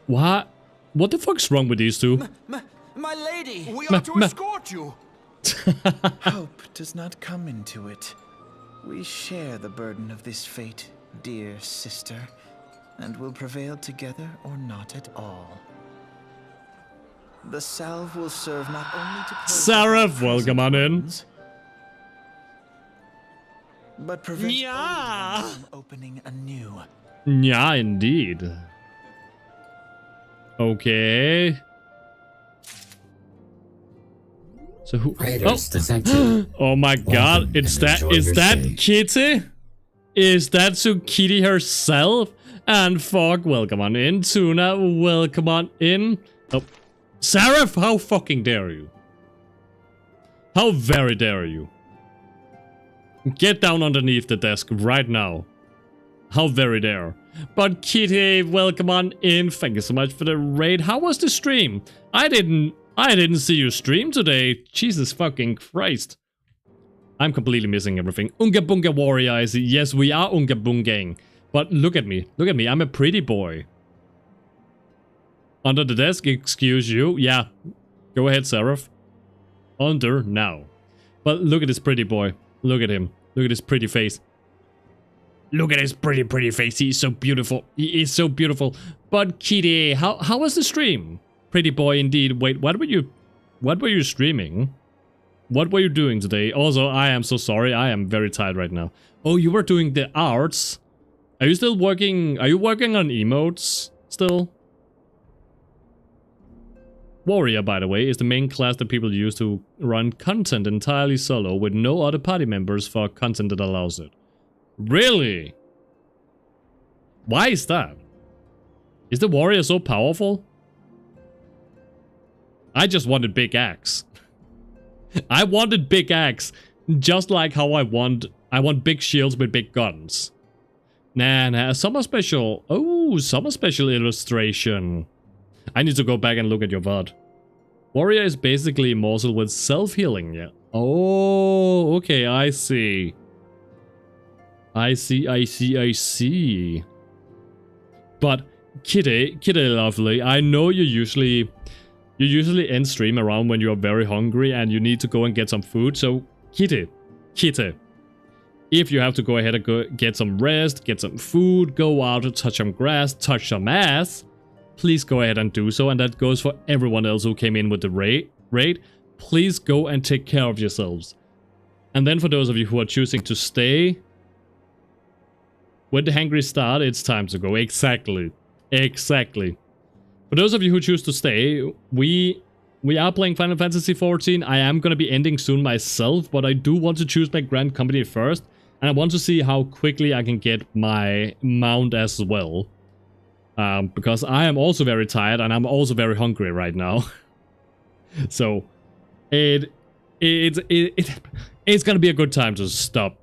Speaker 1: What? What the fuck's wrong with these two?
Speaker 5: My lady!
Speaker 7: We are to escort you.
Speaker 4: Hope does not come into it. We share the burden of this fate, dear sister, and will prevail together or not at all. The salve will serve not only to close
Speaker 1: Sarah,
Speaker 4: the
Speaker 1: welcome on in.
Speaker 4: wounds, but prevent older ones from opening anew.
Speaker 1: Yeah, indeed. Okay. So who?
Speaker 11: Raiders detected.
Speaker 1: Oh my god! It's that. Is that Kitty? Is that so Kitty herself? And Fog, welcome on in. Tuna, welcome on in. Oh, Seraph, how fucking dare you? How very dare you? Get down underneath the desk right now. How very dare. But Kitty, welcome on in. Thank you so much for the raid. How was the stream? I didn't see you stream today. Jesus fucking Christ. I'm completely missing everything. Unga Bunga Warrior, I see. Yes, we are Unga Bungang. But look at me. Look at me. I'm a pretty boy. Under the desk, excuse you. Yeah. Go ahead, Seraph. Under now. But look at this pretty boy. Look at him. Look at his pretty face. Look at his pretty face. He's so beautiful. He is so beautiful. But Kitty, how was the stream? Pretty boy indeed. Wait, what were you streaming? What were you doing today? Also, I am so sorry. I am very tired right now. Oh, you were doing the arts? Are you still working? Are you working on emotes still? Warrior, by the way, is the main class that people use to run content entirely solo with no other party members for content that allows it. Really? Why is that? Is the warrior so powerful? I just wanted big axe. I wanted big axe, just like how I want big shields with big guns. Nah, summer special. Oh, summer special illustration. I need to go back and look at your VOD. Warrior is basically immortal with self-healing, yeah. Oh, okay, I see. I see. But Kitty lovely, I know you usually end stream around when you're very hungry and you need to go and get some food. So Kitty, if you have to go ahead and go get some rest, get some food, go out and touch some grass, touch some ass, please go ahead and do so. And that goes for everyone else who came in with the raid. Please go and take care of yourselves. And then for those of you who are choosing to stay, when the hangry start, it's time to go. Exactly. For those of you who choose to stay, we are playing Final Fantasy XIV. I am going to be ending soon myself, but I do want to choose my Grand Company first. And I want to see how quickly I can get my mount as well. Because I am also very tired and I'm also very hungry right now. So, It's gonna be a good time to stop.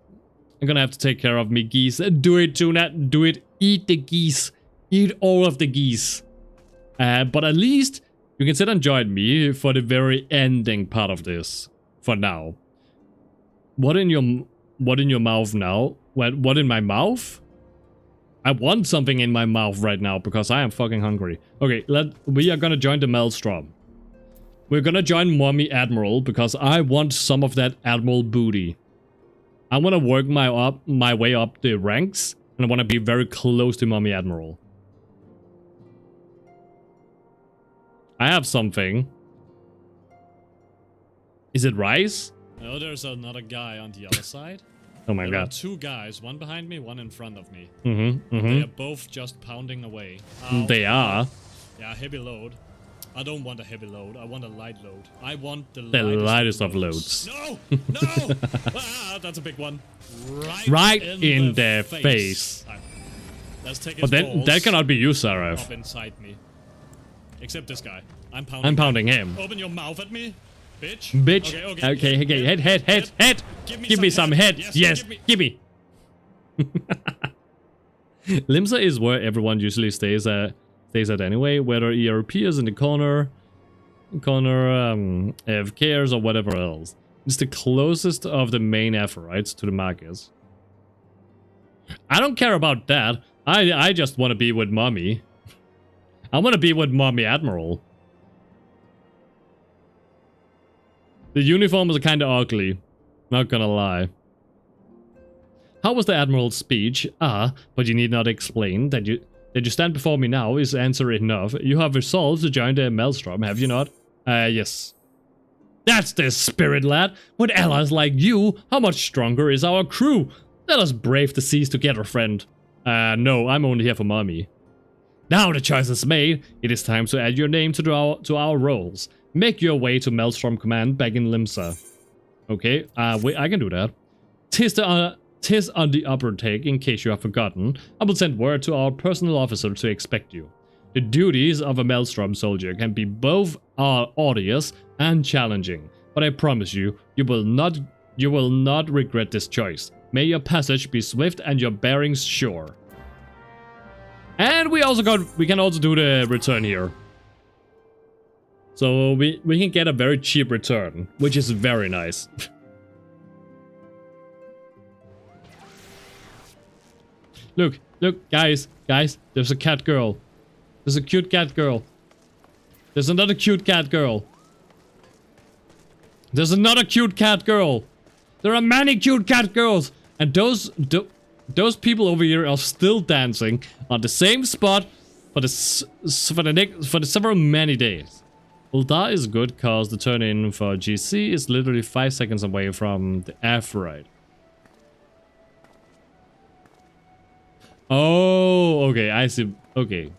Speaker 1: I'm gonna have to take care of me geese. Do it, Tuna. Do it. Eat the geese. Eat all of the geese. But at least you can sit and join me for the very ending part of this. For now. What in your mouth now? What in my mouth? I want something in my mouth right now because I am fucking hungry. Okay, we are gonna join the Maelstrom. We're gonna join Mommy Admiral because I want some of that Admiral booty. I want to work my way up the ranks, and I want to be very close to Mommy Admiral. I have something. Is it rice?
Speaker 3: No, there's another guy on the other side.
Speaker 1: Oh my
Speaker 3: there
Speaker 1: god.
Speaker 3: Are two guys, one behind me, one in front of me.
Speaker 1: Mm-hmm.
Speaker 3: They are both just pounding away. Ow.
Speaker 1: They are.
Speaker 3: Yeah, heavy load. I don't want a heavy load. I want a light load. I want the
Speaker 1: lightest of loads.
Speaker 3: No! No! That's a big one.
Speaker 1: Right in the face.
Speaker 3: Let's take his
Speaker 1: but then
Speaker 3: balls
Speaker 1: that cannot be you, Saraf.
Speaker 3: up inside me. Except this guy. I'm
Speaker 1: pounding him.
Speaker 3: Open your mouth at me, bitch.
Speaker 1: Bitch. Okay. Head. Give me some head. Yes, give me. Limsa is where everyone usually stays at anyway, whether ERP is in the corner, AFKers or whatever else. It's the closest of the main Aphorites to the markets. I don't care about that. I just want to be with Mommy. I want to be with Mommy Admiral. The uniforms are kind of ugly, not gonna lie. How was the Admiral's speech? But you need not explain that you stand before me now is answer enough. You have resolved to join the Maelstrom, have you not? Yes. That's the spirit, lad. With allies like you, how much stronger is our crew? Let us brave the seas together, friend. No, I'm only here for Mommy. Now the choice is made. It is time to add your name to our rolls. Make your way to Maelstrom Command back in Limsa. Okay, wait, I can do that. Tis on the upper take, in case you have forgotten. I will send word to our personal officer to expect you. The duties of a Maelstrom soldier can be both arduous and challenging, but I promise you, you will not regret this choice. May your passage be swift and your bearings sure. And we can also do the return here. So we can get a very cheap return, which is very nice. Look, guys, there's a cat girl. There's a cute cat girl. There's another cute cat girl. There's another cute cat girl. There are many cute cat girls. And those people over here are still dancing on the same spot for the several many days. Ulda is good cause the turn in for GC is literally 5 seconds away from the Aphorite. Oh, okay, I see. Okay.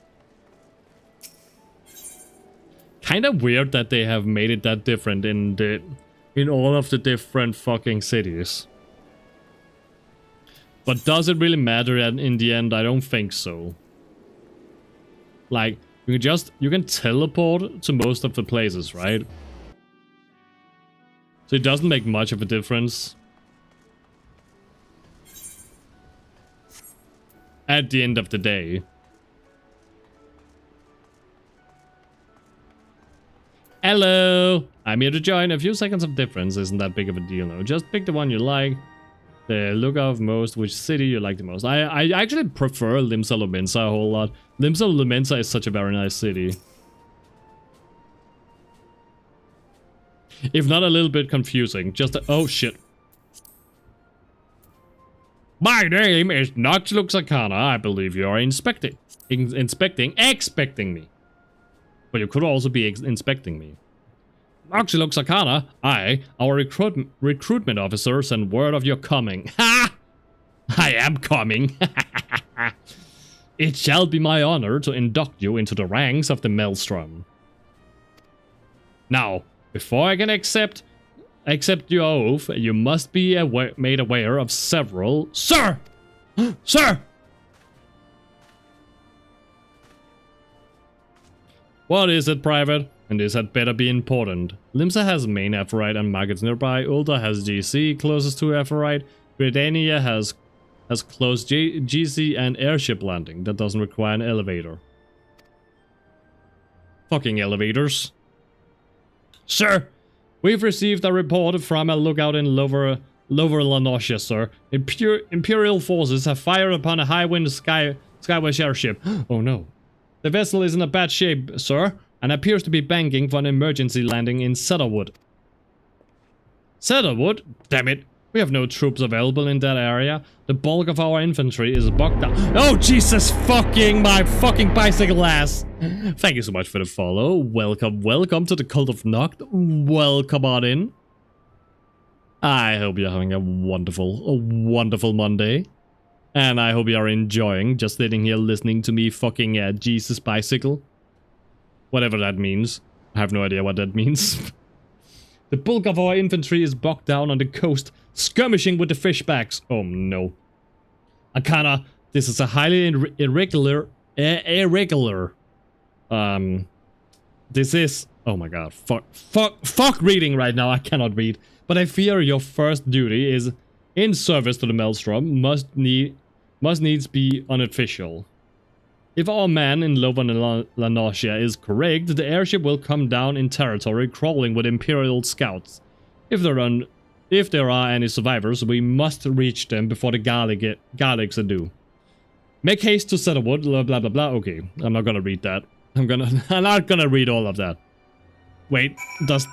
Speaker 1: Kind of weird that they have made it that different in all of the different fucking cities. But does it really matter in the end? I don't think so. Like, you can teleport to most of the places, right? So it doesn't make much of a difference. At the end of the day. Hello! I'm here to join. A few seconds of difference isn't that big of a deal, no. Just pick the one you like. The look of most, which city you like the most. I actually prefer Limsa Lumensa a whole lot. Limsa Lumensa is such a very nice city. If not a little bit confusing. Oh shit. My name is Noxluxarcana. I believe you are expecting me. But you could also be inspecting me. Noxluxarcana, our recruitment officer, send word of your coming. Ha! I am coming. It shall be my honor to induct you into the ranks of the Maelstrom. Now, before I can accept your oath, you must be made aware of several... Sir! Sir! What is it, Private? And this had better be important. Limsa has main Aphorite and markets nearby. Ulda has GC closest to Aphorite. Gridania has close GC and airship landing that doesn't require an elevator. Fucking elevators. Sir, we've received a report from a lookout in Lower Lanosha, sir. Imperial forces have fired upon a high-wind Skyway airship. Oh no. The vessel is in a bad shape, sir, and appears to be banking for an emergency landing in Cedarwood. Cedarwood? Damn it. We have no troops available in that area. The bulk of our infantry is bogged down. Oh, Jesus fucking my fucking bicycle ass! Thank you so much for the follow. Welcome to the Cult of Noct. Welcome on in. I hope you're having a wonderful Monday. And I hope you're enjoying just sitting here listening to me fucking Jesus bicycle. Whatever that means. I have no idea what that means. The bulk of our infantry is bogged down on the coast, skirmishing with the fishbacks. Oh no. Arcana, this is a highly irregular. This is. Oh my god. Fuck reading right now. I cannot read. But I fear your first duty is in service to the Maelstrom must needs be unofficial. If our man in Lower Lanosha is correct, the airship will come down in territory crawling with Imperial scouts. If there are any survivors, we must reach them before the Garlics do. Make haste to Cedarwood, blah blah blah blah. Okay, I'm not gonna read that. I'm not gonna read all of that. Wait, does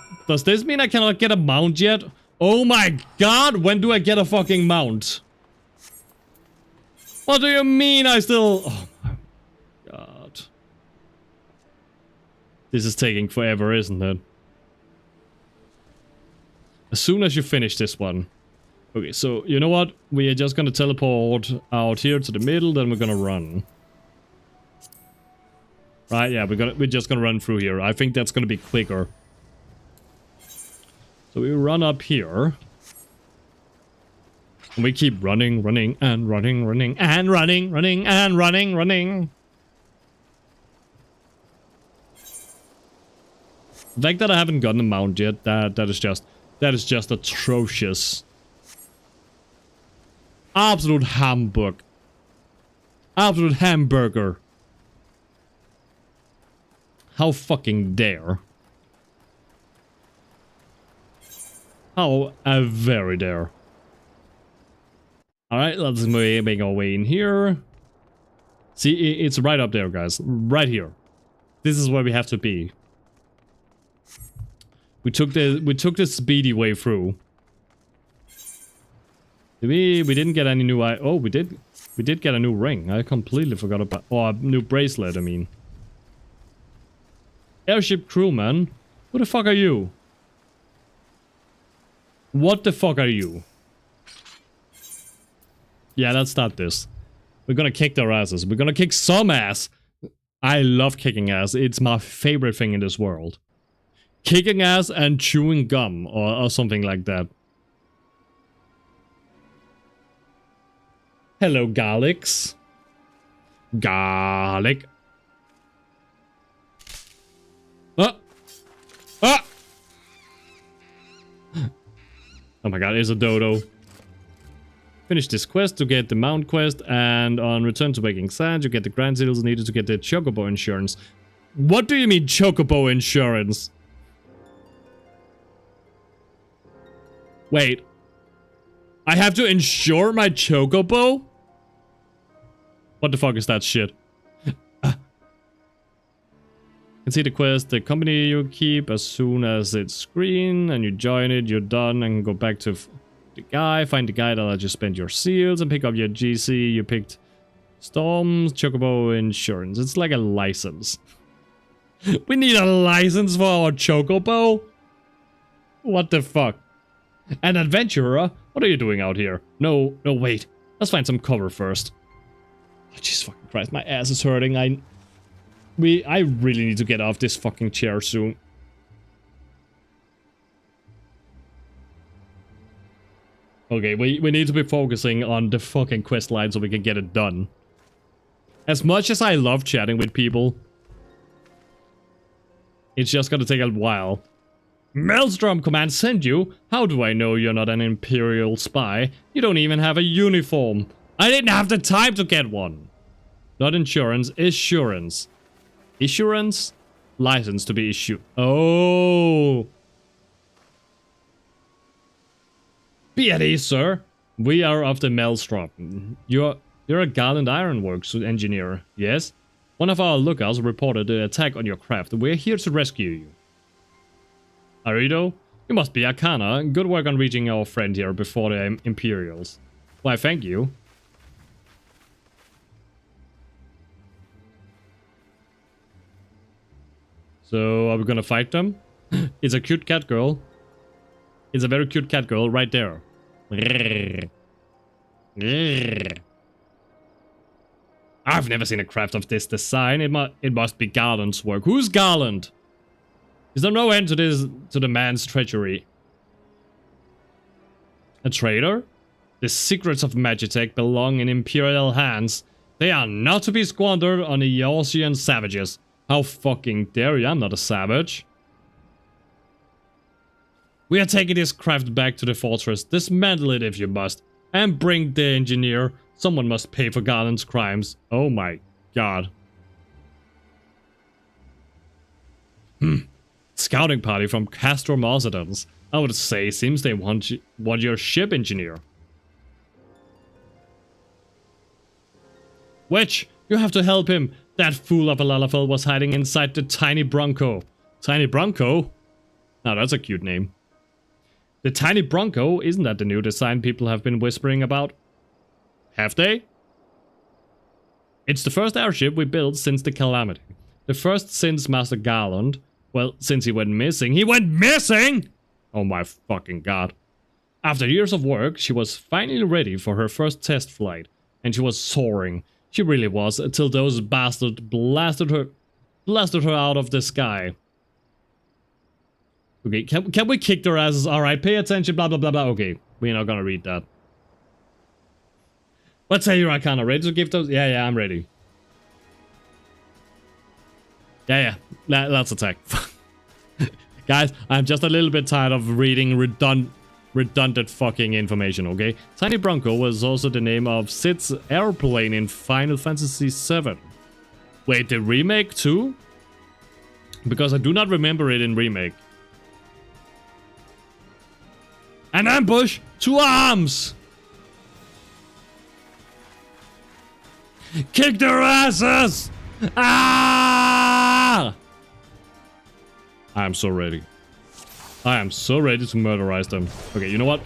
Speaker 1: this mean I cannot get a mount yet? Oh my god, when do I get a fucking mount? What do you mean I still... Oh my god. This is taking forever, isn't it? As soon as you finish this one. Okay, so you know what? We are just gonna teleport out here to the middle, then we're gonna run. Right, yeah, we're just gonna run through here. I think that's gonna be quicker. So we run up here. And we keep running. The fact that I haven't gotten a mount yet, that is just atrocious. Absolute hamburger. Absolute hamburger. How fucking dare. How very dare. Alright, let's make our way in here. See, it's right up there, guys. Right here. This is where we have to be. We took the speedy way through. We didn't get any new... Oh, we did get a new ring. I completely forgot about... Oh, a new bracelet, I mean. Airship crewman? Who the fuck are you? What the fuck are you? Yeah, let's start this. We're gonna kick their asses. We're gonna kick some ass. I love kicking ass. It's my favorite thing in this world. Kicking ass and chewing gum or something like that. Hello, Garlics. Garlic. Ah! Ah! Oh my god, it's a dodo. Finish this quest to get the mount quest, and on return to Waking Sands, you get the grand seals needed to get the Chocobo insurance. What do you mean Chocobo insurance? Wait. I have to insure my Chocobo? What the fuck is that shit? Can see the quest, the company you keep as soon as it's green, and you join it, you're done, and go back to the guy, find the guy that let you spend your seals, and pick up your GC. You picked Storms, Chocobo insurance. It's like a license. We need a license for our Chocobo? What the fuck? An adventurer? What are you doing out here? No, wait. Let's find some cover first. Oh, Jesus fucking Christ, my ass is hurting. I really need to get off this fucking chair soon. Okay, we need to be focusing on the fucking quest line so we can get it done. As much as I love chatting with people It's just gonna take a while. Maelstrom Command sent you? How do I know you're not an Imperial spy? You don't even have a uniform. I didn't have the time to get one. Not insurance, assurance. Assurance? License to be issued. Oh. Be at ease, sir. We are of the Maelstrom. You're a Garland Ironworks engineer, yes? One of our lookouts reported an attack on your craft. We're here to rescue you. Arido? You must be Arcana. Good work on reaching our friend here before the Imperials. Why, thank you. So, are we gonna fight them? It's a cute cat girl. It's a very cute cat girl right there. I've never seen a craft of this design. It must be Garland's work. Who's Garland? Is there no end to the man's treachery? A traitor? The secrets of Magitech belong in Imperial hands. They are not to be squandered on the Eorzean savages. How fucking dare you? I'm not a savage. We are taking this craft back to the fortress. Dismantle it if you must. And bring the engineer. Someone must pay for Garland's crimes. Oh my god. Scouting party from Castro Marzadons. I would say seems they want your ship, engineer. Witch, you have to help him. That fool of a Lalafell was hiding inside the Tiny Bronco. Tiny Bronco? Now that's a cute name. The Tiny Bronco, isn't that the new design people have been whispering about? Have they? It's the first airship we built since the Calamity. The first since Master Garland. Well, since he went missing. He went missing?! Oh my fucking god. After years of work, she was finally ready for her first test flight. And she was soaring. She really was, until those bastards blasted her out of the sky. Okay, can we kick their asses? Alright, pay attention, blah blah blah blah. Okay, we're not gonna read that. Let's say you're Arcana. Ready to give those? Yeah, I'm ready. Yeah. Let's attack. Guys, I'm just a little bit tired of reading redundant fucking information, okay? Tiny Bronco was also the name of Sid's airplane in Final Fantasy XIV. Wait, the remake too? Because I do not remember it in remake. An ambush! 2 arms! Kick their asses! Ah! I am so ready. I am so ready to murderize them. Okay, you know what?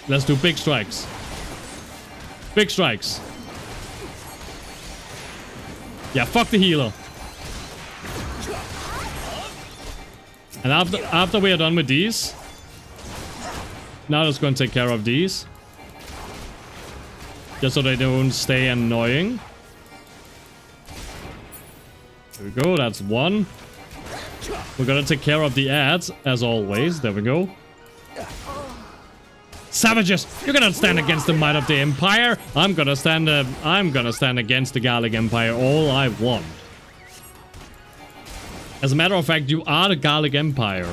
Speaker 1: Let's do big strikes. Big strikes. Yeah, fuck the healer. And after we are done with these, now let's go and take care of these. Just so they don't stay annoying. There we go, that's one. We're gonna take care of the ads, as always. There we go. Savages! You cannot stand against the might of the Empire! I'm gonna stand against the Gallic Empire all I want. As a matter of fact, you are the Gallic Empire.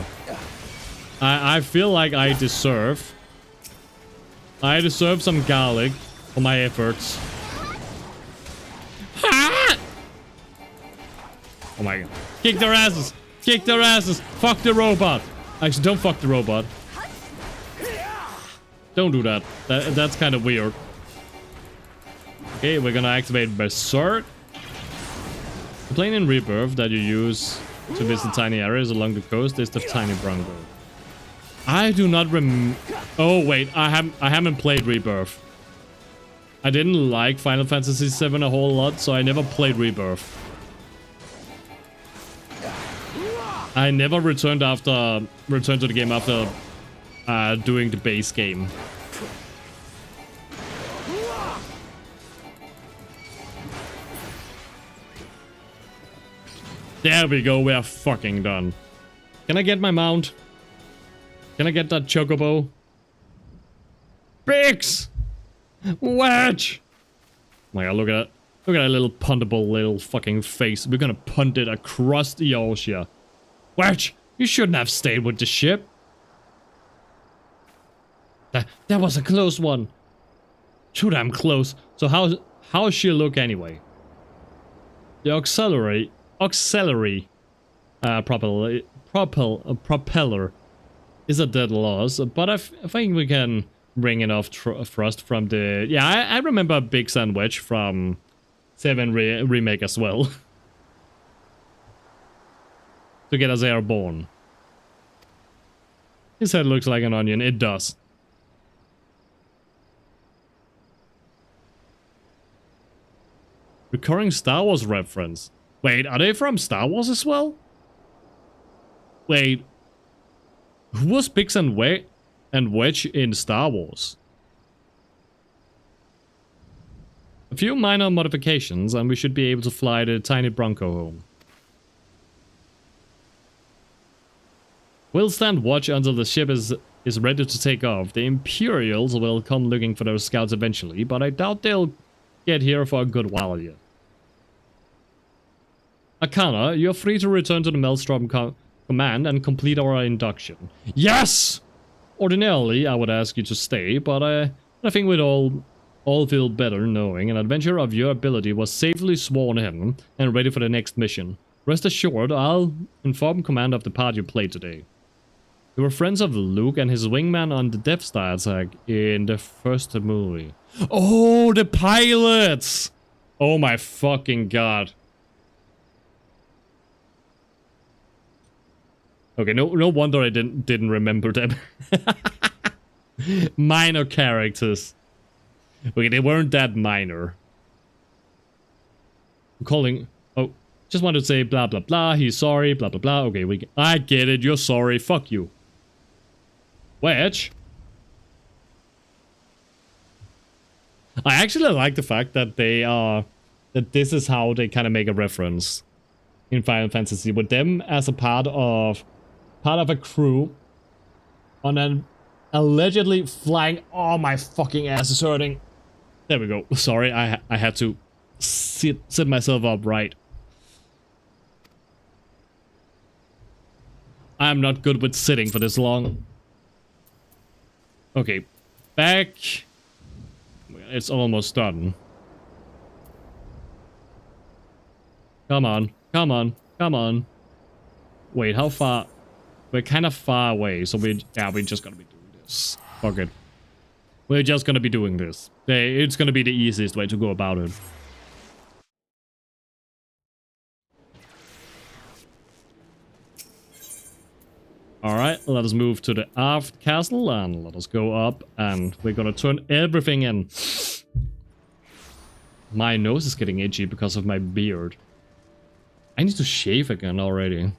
Speaker 1: I feel like I deserve some Gallic for my efforts. Ha! Oh my god. Kick their asses! Kick their asses! Fuck the robot! Actually, don't fuck the robot. Don't do that. That's kind of weird. Okay, we're gonna activate Berserk. The plane in Rebirth that you use to visit tiny areas along the coast is the Tiny Bronco. I do not Oh wait, I haven't played Rebirth. I didn't like Final Fantasy XIV a whole lot, so I never played Rebirth. I never returned to the game after doing the base game. There we go, we are fucking done. Can I get my mount? Can I get that chocobo? Bix! Wedge! Oh my god, look at that. Look at that little puntable little fucking face. We're gonna punt it across the Eorzea. Wedge, you shouldn't have stayed with the ship. That was a close one. Shoot, I'm close. So how's she look anyway? The auxiliary propeller is a dead loss, but I think we can bring enough thrust from the... Yeah, I remember Big Sandwich from 7 Remake as well. To get us airborne. His head looks like an onion. It does. Recurring Star Wars reference. Wait, are they from Star Wars as well? Wait. Who was Bix and Wedge in Star Wars? A few minor modifications and we should be able to fly the tiny Bronco home. We'll stand watch until the ship is ready to take off. The Imperials will come looking for those scouts eventually, but I doubt they'll get here for a good while yet. Akana, you're free to return to the Maelstrom command and complete our induction. Yes! Ordinarily, I would ask you to stay, but I think we'd all feel better knowing an adventurer of your ability was safely sworn in and ready for the next mission. Rest assured, I'll inform command of the part you played today. You were friends of Luke and his wingman on the Death Star attack in the first movie. Oh, the pilots! Oh my fucking god. Okay, no wonder I didn't remember them. Minor characters. Okay, they weren't that minor. I'm calling... Oh, just wanted to say blah blah blah, he's sorry, blah blah blah. Okay, I get it, you're sorry, fuck you. Wedge? I actually like the fact that they are... that this is how they kind of make a reference in Final Fantasy, with them as a part of a crew on an allegedly flying... Oh, my fucking ass is hurting. There we go. Sorry, I had to sit myself up right. I'm not good with sitting for this long. Okay, back. It's almost done. Come on, come on, come on. Wait, how far? We're kind of far away, so we're just gonna be doing this. Fuck it. We're just gonna be doing this. It's gonna be the easiest way to go about it. Alright, let us move to the aft castle and let us go up and we're gonna turn everything in. My nose is getting itchy because of my beard. I need to shave again already.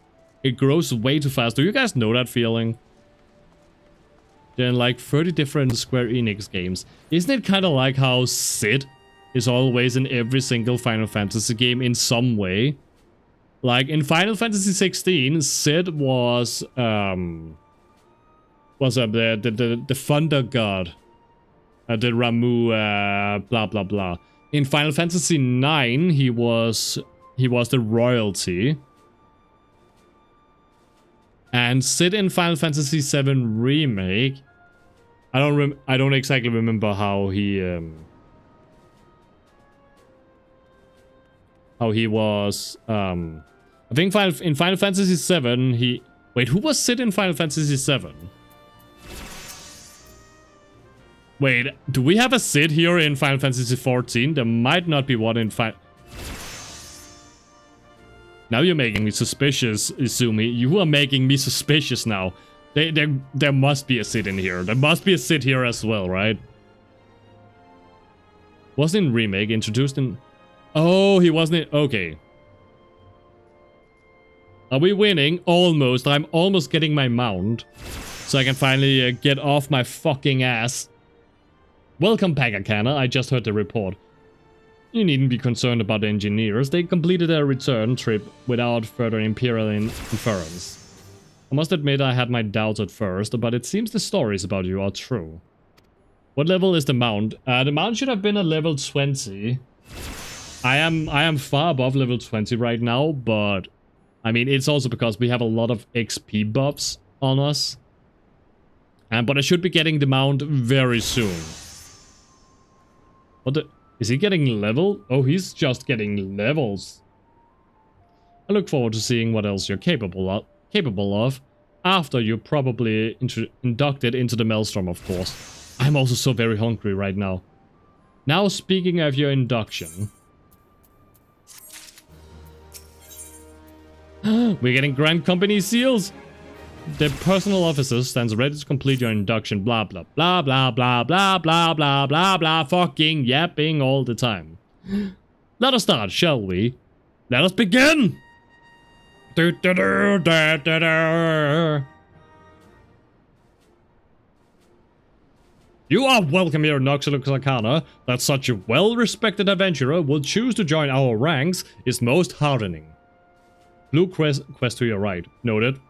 Speaker 1: It grows way too fast. Do you guys know that feeling? There are like 30 different Square Enix games. Isn't it kind of like how Sid is always in every single Final Fantasy game in some way? Like in Final Fantasy XVI, Sid was the thunder god, the Ramu, blah blah blah. In Final Fantasy IX, he was the royalty, and Sid in Final Fantasy VII Remake, I don't exactly remember how he was. I think in Final Fantasy VII, he... Wait, who was Sid in Final Fantasy VII? Wait, do we have a Sid here in Final Fantasy XIV? There might not be one in Final... Now you're making me suspicious, Izumi. You are making me suspicious now. There must be a Sid in here. There must be a Sid here as well, right? Wasn't in Remake, introduced in... Oh, he wasn't in... Okay. Are we winning? Almost. I'm almost getting my mount. So I can finally get off my fucking ass. Welcome back, Akana. I just heard the report. You needn't be concerned about the engineers. They completed their return trip without further Imperial interference. I must admit I had my doubts at first, but it seems the stories about you are true. What level is the mount? The mount should have been a level 20. I am far above level 20 right now, but I mean, it's also because we have a lot of XP buffs on us. But I should be getting the mount very soon. What the... Is he getting level? Oh, he's just getting levels. I look forward to seeing what else you're capable of after you're probably inducted into the Maelstrom, of course. I'm also so very hungry right now. Now, speaking of your induction... We're getting Grand Company seals! The personal officer stands ready to complete your induction. Blah, blah, blah, blah, blah, blah, blah, blah, blah, blah, fucking yapping all the time. Let us start, shall we? Let us begin! You are welcome here, Noxilux Arcana. That such a well-respected adventurer would choose to join our ranks is most heartening. Blue quest to your right. Noted.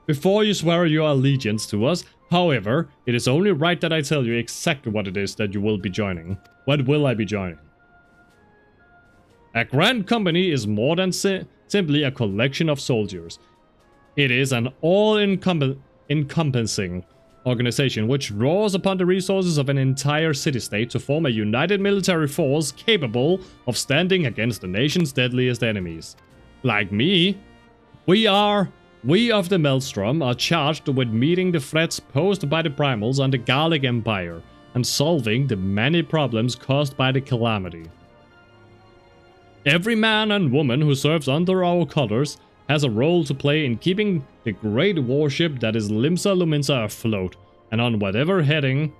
Speaker 1: Before you swear your allegiance to us, however, it is only right that I tell you exactly what it is that you will be joining. What will I be joining? A grand company is more than simply a collection of soldiers. It is an all-encompassing organization which draws upon the resources of an entire city-state to form a united military force capable of standing against the nation's deadliest enemies. Like me, we of the Maelstrom are charged with meeting the threats posed by the Primals and the Gallic Empire, and solving the many problems caused by the calamity. Every man and woman who serves under our colors has a role to play in keeping the great warship that is Limsa Luminsa afloat, and on whatever heading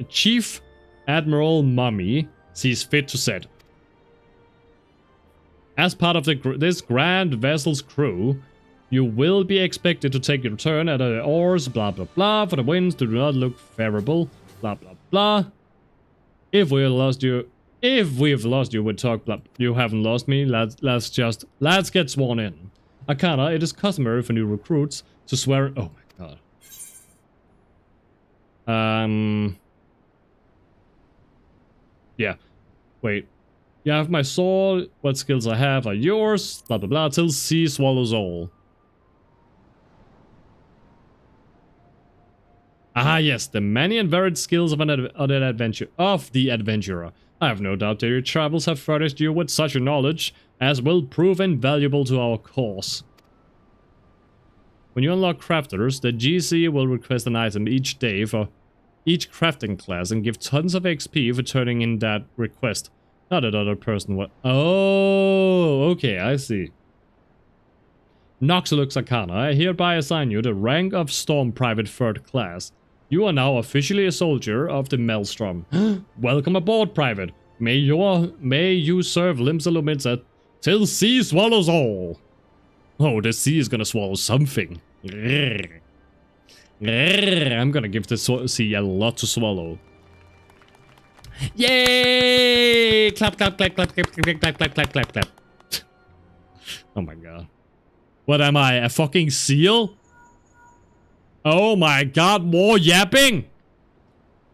Speaker 1: Chief Admiral Mummy sees fit to set. As part of this grand vessel's crew, you will be expected to take your turn at the oars, blah blah blah, for the winds do not look favorable, blah blah blah. If we've lost you, with talk, blah. You haven't lost me. Let's get sworn in. Arcana, it is customary for new recruits to swear. Oh my god. Yeah. Wait. You have my sword, what skills I have are yours, blah blah blah, till sea swallows all. Ah yes, the many and varied skills of the adventurer. I have no doubt that your travels have furnished you with such a knowledge as will prove invaluable to our cause. When you unlock crafters, the GC will request an item each day for each crafting class and give tons of XP for turning in that request. Not another person what? Oh, okay, I see. Noxilux Arcana, I hereby assign you the rank of Storm Private 3rd Class. You are now officially a soldier of the Maelstrom. Welcome aboard, Private. May you serve Limsa Luminsa till sea swallows all. Oh, the sea is gonna swallow something. I'm gonna give the sea a lot to swallow. Yay! Clap, clap, clap, clap, clap, clap, clap, clap, clap, clap, clap. Oh my god. What am I, a fucking seal? Oh my god, more yapping!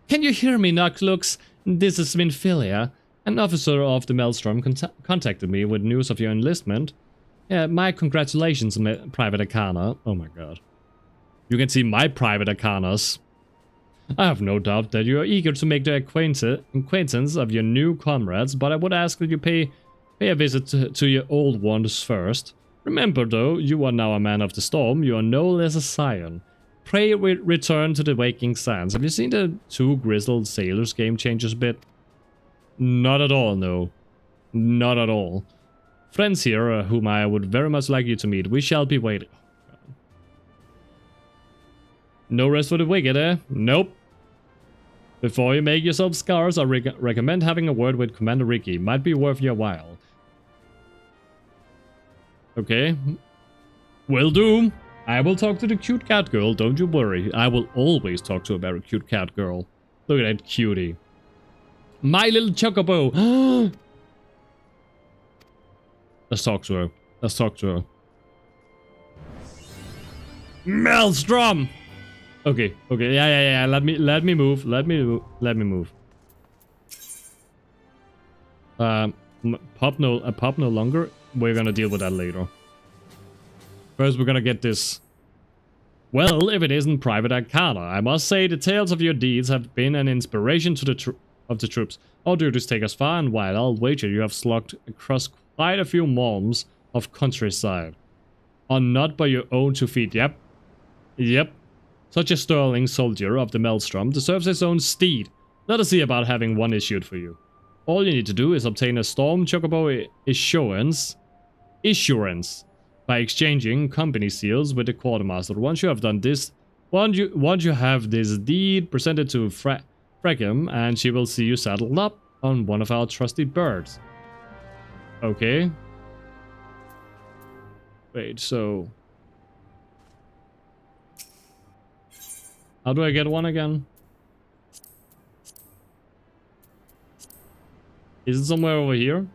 Speaker 1: Can you hear me, Noxilux? This is Svinfilia. An officer of the Maelstrom contacted me with news of your enlistment. My congratulations, Private Arcana. Oh my god. You can see my Private Arcanas. I have no doubt that you are eager to make the acquaintance of your new comrades, but I would ask that you pay a visit to your old ones first. Remember though, you are now a man of the storm, you are no less a scion. Pray return to the Waking Sands. Have you seen the Two Grizzled Sailors game changes a bit? Not at all, no. Not at all. Friends here, whom I would very much like you to meet, we shall be waiting. No rest for the wicked, eh? Nope. Before you make yourself scarce, I recommend having a word with Commander Ricky. Might be worth your while. Okay. Will do. I will talk to the cute cat girl, don't you worry. I will always talk to a very cute cat girl. Look at that cutie. My little chocobo. Let's talk to her. Let's talk to her. Maelstrom! Okay, okay, yeah. Let me move. Let me move. Pop no longer. We're gonna deal with that later. First, we're gonna get this. Well, if it isn't Private Arcana, I must say the tales of your deeds have been an inspiration to the troops. All duties take us far and wide. I'll wager you have slogged across quite a few malms of countryside. On not by your own 2 feet. Yep. Yep. Such a sterling soldier of the Maelstrom deserves his own steed. Let us see about having one issued for you. All you need to do is obtain a Storm Chocobo assurance by exchanging company seals with the quartermaster. Once you have done this, once you have this deed presented to Frekim, and she will see you saddled up on one of our trusty birds. Okay. Wait, so how do I get one again? Is it somewhere over here?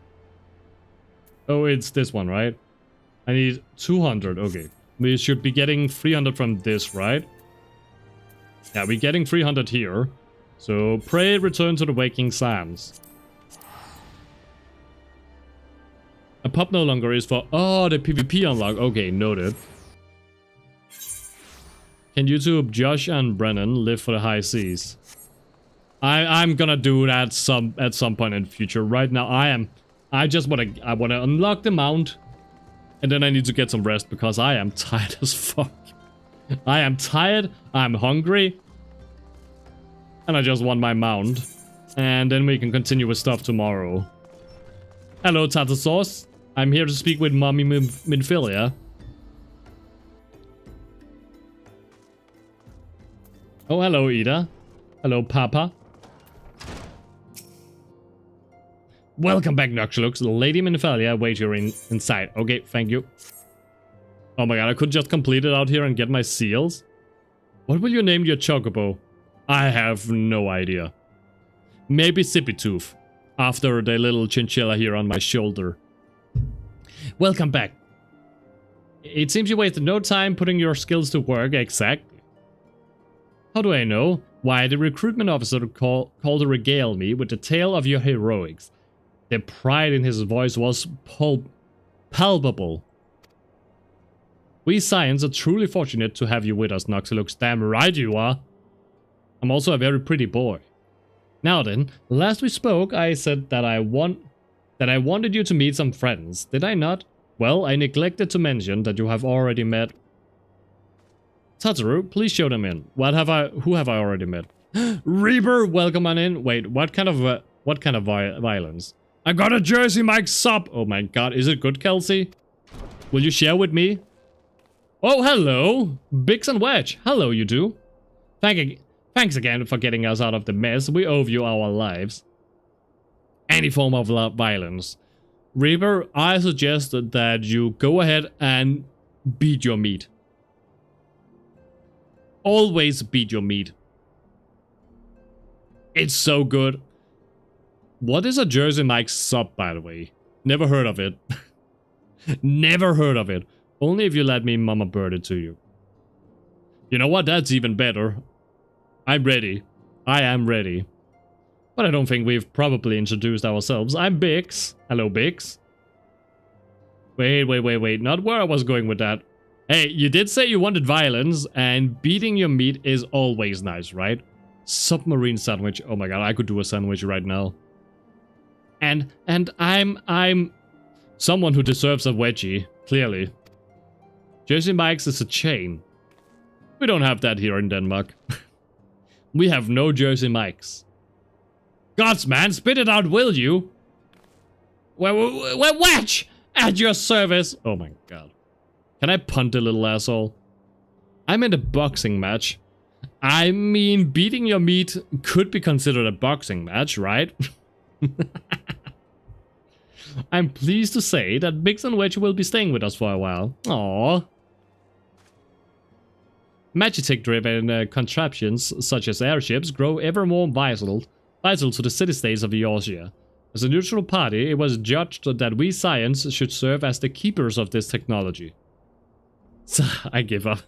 Speaker 1: Oh, it's this one, right? I need 200. Okay. We should be getting 300 from this, right? Yeah, we're getting 300 here. So, pray return to the waking sands. A pub no longer is for... Oh, the PvP unlock. Okay, noted. Can you two, Josh and Brennan, live for the high seas? I'm gonna do that at some point in the future. Right now, I just wanna unlock the mount, and then I need to get some rest because I am tired as fuck. I am tired. I'm hungry, and I just want my mount, and then we can continue with stuff tomorrow. Hello, Tata Sauce. I'm here to speak with Mommy Minfilia. Oh, hello, Ida. Hello, Papa. Welcome back, Noxlux. Lady Minfilia, wait here inside. Okay, thank you. Oh my god, I could just complete it out here and get my seals. What will you name your chocobo? I have no idea. Maybe Sippy Tooth, after the little chinchilla here on my shoulder. Welcome back. It seems you wasted no time putting your skills to work. Exactly. How do I know? Why, the recruitment officer called to regale me with the tale of your heroics. The pride in his voice was palpable. We Scions are truly fortunate to have you with us, Noxilux. Damn right you are. I'm also a very pretty boy. Now then, last we spoke, I said that I wanted you to meet some friends. Did I not? Well, I neglected to mention that you have already met. Tataru, please show them in. Who have I already met? Reaper, welcome on in. Wait, what kind of violence? I got a Jersey Mike sub. Oh my god, is it good, Kelsey? Will you share with me? Oh, hello. Biggs and Wedge. Hello, you two. Thanks again for getting us out of the mess. We owe you our lives. Any form of violence. Reaper, I suggest that you go ahead and beat your meat. Always beat your meat. It's so good. What is a Jersey Mike sub, by the way? Never heard of it. Never heard of it. Only if you let me mama bird it to you. You know what? That's even better. I'm ready. I am ready. But I don't think we've properly introduced ourselves. I'm Biggs. Hello, Biggs. Wait. Not where I was going with that. Hey, you did say you wanted violence, and beating your meat is always nice, right? Submarine sandwich. Oh my god, I could do a sandwich right now. And I'm someone who deserves a wedgie, clearly. Jersey Mike's is a chain. We don't have that here in Denmark. We have no Jersey Mikes. Gods, man, spit it out, will you? We're wedge at your service. Oh my god. Can I punt a little asshole? I'm in a boxing match. I mean, beating your meat could be considered a boxing match, right? I'm pleased to say that Biggs and Wedge will be staying with us for a while. Aww. Magitech-driven contraptions, such as airships, grow ever more vital to the city-states of Eorzea. As a neutral party, it was judged that we Scions should serve as the keepers of this technology. So, I give up.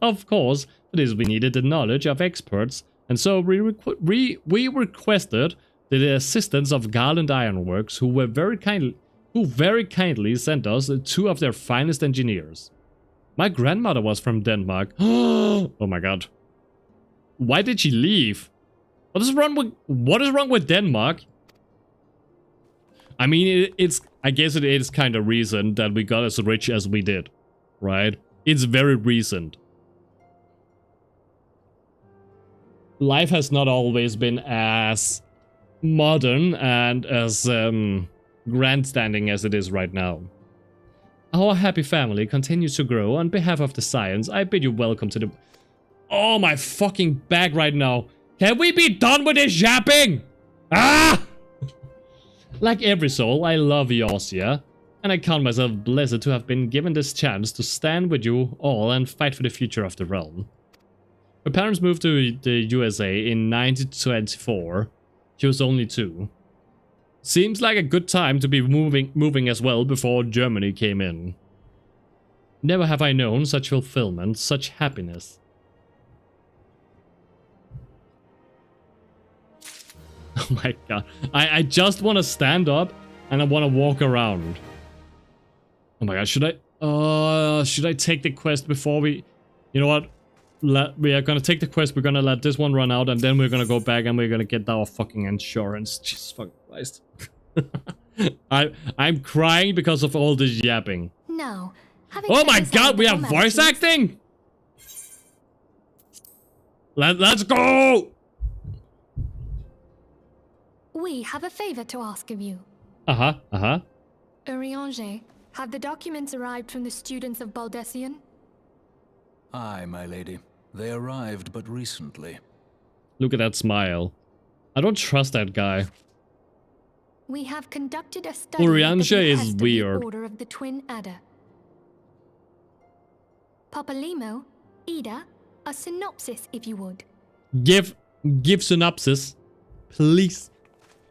Speaker 1: Of course, for this we needed the knowledge of experts, and so we requested the assistance of Garland Ironworks, who very kindly sent us 2 of their finest engineers. My grandmother was from Denmark. Oh my god. Why did she leave? What is wrong with Denmark? I mean, I guess it is kind of recent that we got as rich as we did, right? It's very recent. Life has not always been as modern and as grandstanding as it is right now. Our happy family continues to grow. On behalf of the science, I bid you welcome to the... Oh, my fucking back right now. Can we be done with this yapping? Ah! Like every soul, I love Eorzea, and I count myself blessed to have been given this chance to stand with you all and fight for the future of the realm. My parents moved to the USA in 1924. She was only 2. Seems like a good time to be moving as well before Germany came in. Never have I known such fulfillment, such happiness. Oh my god. I just want to stand up and I want to walk around. Oh my god, should I take the quest before we... You know what? We are gonna take the quest, we're gonna let this one run out, and then we're gonna go back and we're gonna get our fucking insurance. Jesus fucking Christ. I'm crying because of all this yapping.
Speaker 6: No.
Speaker 1: Oh my god, we have voice acting? Let's go!
Speaker 11: We have a favor to ask of you. Eorzea, have the documents arrived from the students of Baldessian?
Speaker 12: Aye, my lady. They arrived but recently.
Speaker 1: Look at that smile. I don't trust that guy.
Speaker 11: We have conducted a study
Speaker 1: Eorzea is weird.
Speaker 11: The Order of the Twin Adder. Papalimo, Ida, a synopsis if you would.
Speaker 1: Give synopsis, please.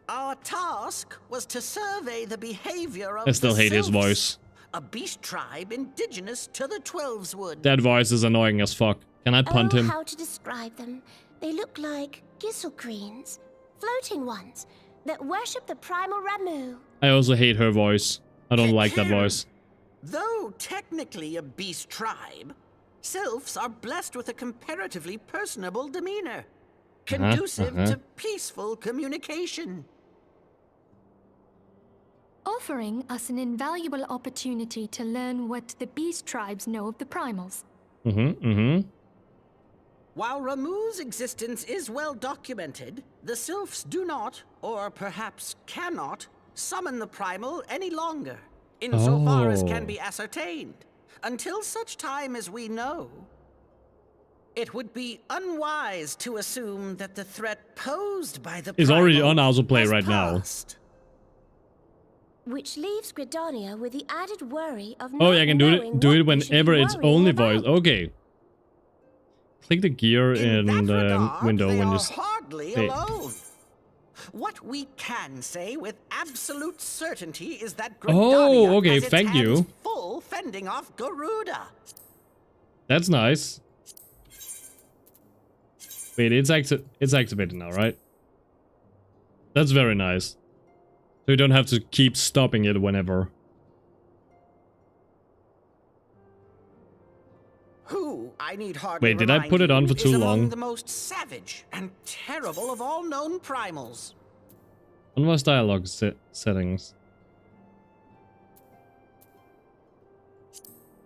Speaker 5: Our task was to survey the behavior of
Speaker 1: I still hate his
Speaker 5: Sylphs,
Speaker 1: voice.
Speaker 5: a beast tribe indigenous to the Twelveswood.
Speaker 1: That voice is annoying as fuck. Can I punt him?
Speaker 8: How to describe them? They look like Gisselcreens, floating ones that worship the primal Ramu.
Speaker 1: I also hate her voice. I don't like that voice.
Speaker 5: Though technically a beast tribe, Sylphs are blessed with a comparatively personable demeanor, conducive to peaceful communication.
Speaker 11: Offering us an invaluable opportunity to learn what the beast tribes know of the primals.
Speaker 5: While Ramu's existence is well documented, the Sylphs do not, or perhaps cannot, summon the primal any longer, insofar as can be ascertained. Until such time as we know, it would be unwise to assume that the threat posed by the
Speaker 1: It's
Speaker 5: primal
Speaker 1: already on autoplay
Speaker 5: has
Speaker 1: right
Speaker 5: passed.
Speaker 8: Which leaves Gridania with the added worry of
Speaker 1: Oh,
Speaker 8: not
Speaker 1: yeah, I can
Speaker 8: knowing
Speaker 1: do it
Speaker 8: what we should
Speaker 1: whenever
Speaker 8: be
Speaker 1: it's
Speaker 8: worrying
Speaker 1: only
Speaker 8: about.
Speaker 1: voice. Okay. Click the gear in the window
Speaker 5: they
Speaker 1: when you...
Speaker 5: are hardly alone. What we can say with absolute certainty is that Gridania
Speaker 1: okay,
Speaker 5: has its
Speaker 1: thank
Speaker 5: hands
Speaker 1: you.
Speaker 5: full fending off Garuda.
Speaker 1: That's nice. Wait, it's activated now, right? That's very nice. So you don't have to keep stopping it whenever.
Speaker 5: Who, I need hardly
Speaker 1: Wait, did I put it on for too
Speaker 5: is
Speaker 1: long?
Speaker 5: among the most savage and terrible of all known primals.
Speaker 1: Unvoiced dialogue settings.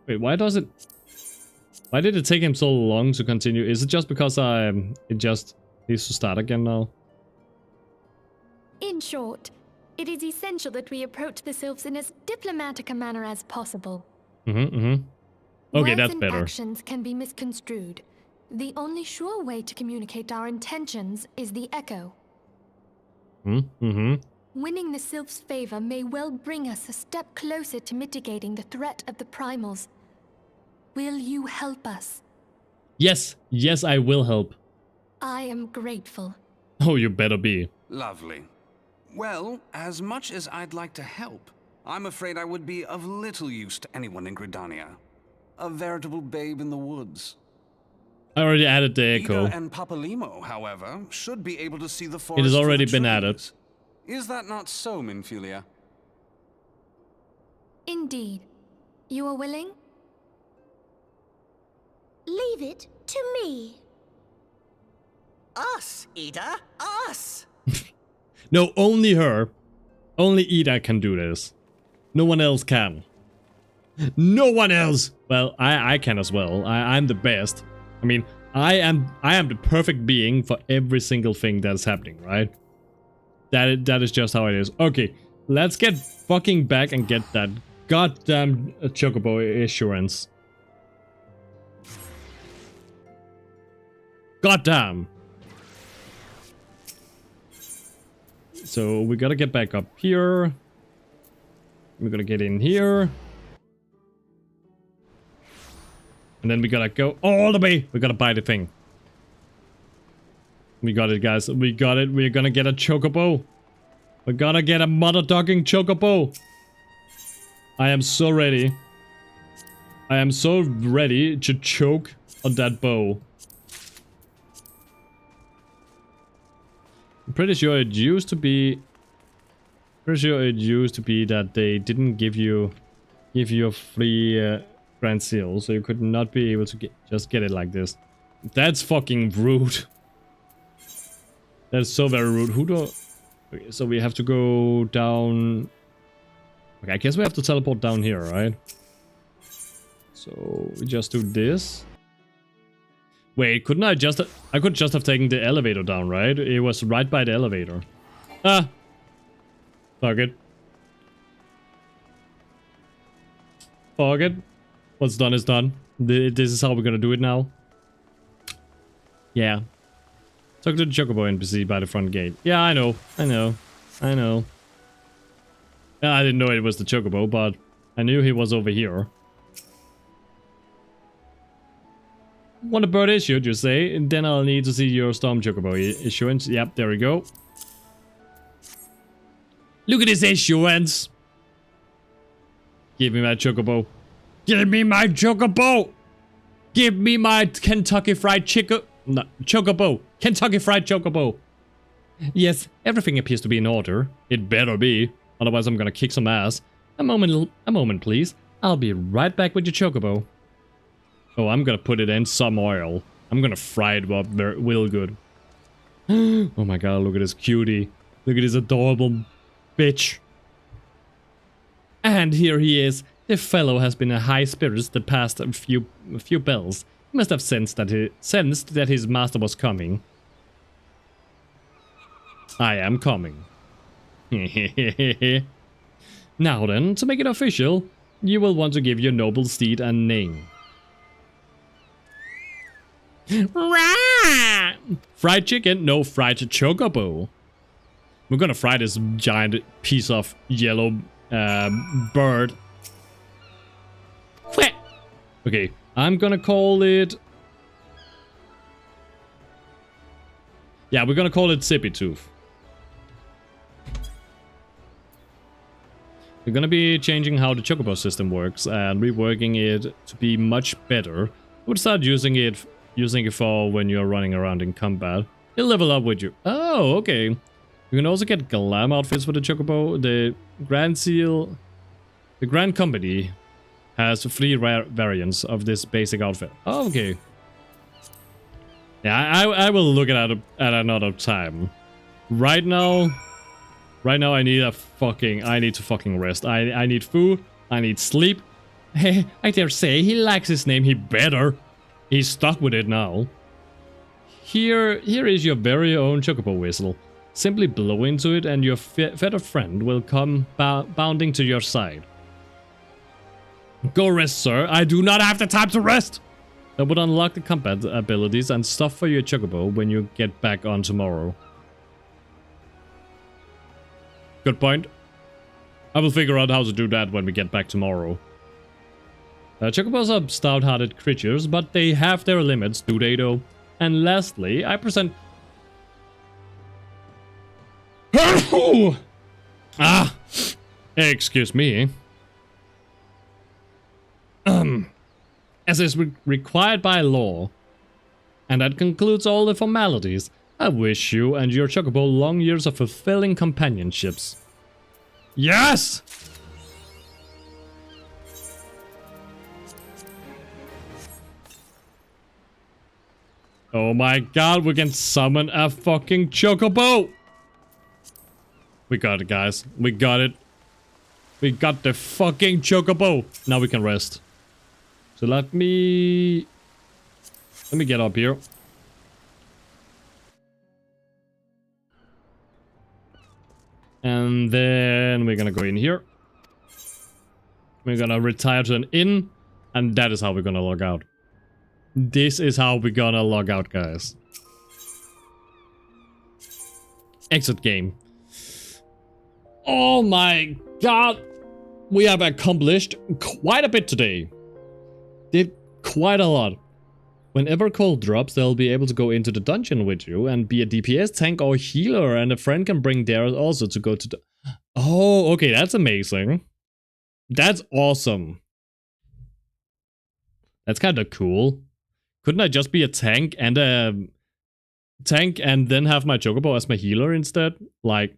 Speaker 1: Wait, why did it take him so long to continue? Is it just because it just needs to start again now?
Speaker 11: In short, it is essential that we approach the Sylphs in as diplomatic a manner as possible.
Speaker 1: Okay,
Speaker 11: Words
Speaker 1: that's
Speaker 11: and
Speaker 1: better.
Speaker 11: actions can be misconstrued. The only sure way to communicate our intentions is the echo. Winning the Sylphs' favor may well bring us a step closer to mitigating the threat of the primals. Will you help us?
Speaker 1: Yes, I will help.
Speaker 11: I am grateful.
Speaker 1: Oh, you better be.
Speaker 13: Lovely. Well, as much as I'd like to help, I'm afraid I would be of little use to anyone in Gridania. A veritable babe in the woods.
Speaker 1: I already added the echo.
Speaker 13: Ida and Papalimo, however, should be able to see the forest.
Speaker 1: It has
Speaker 13: through
Speaker 1: already
Speaker 13: the
Speaker 1: been
Speaker 13: trees.
Speaker 1: added.
Speaker 13: Is that not so, Minfilia?
Speaker 11: Indeed. You are willing?
Speaker 8: Leave it to me.
Speaker 5: Us, Ida, us!
Speaker 1: No, only her. Only Ida can do this. No one else can. No one else! Well, I can as well. I'm the best. I mean, I am the perfect being for every single thing that's happening, right? That is just how it is. Okay, let's get fucking back and get that goddamn Chocobo assurance. Goddamn! So we gotta get back up here. We gotta get in here. And then we gotta go all the way. We gotta buy the thing. We got it, guys. We got it. We're gonna get a Chocobo. We're gonna get a mother-ducking Chocobo. I am so ready. I am so ready to choke on that bow. I'm pretty sure it used to be... that they didn't give you a free Grand Seal, so you could not be able to just get it like this. That's fucking rude. That's so very rude. Who do... Okay, so we have to go down... Okay, I guess we have to teleport down here, right? So we just do this. Wait, couldn't I just... I could just have taken the elevator down, right? It was right by the elevator. Ah! Fuck it. Fuck it. What's done is done. This is how we're gonna do it now. Yeah. Talk to the Chocobo NPC by the front gate. Yeah, I know. I didn't know it was the Chocobo, but I knew he was over here. Want a bird issued, you say? And then I'll need to see your Storm Chocobo issuance. Yep, there we go. Look at this issuance! Give me my Chocobo. Give me my Chocobo! Give me my Kentucky Fried Chicken... No, Chocobo. Kentucky Fried Chocobo. Yes, everything appears to be in order. It better be. Otherwise I'm gonna kick some ass. A moment please. I'll be right back with your Chocobo. Oh, I'm gonna put it in some oil. I'm gonna fry it up real good. Oh my god, look at this cutie. Look at this adorable bitch. And here he is. The fellow has been in high spirits the past few bells. He must have sensed that his master was coming. I am coming. Now then, to make it official, you will want to give your noble steed a name. Fried chicken? No, fried Chocobo. We're gonna fry this giant piece of yellow bird. Okay, I'm gonna call it... Yeah, we're gonna call it Zippy Tooth. We're gonna be changing how the Chocobo system works and reworking it to be much better. We'll start using it for when you're running around in combat. You'll level up with you. Oh, okay. You can also get glam outfits for the Chocobo. The Grand Seal... The Grand Company has 3 rare variants of this basic outfit. Oh, okay. Yeah, I will look at it at another time. Right now I need to fucking rest. I need food. I need sleep. Hey, I dare say he likes his name. He better. He's stuck with it now. Here is your very own Chocobo whistle. Simply blow into it and your feathered friend will come bounding to your side. Go rest, sir. I do not have the time to rest. That would unlock the combat abilities and stuff for your Chocobo when you get back on tomorrow. Good point. I will figure out how to do that when we get back tomorrow. Chocobos are stout-hearted creatures, but they have their limits, do they though? And lastly, I present... Excuse me. As is required by law. And that concludes all the formalities. I wish you and your chocobo long years of fulfilling companionships. Yes! Oh my god, we can summon a fucking chocobo! We got it, guys. We got it. We got the fucking chocobo! Now we can rest. So let me get up here. And then we're gonna go in here. We're gonna retire to an inn. And that is how we're gonna log out. This is how we're gonna log out, guys. Exit game. Oh my god! We have accomplished quite a bit today. Did quite a lot. Whenever cold drops, they'll be able to go into the dungeon with you and be a DPS tank or healer, and a friend can bring theirs also to go to the... Oh, okay, that's amazing. That's awesome. That's kind of cool. Couldn't I just be a tank and then have my chocobo as my healer instead? Like,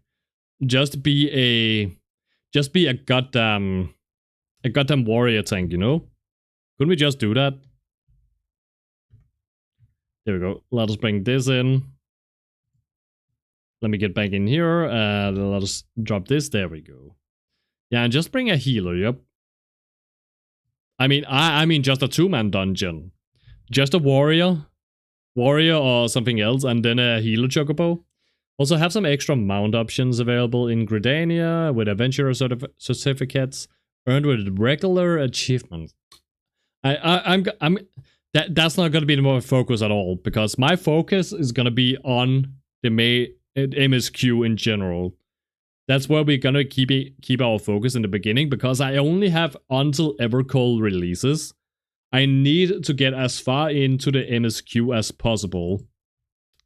Speaker 1: just be a goddamn warrior tank, you know? Couldn't we just do that? There we go. Let us bring this in. Let me get back in here. Let us drop this. There we go. Yeah, and just bring a healer, yep. I mean just a two-man dungeon. Just a warrior or something else, and then a healer chocobo. Also have some extra mount options available in Gridania with adventurer certificates earned with regular achievements. That's not going to be the more focus at all, because my focus is going to be on the MSQ in general. That's where we're going to keep our focus in the beginning, because I only have until Evercold releases. I need to get as far into the MSQ as possible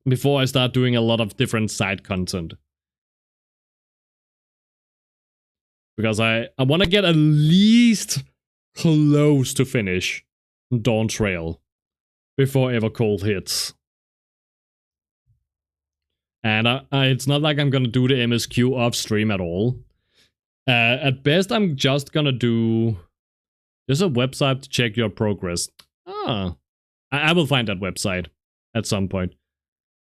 Speaker 1: before I start doing a lot of different side content. Because I want to get at least close to finish Dawn Trail before Evercold hits. And it's not like I'm gonna do the MSQ off stream at all. At best, I'm just gonna do... There's a website to check your progress. I will find that website at some point.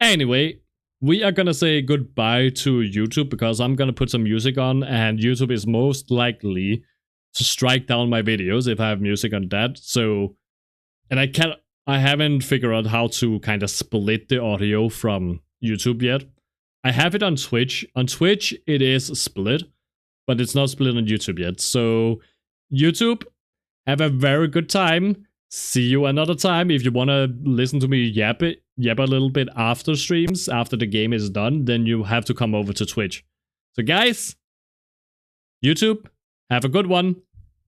Speaker 1: Anyway, we are gonna say goodbye to YouTube, because I'm gonna put some music on, and YouTube is most likely to strike down my videos if I have music on that. So, and I haven't figured out how to kind of split the audio from YouTube yet. I have it on Twitch. On Twitch, it is split, but it's not split on YouTube yet. So, YouTube, have a very good time. See you another time. If you want to listen to me yap a little bit after streams, after the game is done, then you have to come over to Twitch. So guys, YouTube, have a good one.